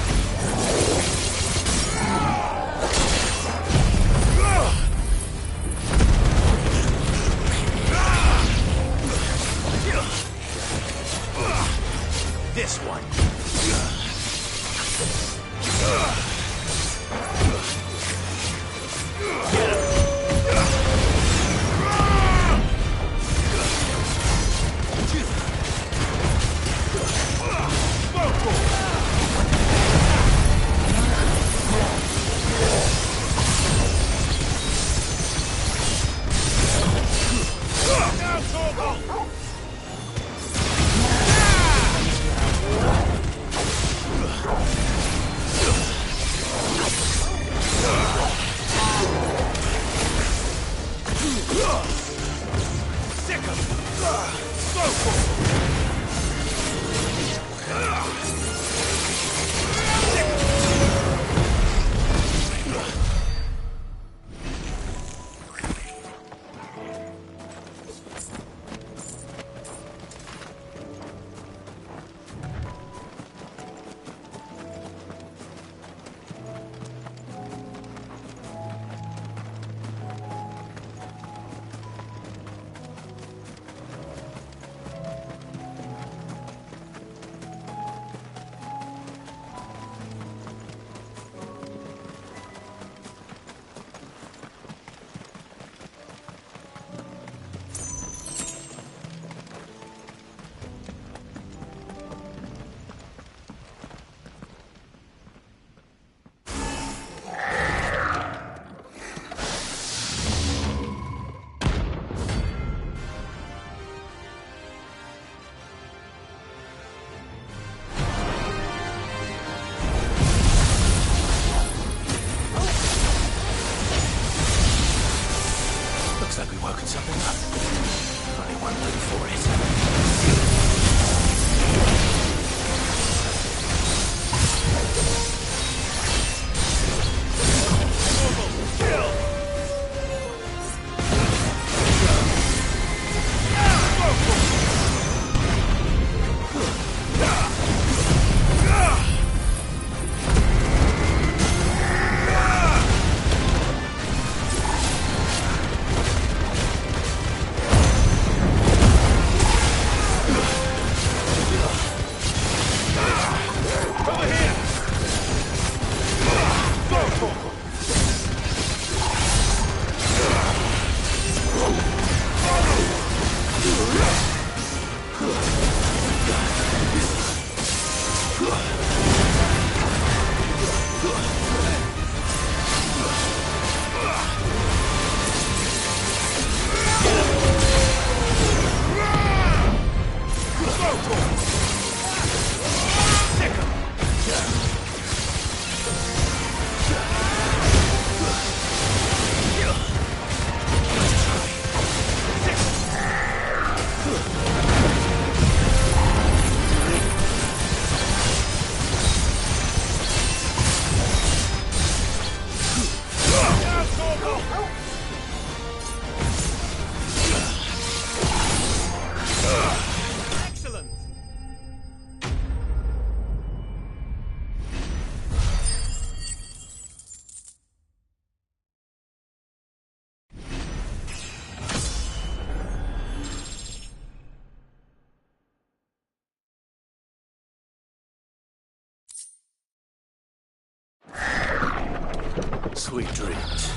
Sweet dreams.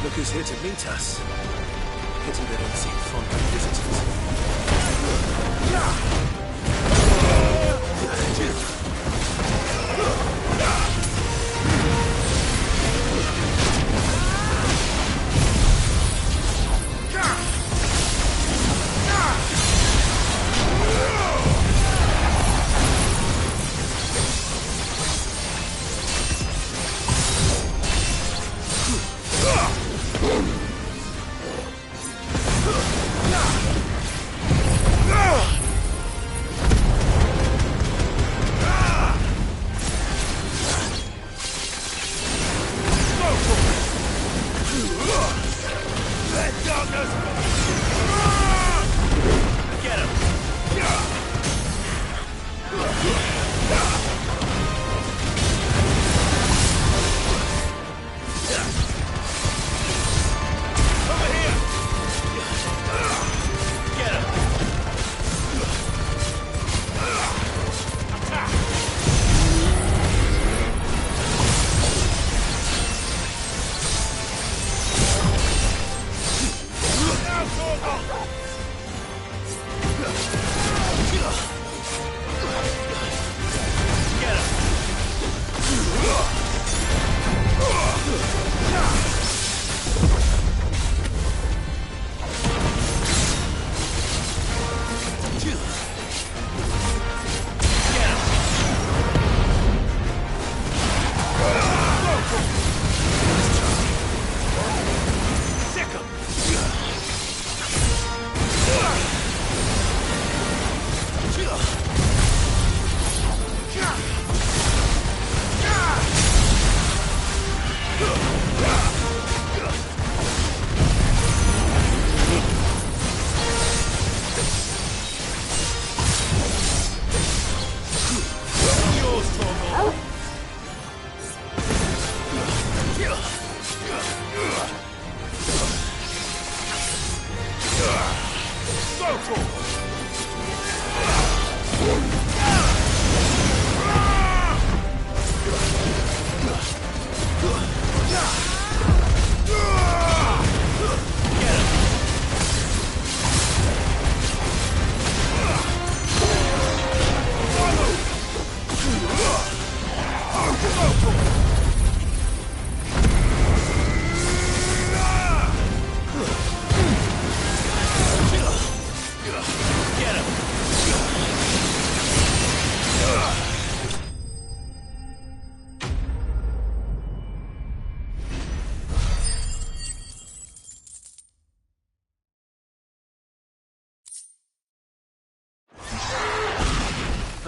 Look who's here to meet us. Pity they don't seem fond of visitors. Yeah!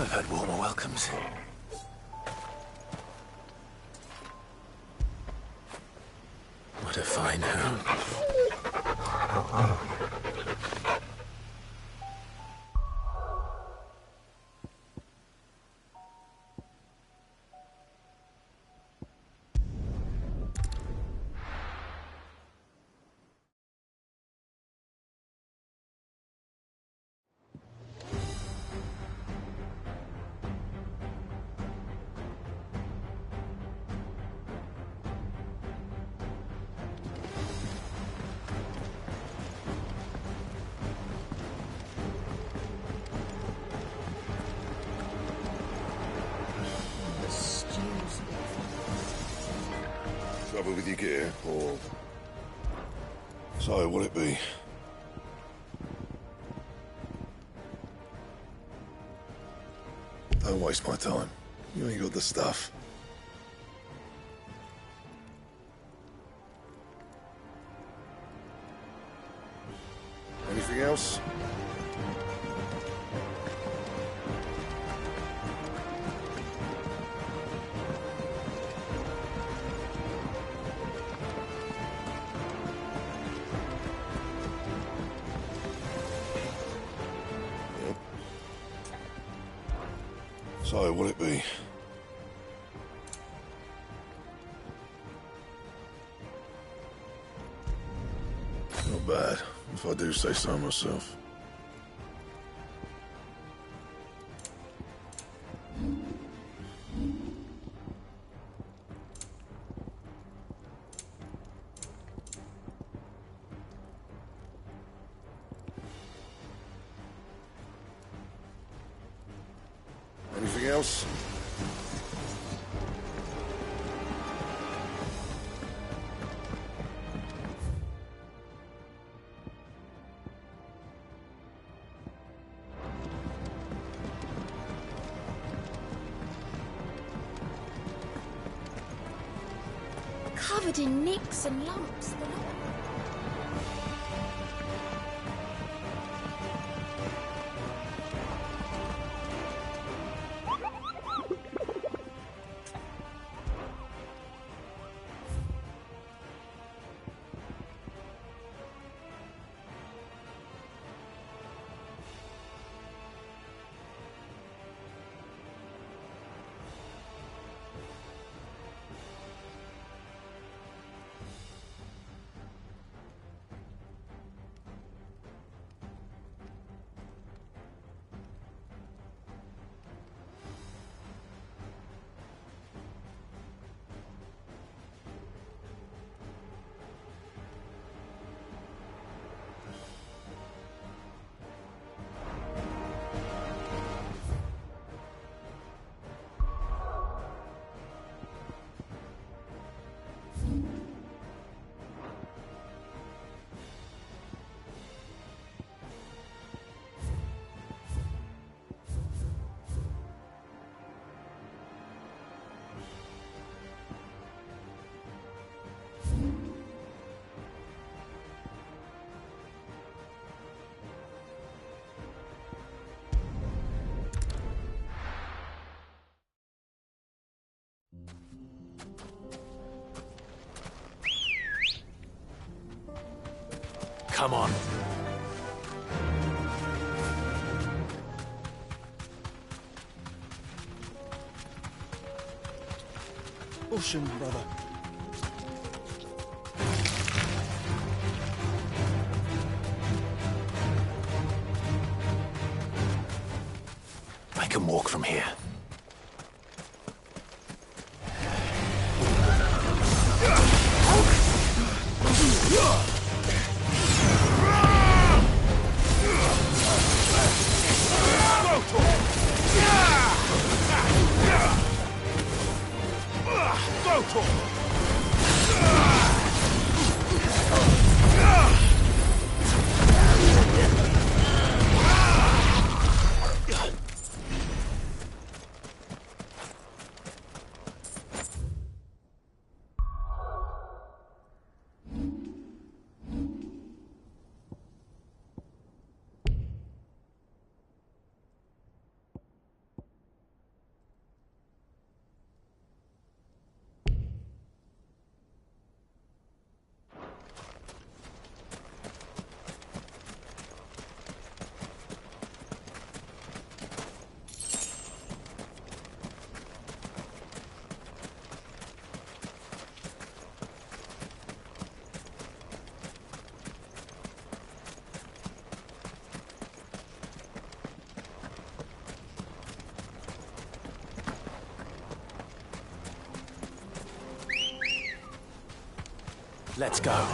I've had warmer welcomes. What a fine home. Trouble with your gear, or... So, what'll it be? Don't waste my time. You ain't got the stuff. Anything else? So, what'll it be? Not bad, if I do say so myself. Anything else? Covered in nicks and lumps. Come on. Ocean, brother. can walk from here. Let's go.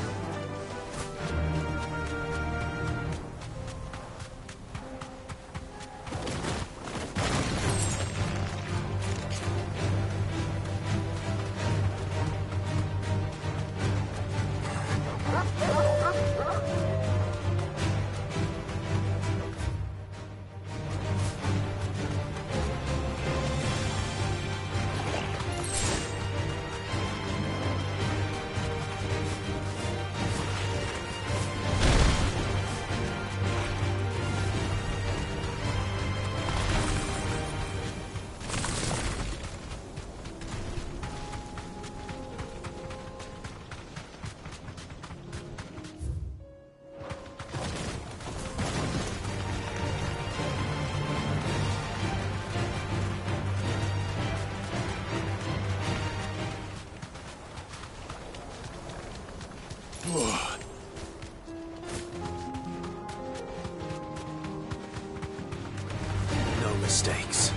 No mistakes.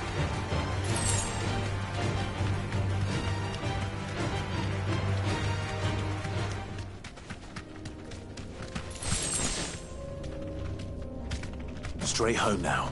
Straight home now.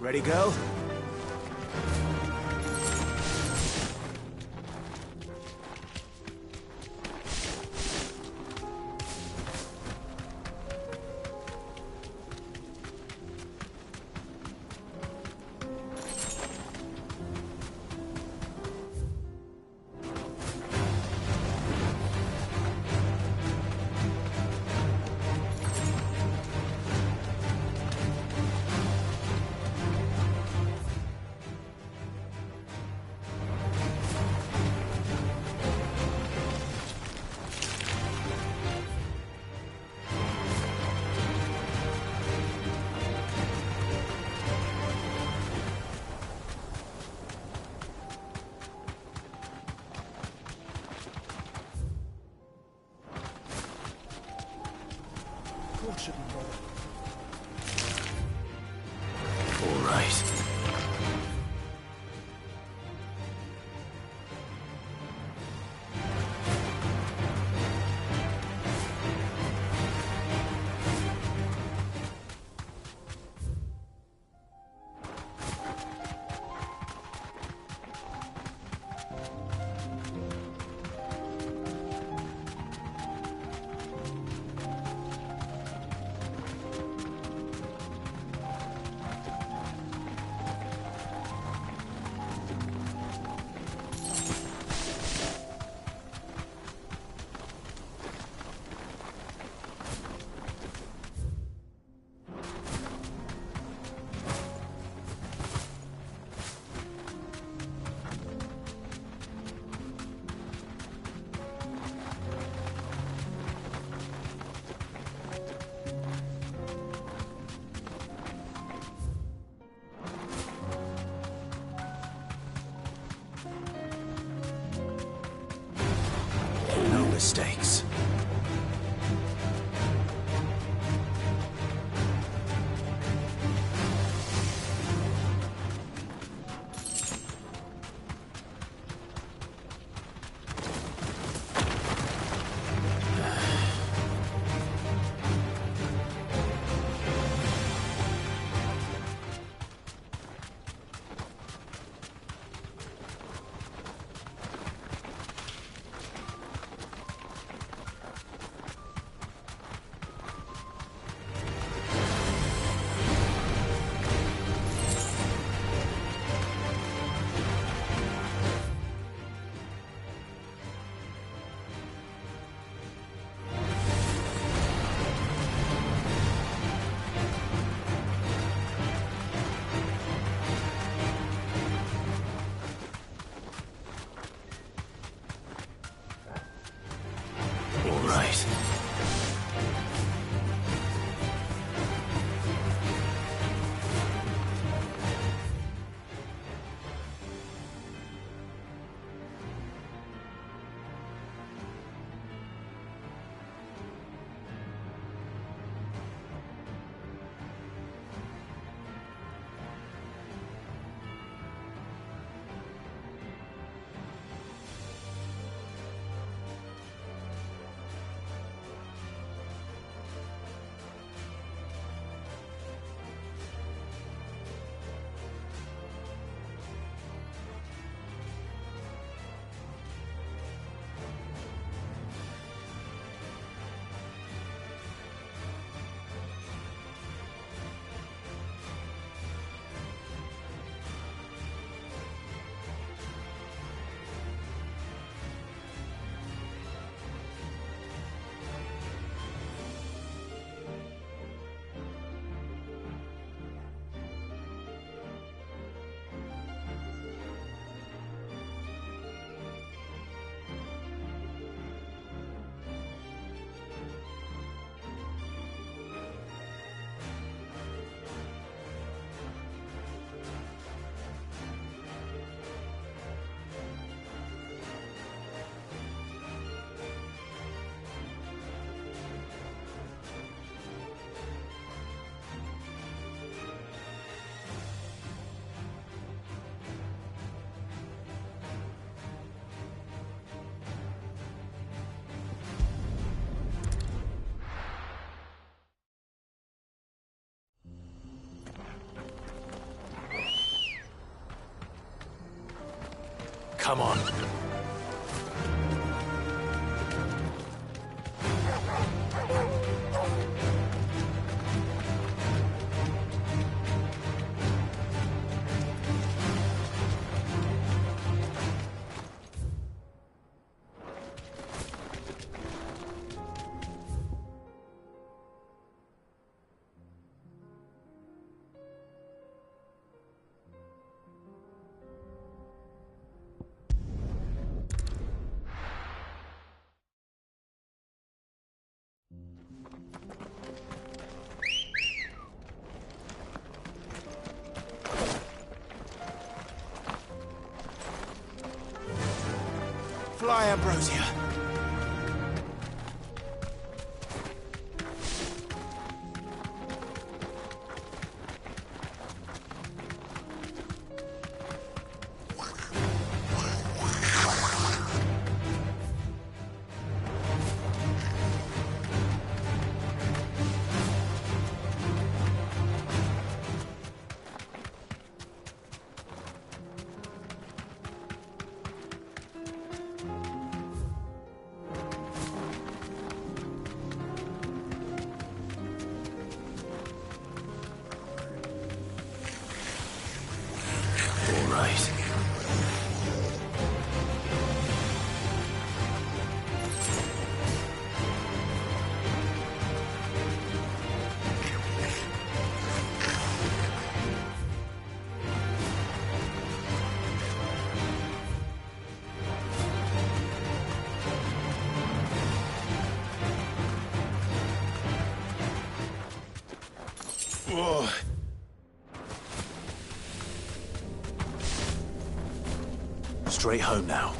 Ready, go? All right. No mistakes. Come on. Fly, Ambrosia. Whoa. Straight home now.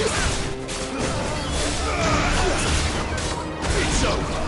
It's over!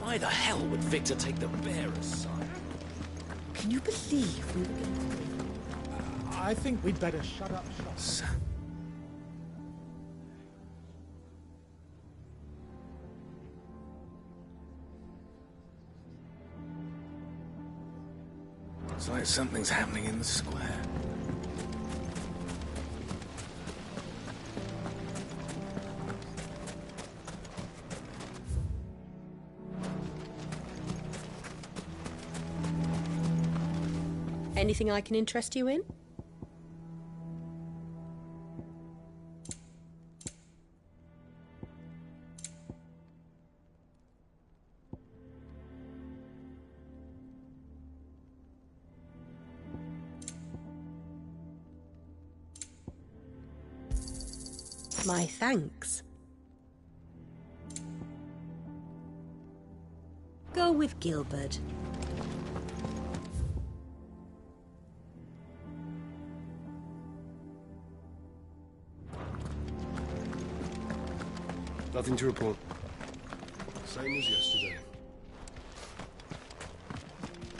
Why the hell would Victor take the bearer's side? Can you believe we were going to... I think we'd better shut up shop. It's like something's happening in the square. Anything I can interest you in? My thanks. Go with Gilbert. Nothing to report. Same as yesterday.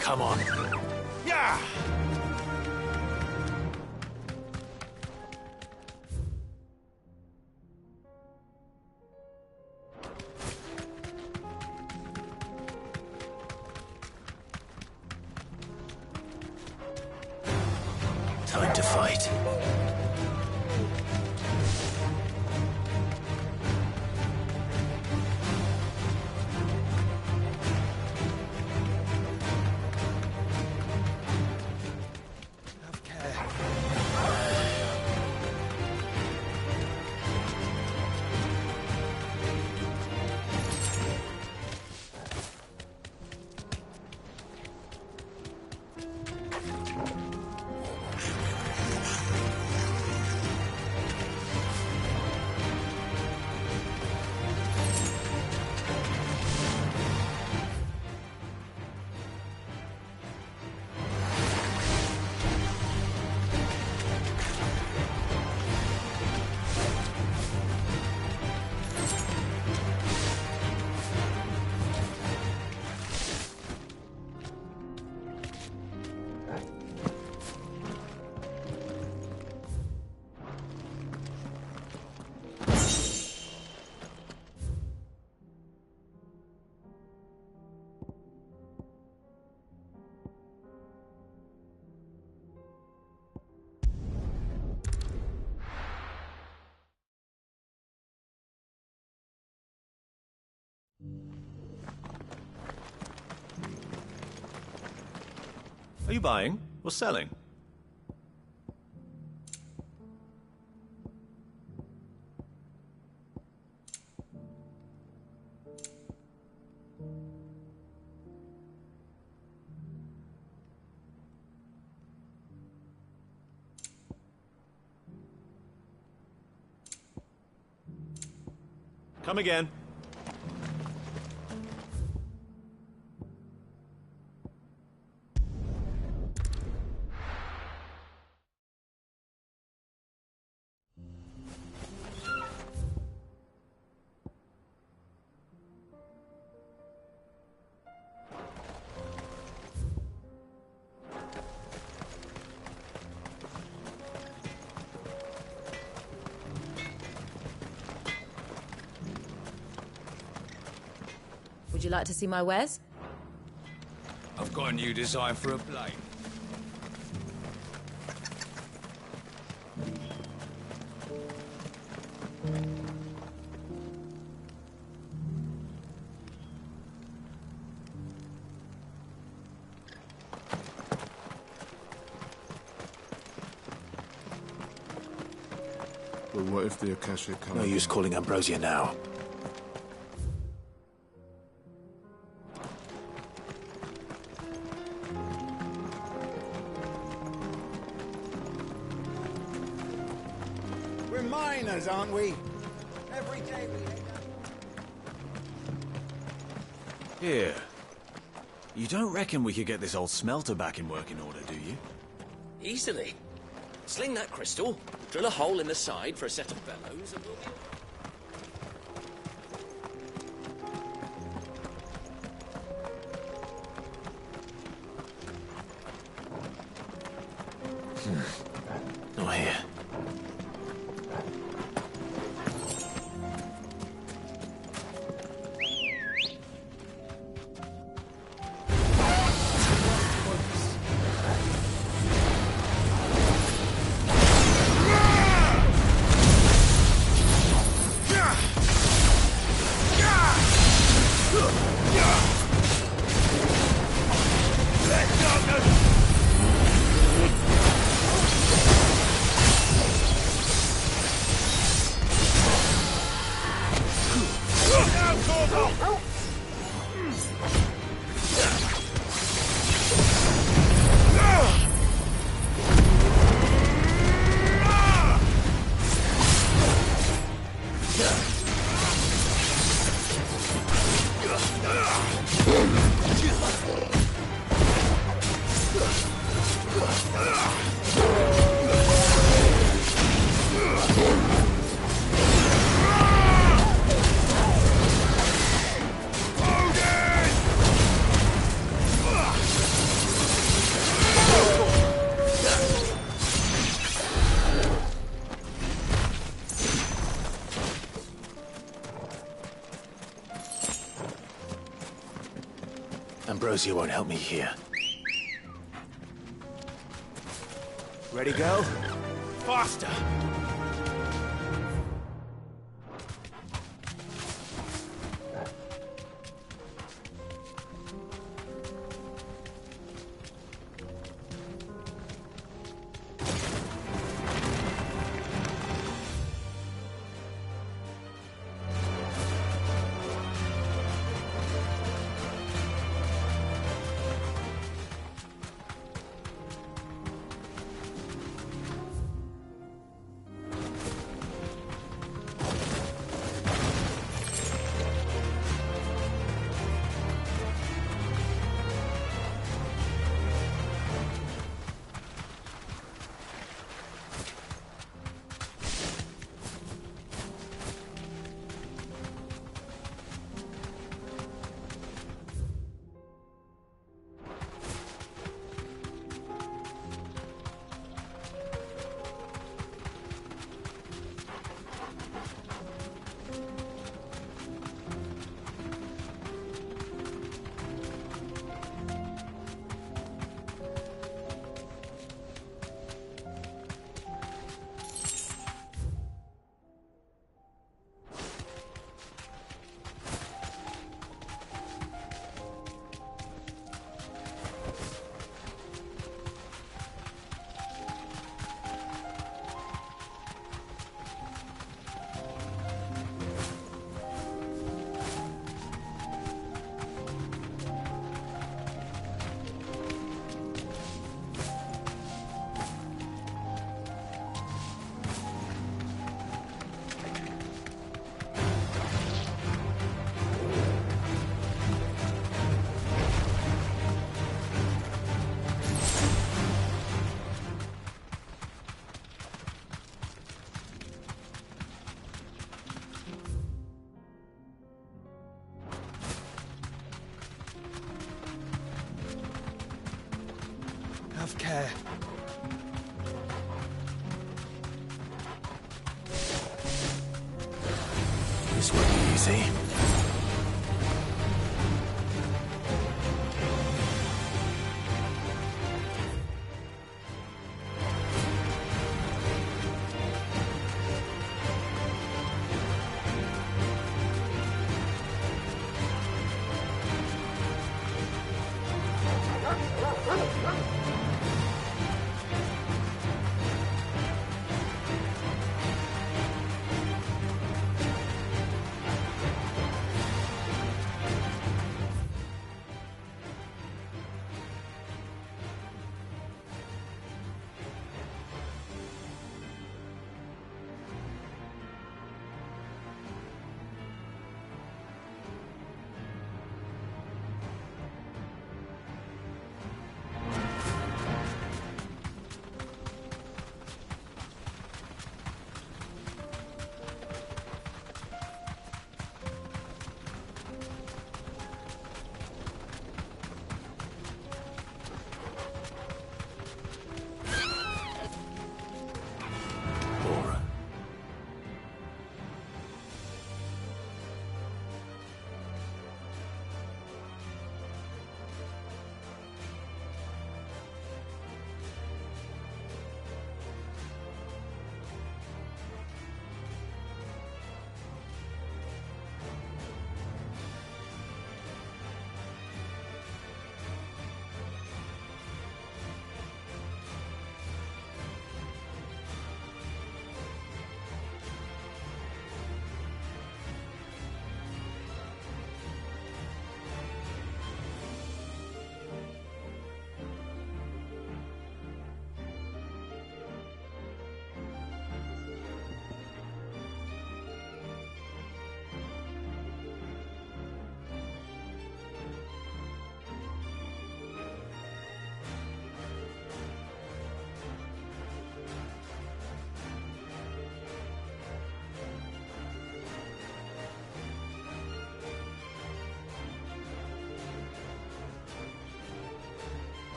Come on. Yeah! Time to fight. Are you buying or selling? Come again. Would you like to see my wares? I've got a new design for a blade. But what if the Akashic come? No use calling Ambrosia now. We're miners, aren't we? Every day we hit that. Here. You don't reckon we could get this old smelter back in working order, do you? Easily. Sling that crystal, drill a hole in the side for a set of bellows, and we'll be... Not here. Ambrosia won't help me here. Ready, go? Faster! Have care. This won't be easy.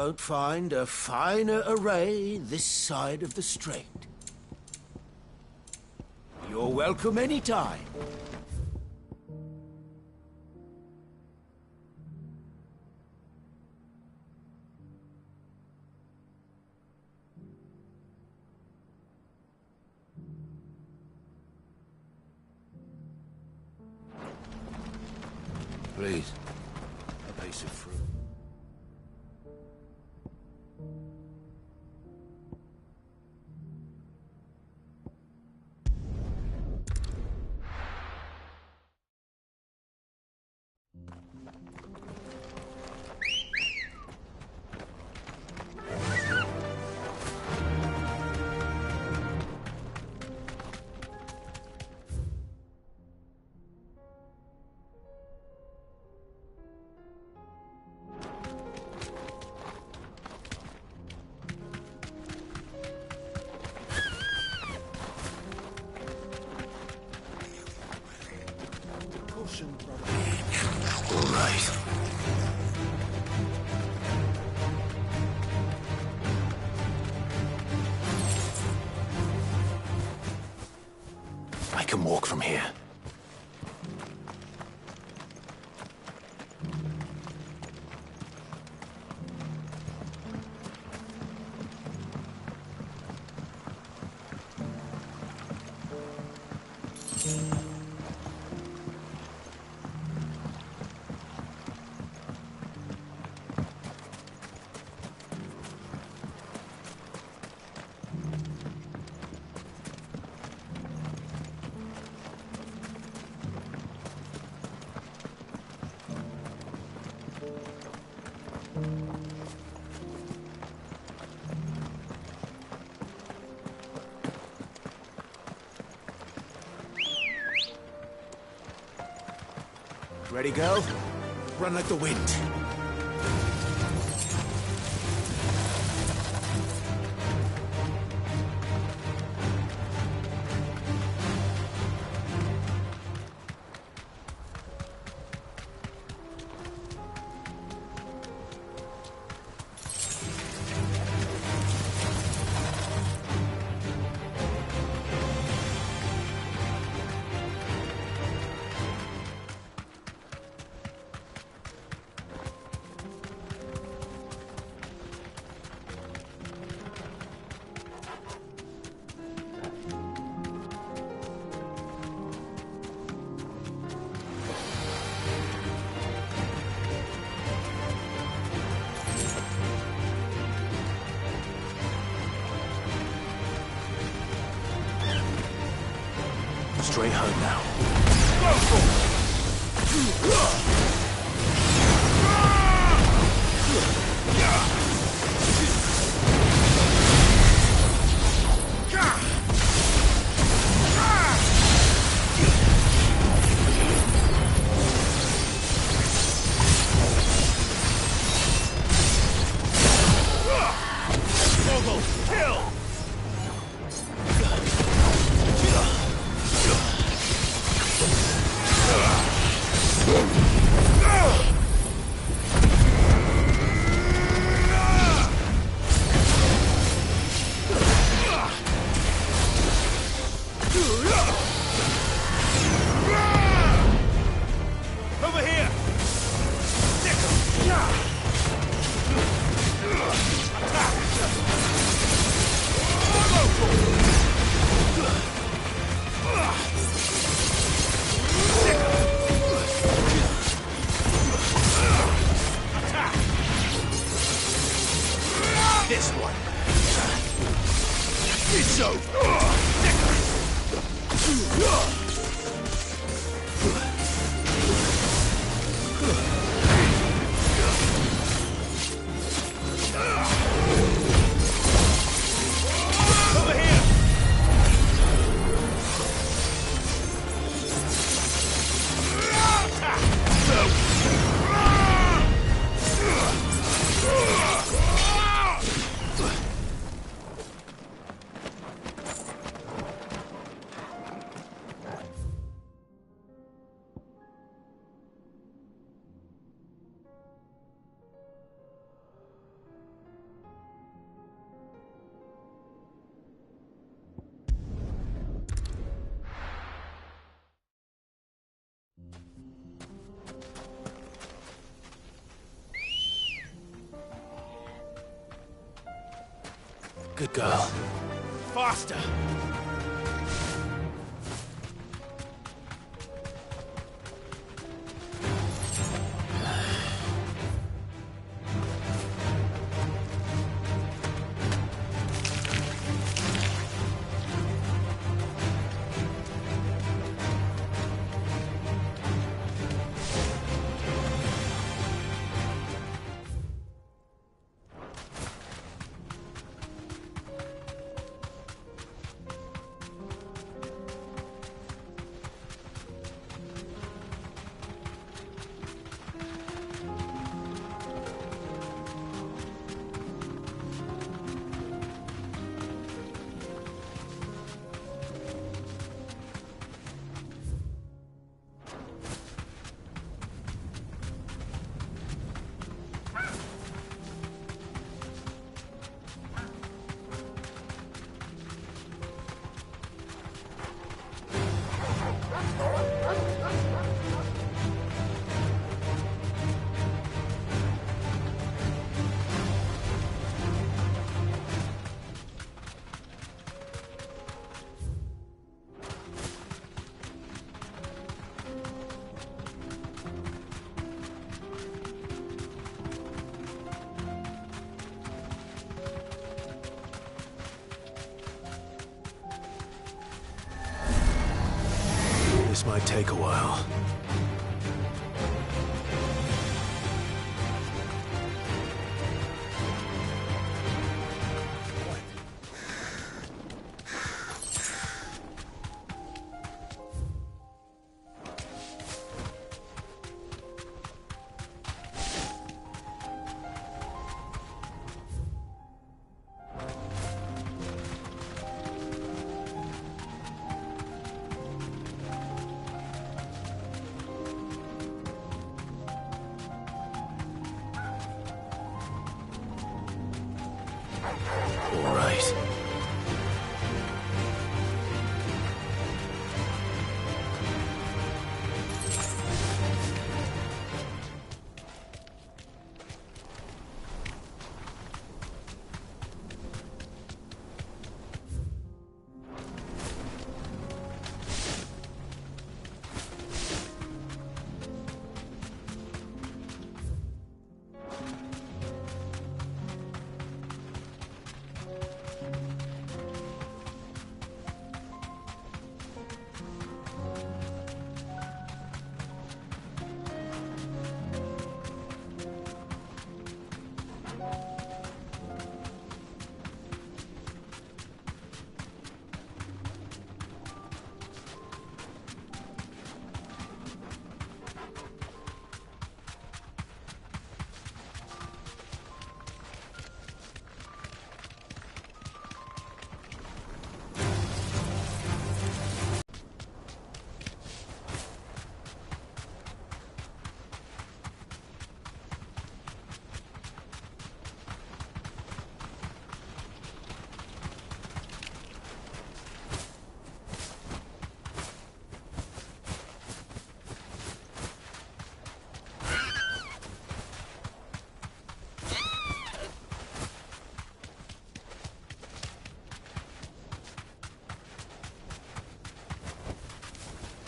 won't find a finer array this side of the strait. You're welcome anytime. Please, a piece of fruit. All right. I can walk from here. Ready, girl? Run like the wind. Straight home now. Good girl. Faster! This might take a while. All right.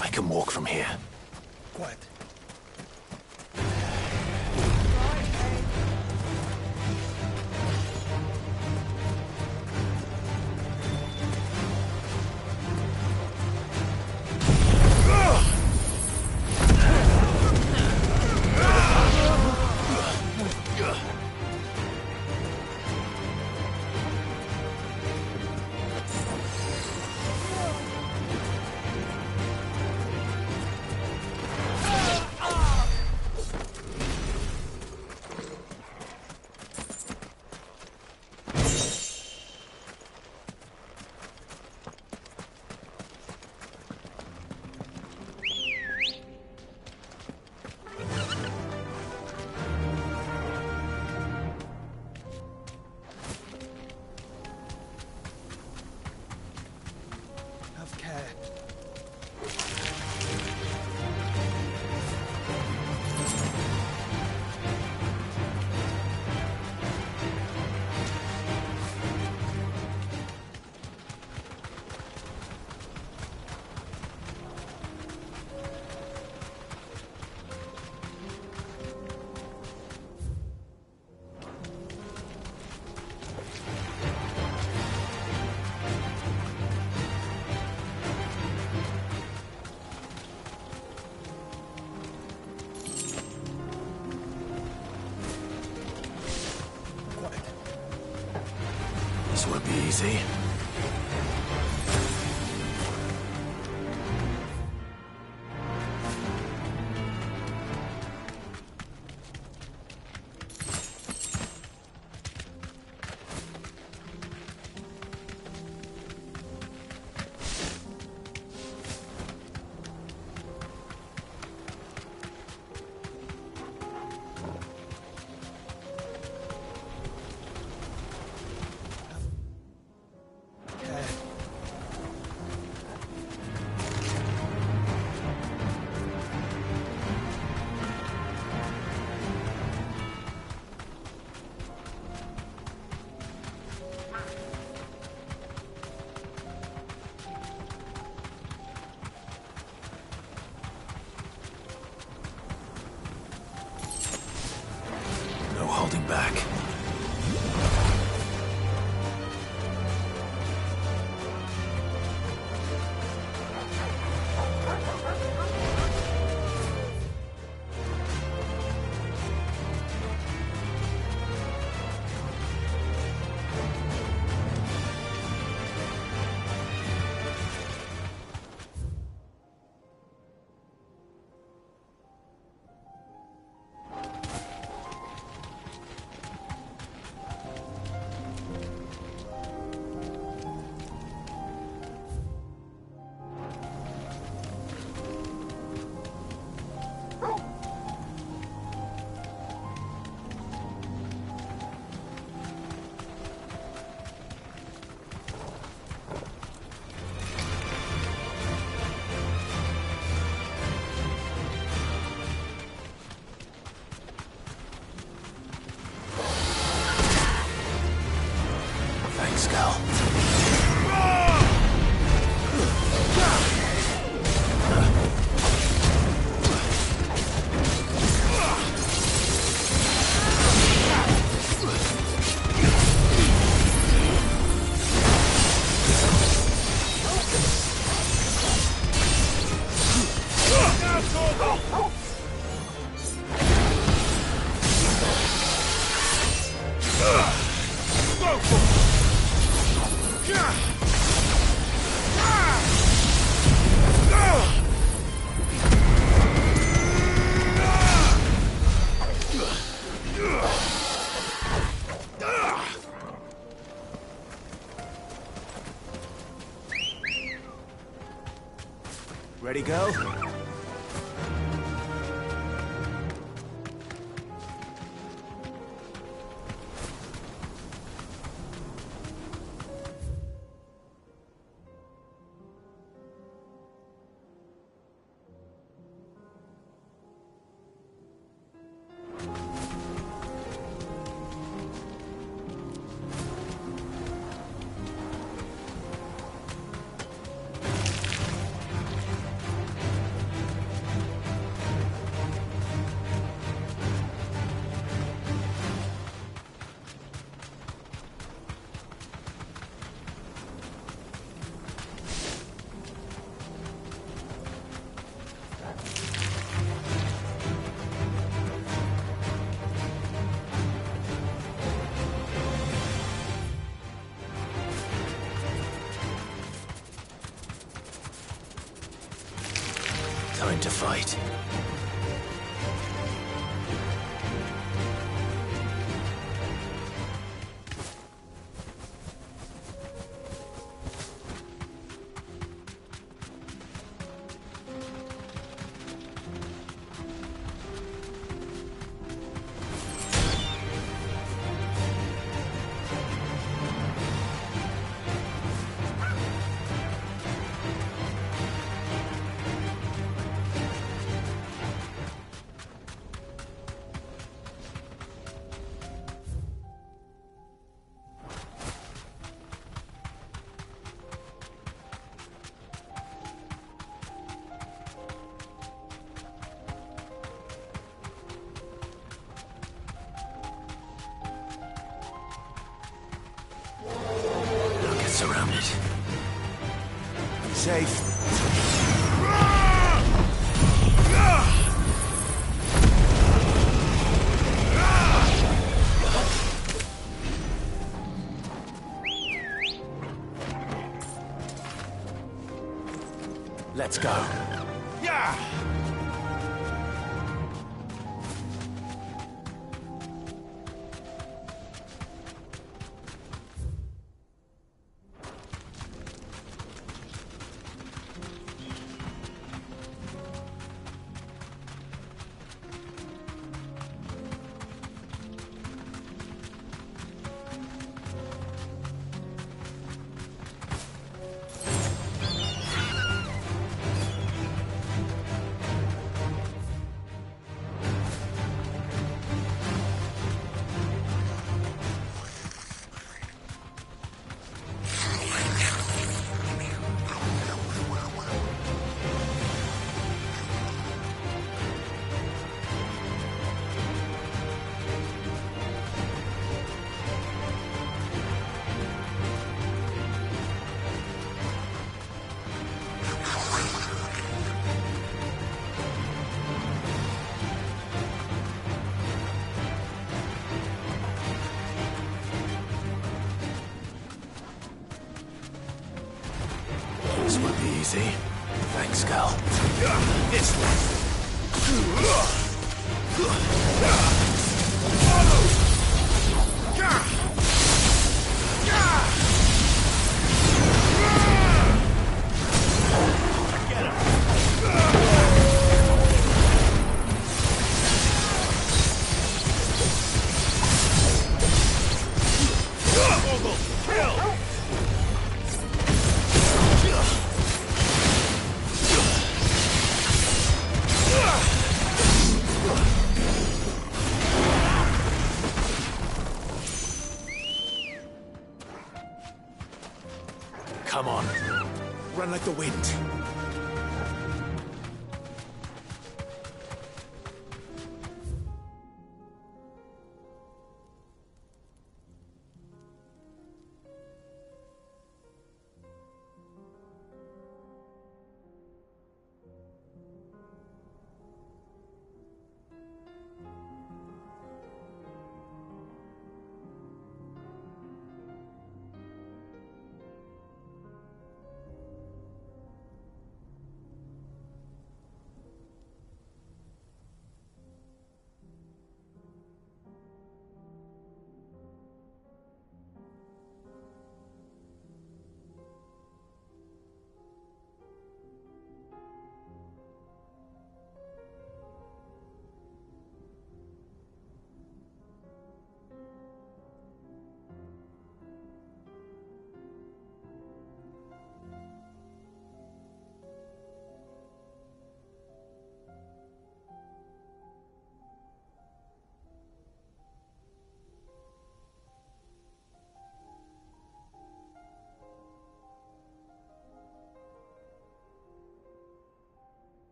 I can walk from here. Quiet. see? Holding back. Ready, go? Time to fight. Surrounded. Safe. Let's go. Yeah! This won't be easy. Thanks, Cal. This Come on. Run like the wind.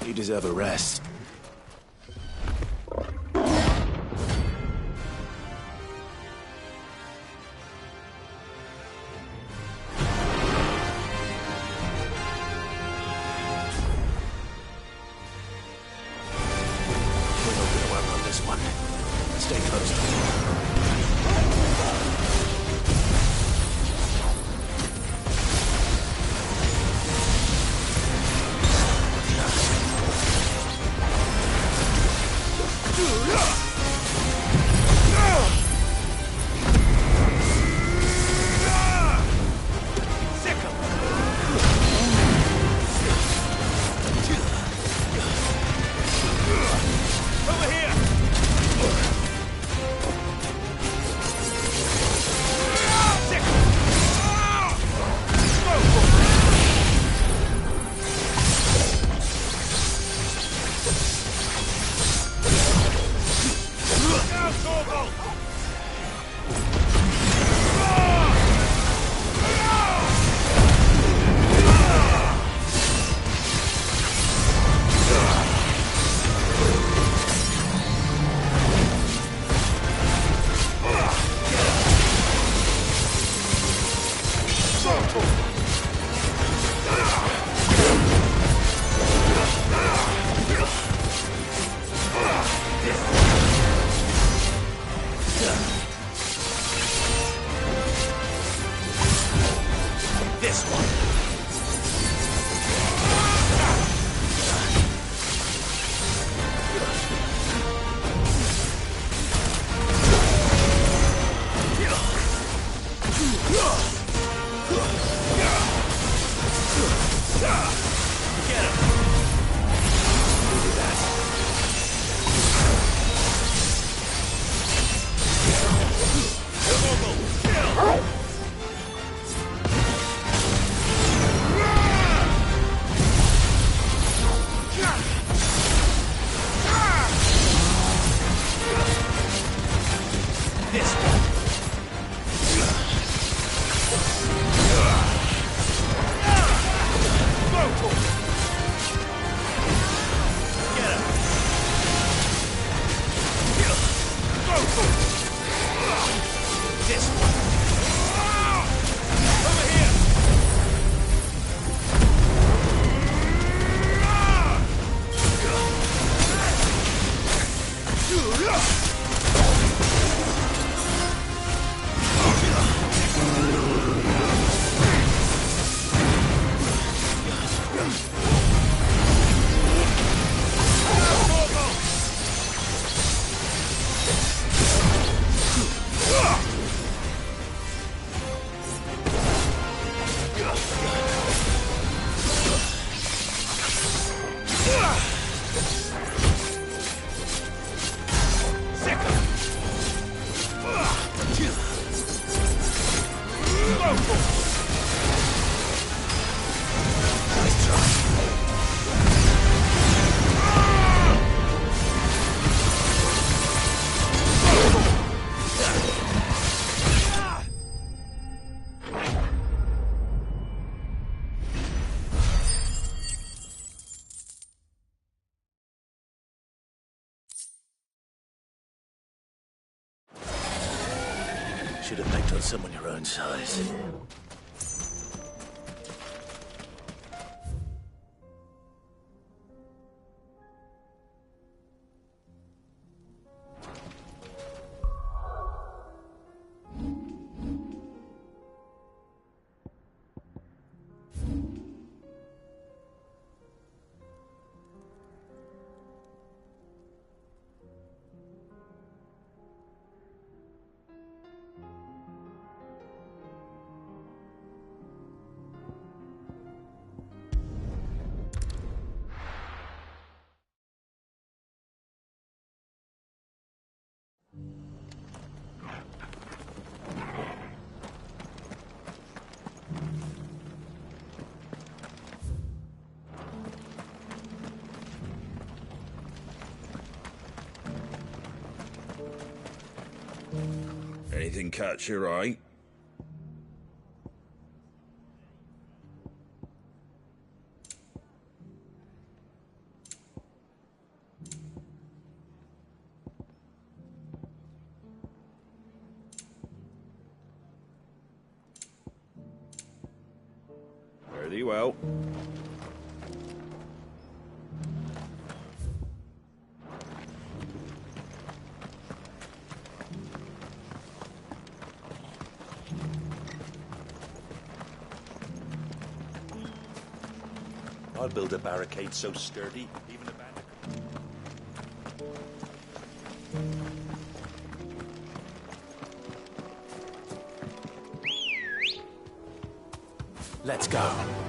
You deserve a rest. Should have picked on someone your own size. Anything catch your eye? Very well. I'll build a barricade so sturdy, even a bandit. Let's go.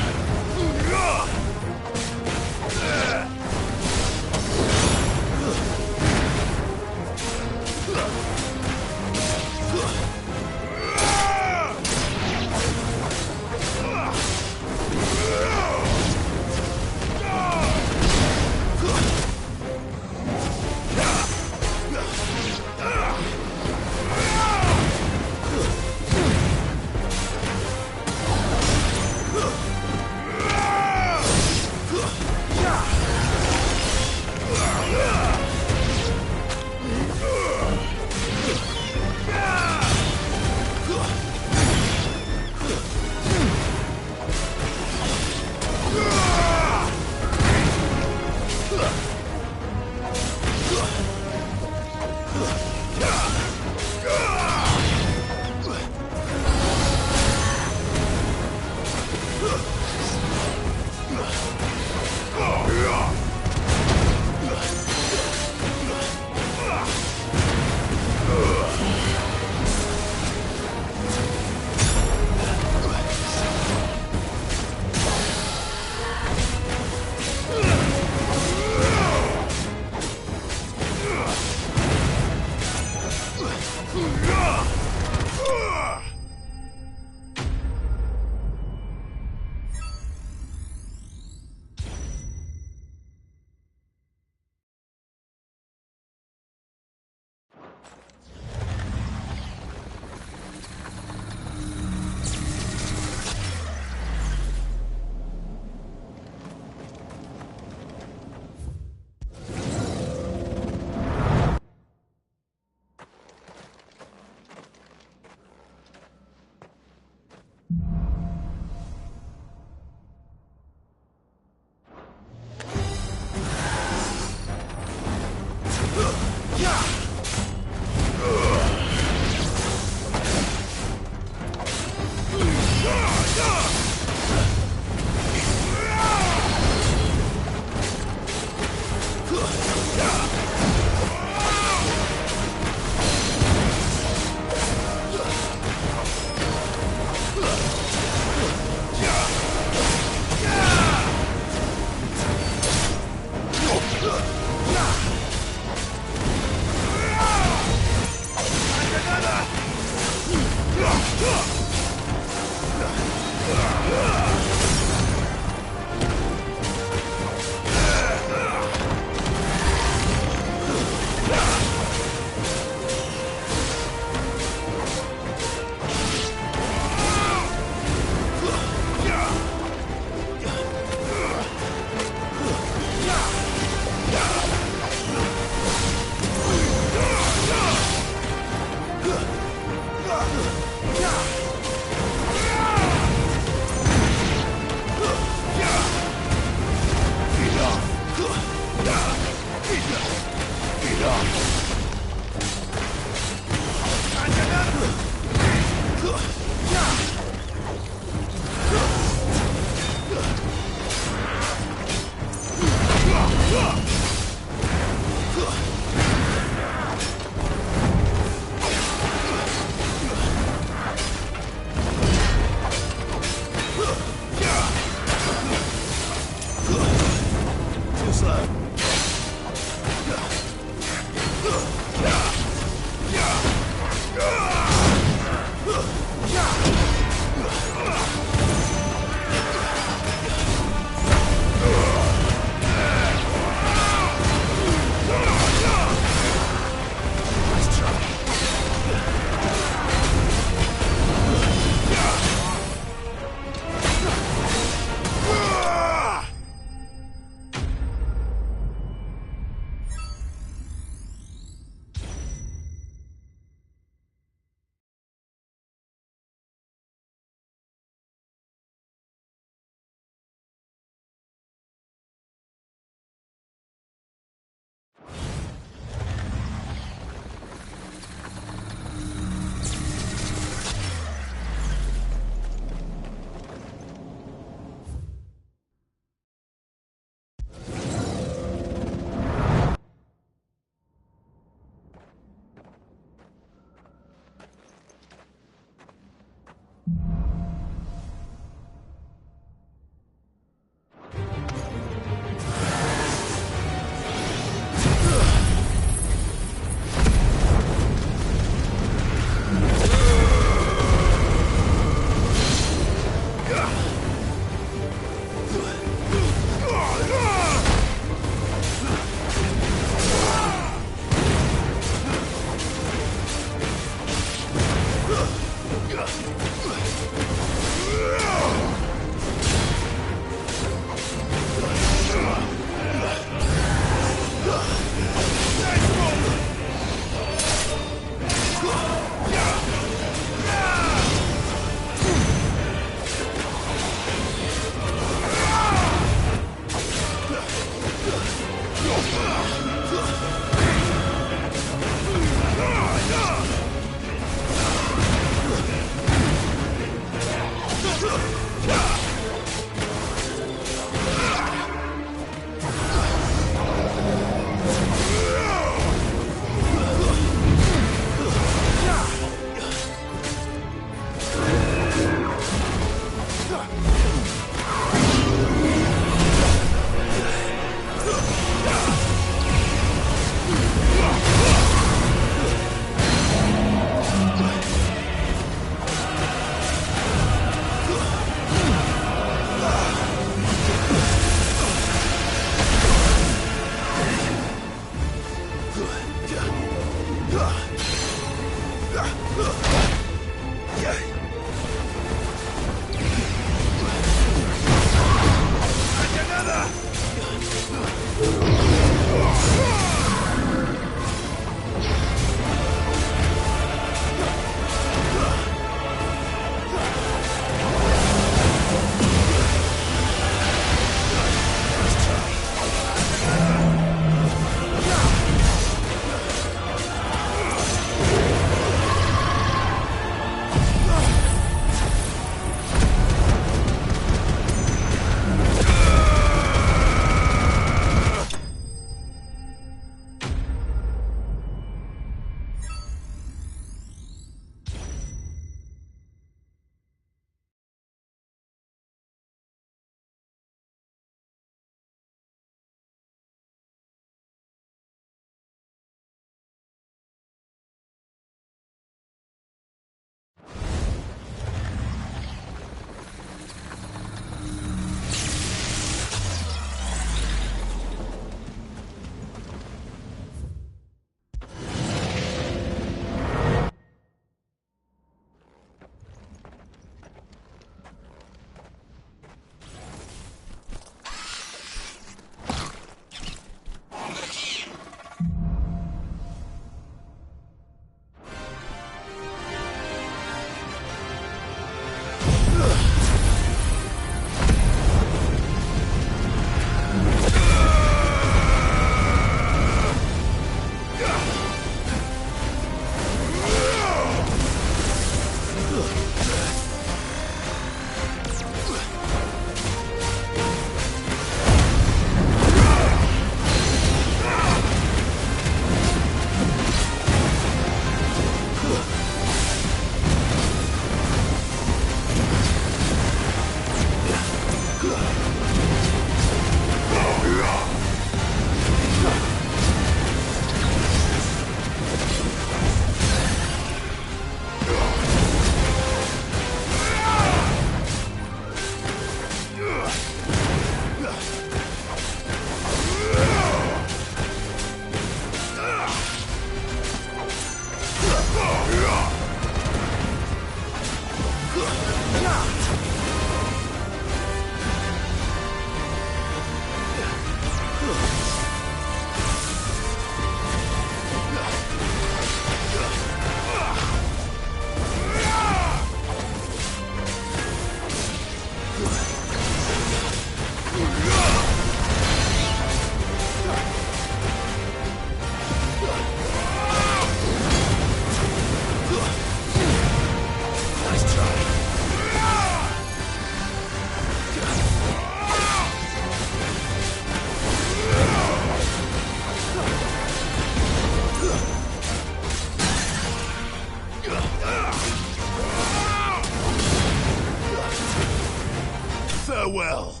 Farewell.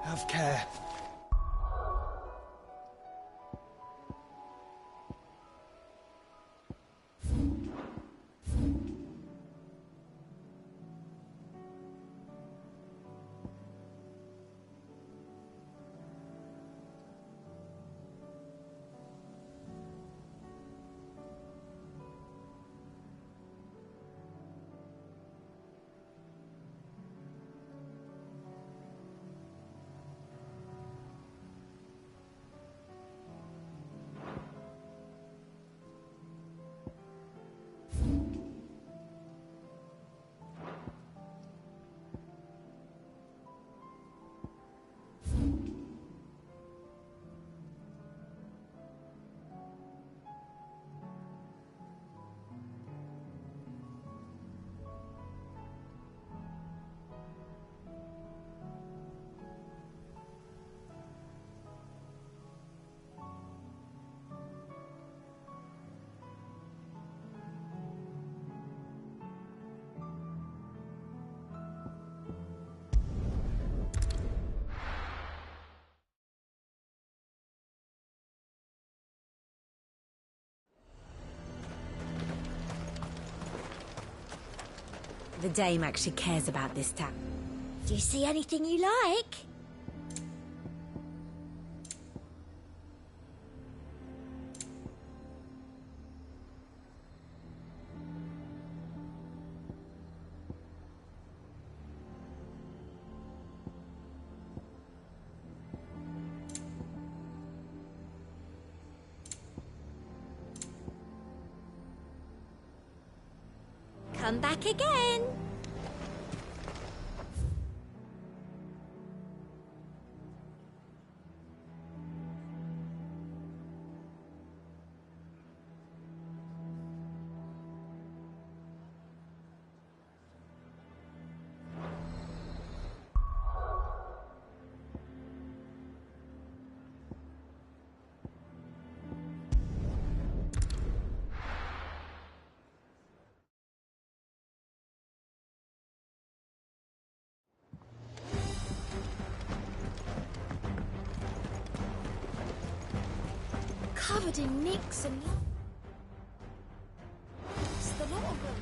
Have care. The Dame actually cares about this town. Do you see anything you like? Come back again. Covered in nicks and what's the lot of them?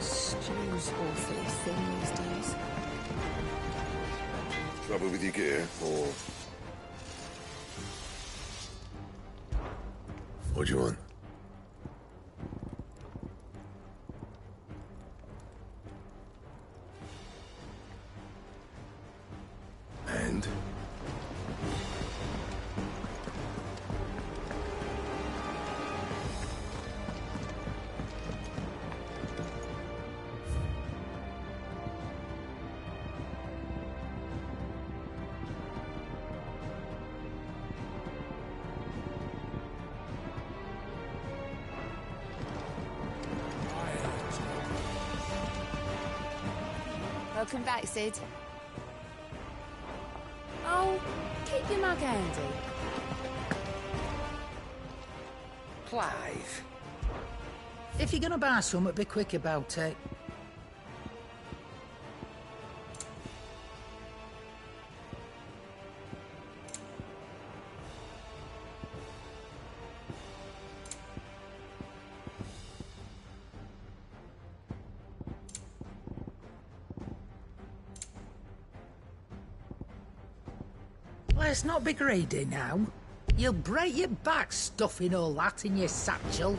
Stew's awfully thin these days. Trouble with your gear, or... What do you want? And? Welcome back, Sid. Oh, keep your mug handy. Clive. If you're gonna buy something, be quick about it. Let's not be greedy now. You'll break your back stuffing all that in your satchel.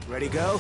Ready, go?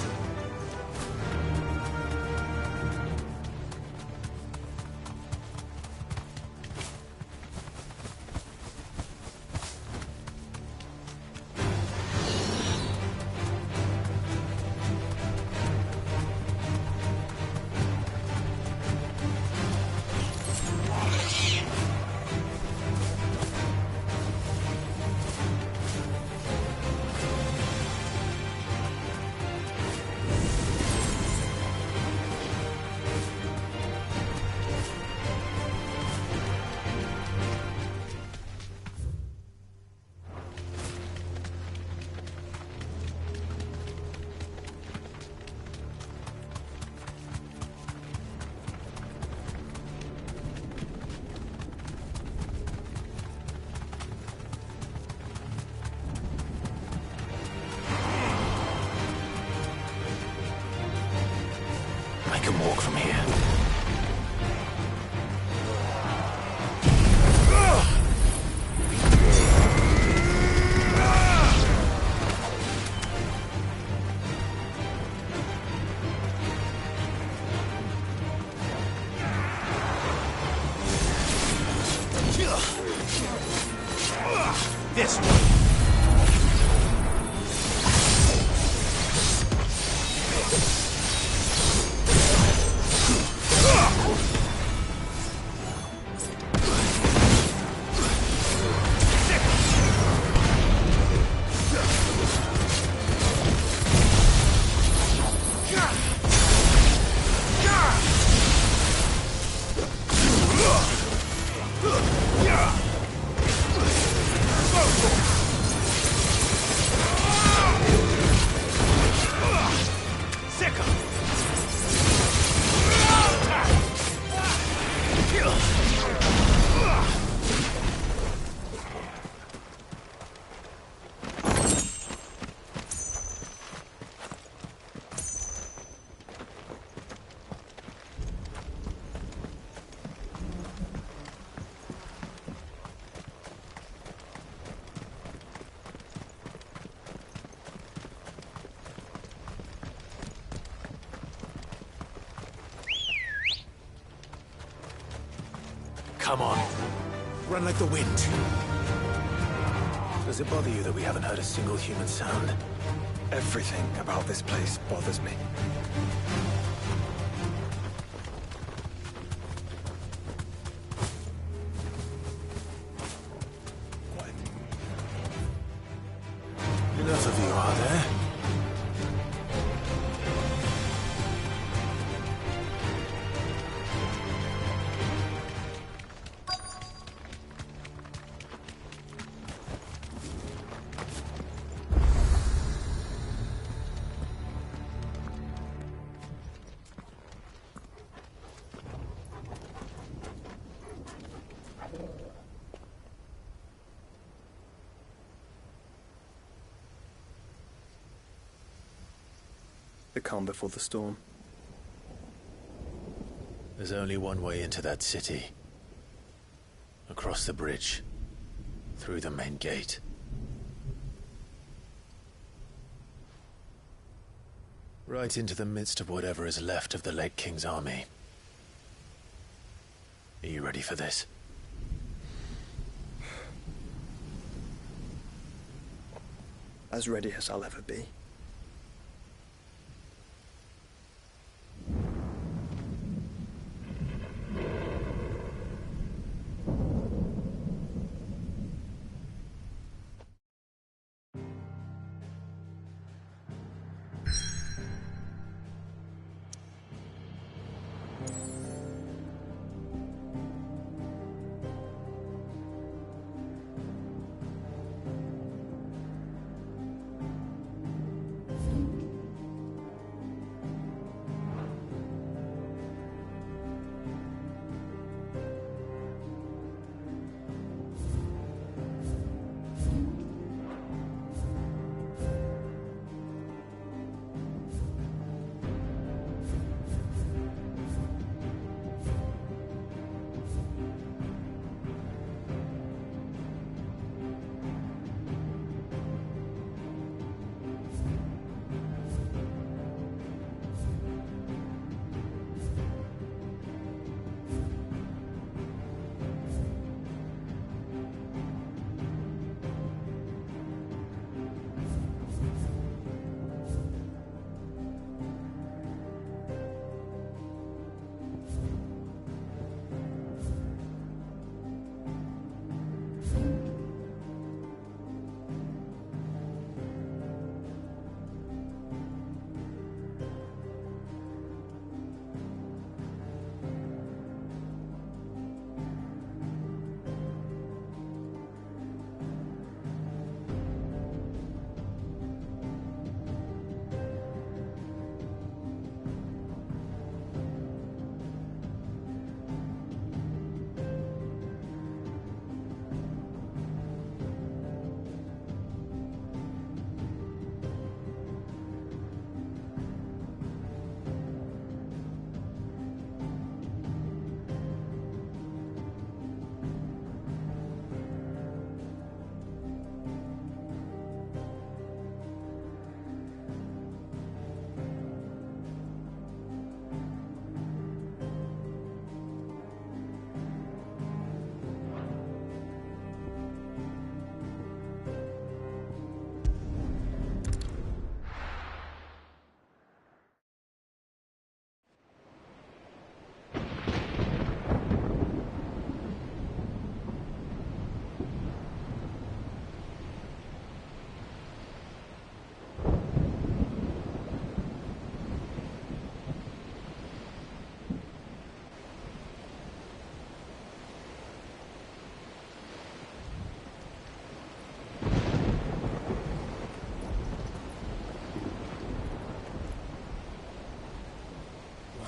I can walk from here. This way. Come on. Run like the wind. Does it bother you that we haven't heard a single human sound? Everything about this place bothers me. enough of you, are there? The calm before the storm. There's only one way into that city. Across the bridge. Through the main gate. Right into the midst of whatever is left of the late King's army. Are you ready for this? As ready as I'll ever be.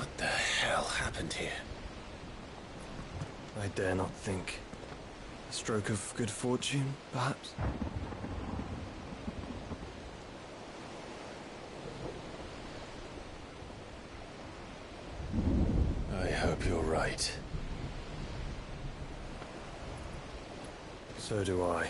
What the hell happened here? I dare not think. A stroke of good fortune, perhaps? I hope you're right. So do I.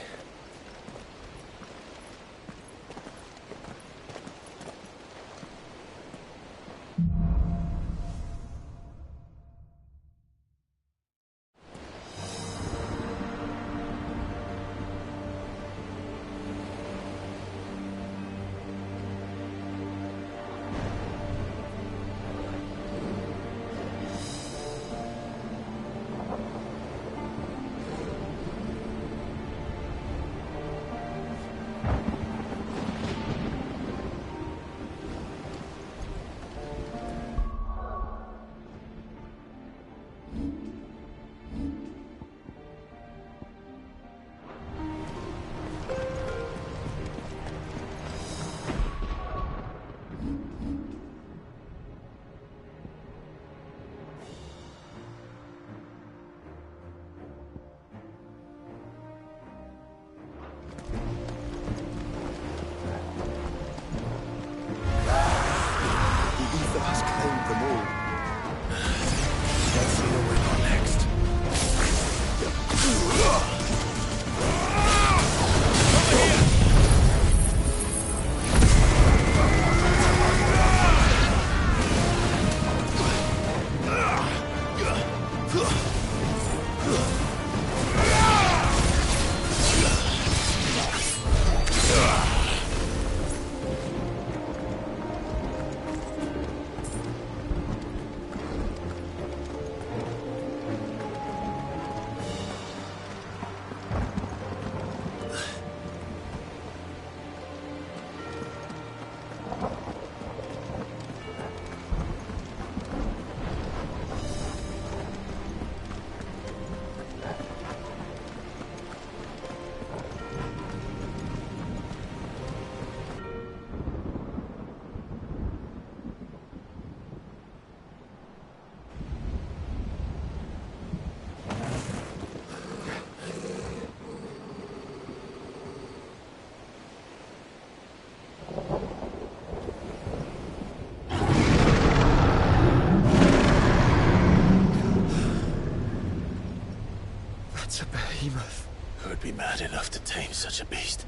That's a behemoth. Who'd be mad enough to tame such a beast?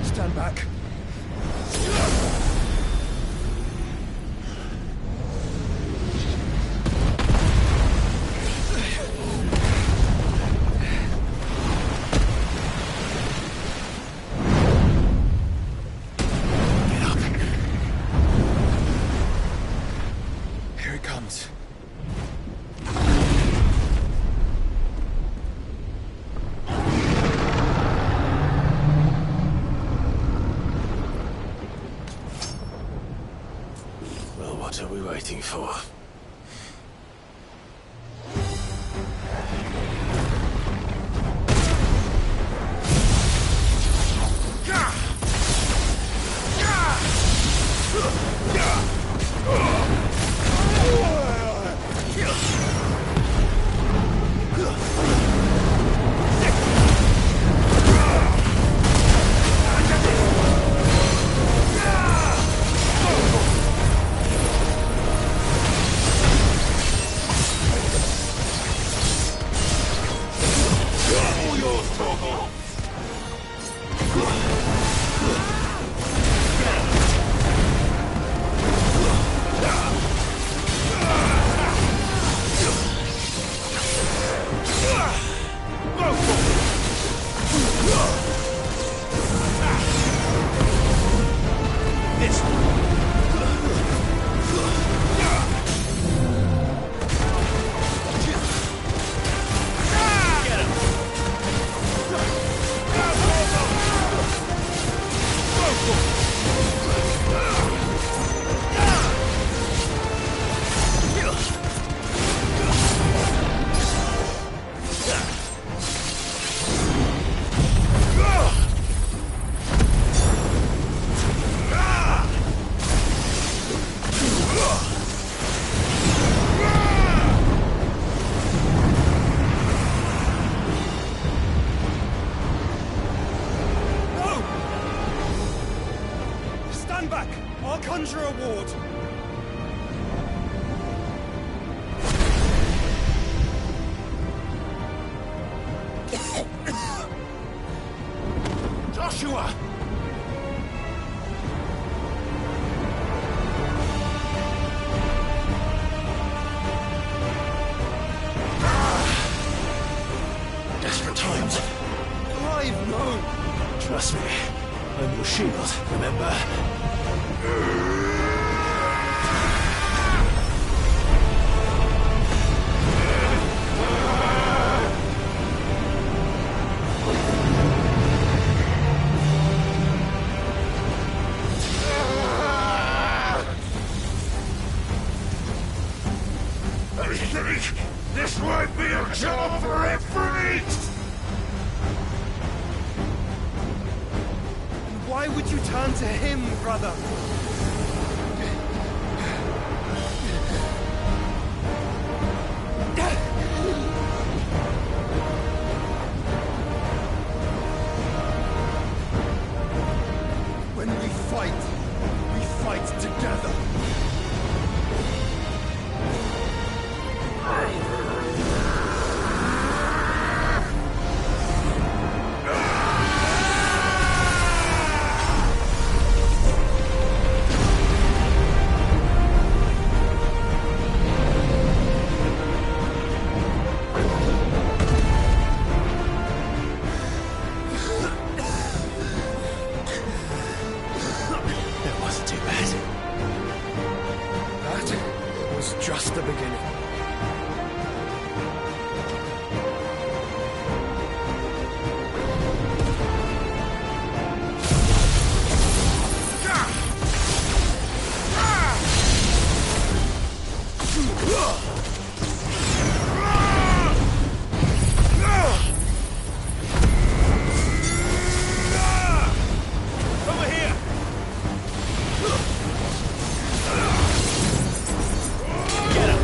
Stand back. What are we waiting for? I'll conjure a ward. Joshua! Desperate times. Clive, no! Trust me. I'm your shield, remember? I think this might be a job for Ifrit! Why would you turn to him, brother? When we fight together. Just the beginning. Get him!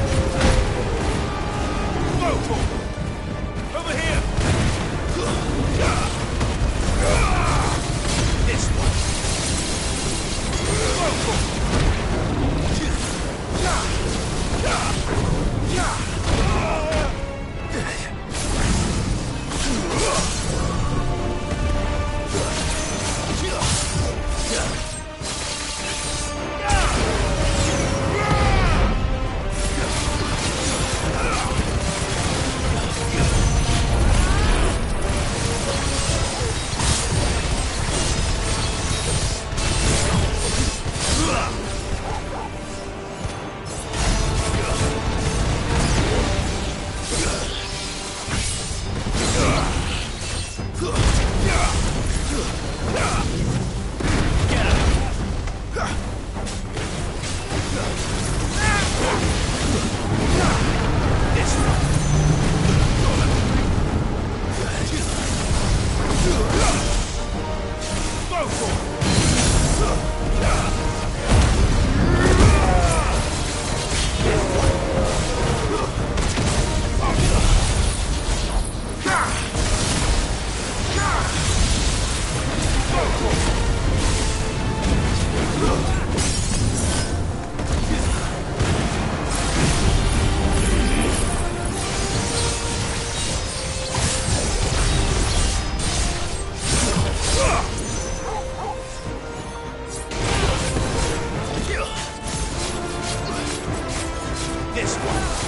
This one.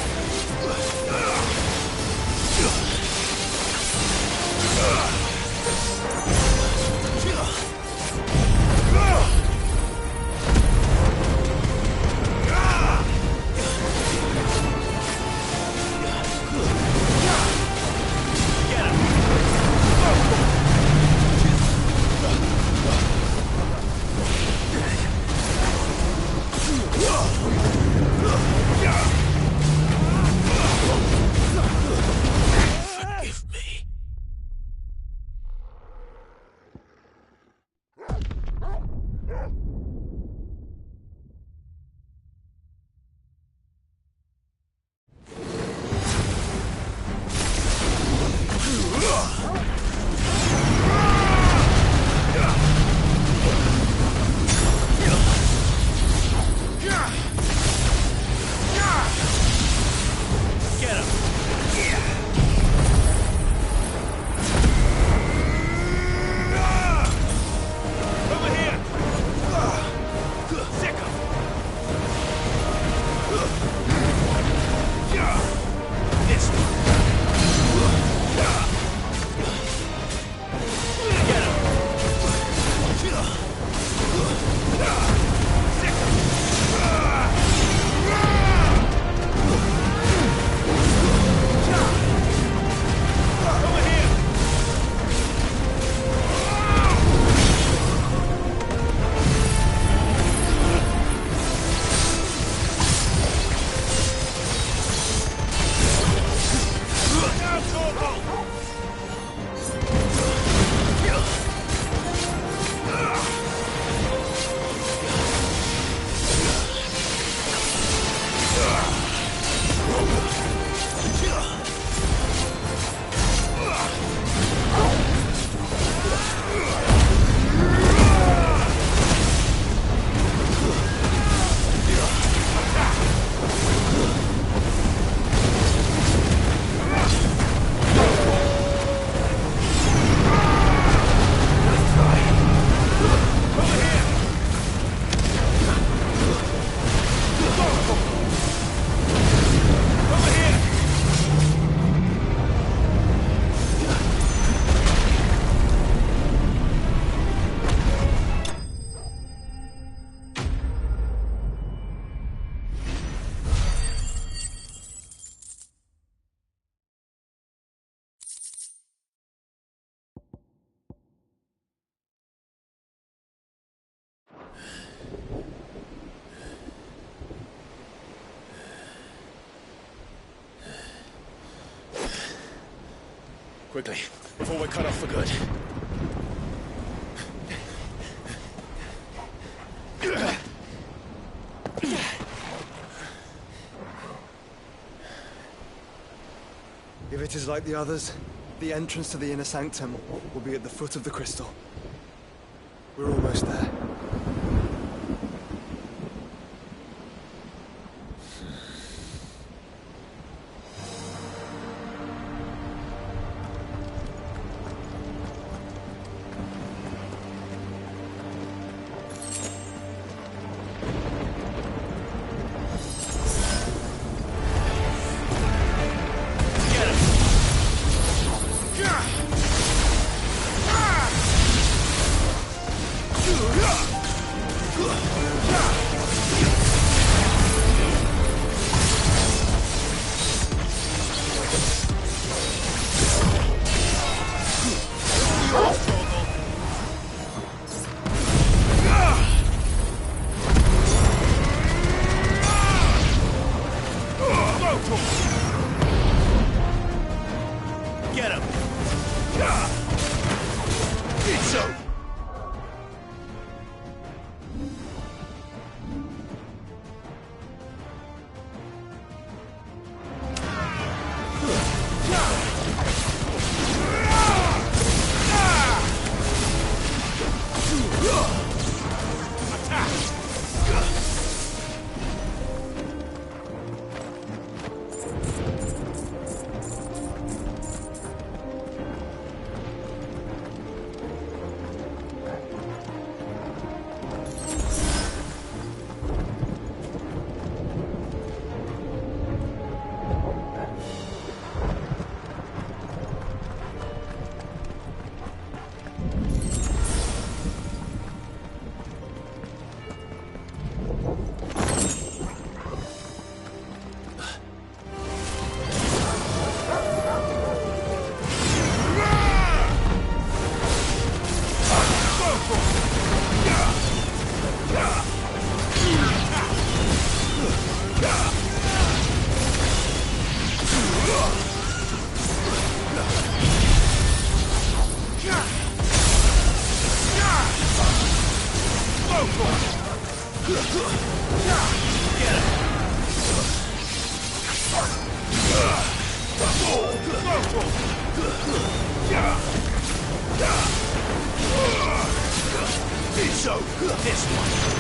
Quickly, before we're cut off for good. If it is like the others, the entrance to the inner sanctum will be at the foot of the crystal. We're almost there. Get him! It's over! So, this one.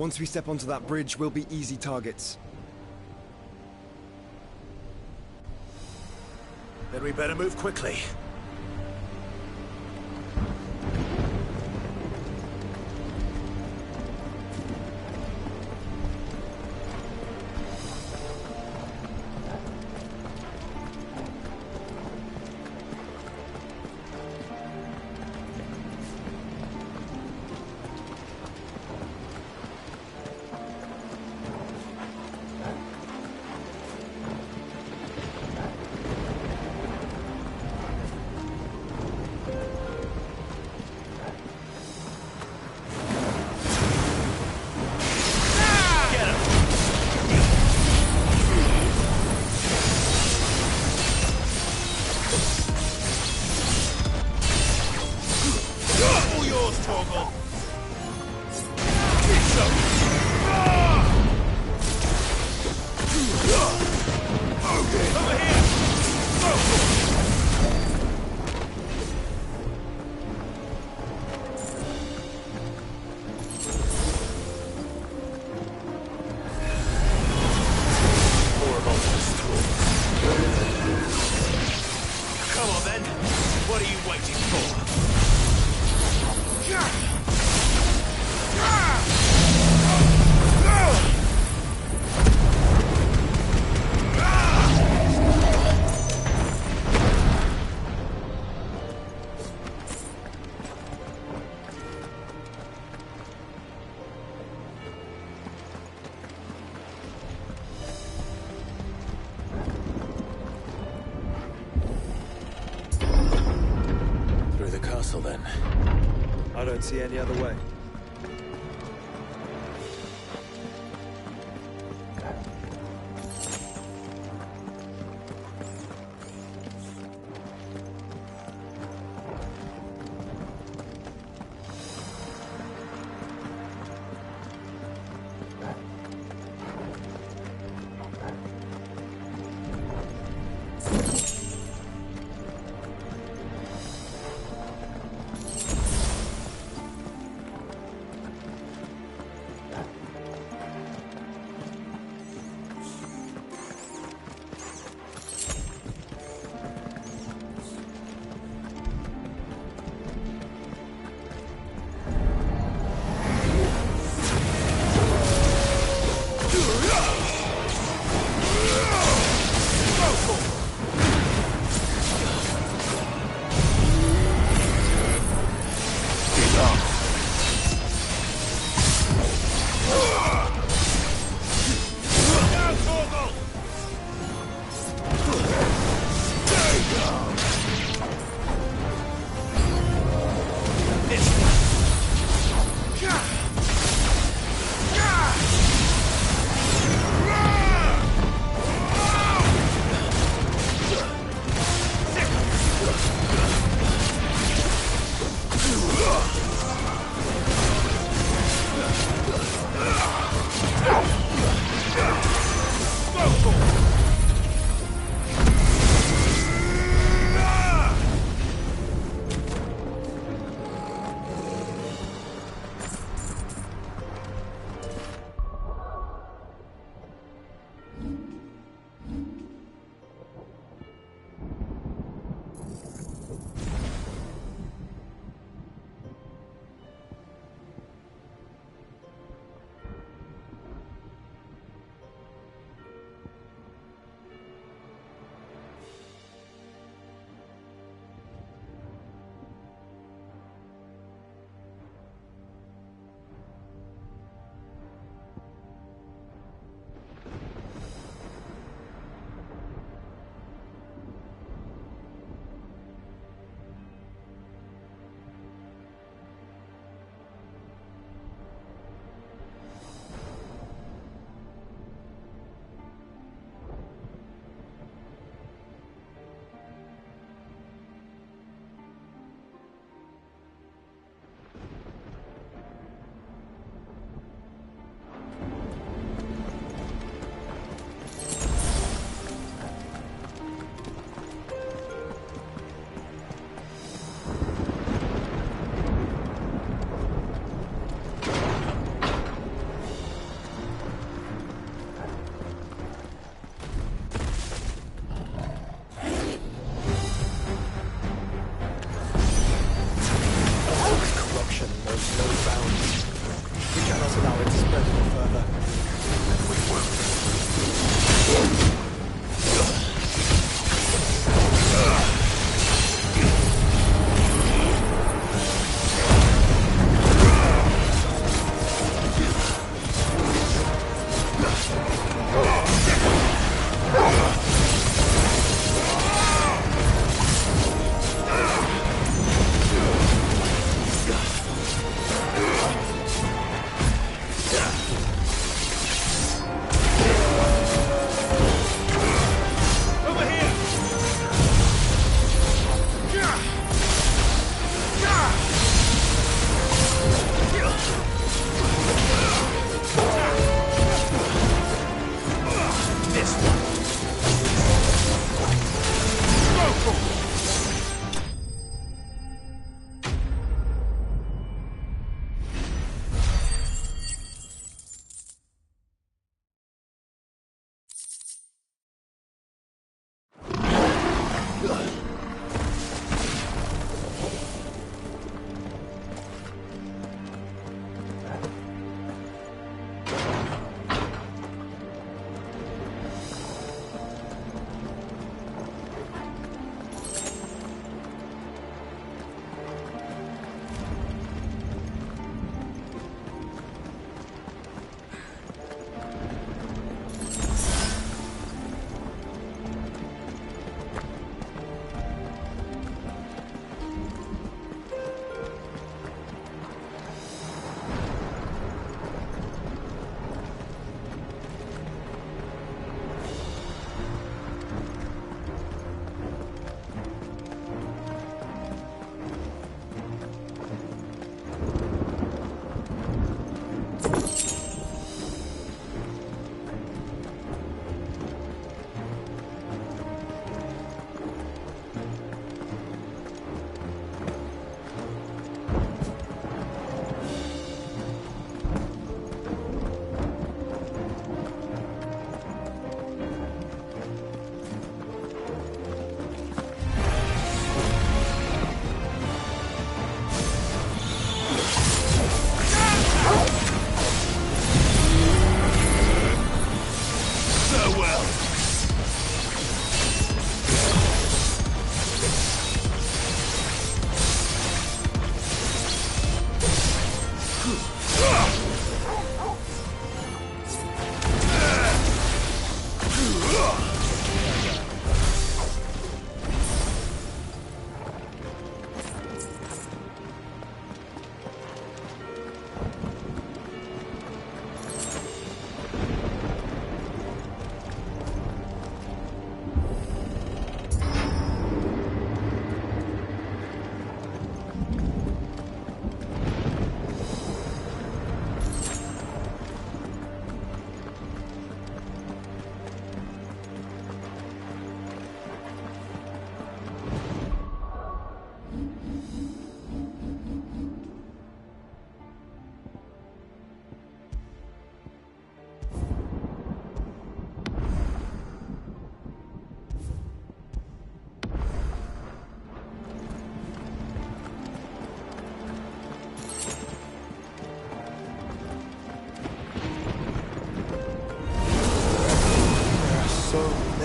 Once we step onto that bridge, we'll be easy targets. Then we better move quickly. I don't see any other way.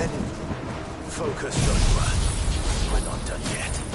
Let him. Focus, Joshua. We're not done yet.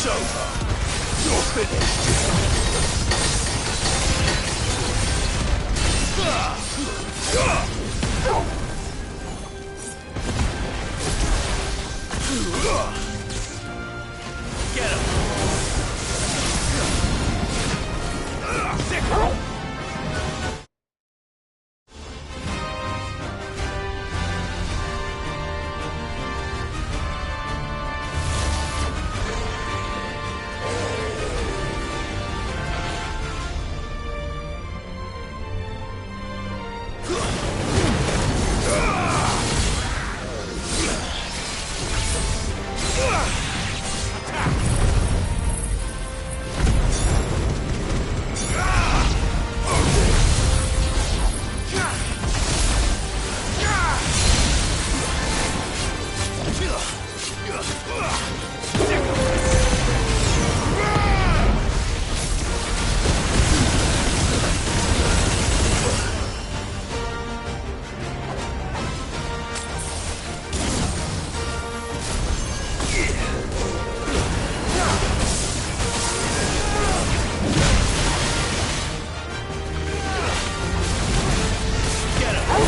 It's over. You're finished. Get him.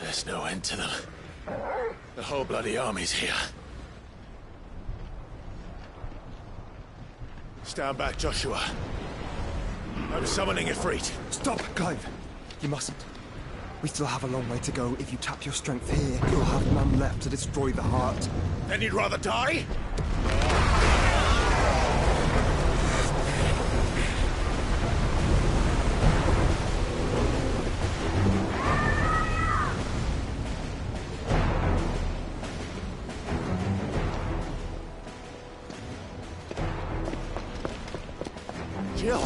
There's no end to them. The whole bloody army's here. Stand back, Joshua. I'm summoning Ifrit. Stop, Clive. You mustn't. We still have a long way to go. If you tap your strength here, you'll have none left to destroy the heart. Then you'd rather die? Jill!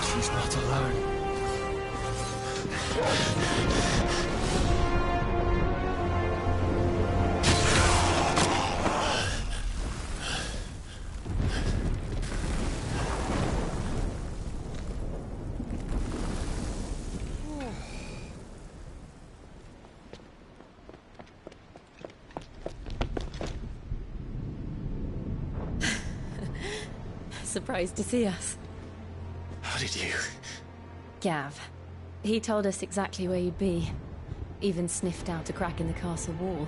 She's not alone. Surprised to see us. How did you? Gav. He told us exactly where you'd be. Even sniffed out a crack in the castle wall.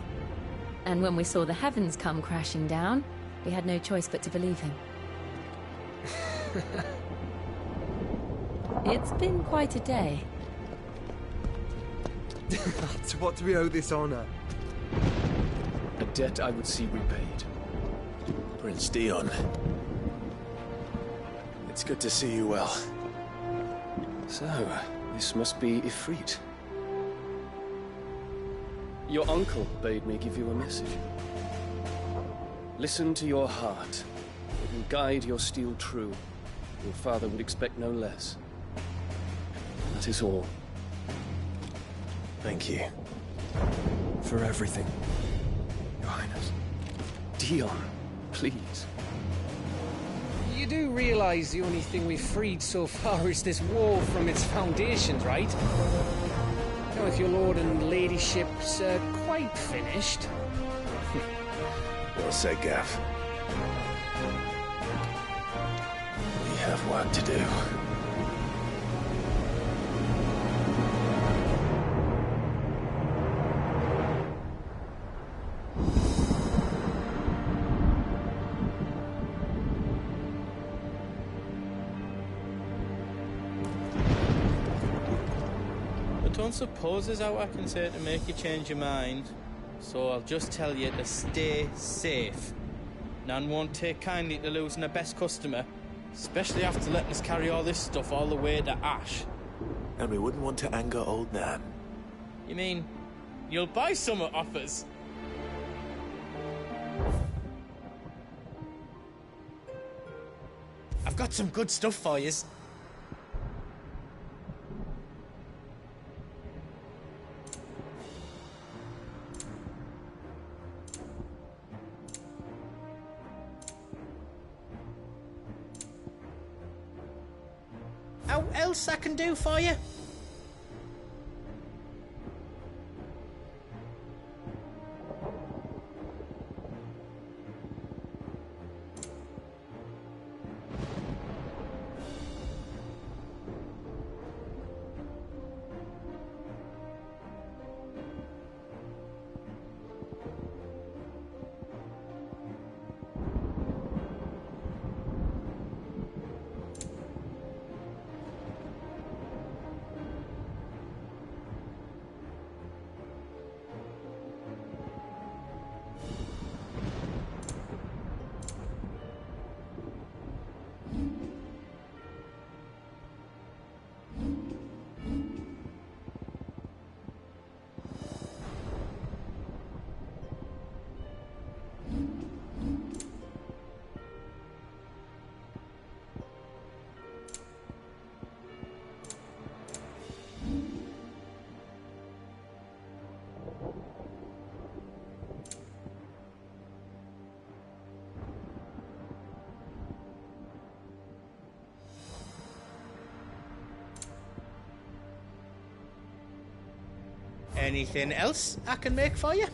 And when we saw the heavens come crashing down, we had no choice but to believe him. It's been quite a day. To what do we owe this honor? A debt I would see repaid. Prince Dion. It's good to see you well. So, this must be Ifrit. Your uncle bade me give you a message. Listen to your heart. It will guide your steel true. Your father would expect no less. That is all. Thank you. For everything, Your Highness. Dion, please. You do realize the only thing we've freed so far is this wall from its foundations, right? Now, if your lord and ladyship's quite finished. Well said, Gav. We have work to do. I don't suppose there's out I can say to make you change your mind, so I'll just tell you to stay safe. Nan won't take kindly to losing her best customer, especially after letting us carry all this stuff all the way to Ash. And we wouldn't want to anger old Nan. You mean, you'll buy some off us? I've got some good stuff for yous. How else I can do for you? Anything else I can make for you?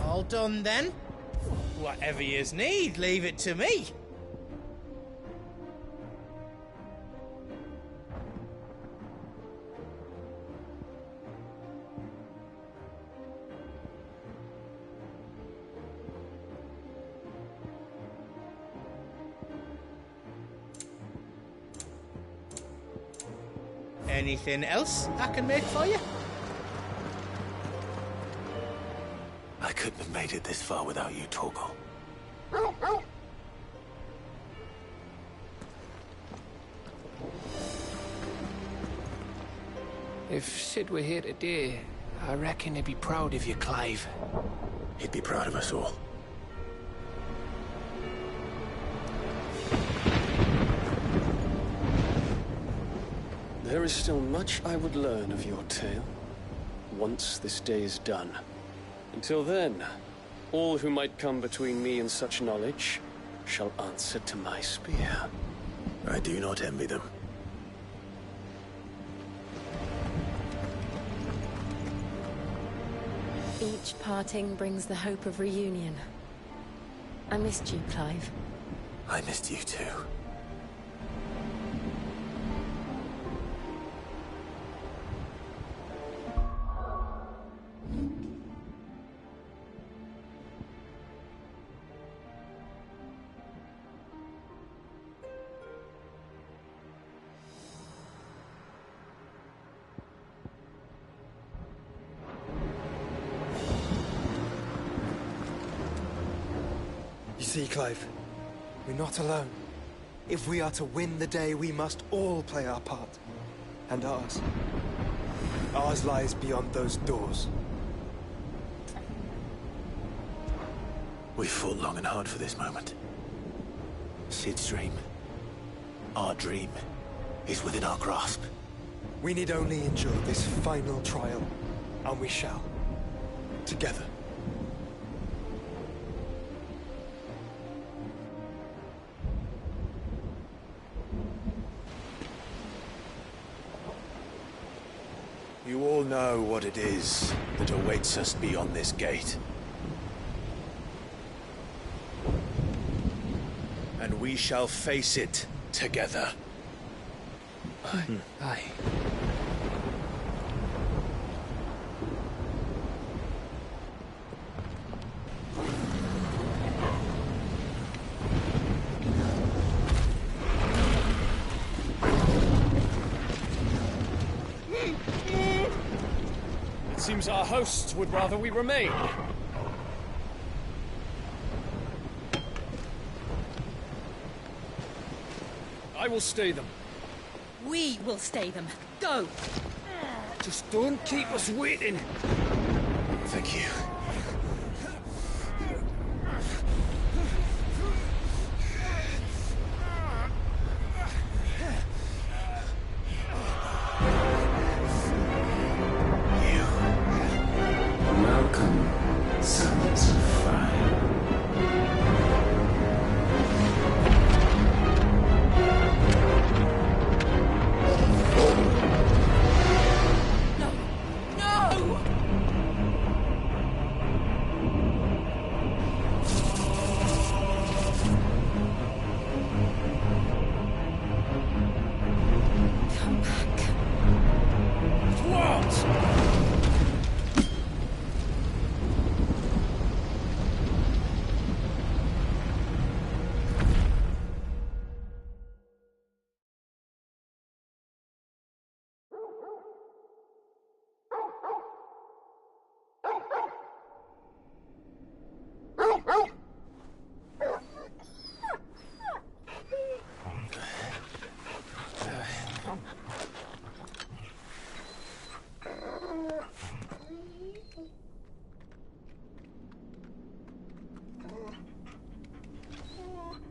All done then? Whatever yous need, leave it to me. Anything else I can make for you? I couldn't have made it this far without you, Torgal. If Sid were here today, I reckon he'd be proud of you, Clive. He'd be proud of us all. There is still much I would learn of your tale, once this day is done. Until then, all who might come between me and such knowledge shall answer to my spear. I do not envy them. Each parting brings the hope of reunion. I missed you, Clive. I missed you too. You see, Clive, we're not alone. If we are to win the day, we must all play our part. And ours. Ours lies beyond those doors. We fought long and hard for this moment. Sid's dream, our dream, is within our grasp. We need only endure this final trial, and we shall. Together. You all know what it is that awaits us beyond this gate. And we shall face it together. Aye. It seems our hosts would rather we remain. I will stay them. We will stay them. Go! Just don't keep us waiting. Thank you. Welcome, sons of fire.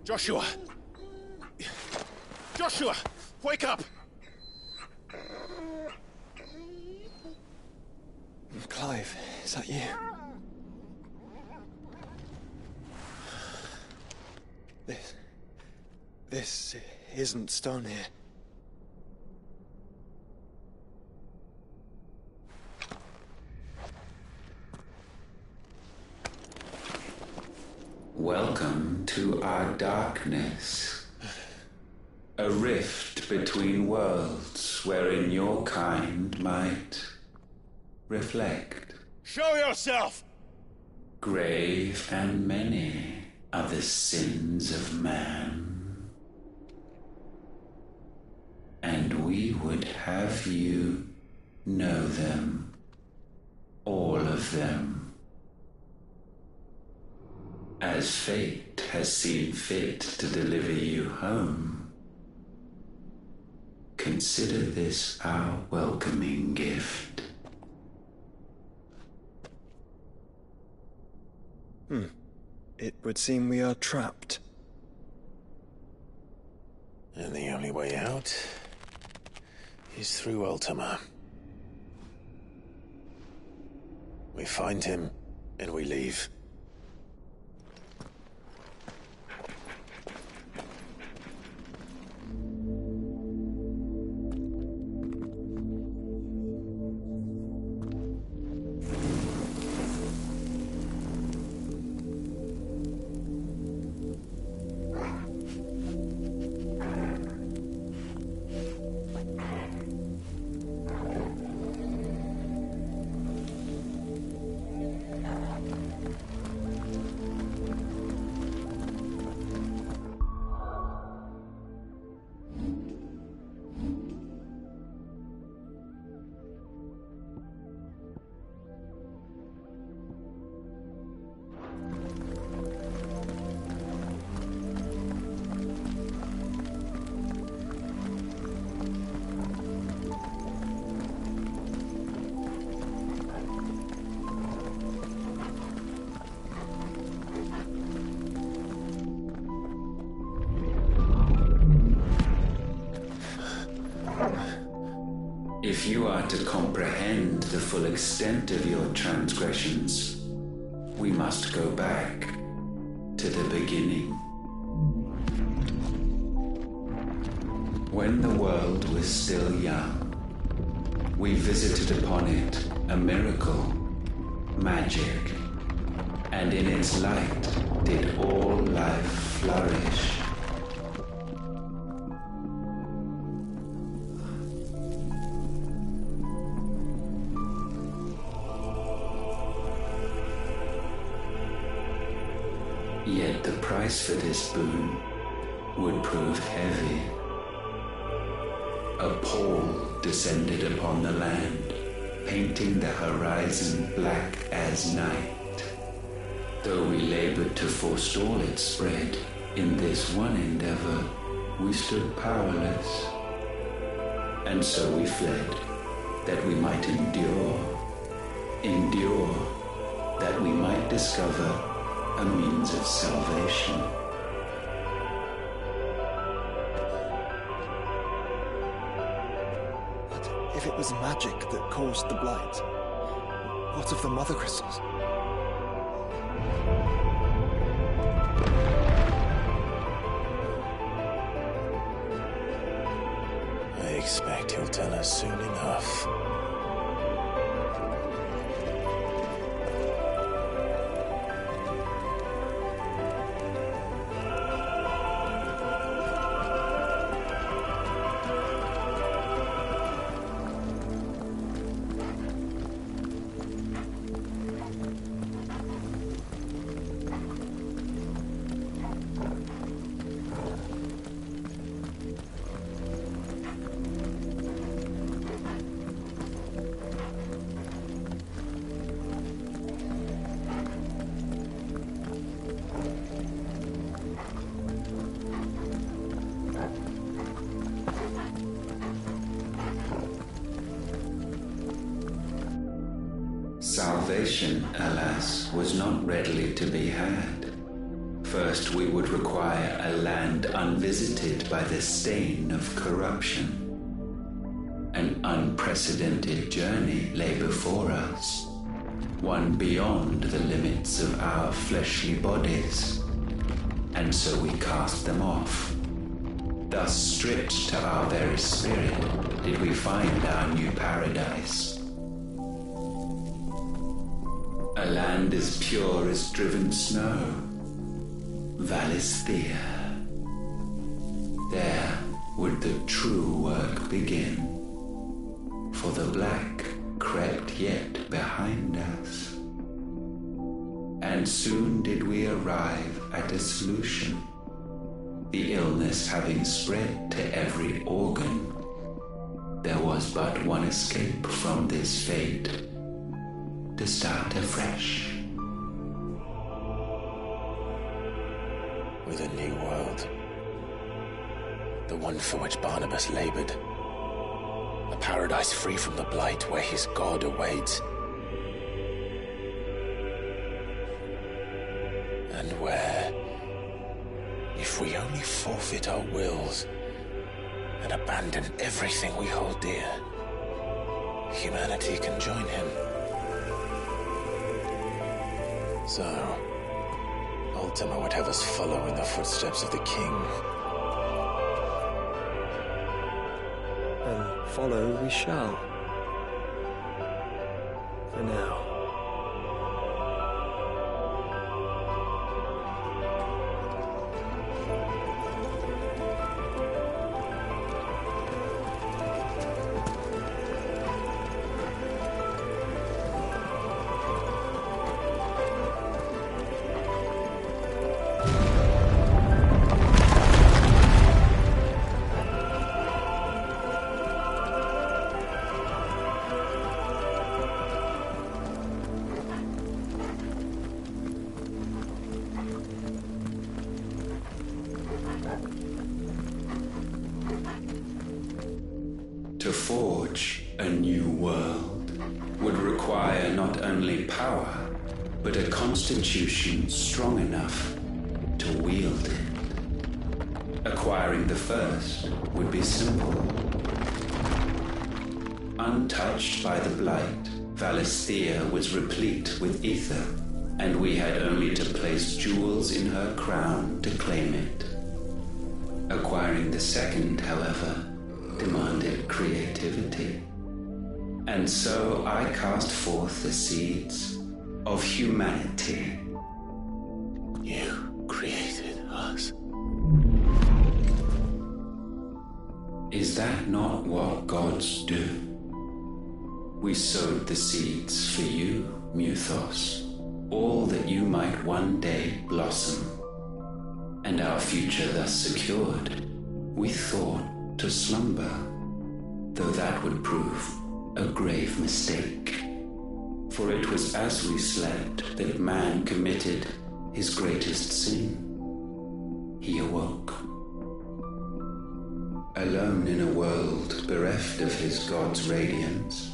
Joshua! Joshua! Wake up! Clive, is that you? This isn't stone here. Welcome to our darkness. A rift between worlds wherein your kind might reflect. Show yourself! Grave and many are the sins of man. And we would have you know them, all of them. As fate has seen fit to deliver you home, consider this our welcoming gift. It would seem we are trapped. And the only way out He's through Ultima. We find him, and we leave. If you are to comprehend the full extent of your transgressions, we must go back to the beginning. When the world was still young, we visited upon it a miracle, magic, and in its light did all life flourish. Yet the price for this boon would prove heavy. A pall descended upon the land, painting the horizon black as night. Though we labored to forestall its spread, in this one endeavor we stood powerless. And so we fled, that we might endure, that we might discover a means of salvation. But if it was magic that caused the blight, what of the mother crystals? I expect he'll tell us soon enough. Salvation, alas, was not readily to be had. First, we would require a land unvisited by the stain of corruption. An unprecedented journey lay before us, one beyond the limits of our fleshly bodies. And so we cast them off. Thus, stripped to our very spirit, did we find our new paradise. A land as pure as driven snow, Valisthea. There would the true work begin, for the black crept yet behind us. And soon did we arrive at a solution, the illness having spread to every organ. There was but one escape from this fate, to start afresh. With a new world. The one for which Barnabas labored. A paradise free from the blight where his God awaits. And where, if we only forfeit our wills, and abandon everything we hold dear, humanity can join him. So, Ultima would have us follow in the footsteps of the king. And follow we shall. For now. To forge a new world would require not only power, but a constitution strong enough to wield it. Acquiring the first would be simple. Untouched by the blight, Valisthea was replete with ether, and we had only to place jewels in her crown to claim it. Acquiring the second, however, demanded creativity. And so I cast forth the seeds of humanity. You created us. Is that not what gods do? We sowed the seeds for you, Muthos, all that you might one day blossom. And our future thus secured, we thought to slumber, though that would prove a grave mistake. For it was as we slept that man committed his greatest sin. He awoke. Alone in a world bereft of his god's radiance,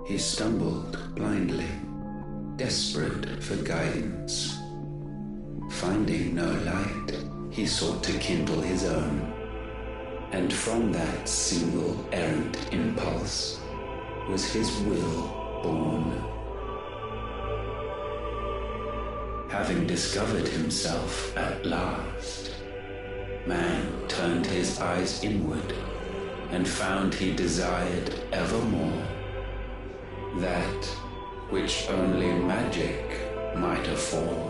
he stumbled blindly, desperate for guidance. Finding no light, he sought to kindle his own. And from that single errant impulse was his will born. Having discovered himself at last, man turned his eyes inward and found he desired evermore that which only magic might afford.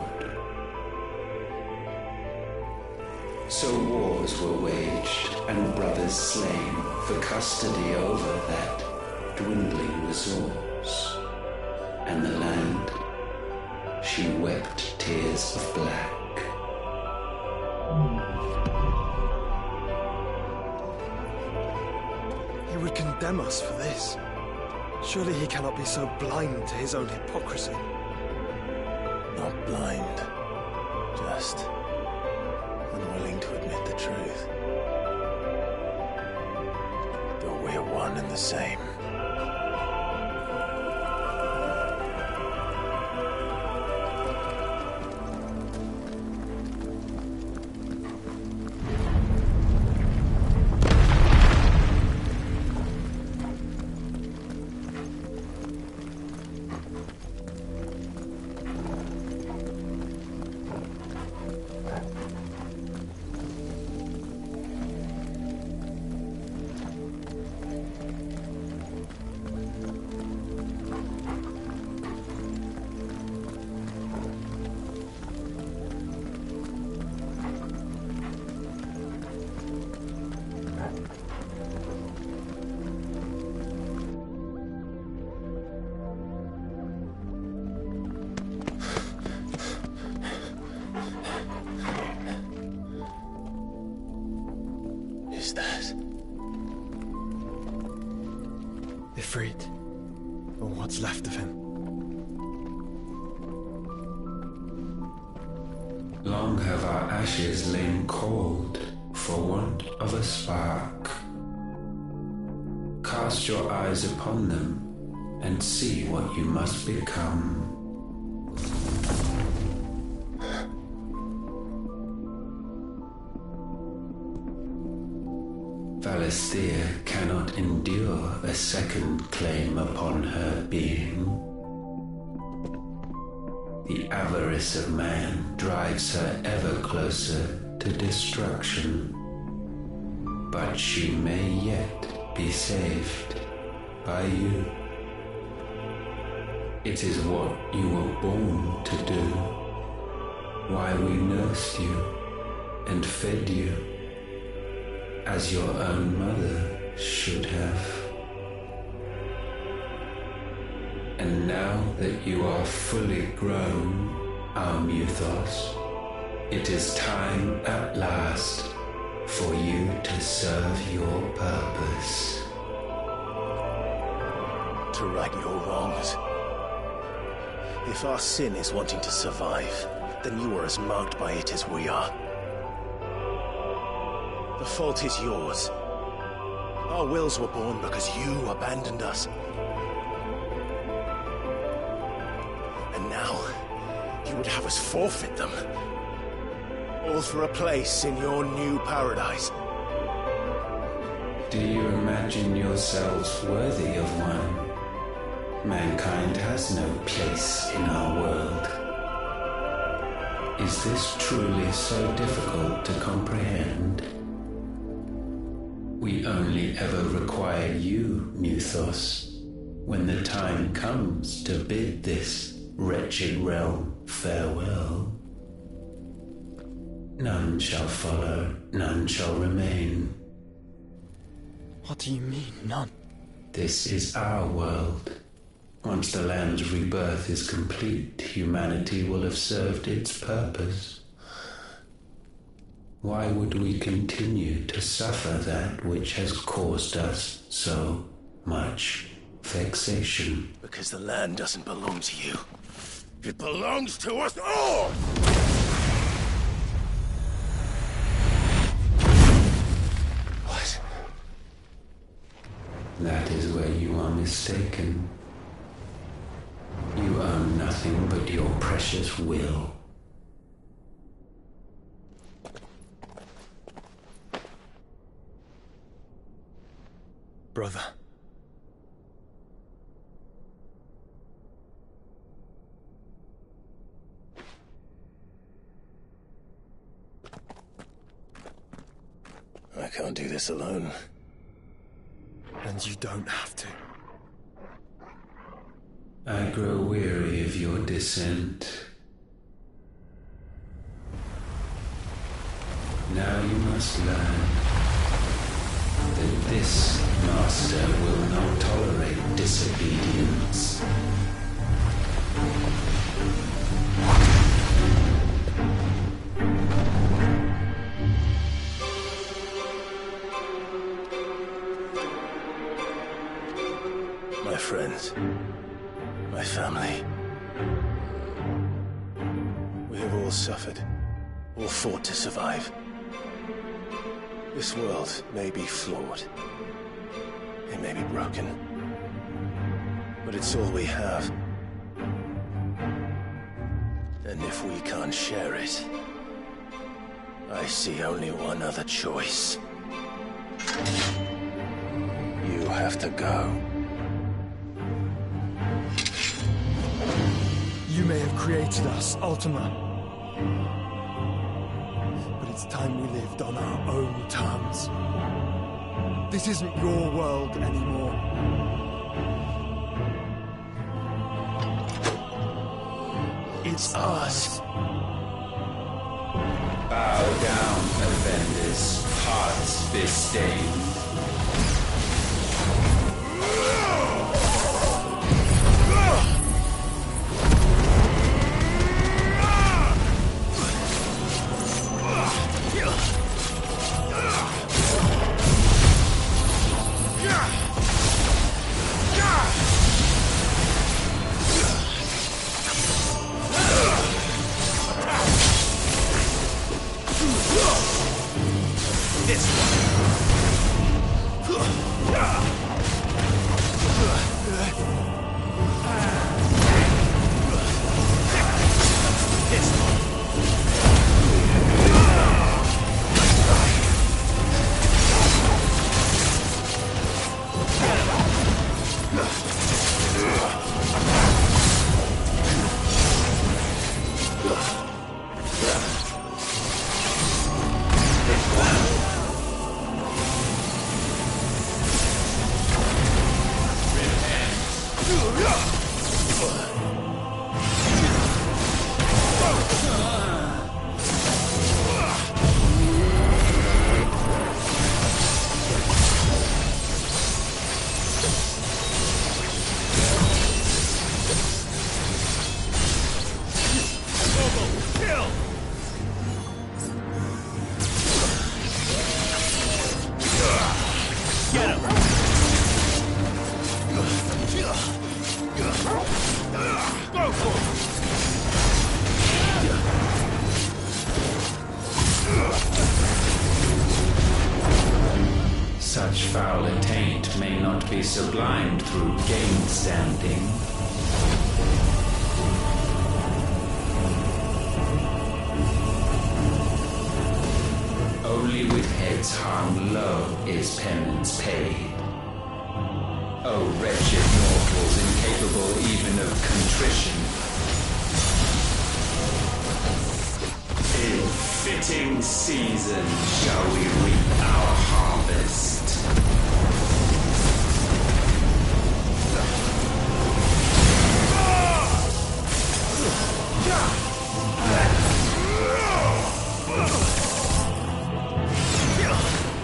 So wars were waged and brothers slain for custody over that dwindling resource. And the land, she wept tears of black. He would condemn us for this. Surely he cannot be so blind to his own hypocrisy. Not blind, just unwilling to admit the truth. Though we're one and the same. Ifrit, or what's left of him. Long have our ashes lain cold for want of a spark. Cast your eyes upon them and see what you must become. Valisthea cannot endure a second claim upon her being. The avarice of man drives her ever closer to destruction. But she may yet be saved by you. It is what you were born to do, why we nursed you and fed you, as your own mother should have. And now that you are fully grown, our Muthos, it is time at last for you to serve your purpose. To right your wrongs. If our sin is wanting to survive, then you are as marked by it as we are. The fault is yours. Our wills were born because you abandoned us. And now, you would have us forfeit them. All for a place in your new paradise. Do you imagine yourselves worthy of one? Mankind has no place in our world. Is this truly so difficult to comprehend? We only ever require you, Muthos, when the time comes to bid this wretched realm farewell. None shall follow, none shall remain. What do you mean, none? This is our world. Once the land's rebirth is complete, humanity will have served its purpose. Why would we continue to suffer that which has caused us so much vexation? Because the land doesn't belong to you. It belongs to us all! What? That is where you are mistaken. You own nothing but your precious will. Brother. I can't do this alone. And you don't have to. I grow weary of your dissent. Now you must learn that this master will not tolerate disobedience. My friends, my family. We have all suffered, all fought to survive. This world may be flawed. It may be broken. But it's all we have. And if we can't share it, I see only one other choice. You have to go. You may have created us, Ultima. But it's time we lived on our own terms. This isn't your world anymore. It's ours. Bow down, offenders, hearts disdained. such foul a taint may not be sublimed through gain-standing. Only with heads hung low is penance paid. O wretched mortals incapable even of contrition. In fitting season shall we reap our harvest.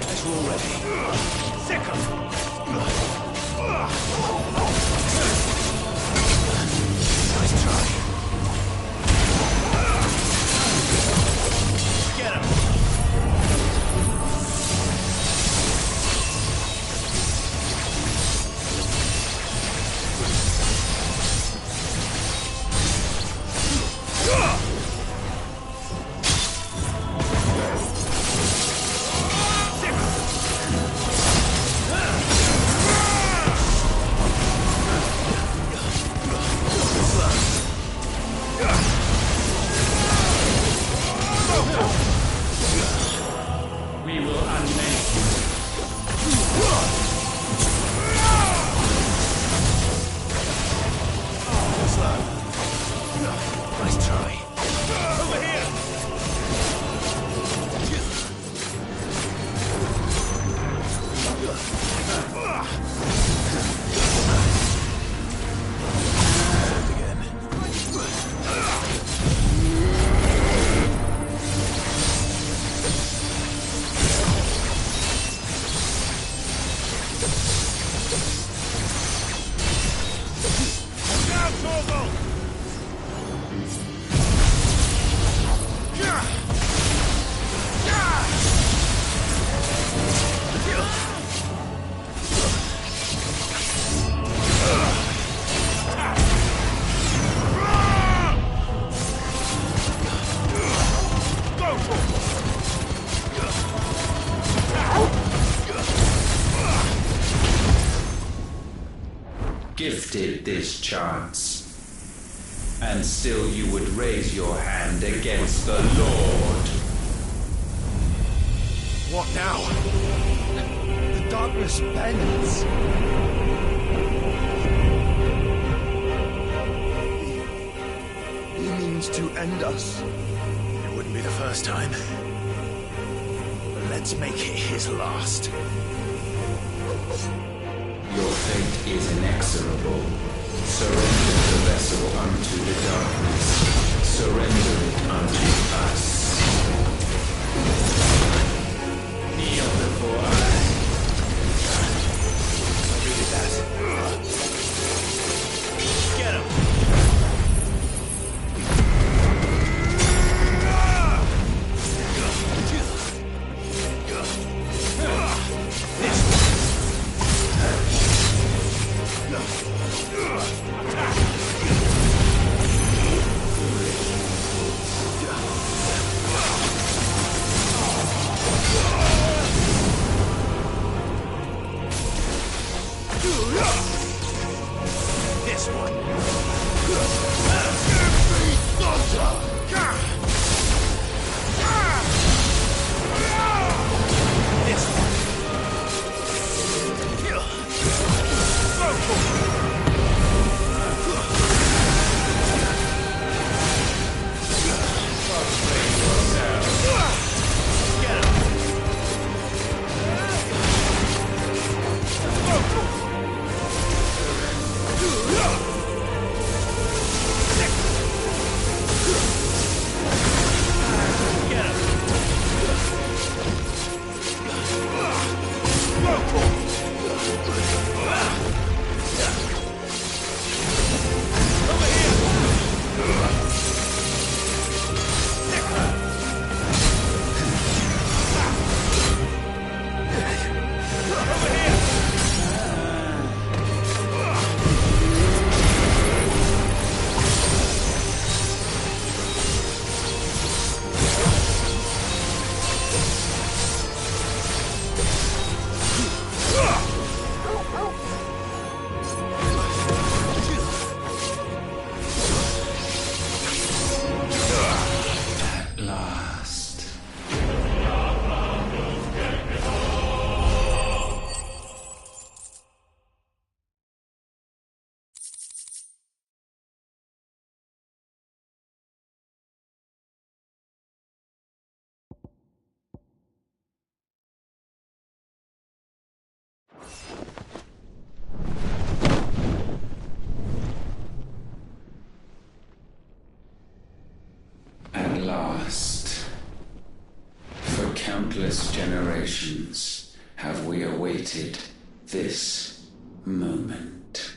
As we're ready. Second. Nice try. Get him! We will unmake you. Nice try. Over here! Gifted this chance, and still you would raise your hand against the Lord. What now? The darkness bends. He means to end us. It wouldn't be the first time. But let's make it his last. Your fate is inexorable. Surrender the vessel unto the darkness. Surrender it unto us. Kneel before us. I'll do that. Get him! countless generations have we awaited this moment.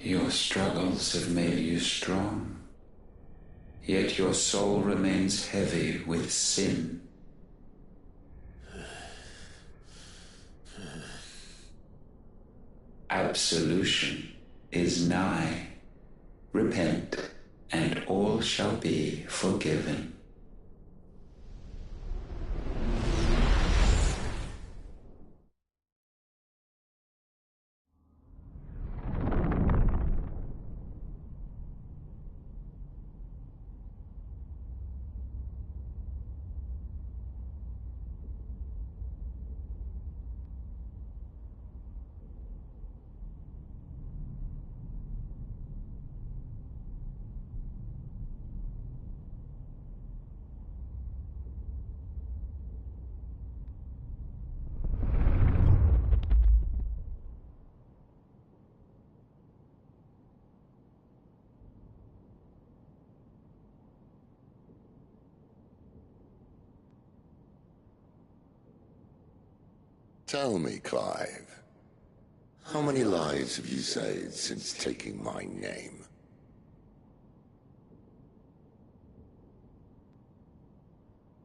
Your struggles have made you strong, yet your soul remains heavy with sin. Absolution is nigh. Repent, and all shall be forgiven. Tell me, Clive, how many lives have you saved since taking my name?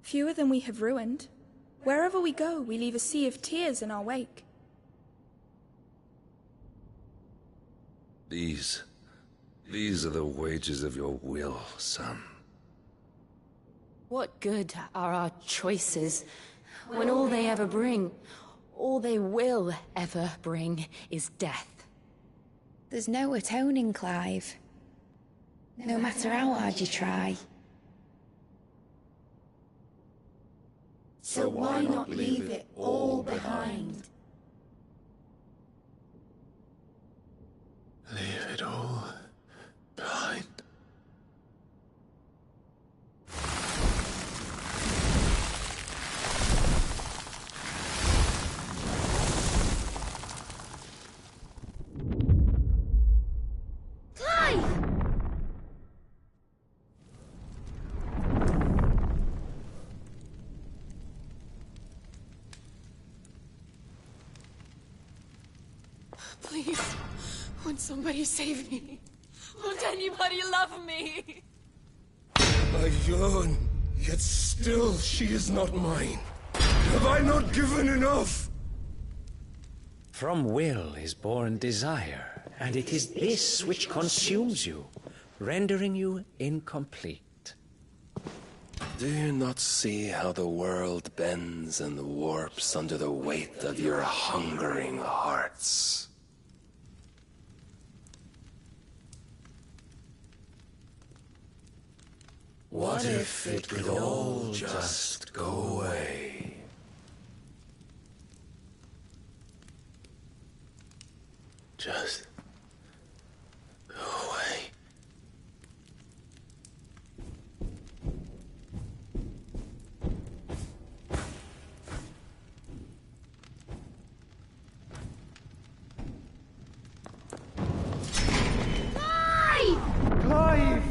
Fewer than we have ruined. Wherever we go, we leave a sea of tears in our wake. These are the wages of your will, son. What good are our choices when all they ever bring, all they will ever bring, is death? There's no atoning, Clive. No matter how hard you try. So why not leave it all behind? Leave it all behind. Please, won't somebody save me? Won't anybody love me? I yearn, yet still she is not mine. Have I not given enough? From will is born desire, and it is this which consumes you, rendering you incomplete. Do you not see how the world bends and warps under the weight of your hungering hearts? What if it could all just go away? Just go away. Clive!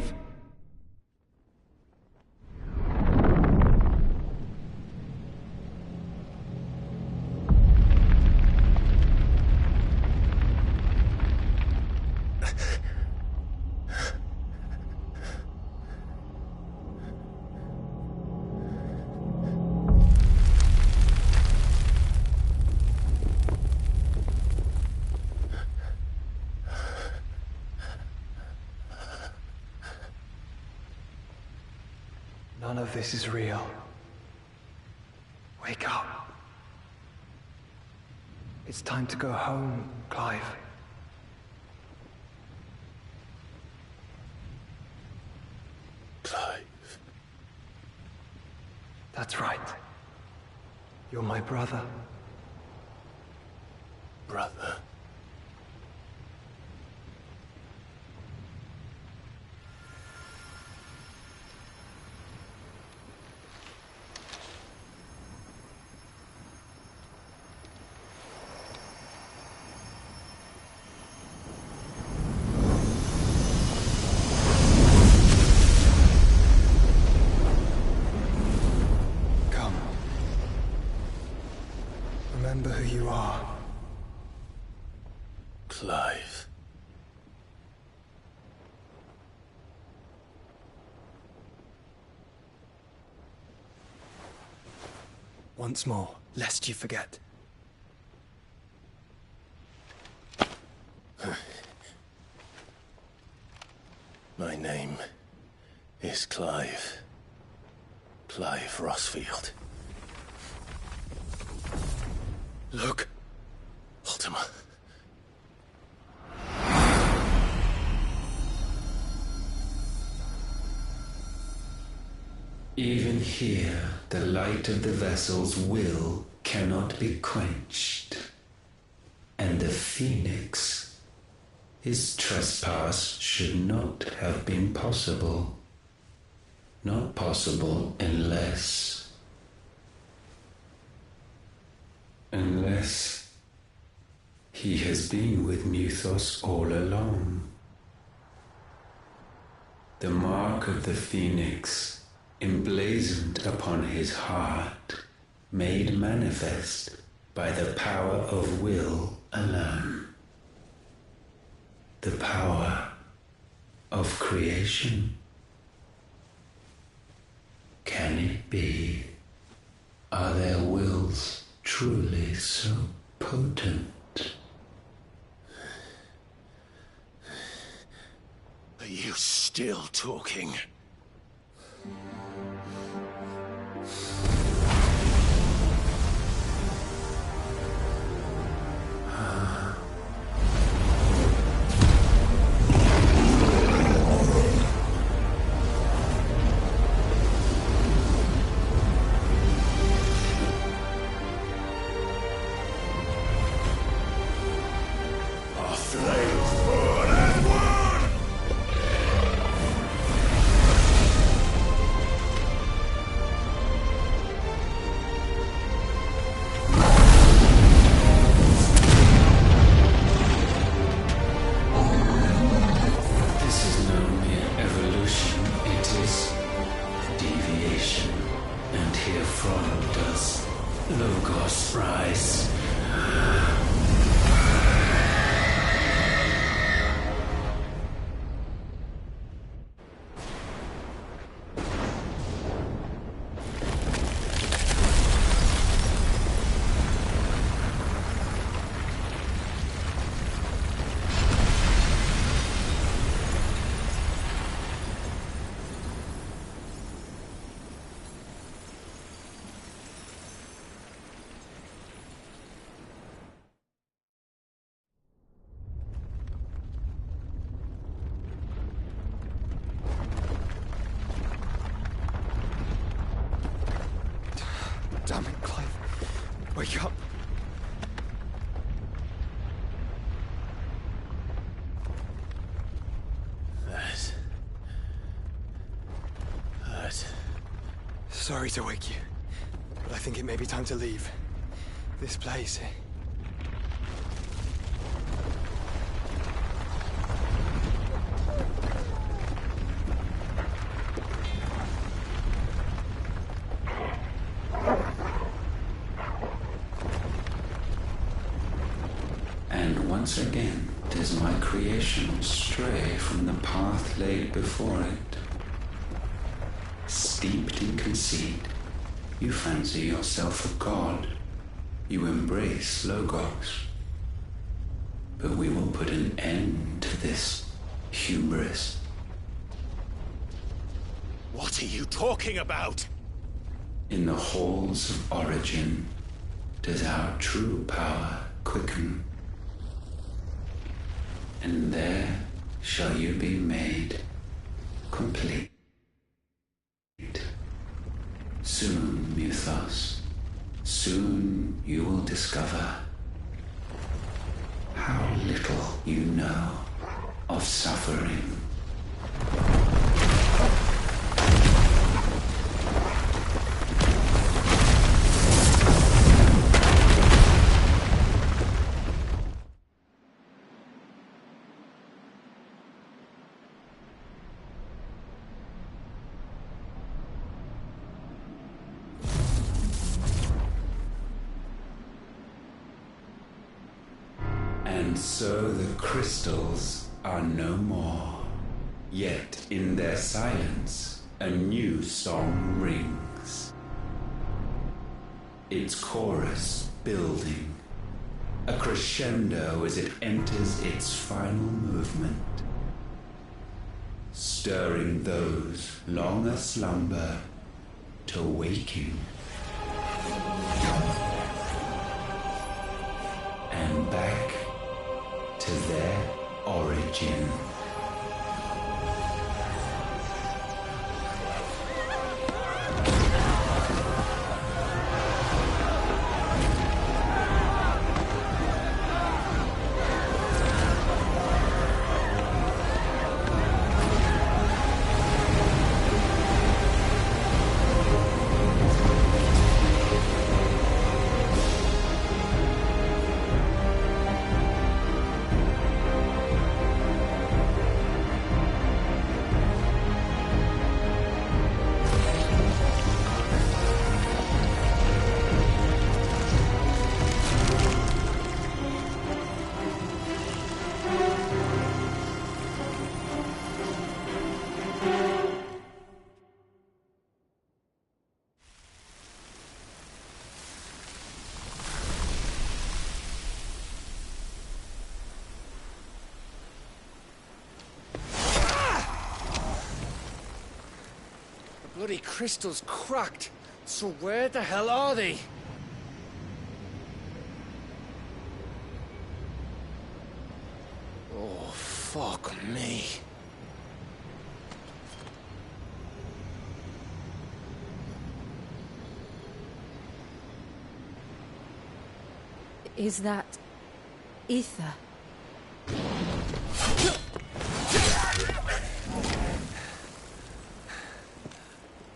None of this is real. Wake up. It's time to go home, Clive. Clive. That's right. You're my brother. brother. Remember who you are. Clive. Once more, lest you forget. My name is Clive. Clive Rossfield. Look, Ultima. Even here, the light of the vessel's will cannot be quenched. And the Phoenix, his trespass should not have been possible. Not possible unless he has been with Muthos all along. The mark of the Phoenix, emblazoned upon his heart, made manifest by the power of will alone. The power of creation. Can it be? Are their wills truly so potent? Are you still talking? Damn it, Clive. Wake up. That hurt. Sorry to wake you, but I think it may be time to leave. This place. Once again, does my creation stray from the path laid before it? Steeped in conceit, you fancy yourself a god. You embrace Logos. But we will put an end to this hubris. What are you talking about? In the halls of origin, does our true power quicken? And there shall you be made complete. Soon, Muthos, soon you will discover little you know of suffering. And so the crystals are no more. Yet in their silence, a new song rings. Its chorus building, a crescendo as it enters its final movement, stirring those long aslumber to waking. And back to their origin. Bloody crystal's cracked. So where the hell are they? Oh, fuck me. Is that ether?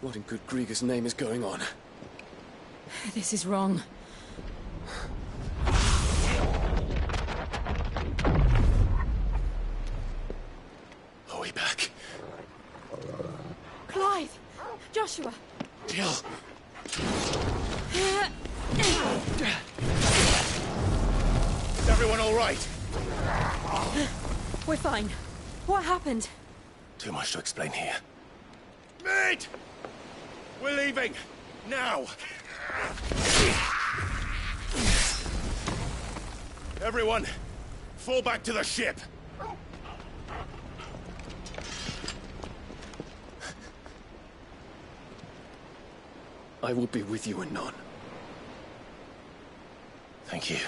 What in good Grieger's name is going on? This is wrong. Are we back? Clive! Joshua! Jill! Is everyone all right? We're fine. What happened? Too much to explain here. Mate! We're leaving! Now! Everyone, fall back to the ship! I will be with you anon. Thank you.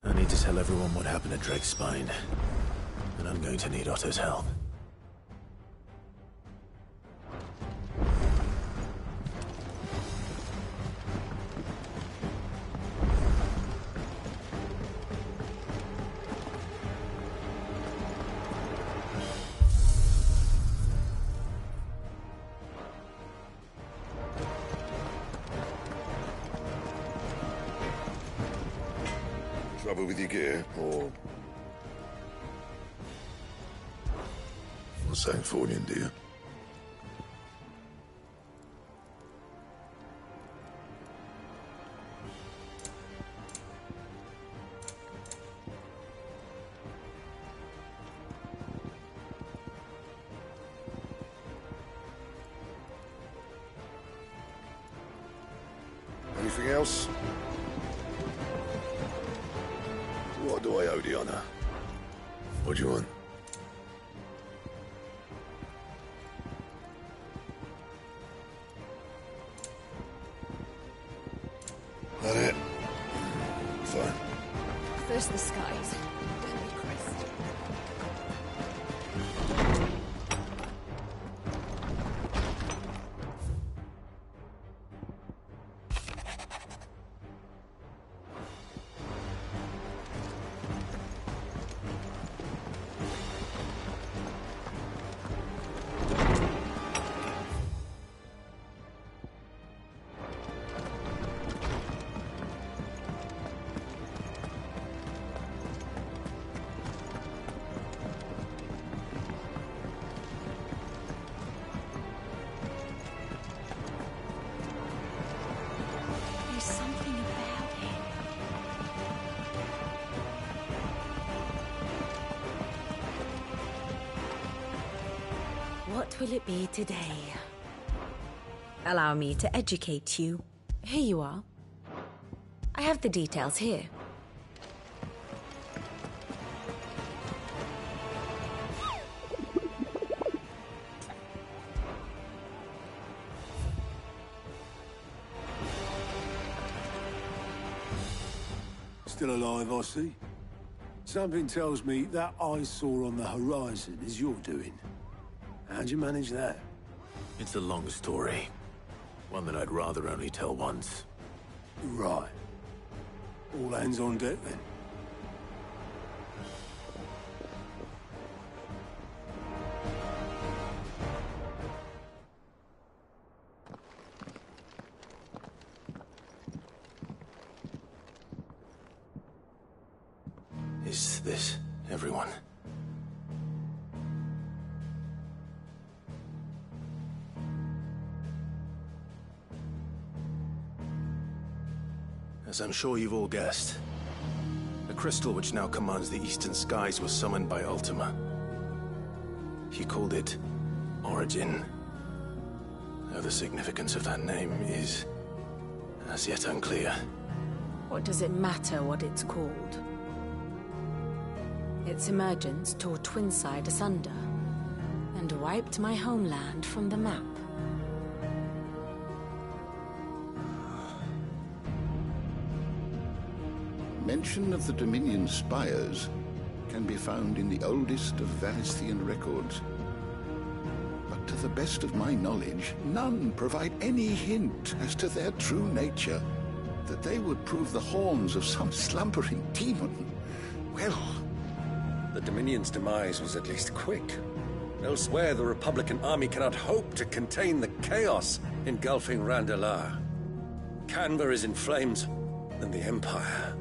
I need to tell everyone what happened at Drake's Spine, and I'm going to need Otto's help. trouble with your gear, or something falling, do you? Anything else? What do I owe the honor? What do you want? That it? Fine. First the skies, then the crest. What will it be today? Allow me to educate you. Here you are. I have the details here. Still alive, I see. Something tells me that I saw on the horizon is your doing. How'd you manage that? It's a long story. One that I'd rather only tell once. Right. All hands on deck, then. Is this everyone? As I'm sure you've all guessed, the crystal which now commands the eastern skies was summoned by Ultima. He called it Origin. Though the significance of that name is as yet unclear. What does it matter what it's called? Its emergence tore Twinside asunder and wiped my homeland from the map. Mention of the Dominion spires can be found in the oldest of Valisthian records. But to the best of my knowledge, none provide any hint as to their true nature. That they would prove the horns of some slumbering demon. Well... The Dominion's demise was at least quick. Elsewhere, the Republican army cannot hope to contain the chaos engulfing Randalar. Canva is in flames, and the Empire...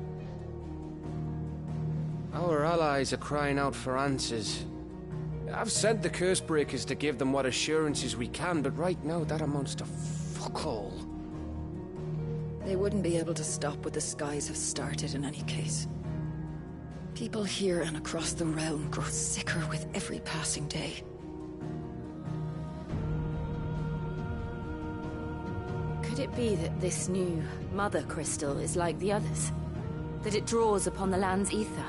Our allies are crying out for answers. I've sent the Cursebreakers to give them what assurances we can, but right now that amounts to fuck all. They wouldn't be able to stop what the skies have started in any case. People here and across the realm grow sicker with every passing day. Could it be that this new Mother Crystal is like the others? That it draws upon the land's ether?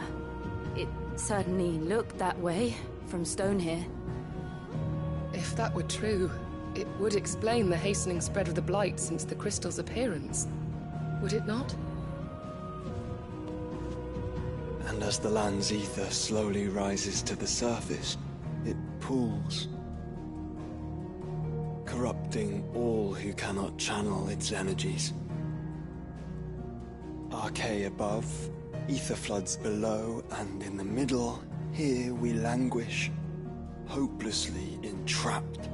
It certainly looked that way from stone here. If that were true, it would explain the hastening spread of the Blight since the crystal's appearance. Would it not? And as the land's ether slowly rises to the surface, it pools, corrupting all who cannot channel its energies. Archay above, ether floods below, and in the middle, here we languish, hopelessly entrapped.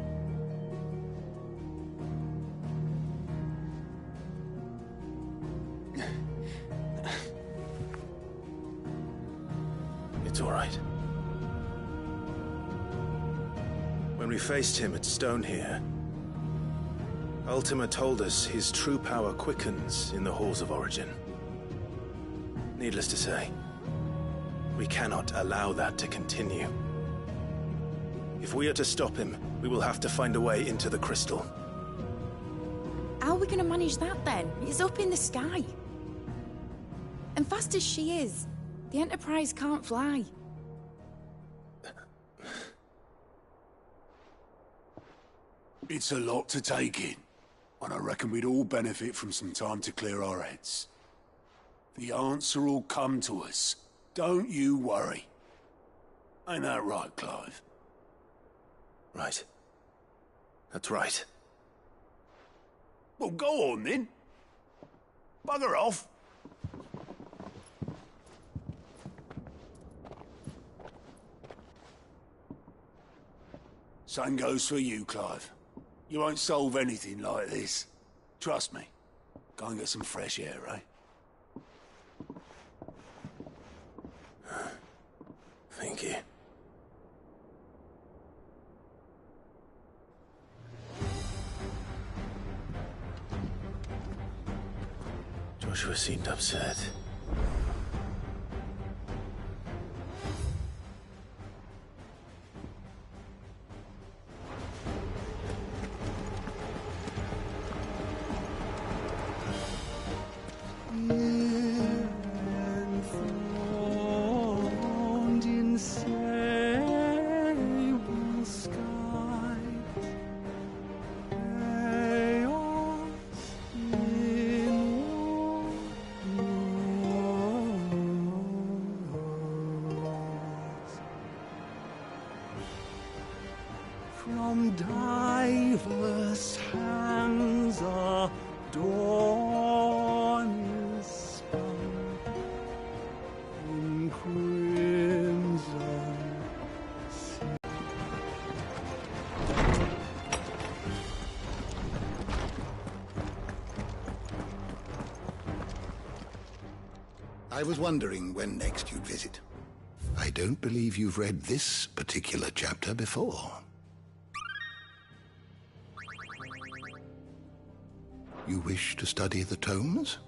It's all right. When we faced him at Stone here, Ultima told us his true power quickens in the Halls of Origin. Needless to say, we cannot allow that to continue. If we are to stop him, we will have to find a way into the crystal. How are we going to manage that then? It's up in the sky. And fast as she is, the Enterprise can't fly. It's a lot to take in, and I reckon we'd all benefit from some time to clear our heads. The answer will come to us. Don't you worry. Ain't that right, Clive? Right. That's right. Well, go on then. Bugger off. Same goes for you, Clive. You won't solve anything like this. Trust me. Go and get some fresh air, eh? Thank you. Joshua seemed upset. From diverse hands a dawn is spun in crimson. I was wondering when next you'd visit. I don't believe you've read this particular chapter before. You wish to study the tomes?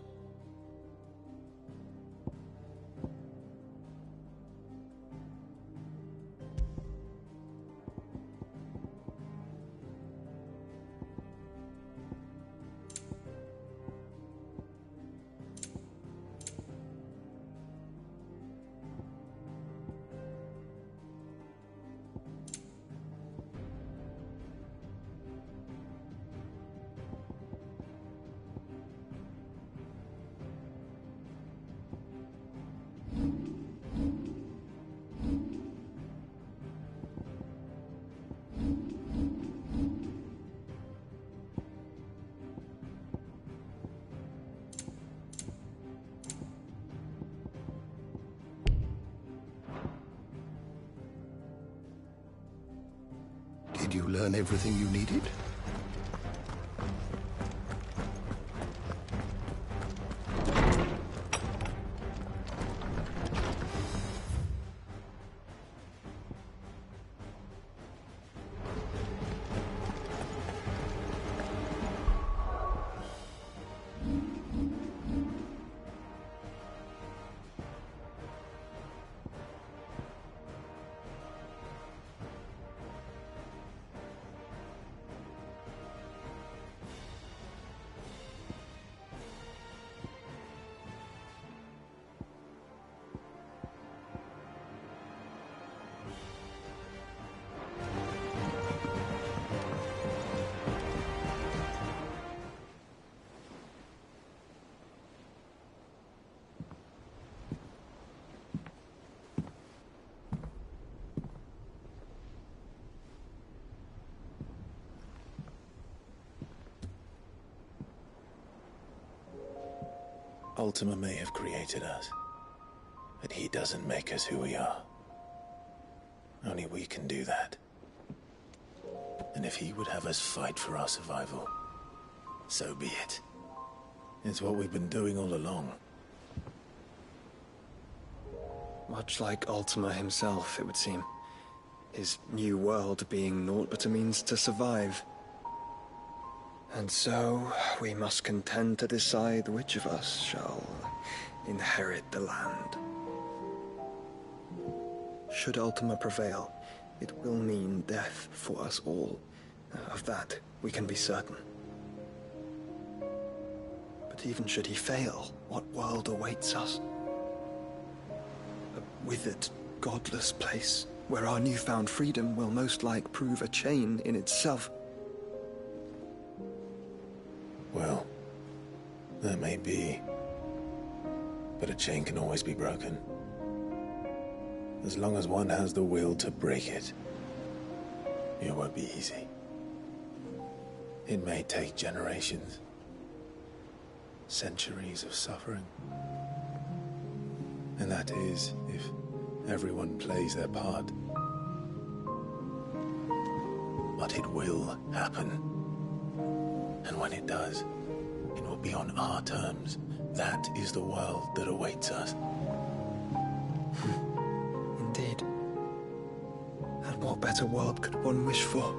Did you learn everything you needed? Ultima may have created us, but he doesn't make us who we are. Only we can do that. And if he would have us fight for our survival, so be it. It's what we've been doing all along. Much like Ultima himself, it would seem. His new world being naught but a means to survive. And so, we must contend to decide which of us shall inherit the land. Should Ultima prevail, it will mean death for us all. Of that, we can be certain. But even should he fail, what world awaits us? A withered, godless place, where our newfound freedom will most like prove a chain in itself. Well, that may be. But a chain can always be broken. As long as one has the will to break it. It won't be easy. It may take generations. Centuries of suffering. And that is, if everyone plays their part. But it will happen. And when it does, it will be on our terms. That is the world that awaits us. Indeed. And what better world could one wish for?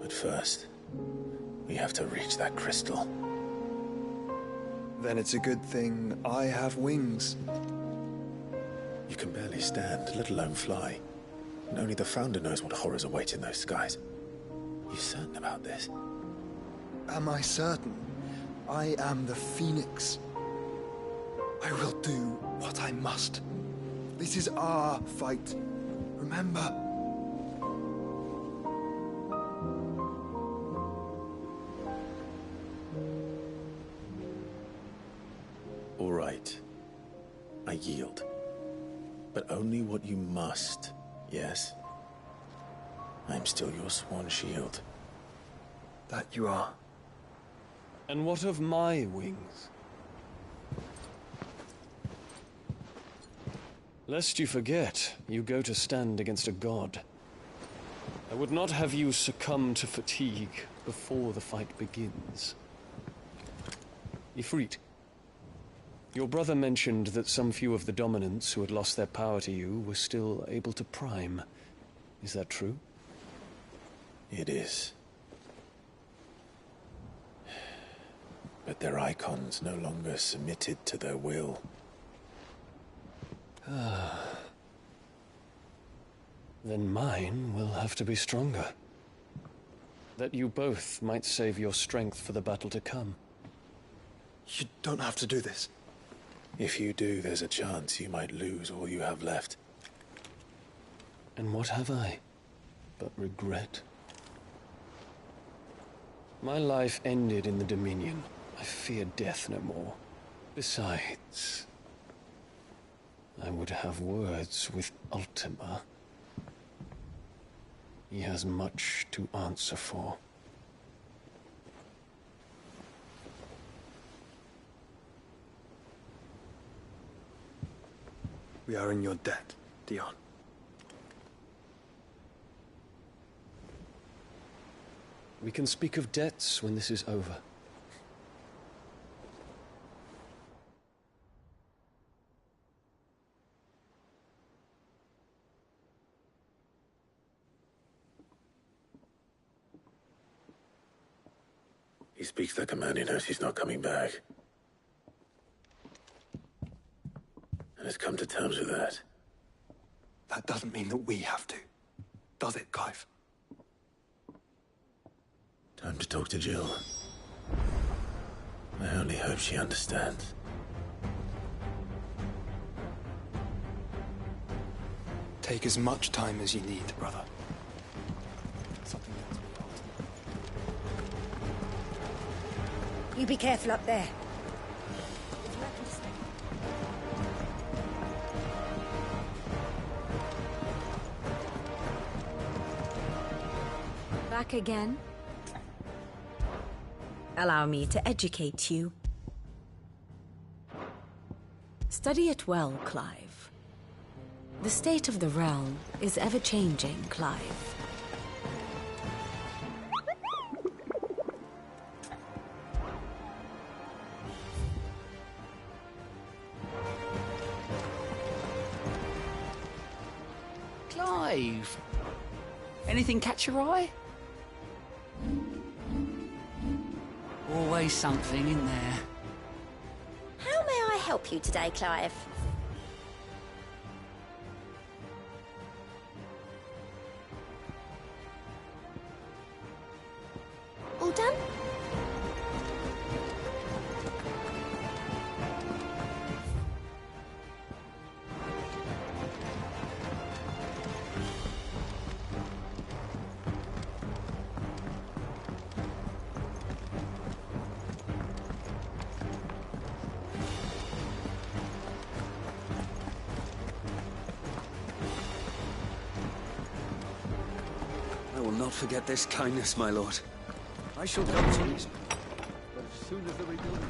But first, we have to reach that crystal. Then it's a good thing I have wings. You can barely stand, let alone fly. And only the Founder knows what horrors await in those skies. You certain about this? Am I certain? I am the Phoenix. I will do what I must. This is our fight. Remember? All right. I yield. But only what you must, yes? I'm still your swan shield. That you are. And what of my wings? Lest you forget, you go to stand against a god. I would not have you succumb to fatigue before the fight begins. Ifrit, your brother mentioned that some few of the dominants who had lost their power to you were still able to prime. Is that true? It is. But their icons no longer submitted to their will. Then mine will have to be stronger. That you both might save your strength for the battle to come. You don't have to do this. If you do, there's a chance you might lose all you have left. And what have I but regret? My life ended in the Dominion. I fear death no more. Besides, I would have words with Ultima. He has much to answer for. We are in your debt, Dion. We can speak of debts when this is over. He speaks like a man who knows he's not coming back. And has come to terms with that. That doesn't mean that we have to. Does it, Clive? Time to talk to Jill. I only hope she understands. Take as much time as you need, brother. You be careful up there. Back again? Allow me to educate you. Study it well, Clive. The state of the realm is ever-changing, Clive. Clive. Anything catch your eye? Always something in there. How may I help you today, Clive? All done? I will not forget this kindness, my lord. I shall come to these, but as soon as the rebuilding...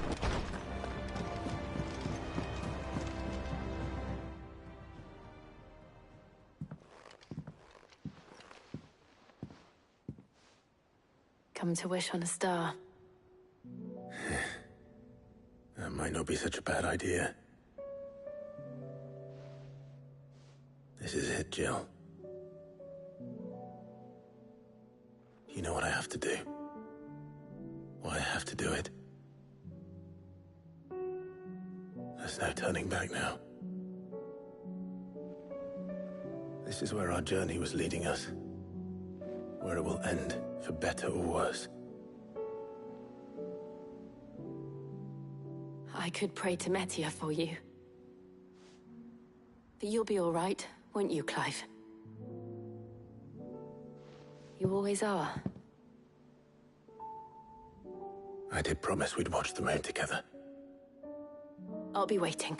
Come to wish on a star. That might not be such a bad idea. This is it, Jill. You know what I have to do. Why I have to do it. There's no turning back now. This is where our journey was leading us. Where it will end, for better or worse. I could pray to Metia for you. But you'll be all right, won't you, Clive? You always are. I did promise we'd watch the moon together. I'll be waiting.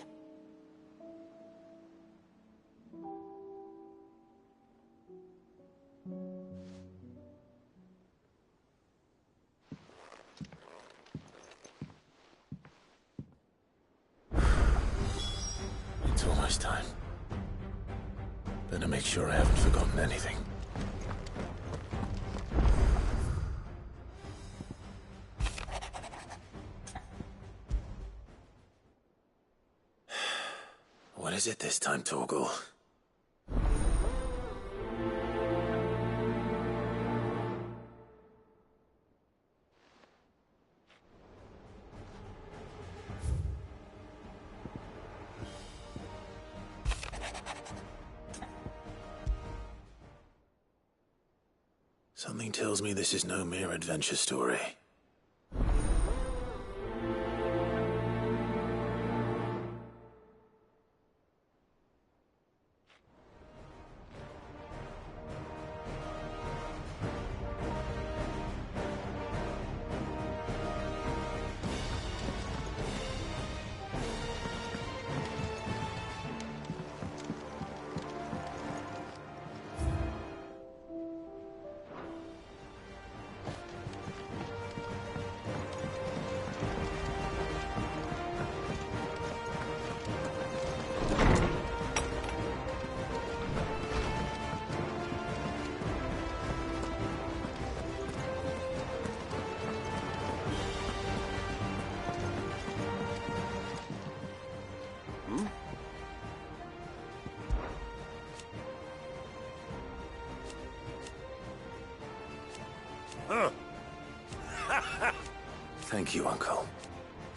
It's almost time. Better make sure I haven't forgotten anything. What is it this time, Torgal? Something tells me this is no mere adventure story. Thank you, Uncle.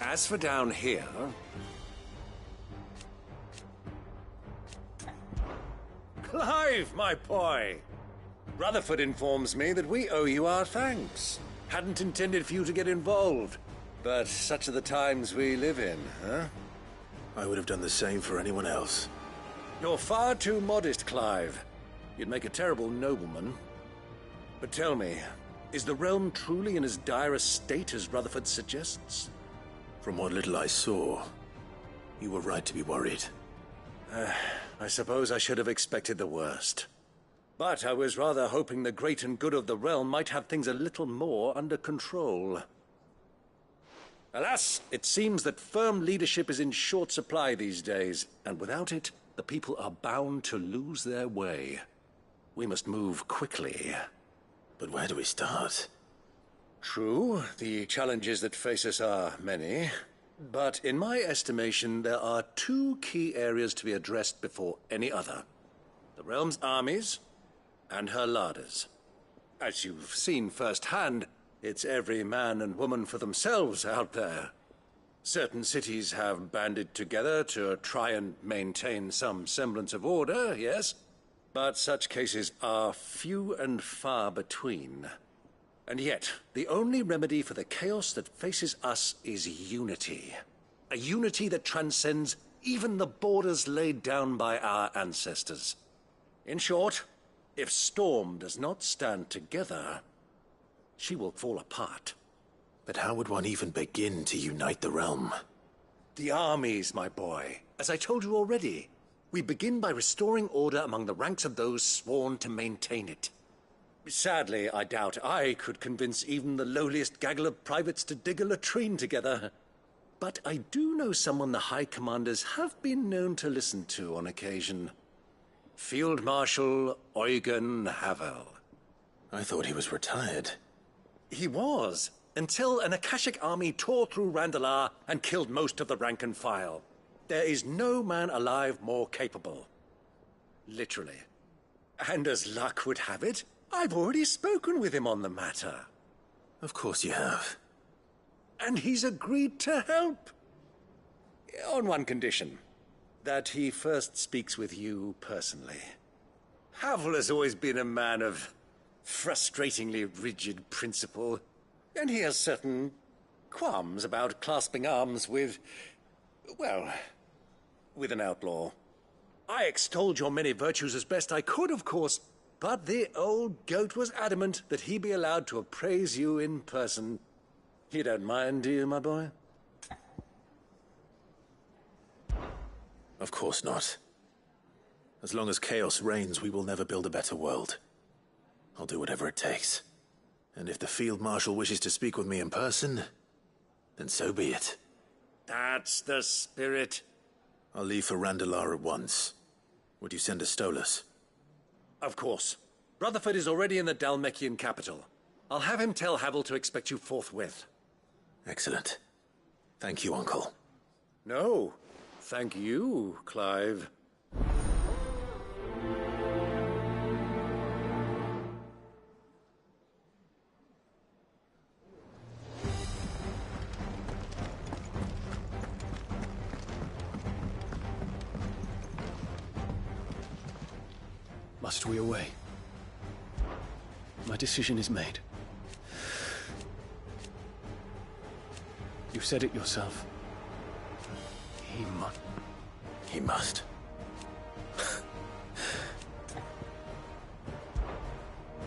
As for down here... Clive, my boy! Rutherford informs me that we owe you our thanks. Hadn't intended for you to get involved, but such are the times we live in, huh? I would have done the same for anyone else. You're far too modest, Clive. You'd make a terrible nobleman. But tell me, is the realm truly in as dire a state as Rutherford suggests? From what little I saw, you were right to be worried. I suppose I should have expected the worst. But I was rather hoping the great and good of the realm might have things a little more under control. Alas, it seems that firm leadership is in short supply these days, and without it, the people are bound to lose their way. We must move quickly. But where do we start? True, the challenges that face us are many. But in my estimation, there are two key areas to be addressed before any other. The realm's armies and her larders. As you've seen firsthand, it's every man and woman for themselves out there. Certain cities have banded together to try and maintain some semblance of order, yes, but such cases are few and far between. And yet, the only remedy for the chaos that faces us is unity. A unity that transcends even the borders laid down by our ancestors. In short, if Storm does not stand together, she will fall apart. But how would one even begin to unite the realm? The armies, my boy. As I told you already, we begin by restoring order among the ranks of those sworn to maintain it. Sadly, I doubt I could convince even the lowliest gaggle of privates to dig a latrine together. But I do know someone the High Commanders have been known to listen to on occasion. Field Marshal Eugen Havel. I thought he was retired. He was, until an Akashic army tore through Randalar and killed most of the rank and file. There is no man alive more capable. Literally. And as luck would have it, I've already spoken with him on the matter. Of course you have. And he's agreed to help. On one condition. That he first speaks with you personally. Havel has always been a man of frustratingly rigid principle, and he has certain qualms about clasping arms with, well, with an outlaw. I extolled your many virtues as best I could, of course, but the old goat was adamant that he be allowed to appraise you in person. You don't mind, do you, my boy? Of course not. As long as chaos reigns, we will never build a better world. I'll do whatever it takes. And if the Field Marshal wishes to speak with me in person, then so be it. That's the spirit. I'll leave for Randalar at once. Would you send a Stolas? Of course. Rutherford is already in the Dalmekian capital. I'll have him tell Havel to expect you forthwith. Excellent. Thank you, Uncle. No, thank you, Clive. Must we away? My decision is made. You said it yourself. He must.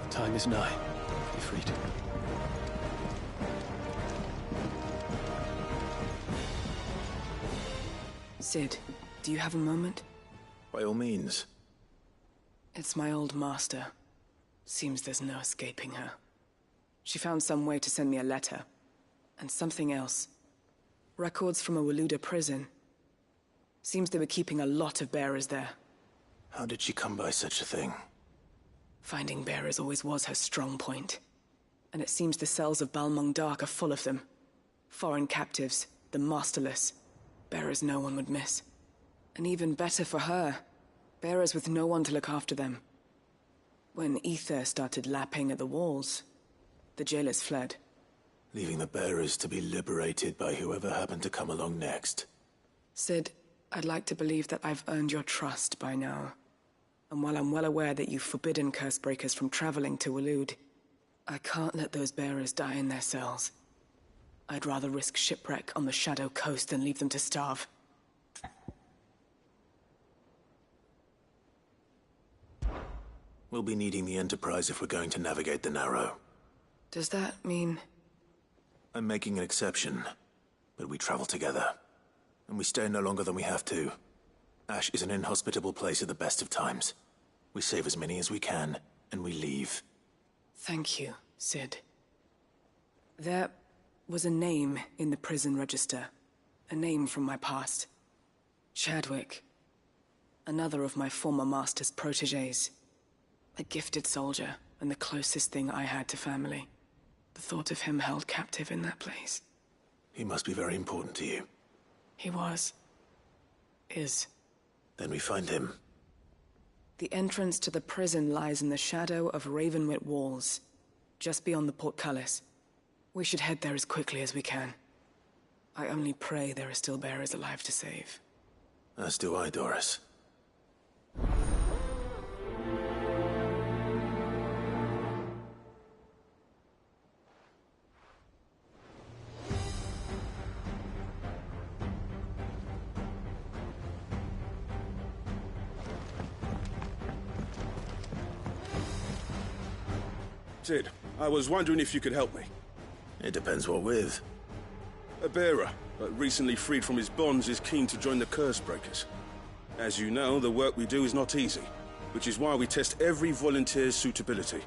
The time is nigh. Be freed. Sid, do you have a moment? By all means. It's my old master. Seems there's no escaping her. She found some way to send me a letter. And something else. Records from a Waluda prison. Seems they were keeping a lot of bearers there. How did she come by such a thing? Finding bearers always was her strong point. And it seems the cells of Balmung Dark are full of them. Foreign captives, the masterless. Bearers no one would miss. And even better for her, bearers with no one to look after them. When ether started lapping at the walls, the jailers fled. Leaving the bearers to be liberated by whoever happened to come along next. Sid, I'd like to believe that I've earned your trust by now. And while I'm well aware that you've forbidden Cursebreakers from traveling to Waloed, I can't let those bearers die in their cells. I'd rather risk shipwreck on the Shadow Coast than leave them to starve. We'll be needing the Enterprise if we're going to navigate the Narrow. Does that mean... I'm making an exception, but we travel together. And we stay no longer than we have to. Ash is an inhospitable place at the best of times. We save as many as we can, and we leave. Thank you, Sid. There was a name in the prison register. A name from my past. Chadwick. Another of my former master's protégés. A gifted soldier, and the closest thing I had to family. The thought of him held captive in that place. He must be very important to you. He was. Is. Then we find him. The entrance to the prison lies in the shadow of Ravenwit walls, just beyond the portcullis. We should head there as quickly as we can. I only pray there are still bearers alive to save. As do I, Doris. Sid, I was wondering if you could help me. It depends what with. A bearer, but recently freed from his bonds, is keen to join the Curse Breakers. As you know, the work we do is not easy, which is why we test every volunteer's suitability.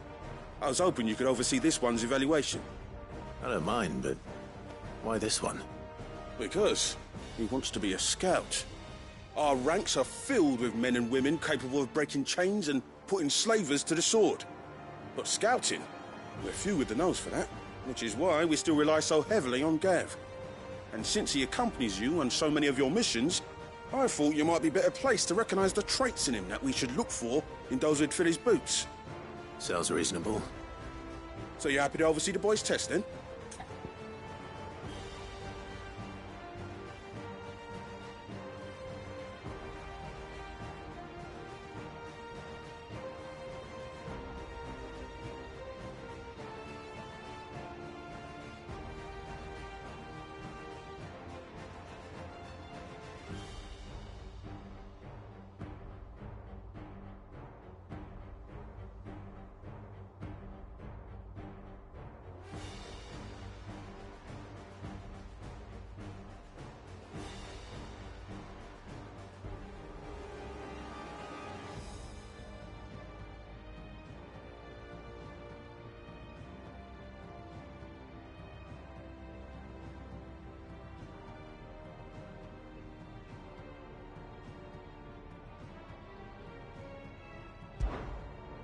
I was hoping you could oversee this one's evaluation. I don't mind, but why this one? Because he wants to be a scout. Our ranks are filled with men and women capable of breaking chains and putting slavers to the sword. But scouting, we're few with the nose for that, which is why we still rely so heavily on Gav. And since he accompanies you on so many of your missions, I thought you might be better placed to recognize the traits in him that we should look for in those who'd fill his boots. Sounds reasonable. So you're happy to oversee the boys' test, then?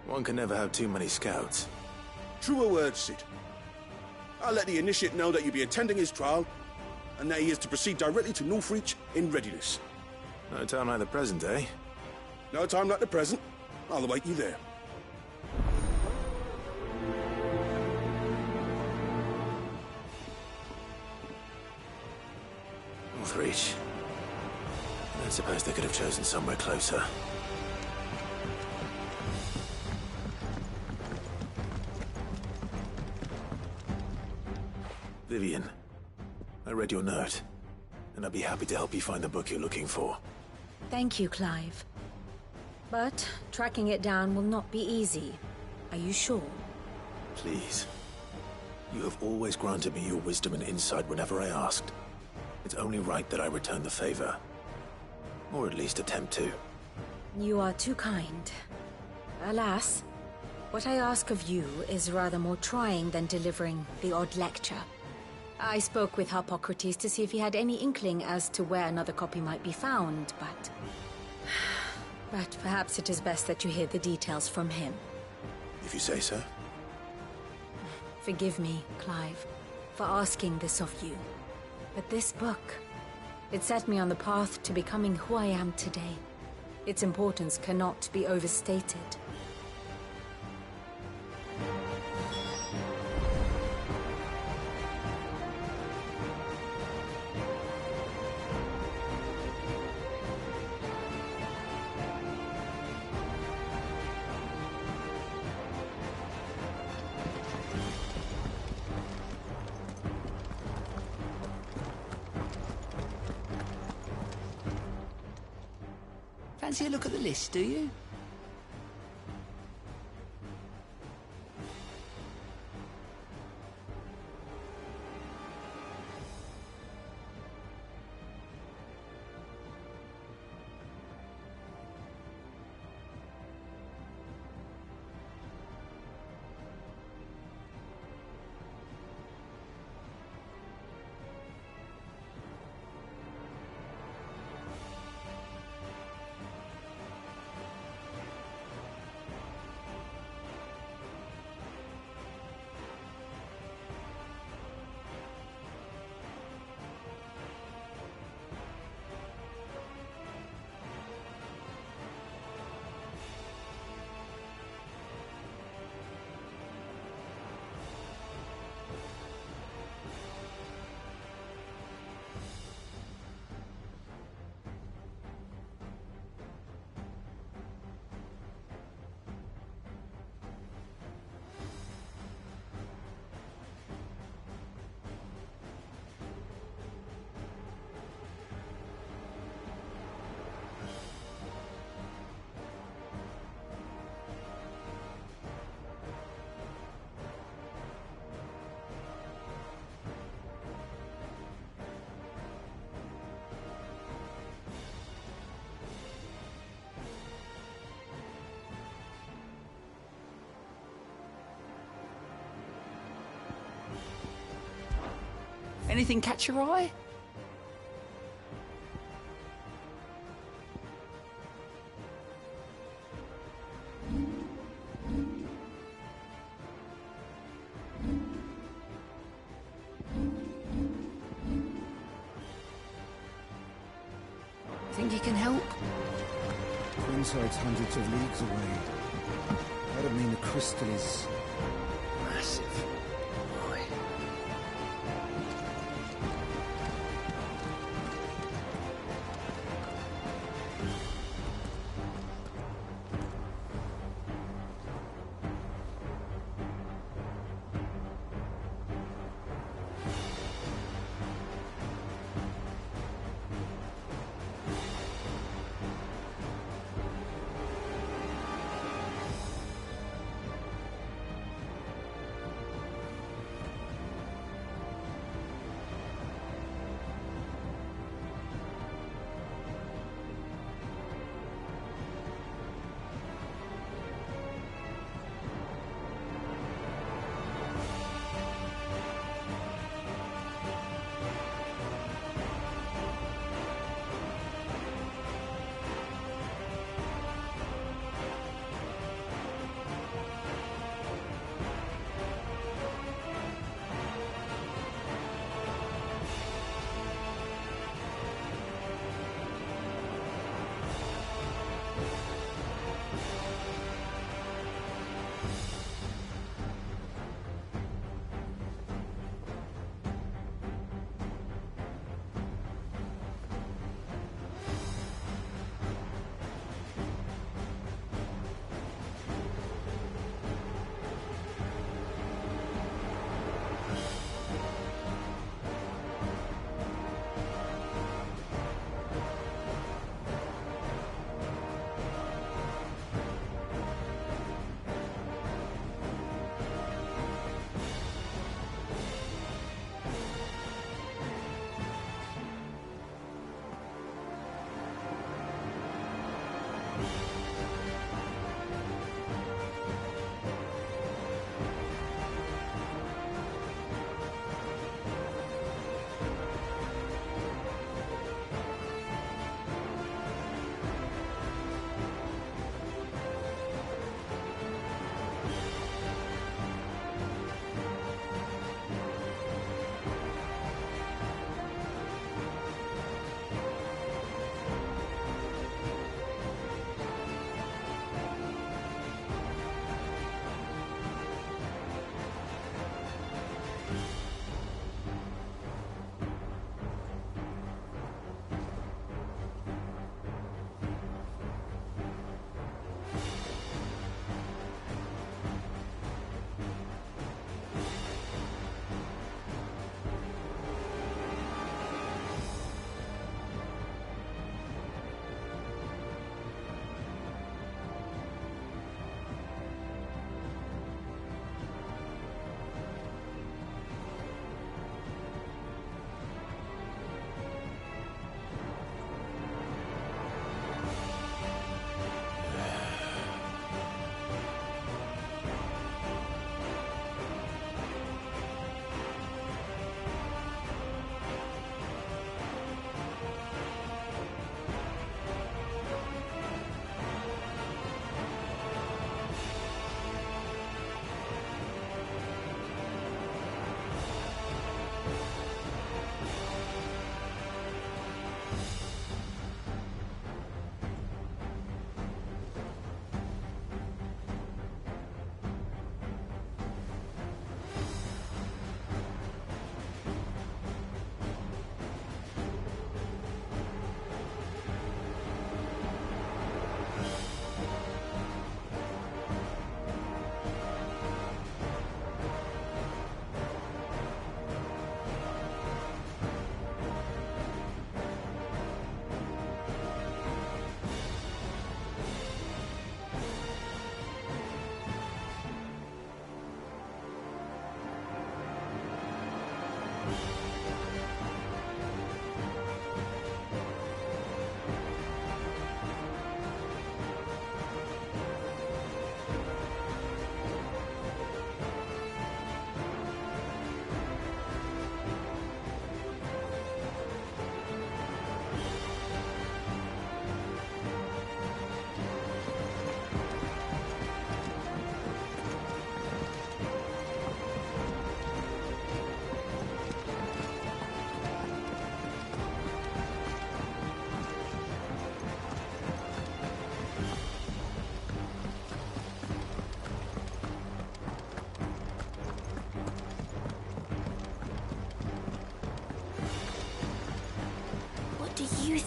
One can never have too many scouts. Truer words, Sid. I'll let the initiate know that you'll be attending his trial, and that he is to proceed directly to Northreach in readiness. No time like the present, eh? No time like the present. I'll await you there. Northreach. I suppose they could have chosen somewhere closer. Vivian, I read your note, and I'd be happy to help you find the book you're looking for. Thank you, Clive. But tracking it down will not be easy. Are you sure? Please. You have always granted me your wisdom and insight whenever I asked. It's only right that I return the favor. Or at least attempt to. You are too kind. Alas, what I ask of you is rather more trying than delivering the odd lecture. I spoke with Harpocrates to see if he had any inkling as to where another copy might be found, but... But perhaps it is best that you hear the details from him. If you say so. Forgive me, Clive, for asking this of you. But this book, it set me on the path to becoming who I am today. Its importance cannot be overstated. Fancy a look at the list, do you? Anything catch your eye? Think you can help? Quinside's hundreds of leagues away. That'd mean the crystal is Massive. Why?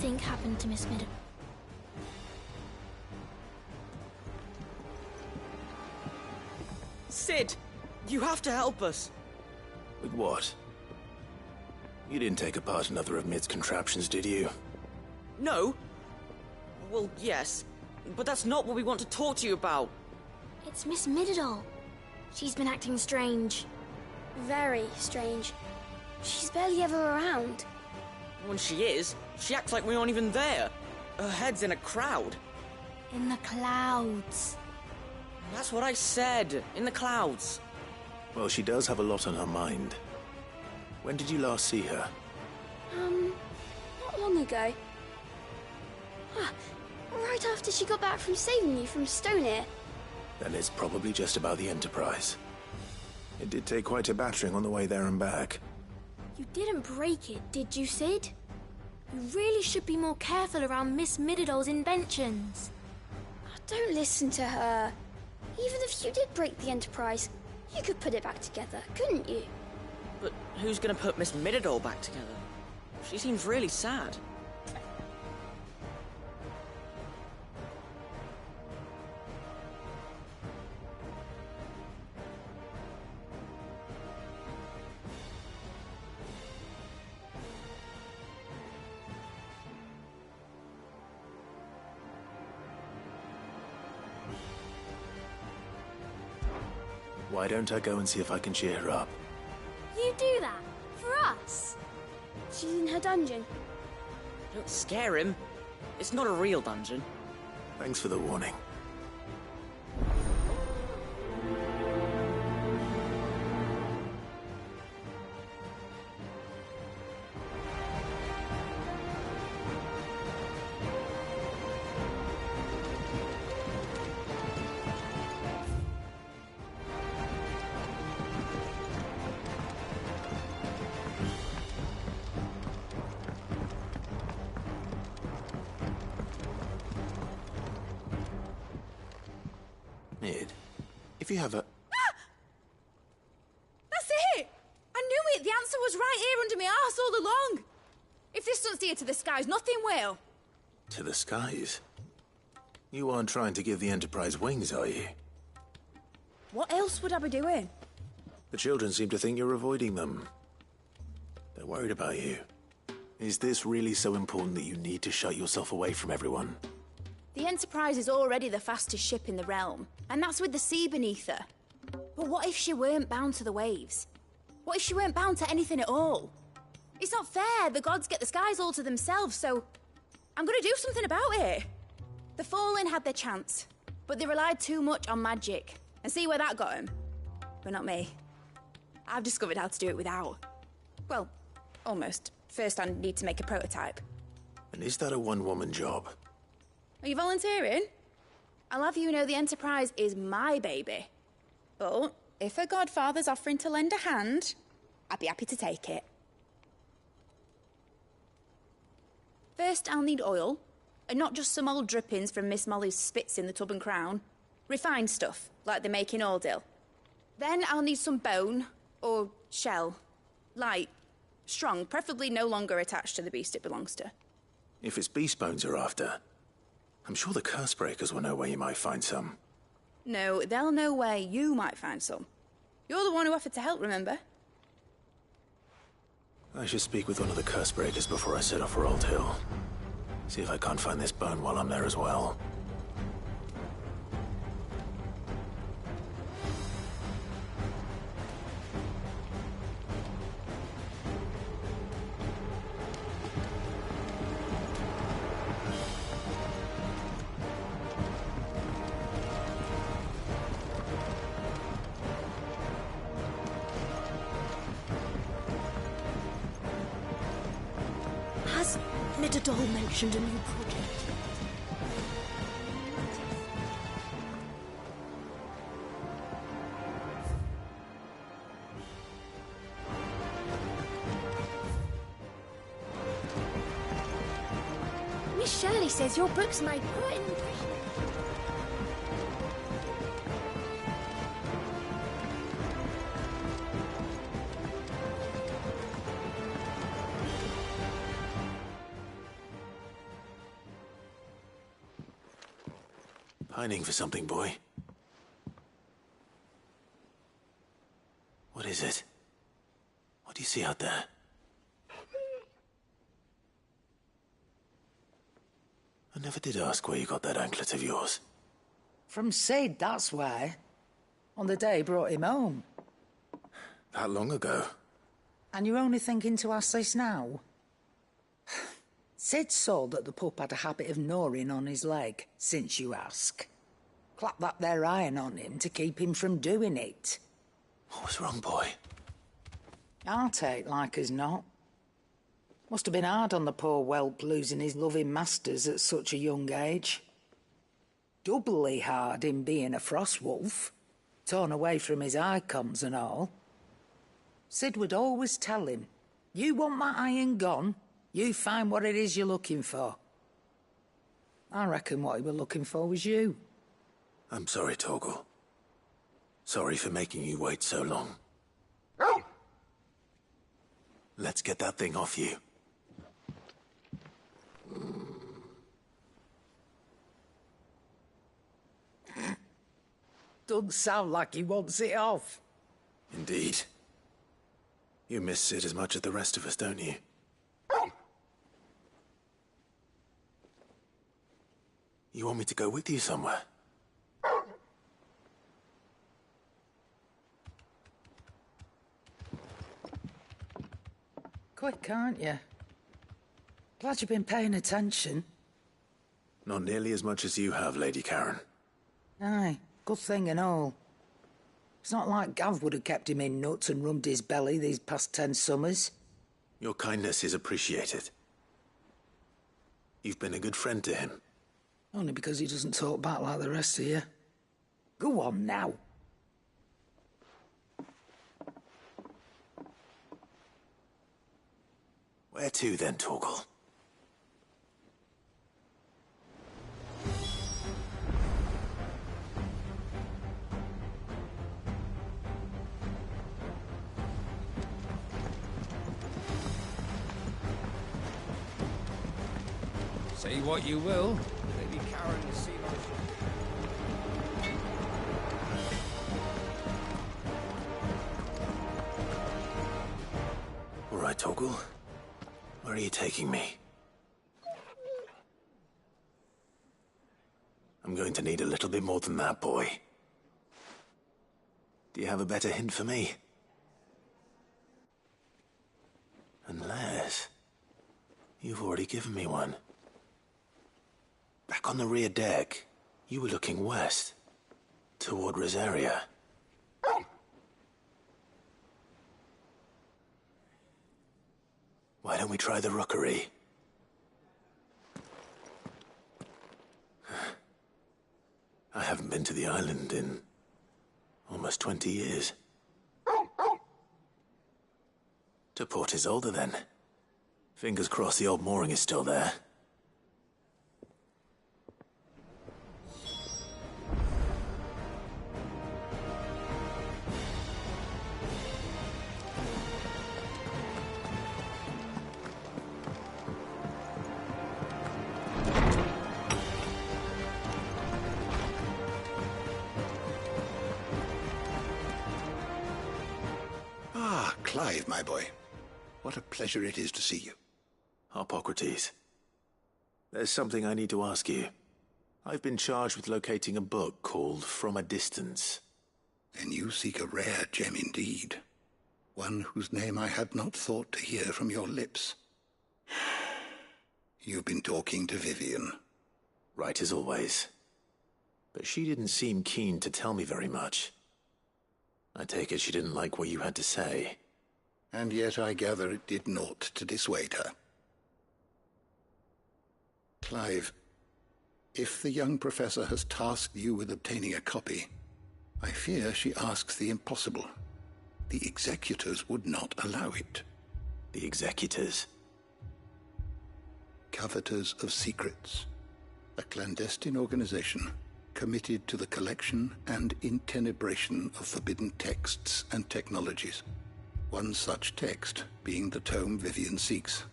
think happened to Miss Middle? Sid! You have to help us! With what? You didn't take apart another of Mid's contraptions, did you? No? Well, yes. But that's not what we want to talk to you about. It's Miss Middle. She's been acting strange. Very strange. She's barely ever around. When she is, she acts like we aren't even there. Her head's in a crowd. In the clouds. That's what I said. In the clouds. Well, she does have a lot on her mind. When did you last see her? Not long ago. Right after she got back from saving you from Stoneir. Then it's probably just about the Enterprise. It did take quite a battering on the way there and back. You didn't break it, did you, Sid? You really should be more careful around Miss Middle's inventions. Don't listen to her. Even if you did break the Enterprise, you could put it back together, couldn't you? But who's gonna put Miss Middle back together? She seems really sad. Why don't I go and see if I can cheer her up? You do that? For us? She's in her dungeon. Don't scare him. It's not a real dungeon. Thanks for the warning. Mid, if you have a... That's it! I knew it! The answer was right here under my arse all along! If this doesn't steer to the skies, nothing will! To the skies? You aren't trying to give the Enterprise wings, are you? What else would I be doing? The children seem to think you're avoiding them. They're worried about you. Is this really so important that you need to shut yourself away from everyone? The Enterprise is already the fastest ship in the realm, and that's with the sea beneath her. But what if she weren't bound to the waves? What if she weren't bound to anything at all? It's not fair. The gods get the skies all to themselves, so I'm gonna do something about it. The Fallen had their chance, but they relied too much on magic. And see where that got them? But not me. I've discovered how to do it without. Well, almost. First I need to make a prototype. And is that a one-woman job? Are you volunteering? I'll have you know the Enterprise is my baby. But if a godfather's offering to lend a hand, I'd be happy to take it. First, I'll need oil, and not just some old drippings from Miss Molly's spits in the Tub and Crown. Refined stuff, like they make in Ordil. Then I'll need some bone, or shell. Light, strong, preferably no longer attached to the beast it belongs to. If it's beast bones you're after, I'm sure the curse breakers will know where you might find some. No, they'll know where you might find some. You're the one who offered to help, remember? I should speak with one of the curse breakers before I set off for Old Hill. See if I can't find this bone while I'm there as well. Has Middle mentioned a new project? Miss Shirley says your books made quite an impression. Pining for something, boy? What is it? What do you see out there? I never did ask where you got that anklet of yours. From Sid, that's why. On the day he brought him home. That long ago? And you're only thinking to ask this now? Sid saw that the pup had a habit of gnawing on his leg, since you ask. Clap that there iron on him to keep him from doing it. What was wrong, boy? Heartache, like as not. Must have been hard on the poor whelp losing his loving masters at such a young age. Doubly hard in being a frost wolf, torn away from his icons and all. Sid would always tell him, you want that iron gone, you find what it is you're looking for. I reckon what he were looking for was you. I'm sorry, Torgal. Sorry for making you wait so long. Let's get that thing off you. Doesn't sound like he wants it off. Indeed. You miss Sid as much as the rest of us, don't you? You want me to go with you somewhere? Quick, aren't you? Glad you've been paying attention. Not nearly as much as you have, Lady Karen. Aye, good thing and all. It's not like Gav would have kept him in nuts and rubbed his belly these past 10 summers. Your kindness is appreciated. You've been a good friend to him. Only because he doesn't talk back like the rest of you. Go on now. Where to then, Torgal? Say what you will, Lady Karen has seen us. All right, Torgal. Where are you taking me? I'm going to need a little bit more than that, boy. Do you have a better hint for me? Unless... you've already given me one. Back on the rear deck, you were looking west, toward Rosaria. Why don't we try the rookery? I haven't been to the island in almost 20 years. To Port Isolde, then. Fingers crossed the old mooring is still there. Clive, my boy. What a pleasure it is to see you. Harpocrates. There's something I need to ask you. I've been charged with locating a book called From a Distance. Then you seek a rare gem indeed. One whose name I had not thought to hear from your lips. You've been talking to Vivian. Right as always. But she didn't seem keen to tell me very much. I take it she didn't like what you had to say. And yet I gather it did naught to dissuade her. Clive, if the young professor has tasked you with obtaining a copy, I fear she asks the impossible. The executors would not allow it. The executors? Coveters of Secrets. A clandestine organization committed to the collection and intenebration of forbidden texts and technologies. One such text being the tome Vivian seeks,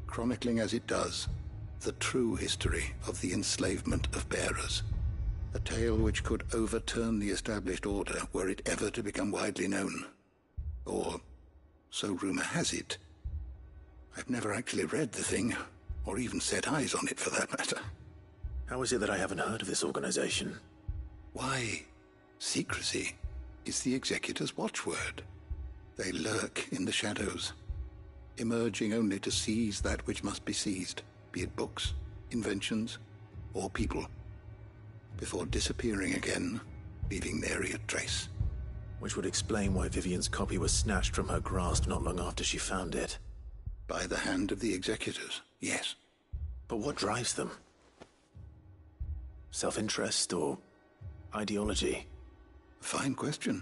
chronicling as it does the true history of the enslavement of bearers. A tale which could overturn the established order were it ever to become widely known. Or, so rumor has it. I've never actually read the thing, or even set eyes on it for that matter. How is it that I haven't heard of this organization? Why, secrecy is the Executor's watchword. They lurk in the shadows, emerging only to seize that which must be seized, be it books, inventions, or people, before disappearing again, leaving nary a trace. Which would explain why Vivian's copy was snatched from her grasp not long after she found it. By the hand of the Executors, yes. But what drives them? Self-interest or ideology? Fine question.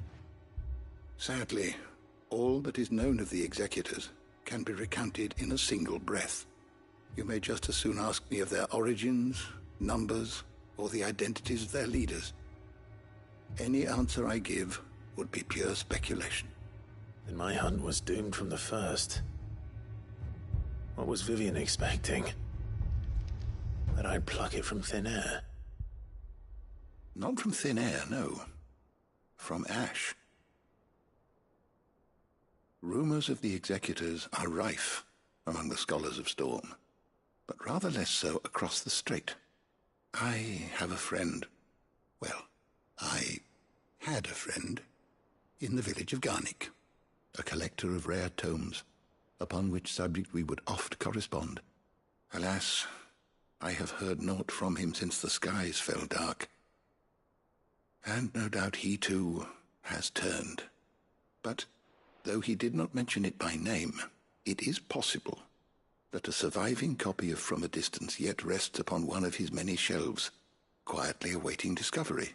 Sadly, all that is known of the Executors can be recounted in a single breath. You may just as soon ask me of their origins, numbers, or the identities of their leaders. Any answer I give would be pure speculation. Then my hunt was doomed from the first. What was Vivian expecting? That I'd pluck it from thin air? Not from thin air, no. From ash. Rumors of the Executors are rife among the scholars of Storm, but rather less so across the strait. I have a friend. Well, I had a friend in the village of Garnick, a collector of rare tomes, upon which subject we would oft correspond. Alas, I have heard naught from him since the skies fell dark. And no doubt he too has turned. But though he did not mention it by name, it is possible that a surviving copy of From a Distance yet rests upon one of his many shelves, quietly awaiting discovery.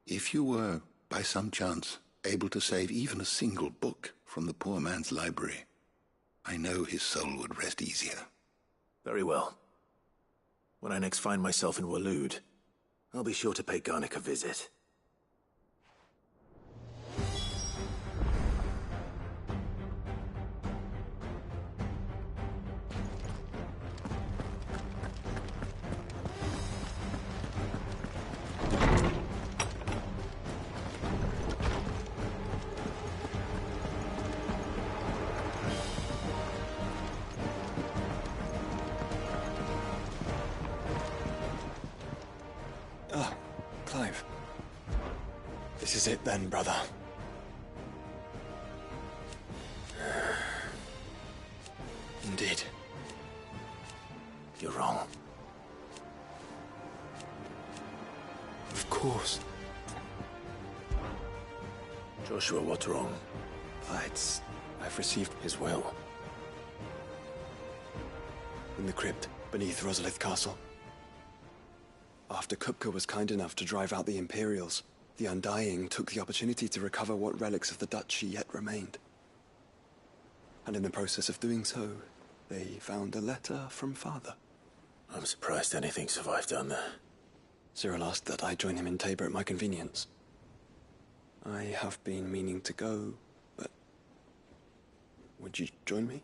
If you were, by some chance, able to save even a single book from the poor man's library, I know his soul would rest easier. Very well. When I next find myself in Waloed, I'll be sure to pay Garnick a visit. Clive. This is it then, brother. Indeed. You're wrong. Of course. Joshua, what's wrong? I've received his will. In the crypt beneath Rosalith Castle. After Kupka was kind enough to drive out the Imperials, the Undying took the opportunity to recover what relics of the Duchy yet remained. And in the process of doing so, they found a letter from Father. I'm surprised anything survived down there. Cyril asked that I join him in Tabor at my convenience. I have been meaning to go, but would you join me?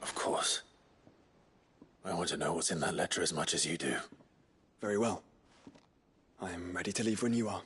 Of course. I want to know what's in that letter as much as you do. Very well. I am ready to leave when you are.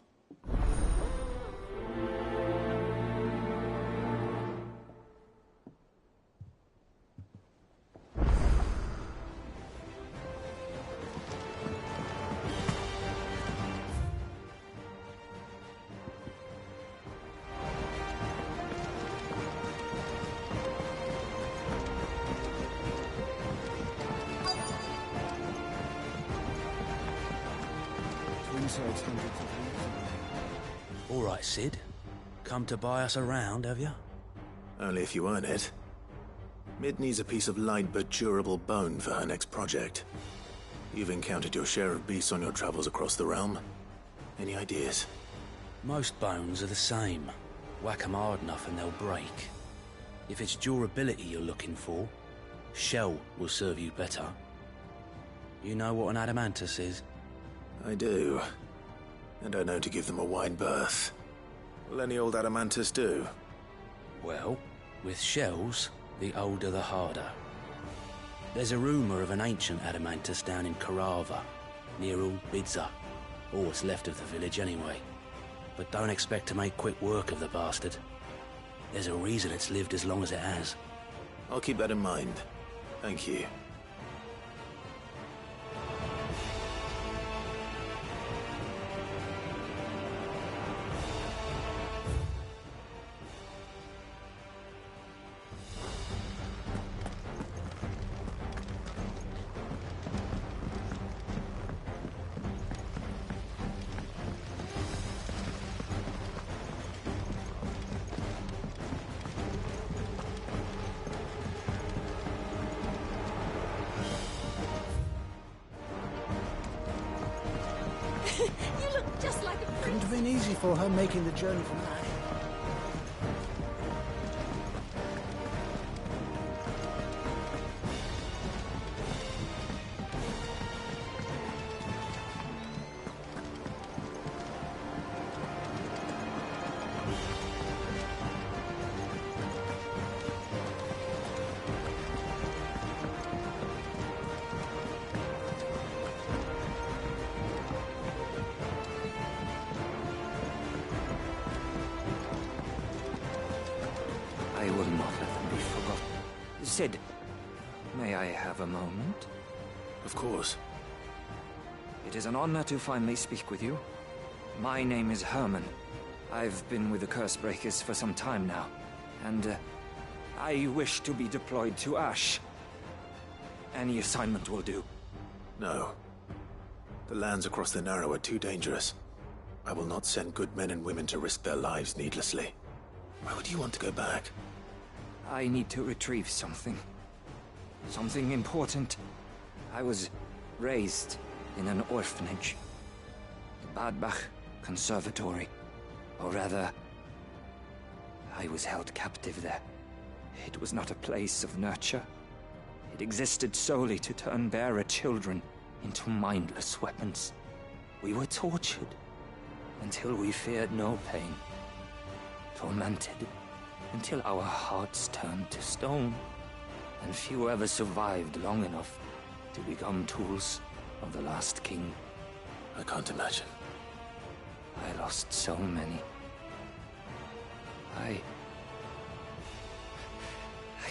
All right, Sid. Come to buy us around, have you? Only if you earn it. Mid needs a piece of light but durable bone for her next project. You've encountered your share of beasts on your travels across the realm. Any ideas? Most bones are the same. Whack 'em hard enough and they'll break. If it's durability you're looking for, shell will serve you better. You know what an adamantus is? I do. And I know to give them a wide berth. Will any old adamantus do? Well, with shells, the older the harder. There's a rumour of an ancient adamantus down in Karava, near Bidza. All what's left of the village anyway. But don't expect to make quick work of the bastard. There's a reason it's lived as long as it has. I'll keep that in mind. Thank you. You look just like a prince. Couldn't have been easy for her making the journey from Ash. I will not let them be forgotten. Sid, may I have a moment? Of course. It is an honor to finally speak with you. My name is Herman. I've been with the Cursebreakers for some time now, and I wish to be deployed to Ash. Any assignment will do. No. The lands across the Narrow are too dangerous. I will not send good men and women to risk their lives needlessly. Why would you want to go back? I need to retrieve something. Something important. I was raised in an orphanage. The Badbach Conservatory. Or rather, I was held captive there. It was not a place of nurture. It existed solely to turn bearer children into mindless weapons. We were tortured until we feared no pain. Tormented until our hearts turned to stone, and few ever survived long enough to become tools of the last king. I can't imagine. I lost so many. I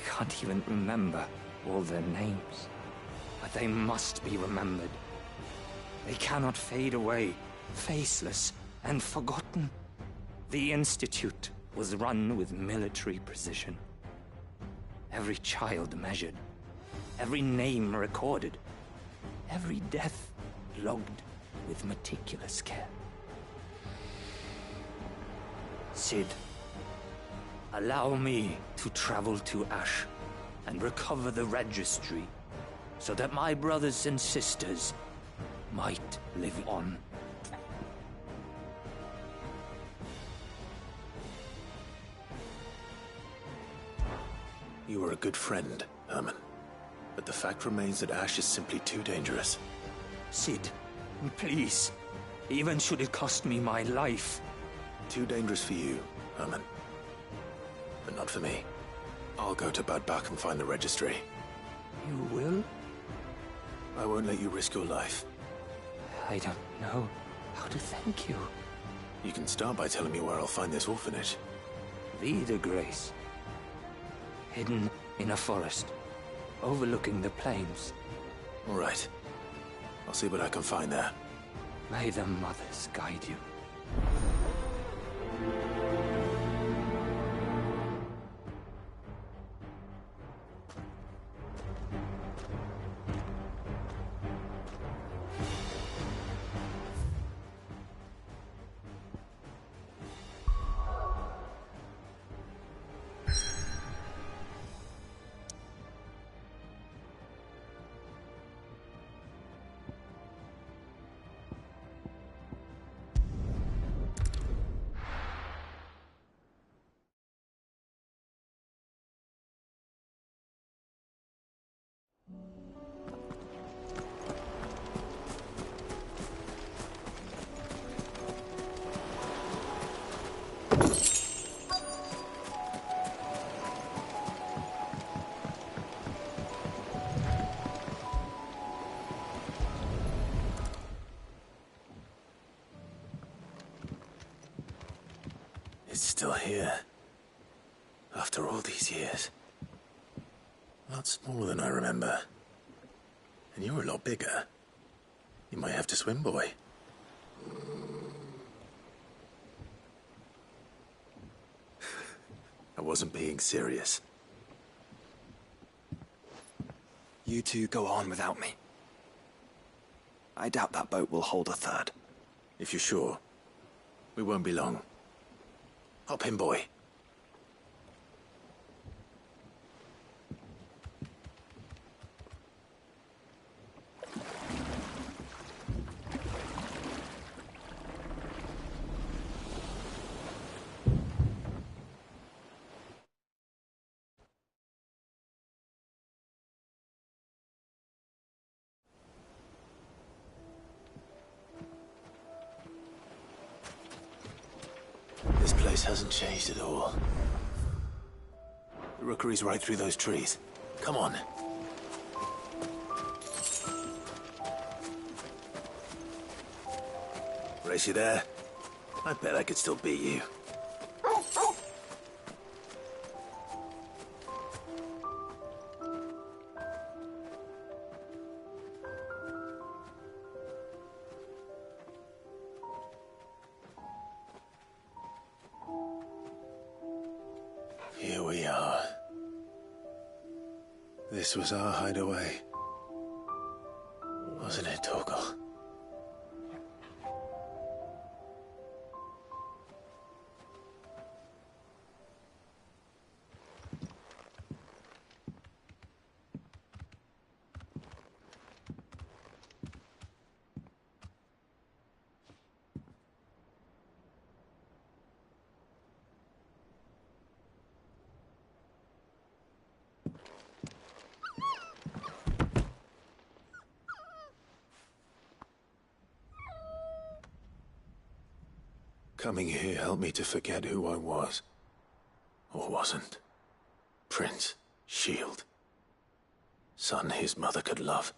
can't even remember all their names, but they must be remembered. They cannot fade away, faceless and forgotten. The Institute was run with military precision. Every child measured, every name recorded, every death logged with meticulous care. Sid, allow me to travel to Ash and recover the registry so that my brothers and sisters might live on. You were a good friend, Herman. But the fact remains that Ash is simply too dangerous. Sid, please. Even should it cost me my life. Too dangerous for you, Herman. But not for me. I'll go to Badbach and find the registry. You will? I won't let you risk your life. I don't know how to thank you. You can start by telling me where I'll find this orphanage. Vida Grace. Hidden in a forest, overlooking the plains. All right. I'll see what I can find there. May the mothers guide you. still here. After all these years. A lot smaller than I remember. And you're a lot bigger. You might have to swim, boy. I wasn't being serious. You two go on without me. I doubt that boat will hold a third. If you're sure, we won't be long. Hop in, boy. This place hasn't changed at all. The rookery's right through those trees. Come on. Race you there? I bet I could still beat you. Here we are. This was our hideaway. Wasn't it, Torgal? Coming here helped me to forget who I was. Or wasn't. Prince, shield. Son his mother could love.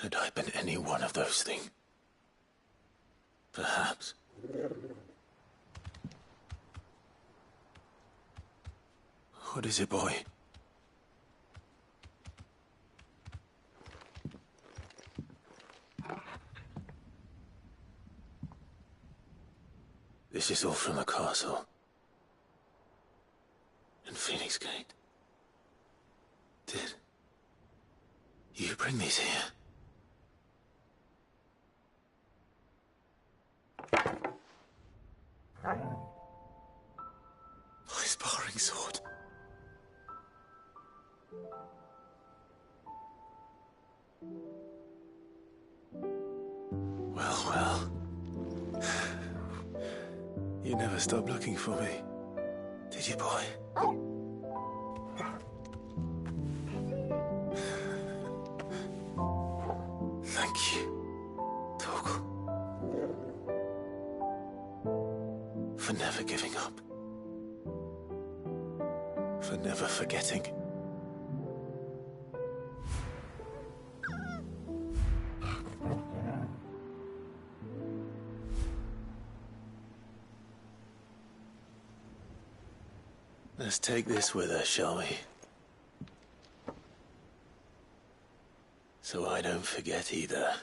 Had I been any one of those things? Perhaps. What is it, boy? This is all from the castle. In Phoenix Gate. Did you bring these here? My sparring sword. Well, well. You never stopped looking for me, did you, boy? Thank you, Torgal. For never giving up. For never forgetting. Let's take this with us, shall we? So I don't forget either.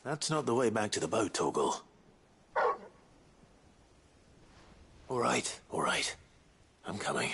That's not the way back to the boat, Torgal. All right. I'm coming.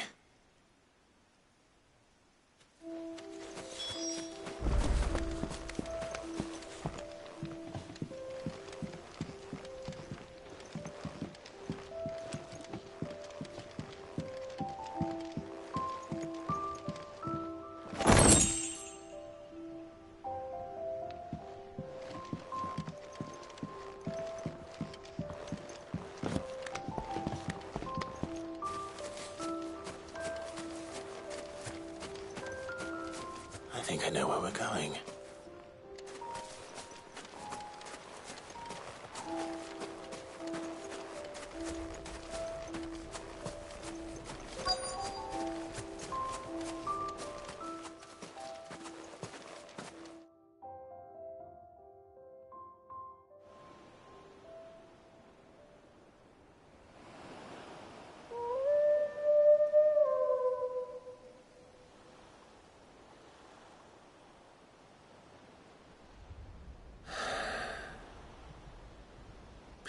I think I know where we're going.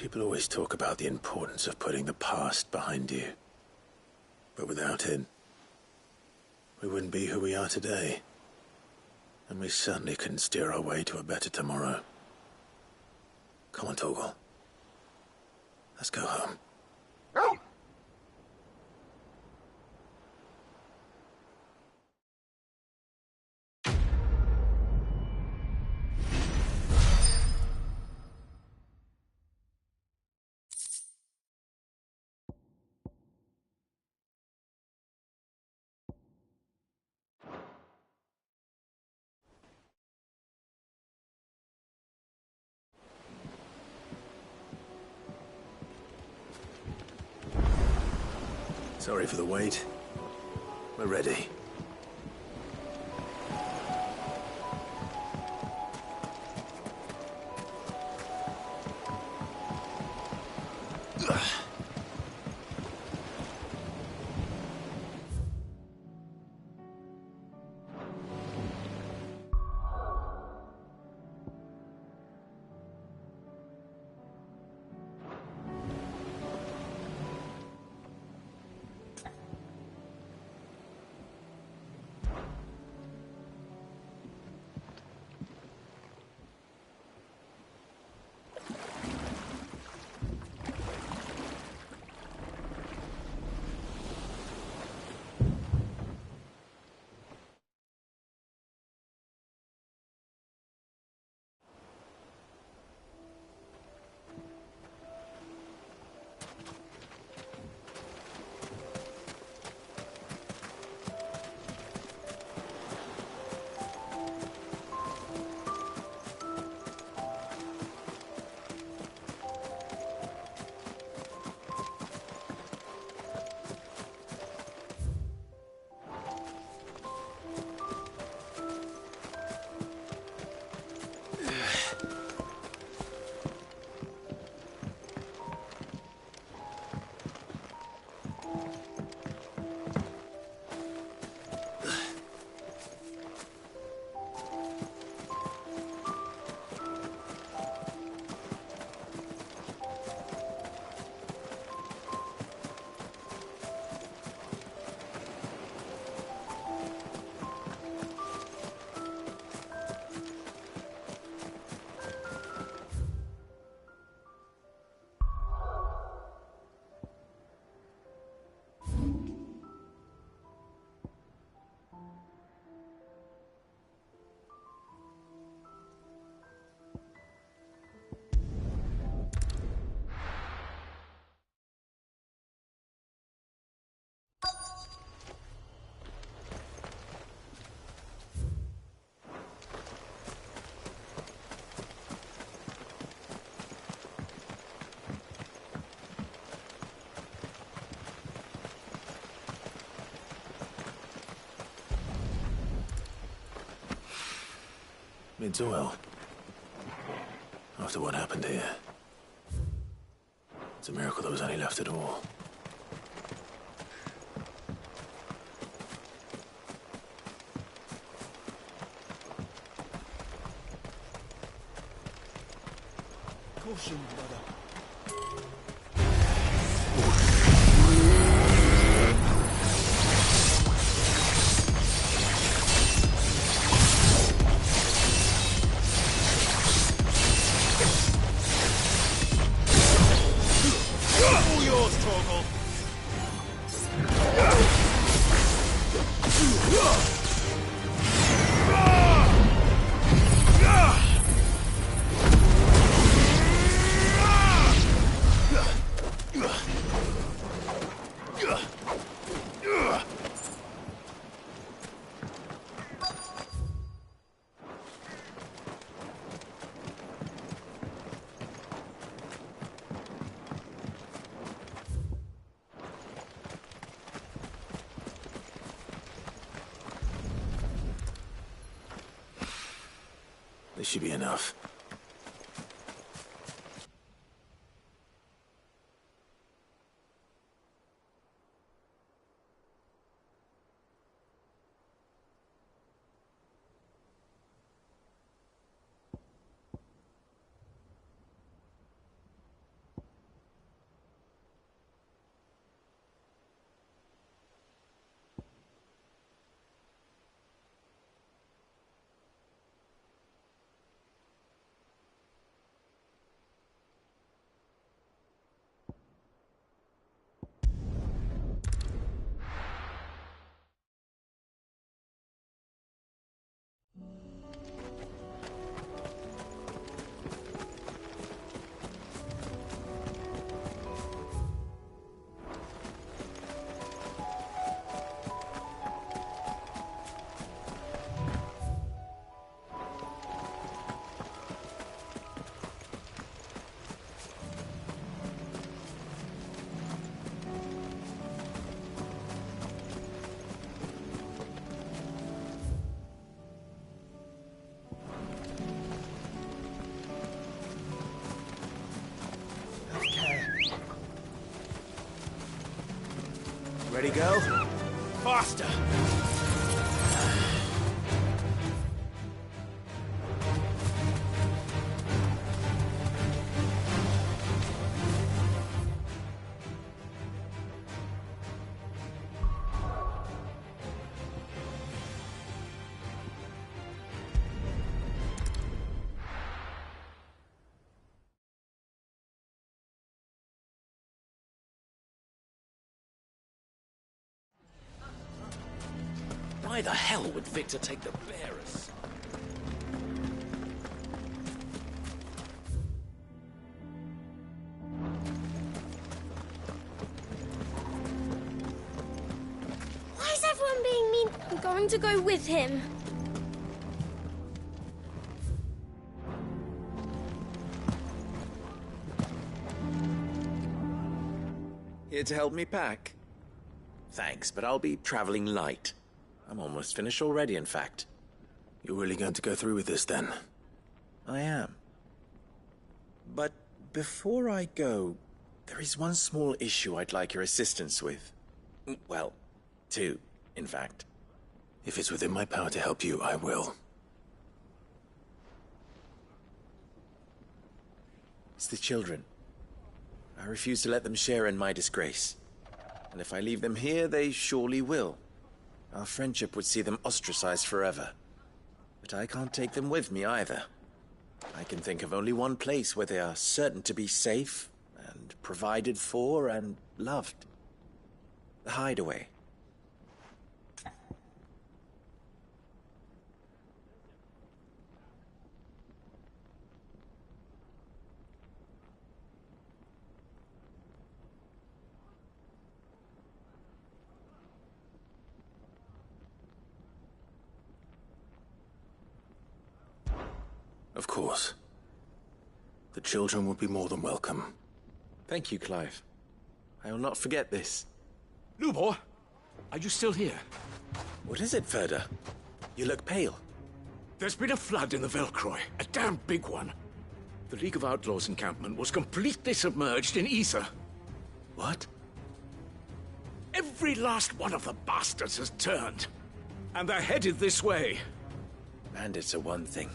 People always talk about the importance of putting the past behind you. But without it, we wouldn't be who we are today. And we certainly couldn't steer our way to a better tomorrow. Come on, Torgal. Let's go home. Sorry for the wait. We're ready. Means well. After what happened here. It's a miracle there was any left at all. Caution, brother. All yours, Torgal. This should be enough. Ready, go? Faster! Why the hell would Victor take the bearers? Why is everyone being mean? I'm going to go with him. Here to help me pack? Thanks, but I'll be traveling light. I'm almost finished already, in fact. You're really going to go through with this, then? I am. But before I go, there is one small issue I'd like your assistance with. Well, two, in fact. If it's within my power to help you, I will. It's the children. I refuse to let them share in my disgrace. And if I leave them here, they surely will. Our friendship would see them ostracized forever. But I can't take them with me either. I can think of only one place where they are certain to be safe, and provided for, and loved. The Hideaway. Of course. The children would be more than welcome. Thank you, Clive. I will not forget this. Lubor, are you still here? What is it, Ferda? You look pale. There's been a flood in the Velcroy, a damn big one. The League of Outlaws encampment was completely submerged in ether. What? Every last one of the bastards has turned, and they're headed this way. Bandits are one thing,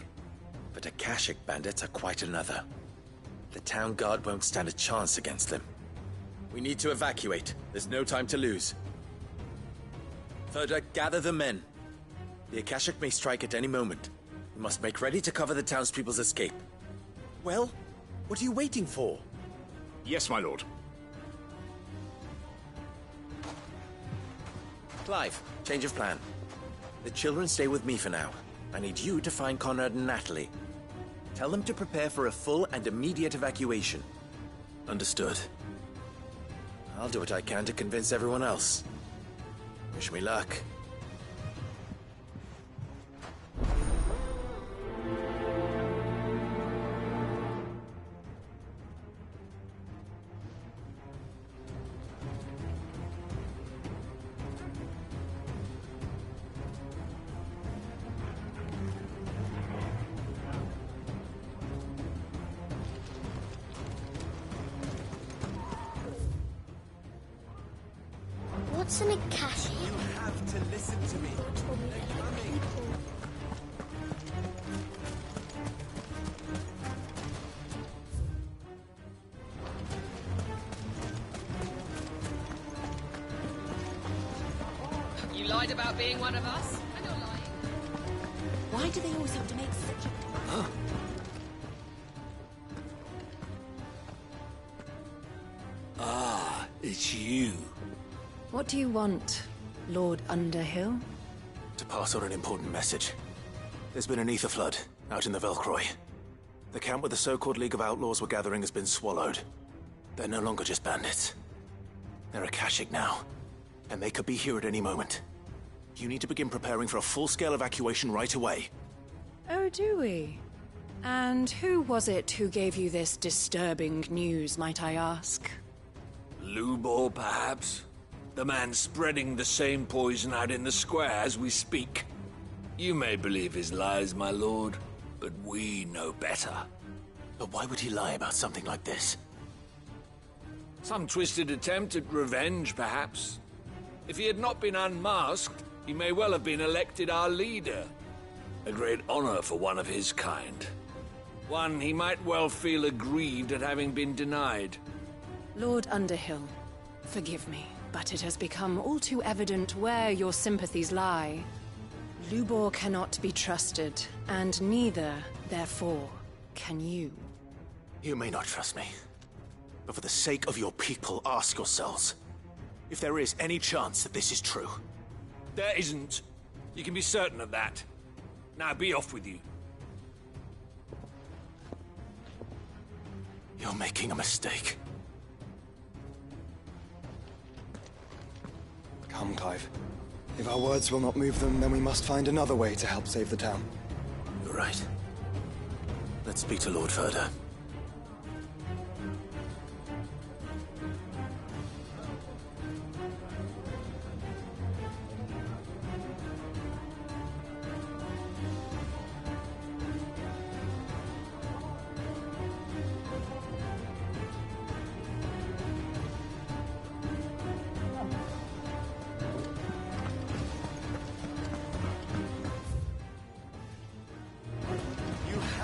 but Akashic bandits are quite another. The town guard won't stand a chance against them. We need to evacuate. There's no time to lose. Ferda, gather the men. The Akashic may strike at any moment. We must make ready to cover the townspeople's escape. Well, what are you waiting for? Yes, my lord. Clive, change of plan. The children stay with me for now. I need you to find Conrad and Natalie. Tell them to prepare for a full and immediate evacuation. Understood. I'll do what I can to convince everyone else. Wish me luck. What's an Akashic? You have to listen to me. You lied about being one of us? I don't lie. Why do they always have to make such a... Ah, it's you. What do you want, Lord Underhill? To pass on an important message. There's been an ether flood out in the Velcroy. The camp where the so-called League of Outlaws were gathering has been swallowed. They're no longer just bandits. They're Akashic now, and they could be here at any moment. You need to begin preparing for a full-scale evacuation right away. Oh, do we? And who was it who gave you this disturbing news, might I ask? Lubor, perhaps? The man spreading the same poison out in the square as we speak. You may believe his lies, my lord, but we know better. But why would he lie about something like this? Some twisted attempt at revenge, perhaps. If he had not been unmasked, he may well have been elected our leader. A great honor for one of his kind. One he might well feel aggrieved at having been denied. Lord Underhill, forgive me, but it has become all too evident where your sympathies lie. Lubor cannot be trusted, and neither, therefore, can you. You may not trust me, but for the sake of your people, ask yourselves if there is any chance that this is true. There isn't. You can be certain of that. Now be off with you. You're making a mistake. Come, Clive. If our words will not move them, then we must find another way to help save the town. You're right. Let's speak to Lord Ferda.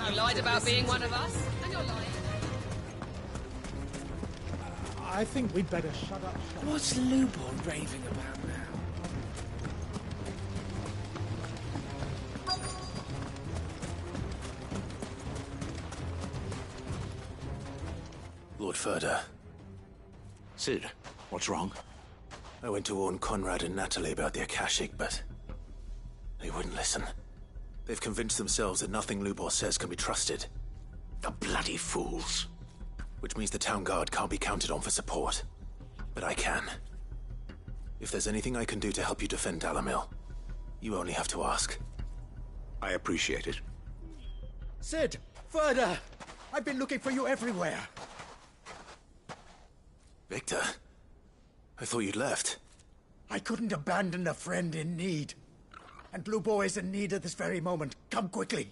You lied about being one of us, and you're lying. I think we'd better shut up shop. What's Lubor raving about now? Lord Ferda. Sid, what's wrong? I went to warn Conrad and Natalie about the Akashic, but they wouldn't listen. They've convinced themselves that nothing Lubor says can be trusted. The bloody fools. Which means the town guard can't be counted on for support. But I can. If there's anything I can do to help you defend Dalamil, you only have to ask. I appreciate it. Sid! Ferda! I've been looking for you everywhere. Victor? I thought you'd left. I couldn't abandon a friend in need. And Lubor is in need at this very moment. Come quickly.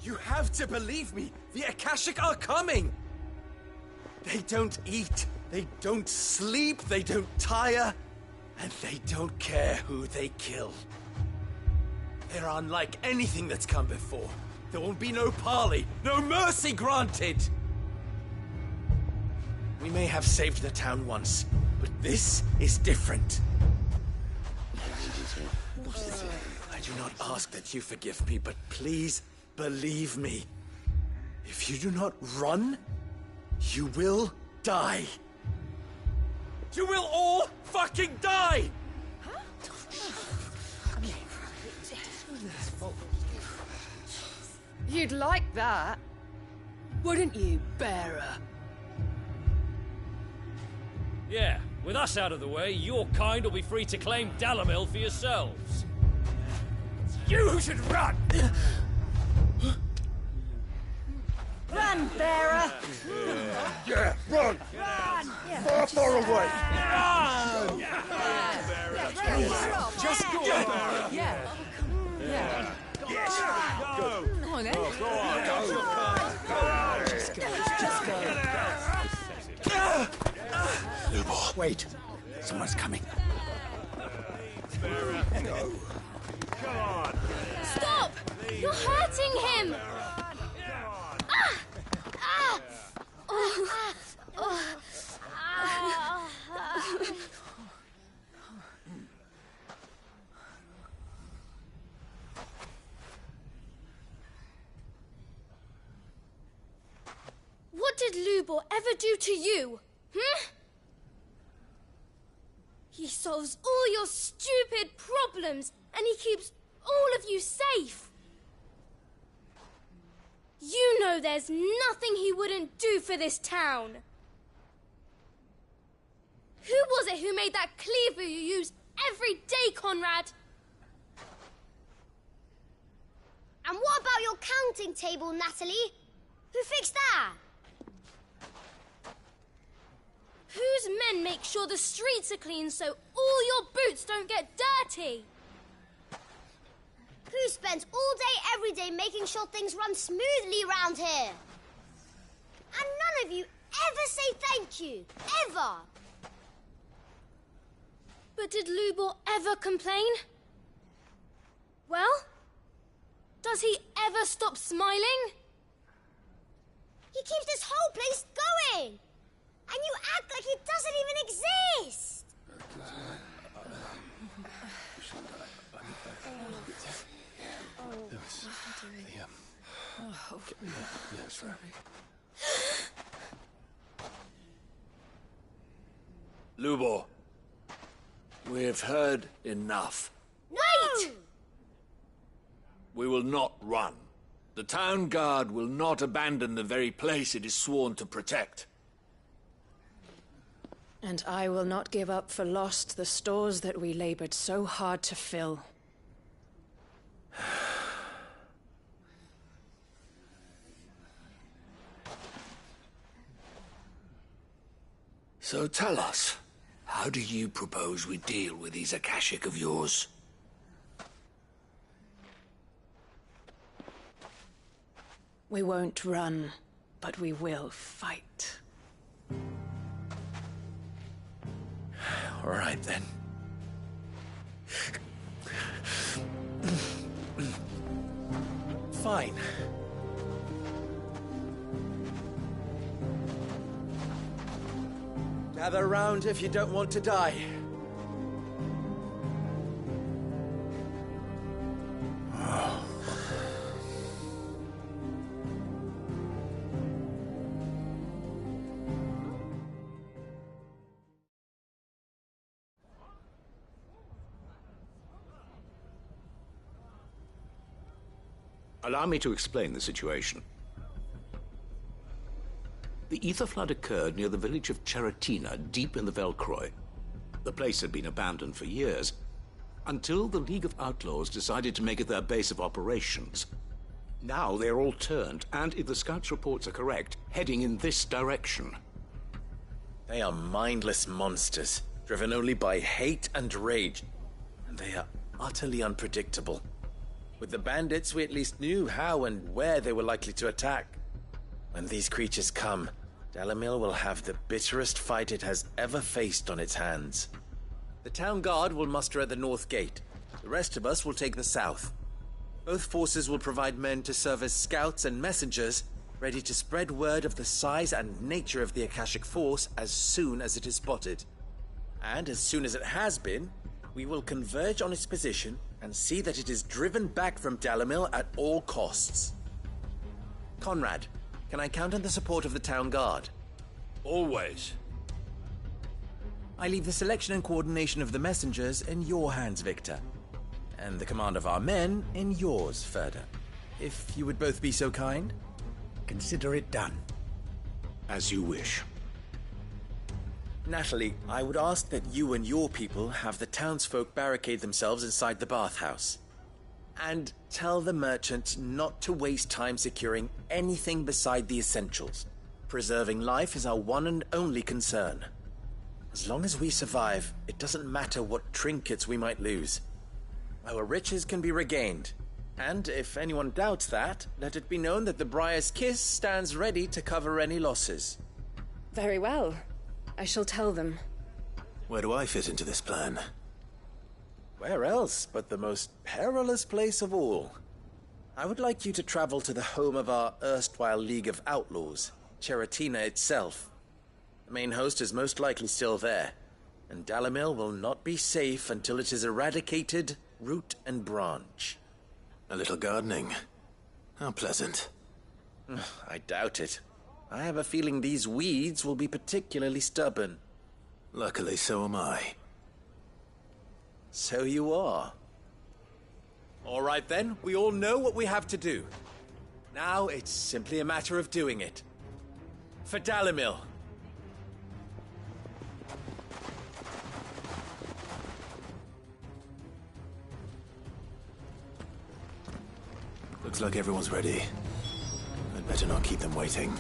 You have to believe me! The Akashic are coming! They don't eat, they don't sleep, they don't tire, and they don't care who they kill. They're unlike anything that's come before. There won't be no parley, no mercy granted! We may have saved the town once, but this is different. I do not ask that you forgive me, but please believe me. If you do not run, you will die. You will all fucking die! You'd like that, wouldn't you, Bearer? Yeah, with us out of the way, your kind will be free to claim Dalamil for yourselves. It's you who should run! Run, Bearer! Yeah, run! Run! Far, far away! Run! Just go! Yeah. Yes! Go! Come on, then. Go on! Go! Just go. Lubor. Wait. Someone's coming. Go! Come on! Stop! You're hurting him! What did Lubor ever do to you? He solves all your stupid problems, and he keeps all of you safe. You know there's nothing he wouldn't do for this town. Who was it who made that cleaver you use every day, Conrad? And what about your counting table, Natalie? Who fixed that? Whose men make sure the streets are clean so all your boots don't get dirty? Who spends all day every day making sure things run smoothly round here? And none of you ever say thank you. Ever. But did Lubor ever complain? Well, does he ever stop smiling? He keeps this whole place going. And you act like it doesn't even exist. Lubor, we've heard enough. Wait! We will not run. The town guard will not abandon the very place it is sworn to protect. And I will not give up for lost the stores that we labored so hard to fill. So tell us, how do you propose we deal with these Akashic of yours? We won't run, but we will fight. All right, then. Fine. Gather round if you don't want to die. Allow me to explain the situation. The ether flood occurred near the village of Cheratina, deep in the Velcroy. The place had been abandoned for years, until the League of Outlaws decided to make it their base of operations. Now they're all turned, and if the scouts' reports are correct, heading in this direction. They are mindless monsters, driven only by hate and rage. And they are utterly unpredictable. With the bandits, we at least knew how and where they were likely to attack. When these creatures come, Dalamil will have the bitterest fight it has ever faced on its hands. The town guard will muster at the north gate. The rest of us will take the south. Both forces will provide men to serve as scouts and messengers, ready to spread word of the size and nature of the Akashic force as soon as it is spotted. And as soon as it has been, we will converge on its position and see that it is driven back from Dalamil at all costs. Conrad, can I count on the support of the town guard? Always. I leave the selection and coordination of the messengers in your hands, Victor. And the command of our men in yours, Ferda. If you would both be so kind. Consider it done. As you wish. Natalie, I would ask that you and your people have the townsfolk barricade themselves inside the bathhouse. And tell the merchant not to waste time securing anything beside the essentials. Preserving life is our one and only concern. As long as we survive, it doesn't matter what trinkets we might lose. Our riches can be regained. And if anyone doubts that, let it be known that the Briar's Kiss stands ready to cover any losses. Very well. I shall tell them. Where do I fit into this plan? Where else but the most perilous place of all? I would like you to travel to the home of our erstwhile League of Outlaws, Cheratina itself. The main host is most likely still there, and Dalamil will not be safe until it is eradicated, root and branch. A little gardening. How pleasant. I doubt it. I have a feeling these weeds will be particularly stubborn. Luckily, so am I. So you are. All right then, we all know what we have to do. Now it's simply a matter of doing it. For Dalamil. Looks like everyone's ready. I'd better not keep them waiting.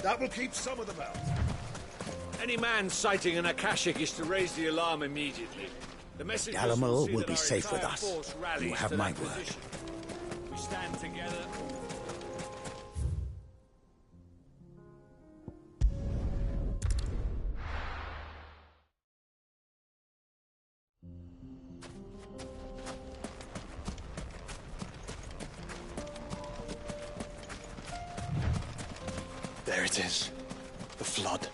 That will keep some of them out. Any man sighting an Akashic is to raise the alarm immediately. The message Dalamil will be safe with us. You have my word. We stand together. There it is. The flood.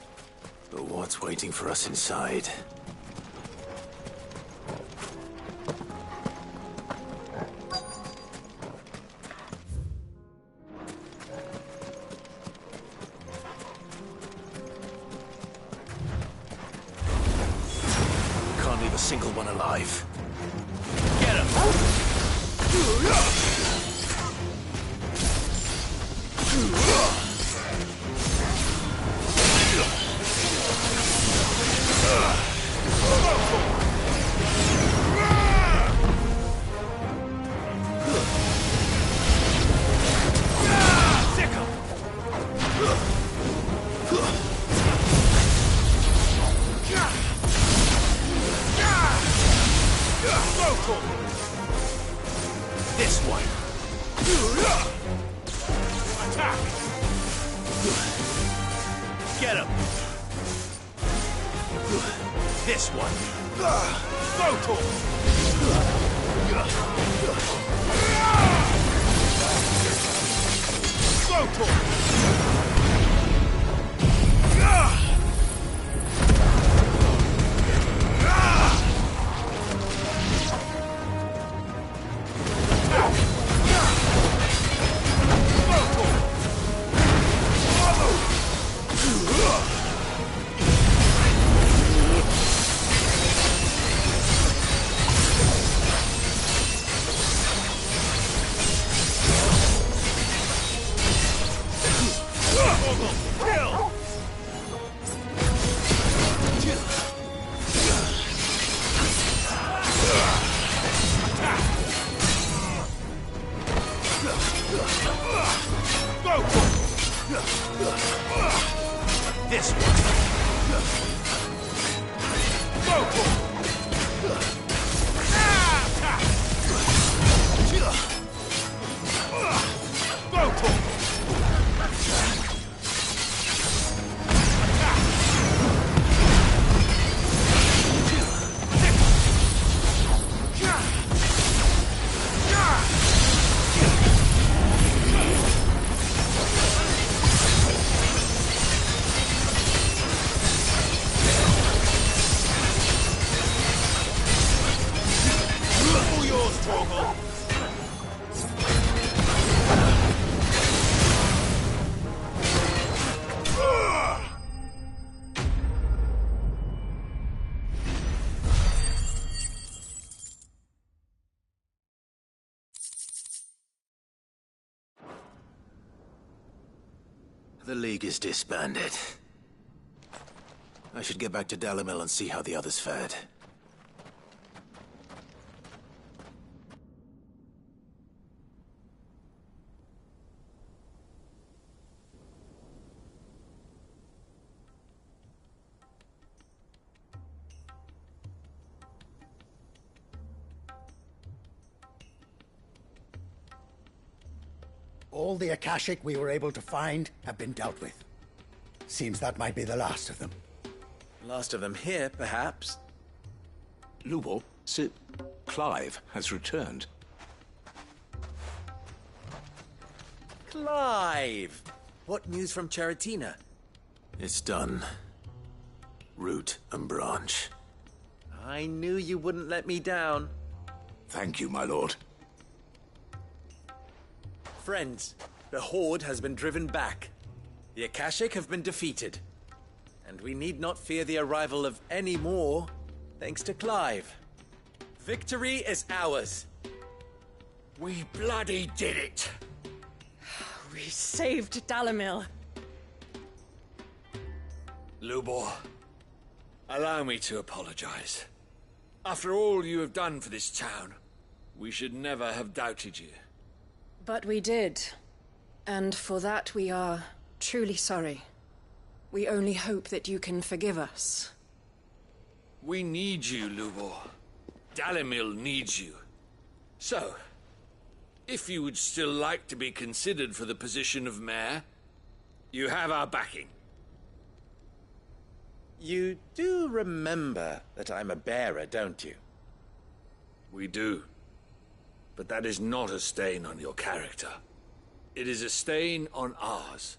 But what's waiting for us inside? Can't leave a single one alive. Get him! This one. Attack! Get him! This one. Photon! This one. The League is disbanded. I should get back to Dalamil and see how the others fared. All the Akashic we were able to find have been dealt with. Seems that might be the last of them. Last of them here, perhaps. Lubor, Sir Clive has returned. Clive! What news from Charatina? It's done. Root and branch. I knew you wouldn't let me down. Thank you, my lord. Friends, the Horde has been driven back. The Akashic have been defeated. And we need not fear the arrival of any more, thanks to Clive. Victory is ours. We bloody did it! We saved Dalamil. Lubor, allow me to apologize. After all you have done for this town, we should never have doubted you. But we did. And for that we are truly sorry. We only hope that you can forgive us. We need you, Lubor. Dalimil needs you. So, if you would still like to be considered for the position of mayor, you have our backing. You do remember that I'm a bearer, don't you? We do. But that is not a stain on your character. It is a stain on ours.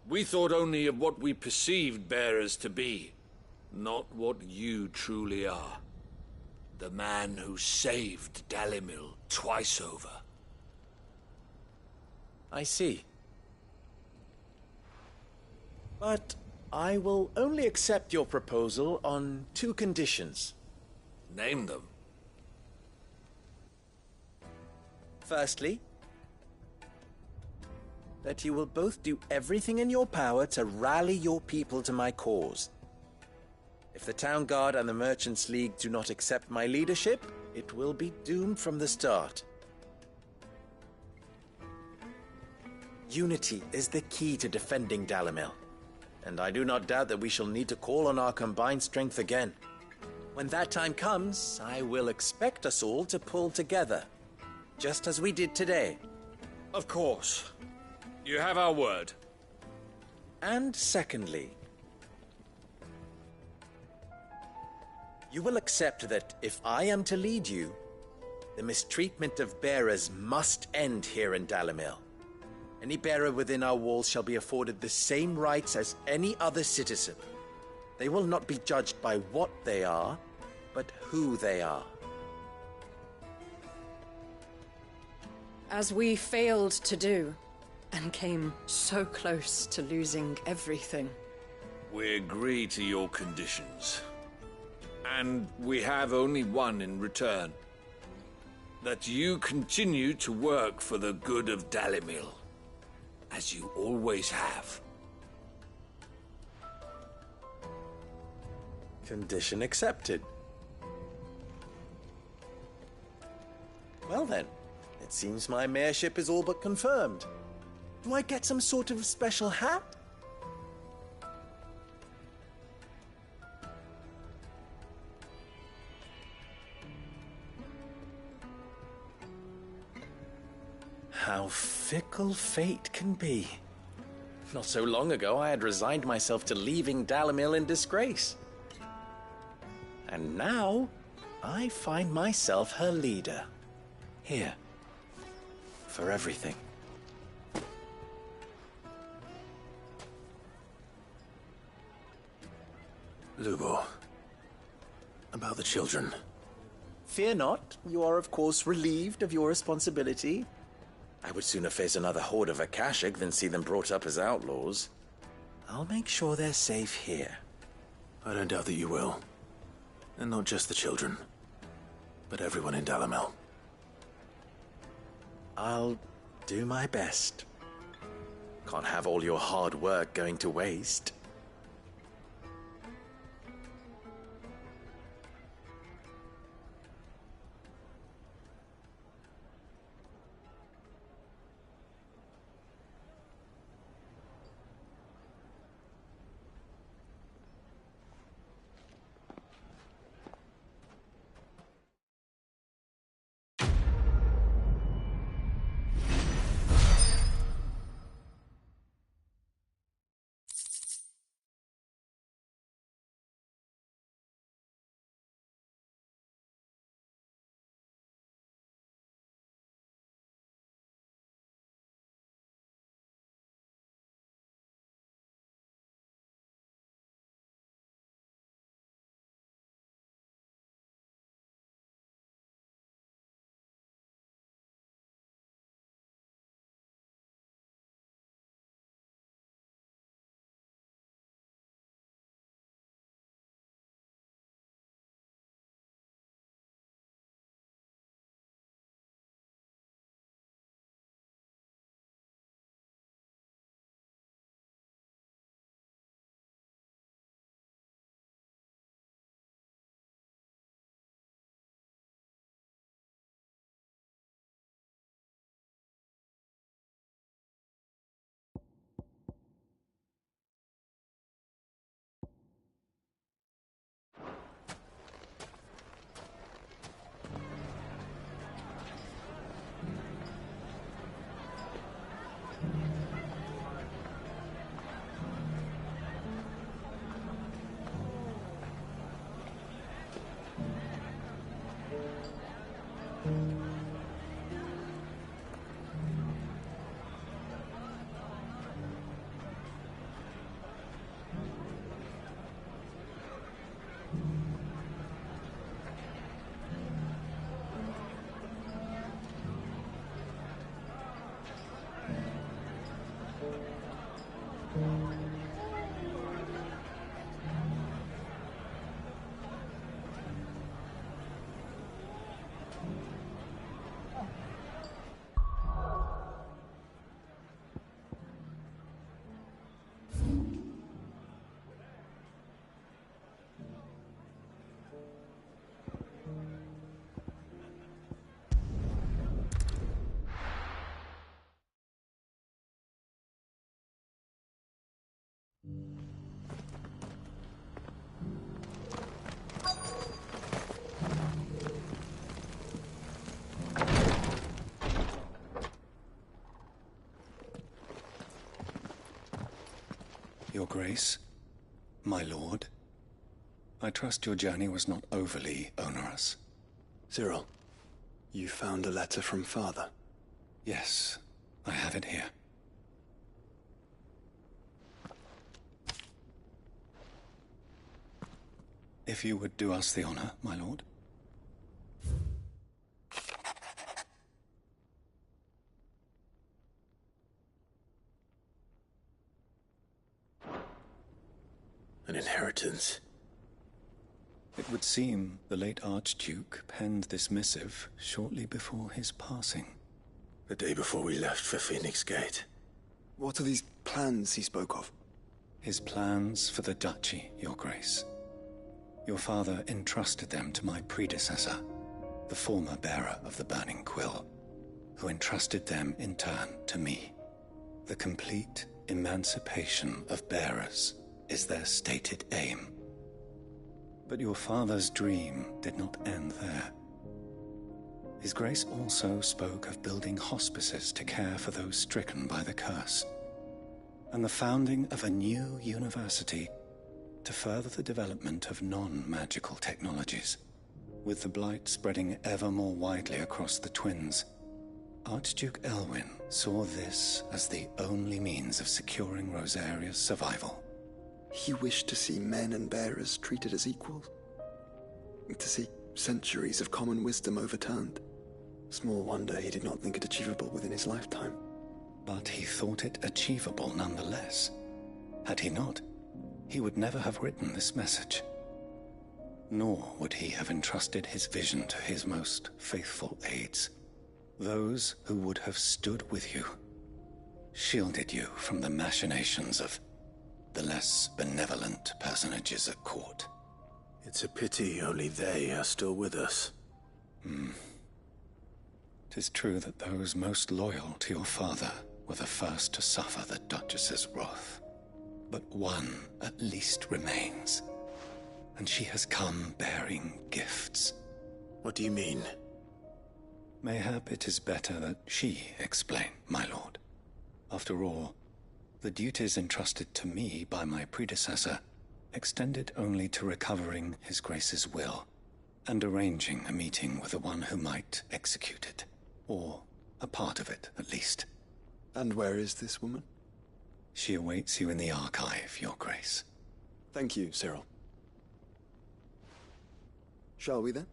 We thought only of what we perceived bearers to be, not what you truly are. The man who saved Dalimil twice over. I see. But I will only accept your proposal on 2 conditions. Name them. Firstly, that you will both do everything in your power to rally your people to my cause. If the Town Guard and the Merchants League do not accept my leadership, it will be doomed from the start. Unity is the key to defending Dalimil, and I do not doubt that we shall need to call on our combined strength again. When that time comes, I will expect us all to pull together, just as we did today. Of course. You have our word. And secondly, you will accept that if I am to lead you, the mistreatment of bearers must end here in Dalimil. Any bearer within our walls shall be afforded the same rights as any other citizen. They will not be judged by what they are, but who they are. As we failed to do, and came so close to losing everything. We agree to your conditions. And we have only one in return. That you continue to work for the good of Dalimil, as you always have. Condition accepted. Well then, it seems my mayorship is all but confirmed. Do I get some sort of special hat? How fickle fate can be. Not so long ago, I had resigned myself to leaving Dalimil in disgrace. And now, I find myself her leader. Here. For everything. Lubor, about the children. Fear not, you are of course relieved of your responsibility. I would sooner face another horde of Akashic than see them brought up as outlaws. I'll make sure they're safe here. I don't doubt that you will. And not just the children, but everyone in Dalimil. I'll do my best. Can't have all your hard work going to waste. Your Grace, my lord, I trust your journey was not overly onerous. Cyril, you found a letter from Father? Yes, I have it here. If you would do us the honor, my lord. An inheritance. It would seem the late Archduke penned this missive shortly before his passing. The day before we left for Phoenix Gate. What are these plans he spoke of? His plans for the duchy, Your Grace. Your father entrusted them to my predecessor, the former bearer of the Burning Quill, who entrusted them in turn to me. The complete emancipation of bearers is their stated aim. But your father's dream did not end there. His Grace also spoke of building hospices to care for those stricken by the curse, and the founding of a new university to further the development of non-magical technologies. With the blight spreading ever more widely across the twins, Archduke Elwyn saw this as the only means of securing Rosaria's survival. He wished to see men and bearers treated as equals. To see centuries of common wisdom overturned. Small wonder he did not think it achievable within his lifetime. But he thought it achievable nonetheless. Had he not, he would never have written this message. Nor would he have entrusted his vision to his most faithful aides. Those who would have stood with you, shielded you from the machinations of the less benevolent personages at court. It's a pity only they are still with us. 'Tis true that those most loyal to your father were the first to suffer the Duchess's wrath. But one at least remains, and she has come bearing gifts. What do you mean? Mayhap it is better that she explain, my lord. After all, the duties entrusted to me by my predecessor extended only to recovering His Grace's will and arranging a meeting with the one who might execute it, or a part of it, at least. And where is this woman? She awaits you in the archive, Your Grace. Thank you, Cyril. Shall we then?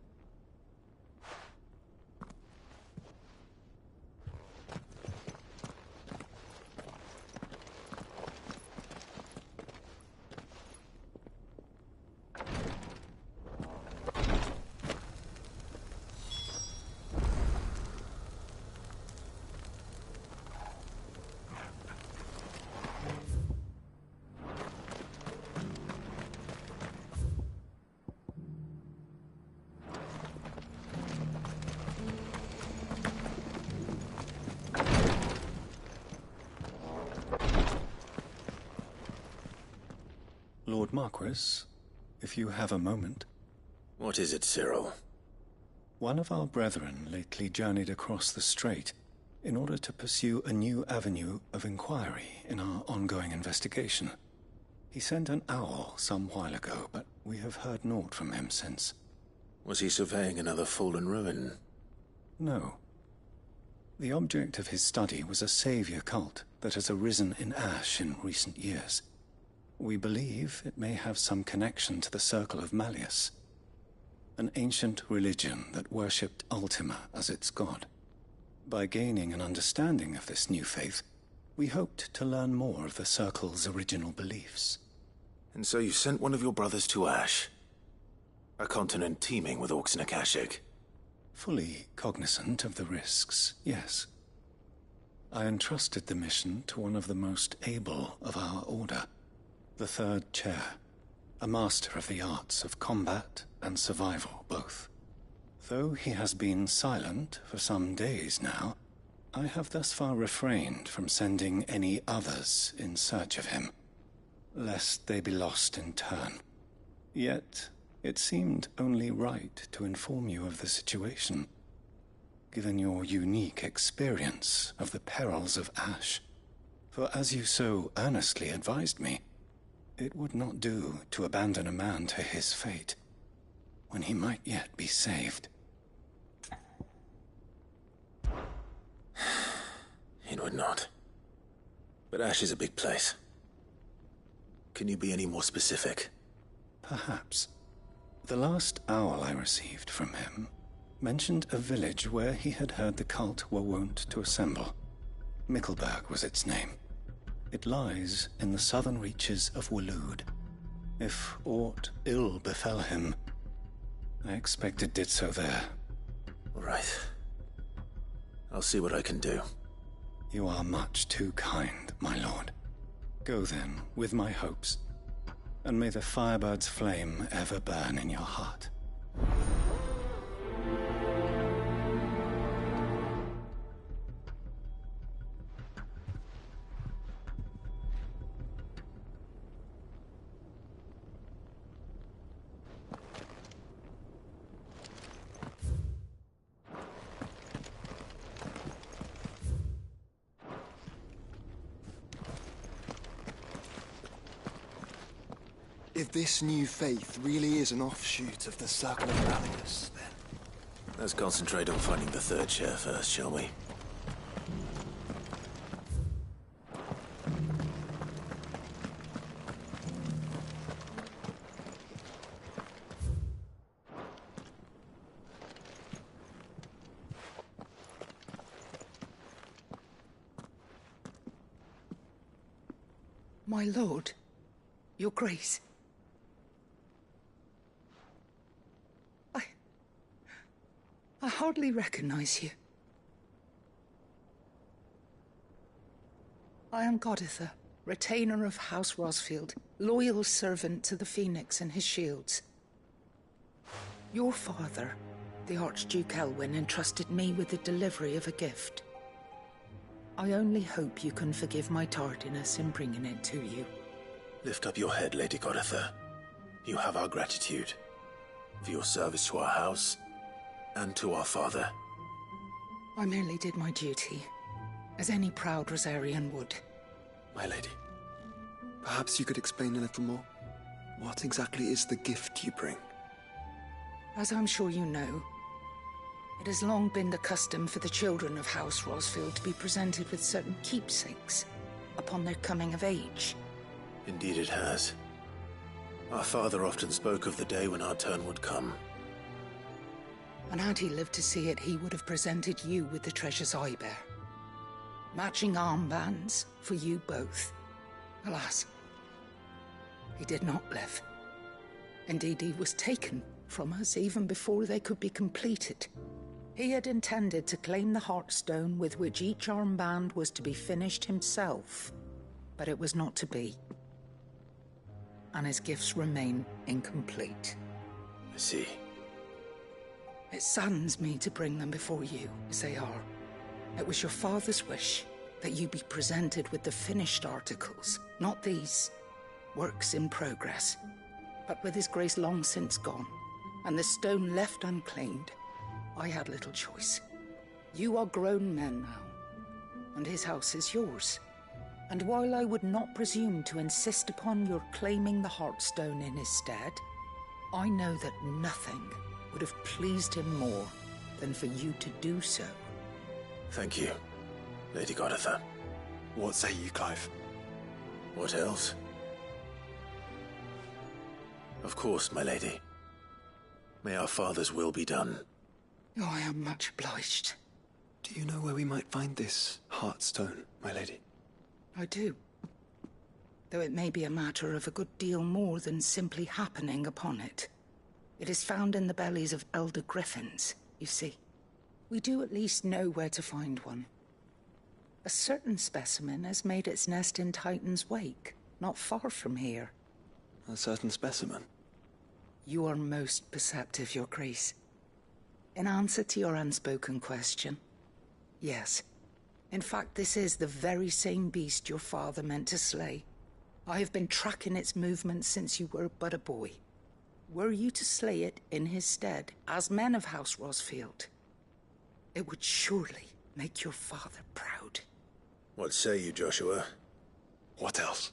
Lord Marquis, if you have a moment. What is it, Cyril? One of our brethren lately journeyed across the strait in order to pursue a new avenue of inquiry in our ongoing investigation. He sent an owl some while ago, but we have heard naught from him since. Was he surveying another fallen ruin? No. The object of his study was a savior cult that has arisen in Ash in recent years. We believe it may have some connection to the Circle of Malleus, an ancient religion that worshipped Ultima as its god. By gaining an understanding of this new faith, we hoped to learn more of the Circle's original beliefs. And so you sent one of your brothers to Ash, a continent teeming with orcs and Akashic. Fully cognizant of the risks, yes. I entrusted the mission to one of the most able of our order, the Third Chair, a master of the arts of combat and survival both. Though he has been silent for some days now, I have thus far refrained from sending any others in search of him, lest they be lost in turn. Yet, it seemed only right to inform you of the situation, given your unique experience of the perils of Ash. For as you so earnestly advised me, it would not do to abandon a man to his fate, when he might yet be saved. It would not. But Ash is a big place. Can you be any more specific? Perhaps. The last owl I received from him mentioned a village where he had heard the cult were wont to assemble. Mickleburg was its name. It lies in the southern reaches of Waloed. If aught ill befell him, I expect it did so there. All right. I'll see what I can do. You are much too kind, my lord. Go then, with my hopes, and may the Firebird's flame ever burn in your heart. If this new faith really is an offshoot of the Circle of Malleus, then... Let's concentrate on finding the Third Chair first, shall we? My lord, your grace. I hardly recognize you. I am Goditha, retainer of House Rosfield, loyal servant to the Phoenix and his shields. Your father, the Archduke Elwyn, entrusted me with the delivery of a gift. I only hope you can forgive my tardiness in bringing it to you. Lift up your head, Lady Goditha. You have our gratitude for your service to our house and to our father. I merely did my duty, as any proud Rosarian would. My lady, perhaps you could explain a little more? What exactly is the gift you bring? As I'm sure you know, it has long been the custom for the children of House Rosfield to be presented with certain keepsakes upon their coming of age. Indeed it has. Our father often spoke of the day when our turn would come. And had he lived to see it, he would have presented you with the treasures I bear. Matching armbands for you both. Alas, he did not live. Indeed, he was taken from us even before they could be completed. He had intended to claim the Heartstone with which each armband was to be finished himself, but it was not to be. And his gifts remain incomplete. I see. It saddens me to bring them before you, as they are. It was your father's wish that you be presented with the finished articles, not these, works in progress. But with his grace long since gone, and the stone left unclaimed, I had little choice. You are grown men now, and his house is yours. And while I would not presume to insist upon your claiming the Heartstone in his stead, I know that nothing would have pleased him more than for you to do so. Thank you, Lady Goditha. What say you, Clive? What else? Of course, my lady. May our father's will be done. Oh, I am much obliged. Do you know where we might find this Heartstone, my lady? I do. Though it may be a matter of a good deal more than simply happening upon it. It is found in the bellies of elder griffins, you see. We do at least know where to find one. A certain specimen has made its nest in Titan's Wake, not far from here. A certain specimen? You are most perceptive, Your Grace. In answer to your unspoken question, yes. In fact, this is the very same beast your father meant to slay. I have been tracking its movements since you were but a boy. Were you to slay it in his stead, as men of House Rosfield, it would surely make your father proud. What say you, Joshua? What else?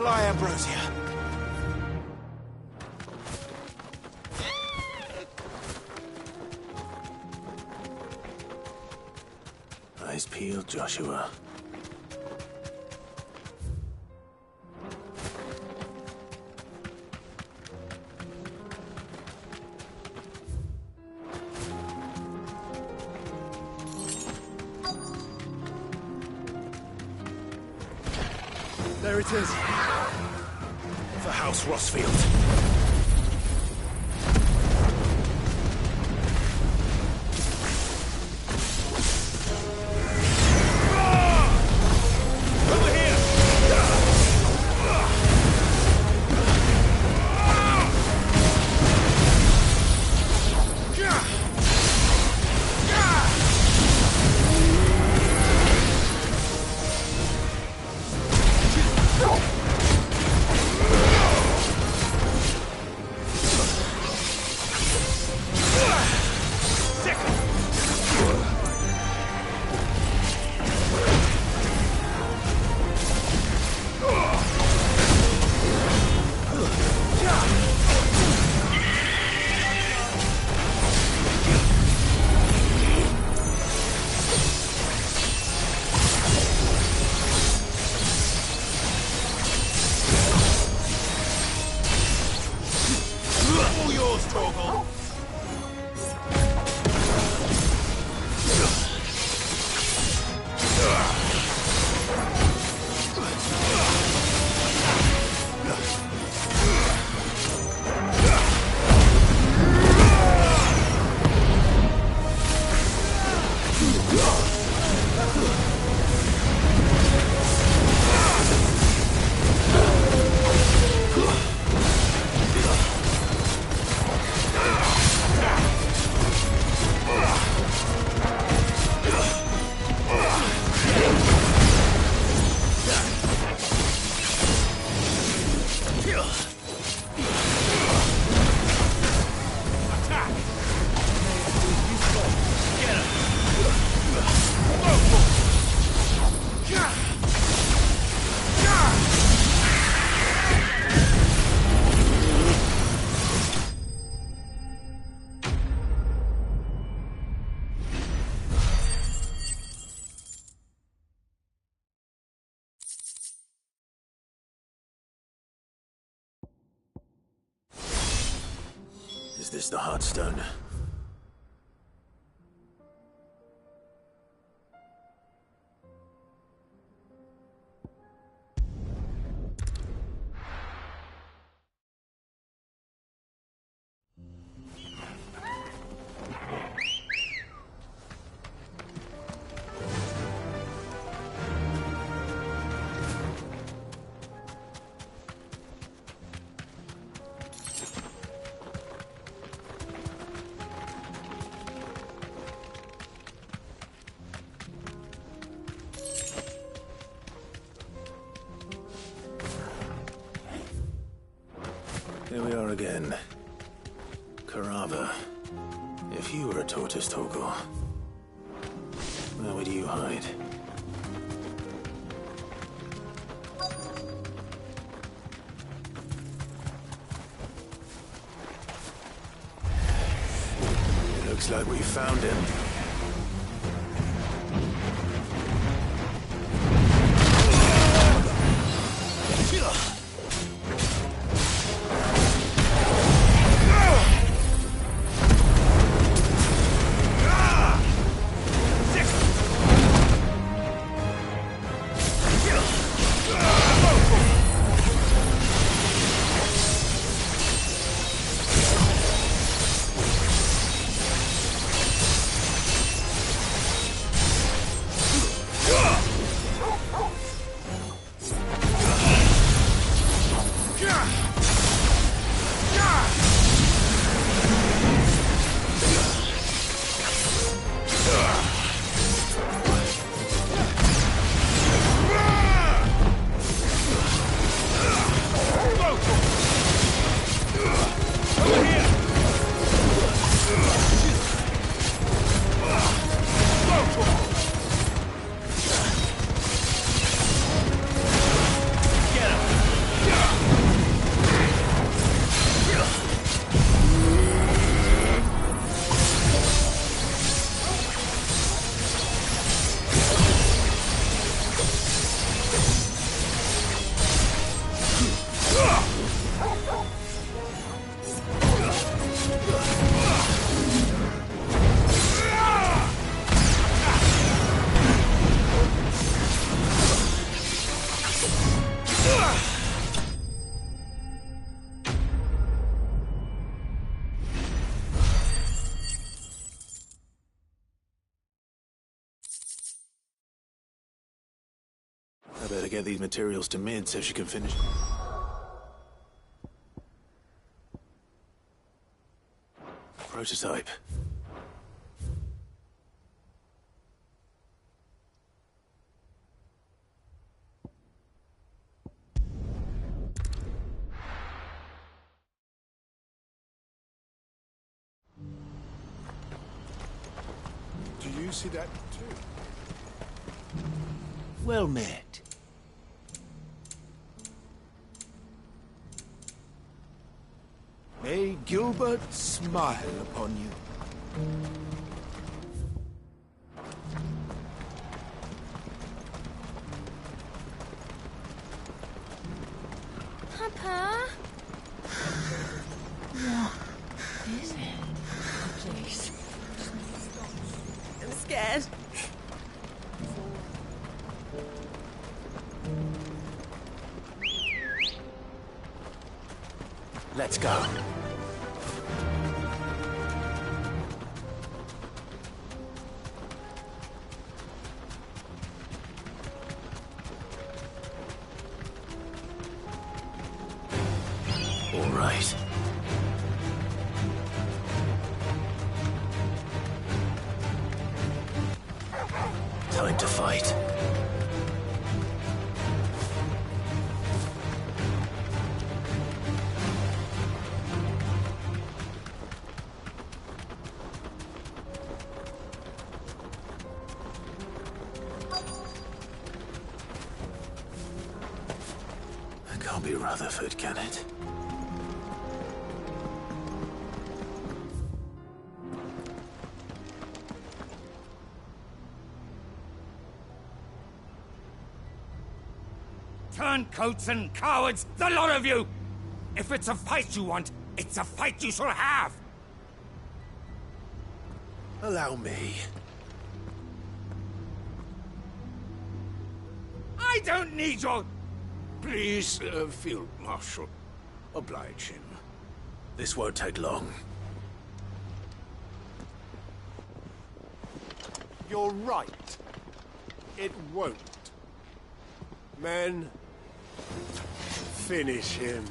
Fly, Ambrosia! Eyes peeled, Joshua. There it is. For House Rossfield. Is this the Heartstone? Here we are again. Carava. If you were a tortoise, Torgal, where would you hide? Looks like we found him. better get these materials to Mid so she can finish. Prototype. Do you see that too? Well met. May Gilbert smile upon you. Papa? What is it? Please. I'm scared. Let's go. All right. Time to fight. It can't be Rutherford, can it? Turncoats and cowards, the lot of you! If it's a fight you want, it's a fight you shall have! Allow me. I don't need your... Please, Field Marshal, oblige him. This won't take long. You're right. It won't. Men, finish him.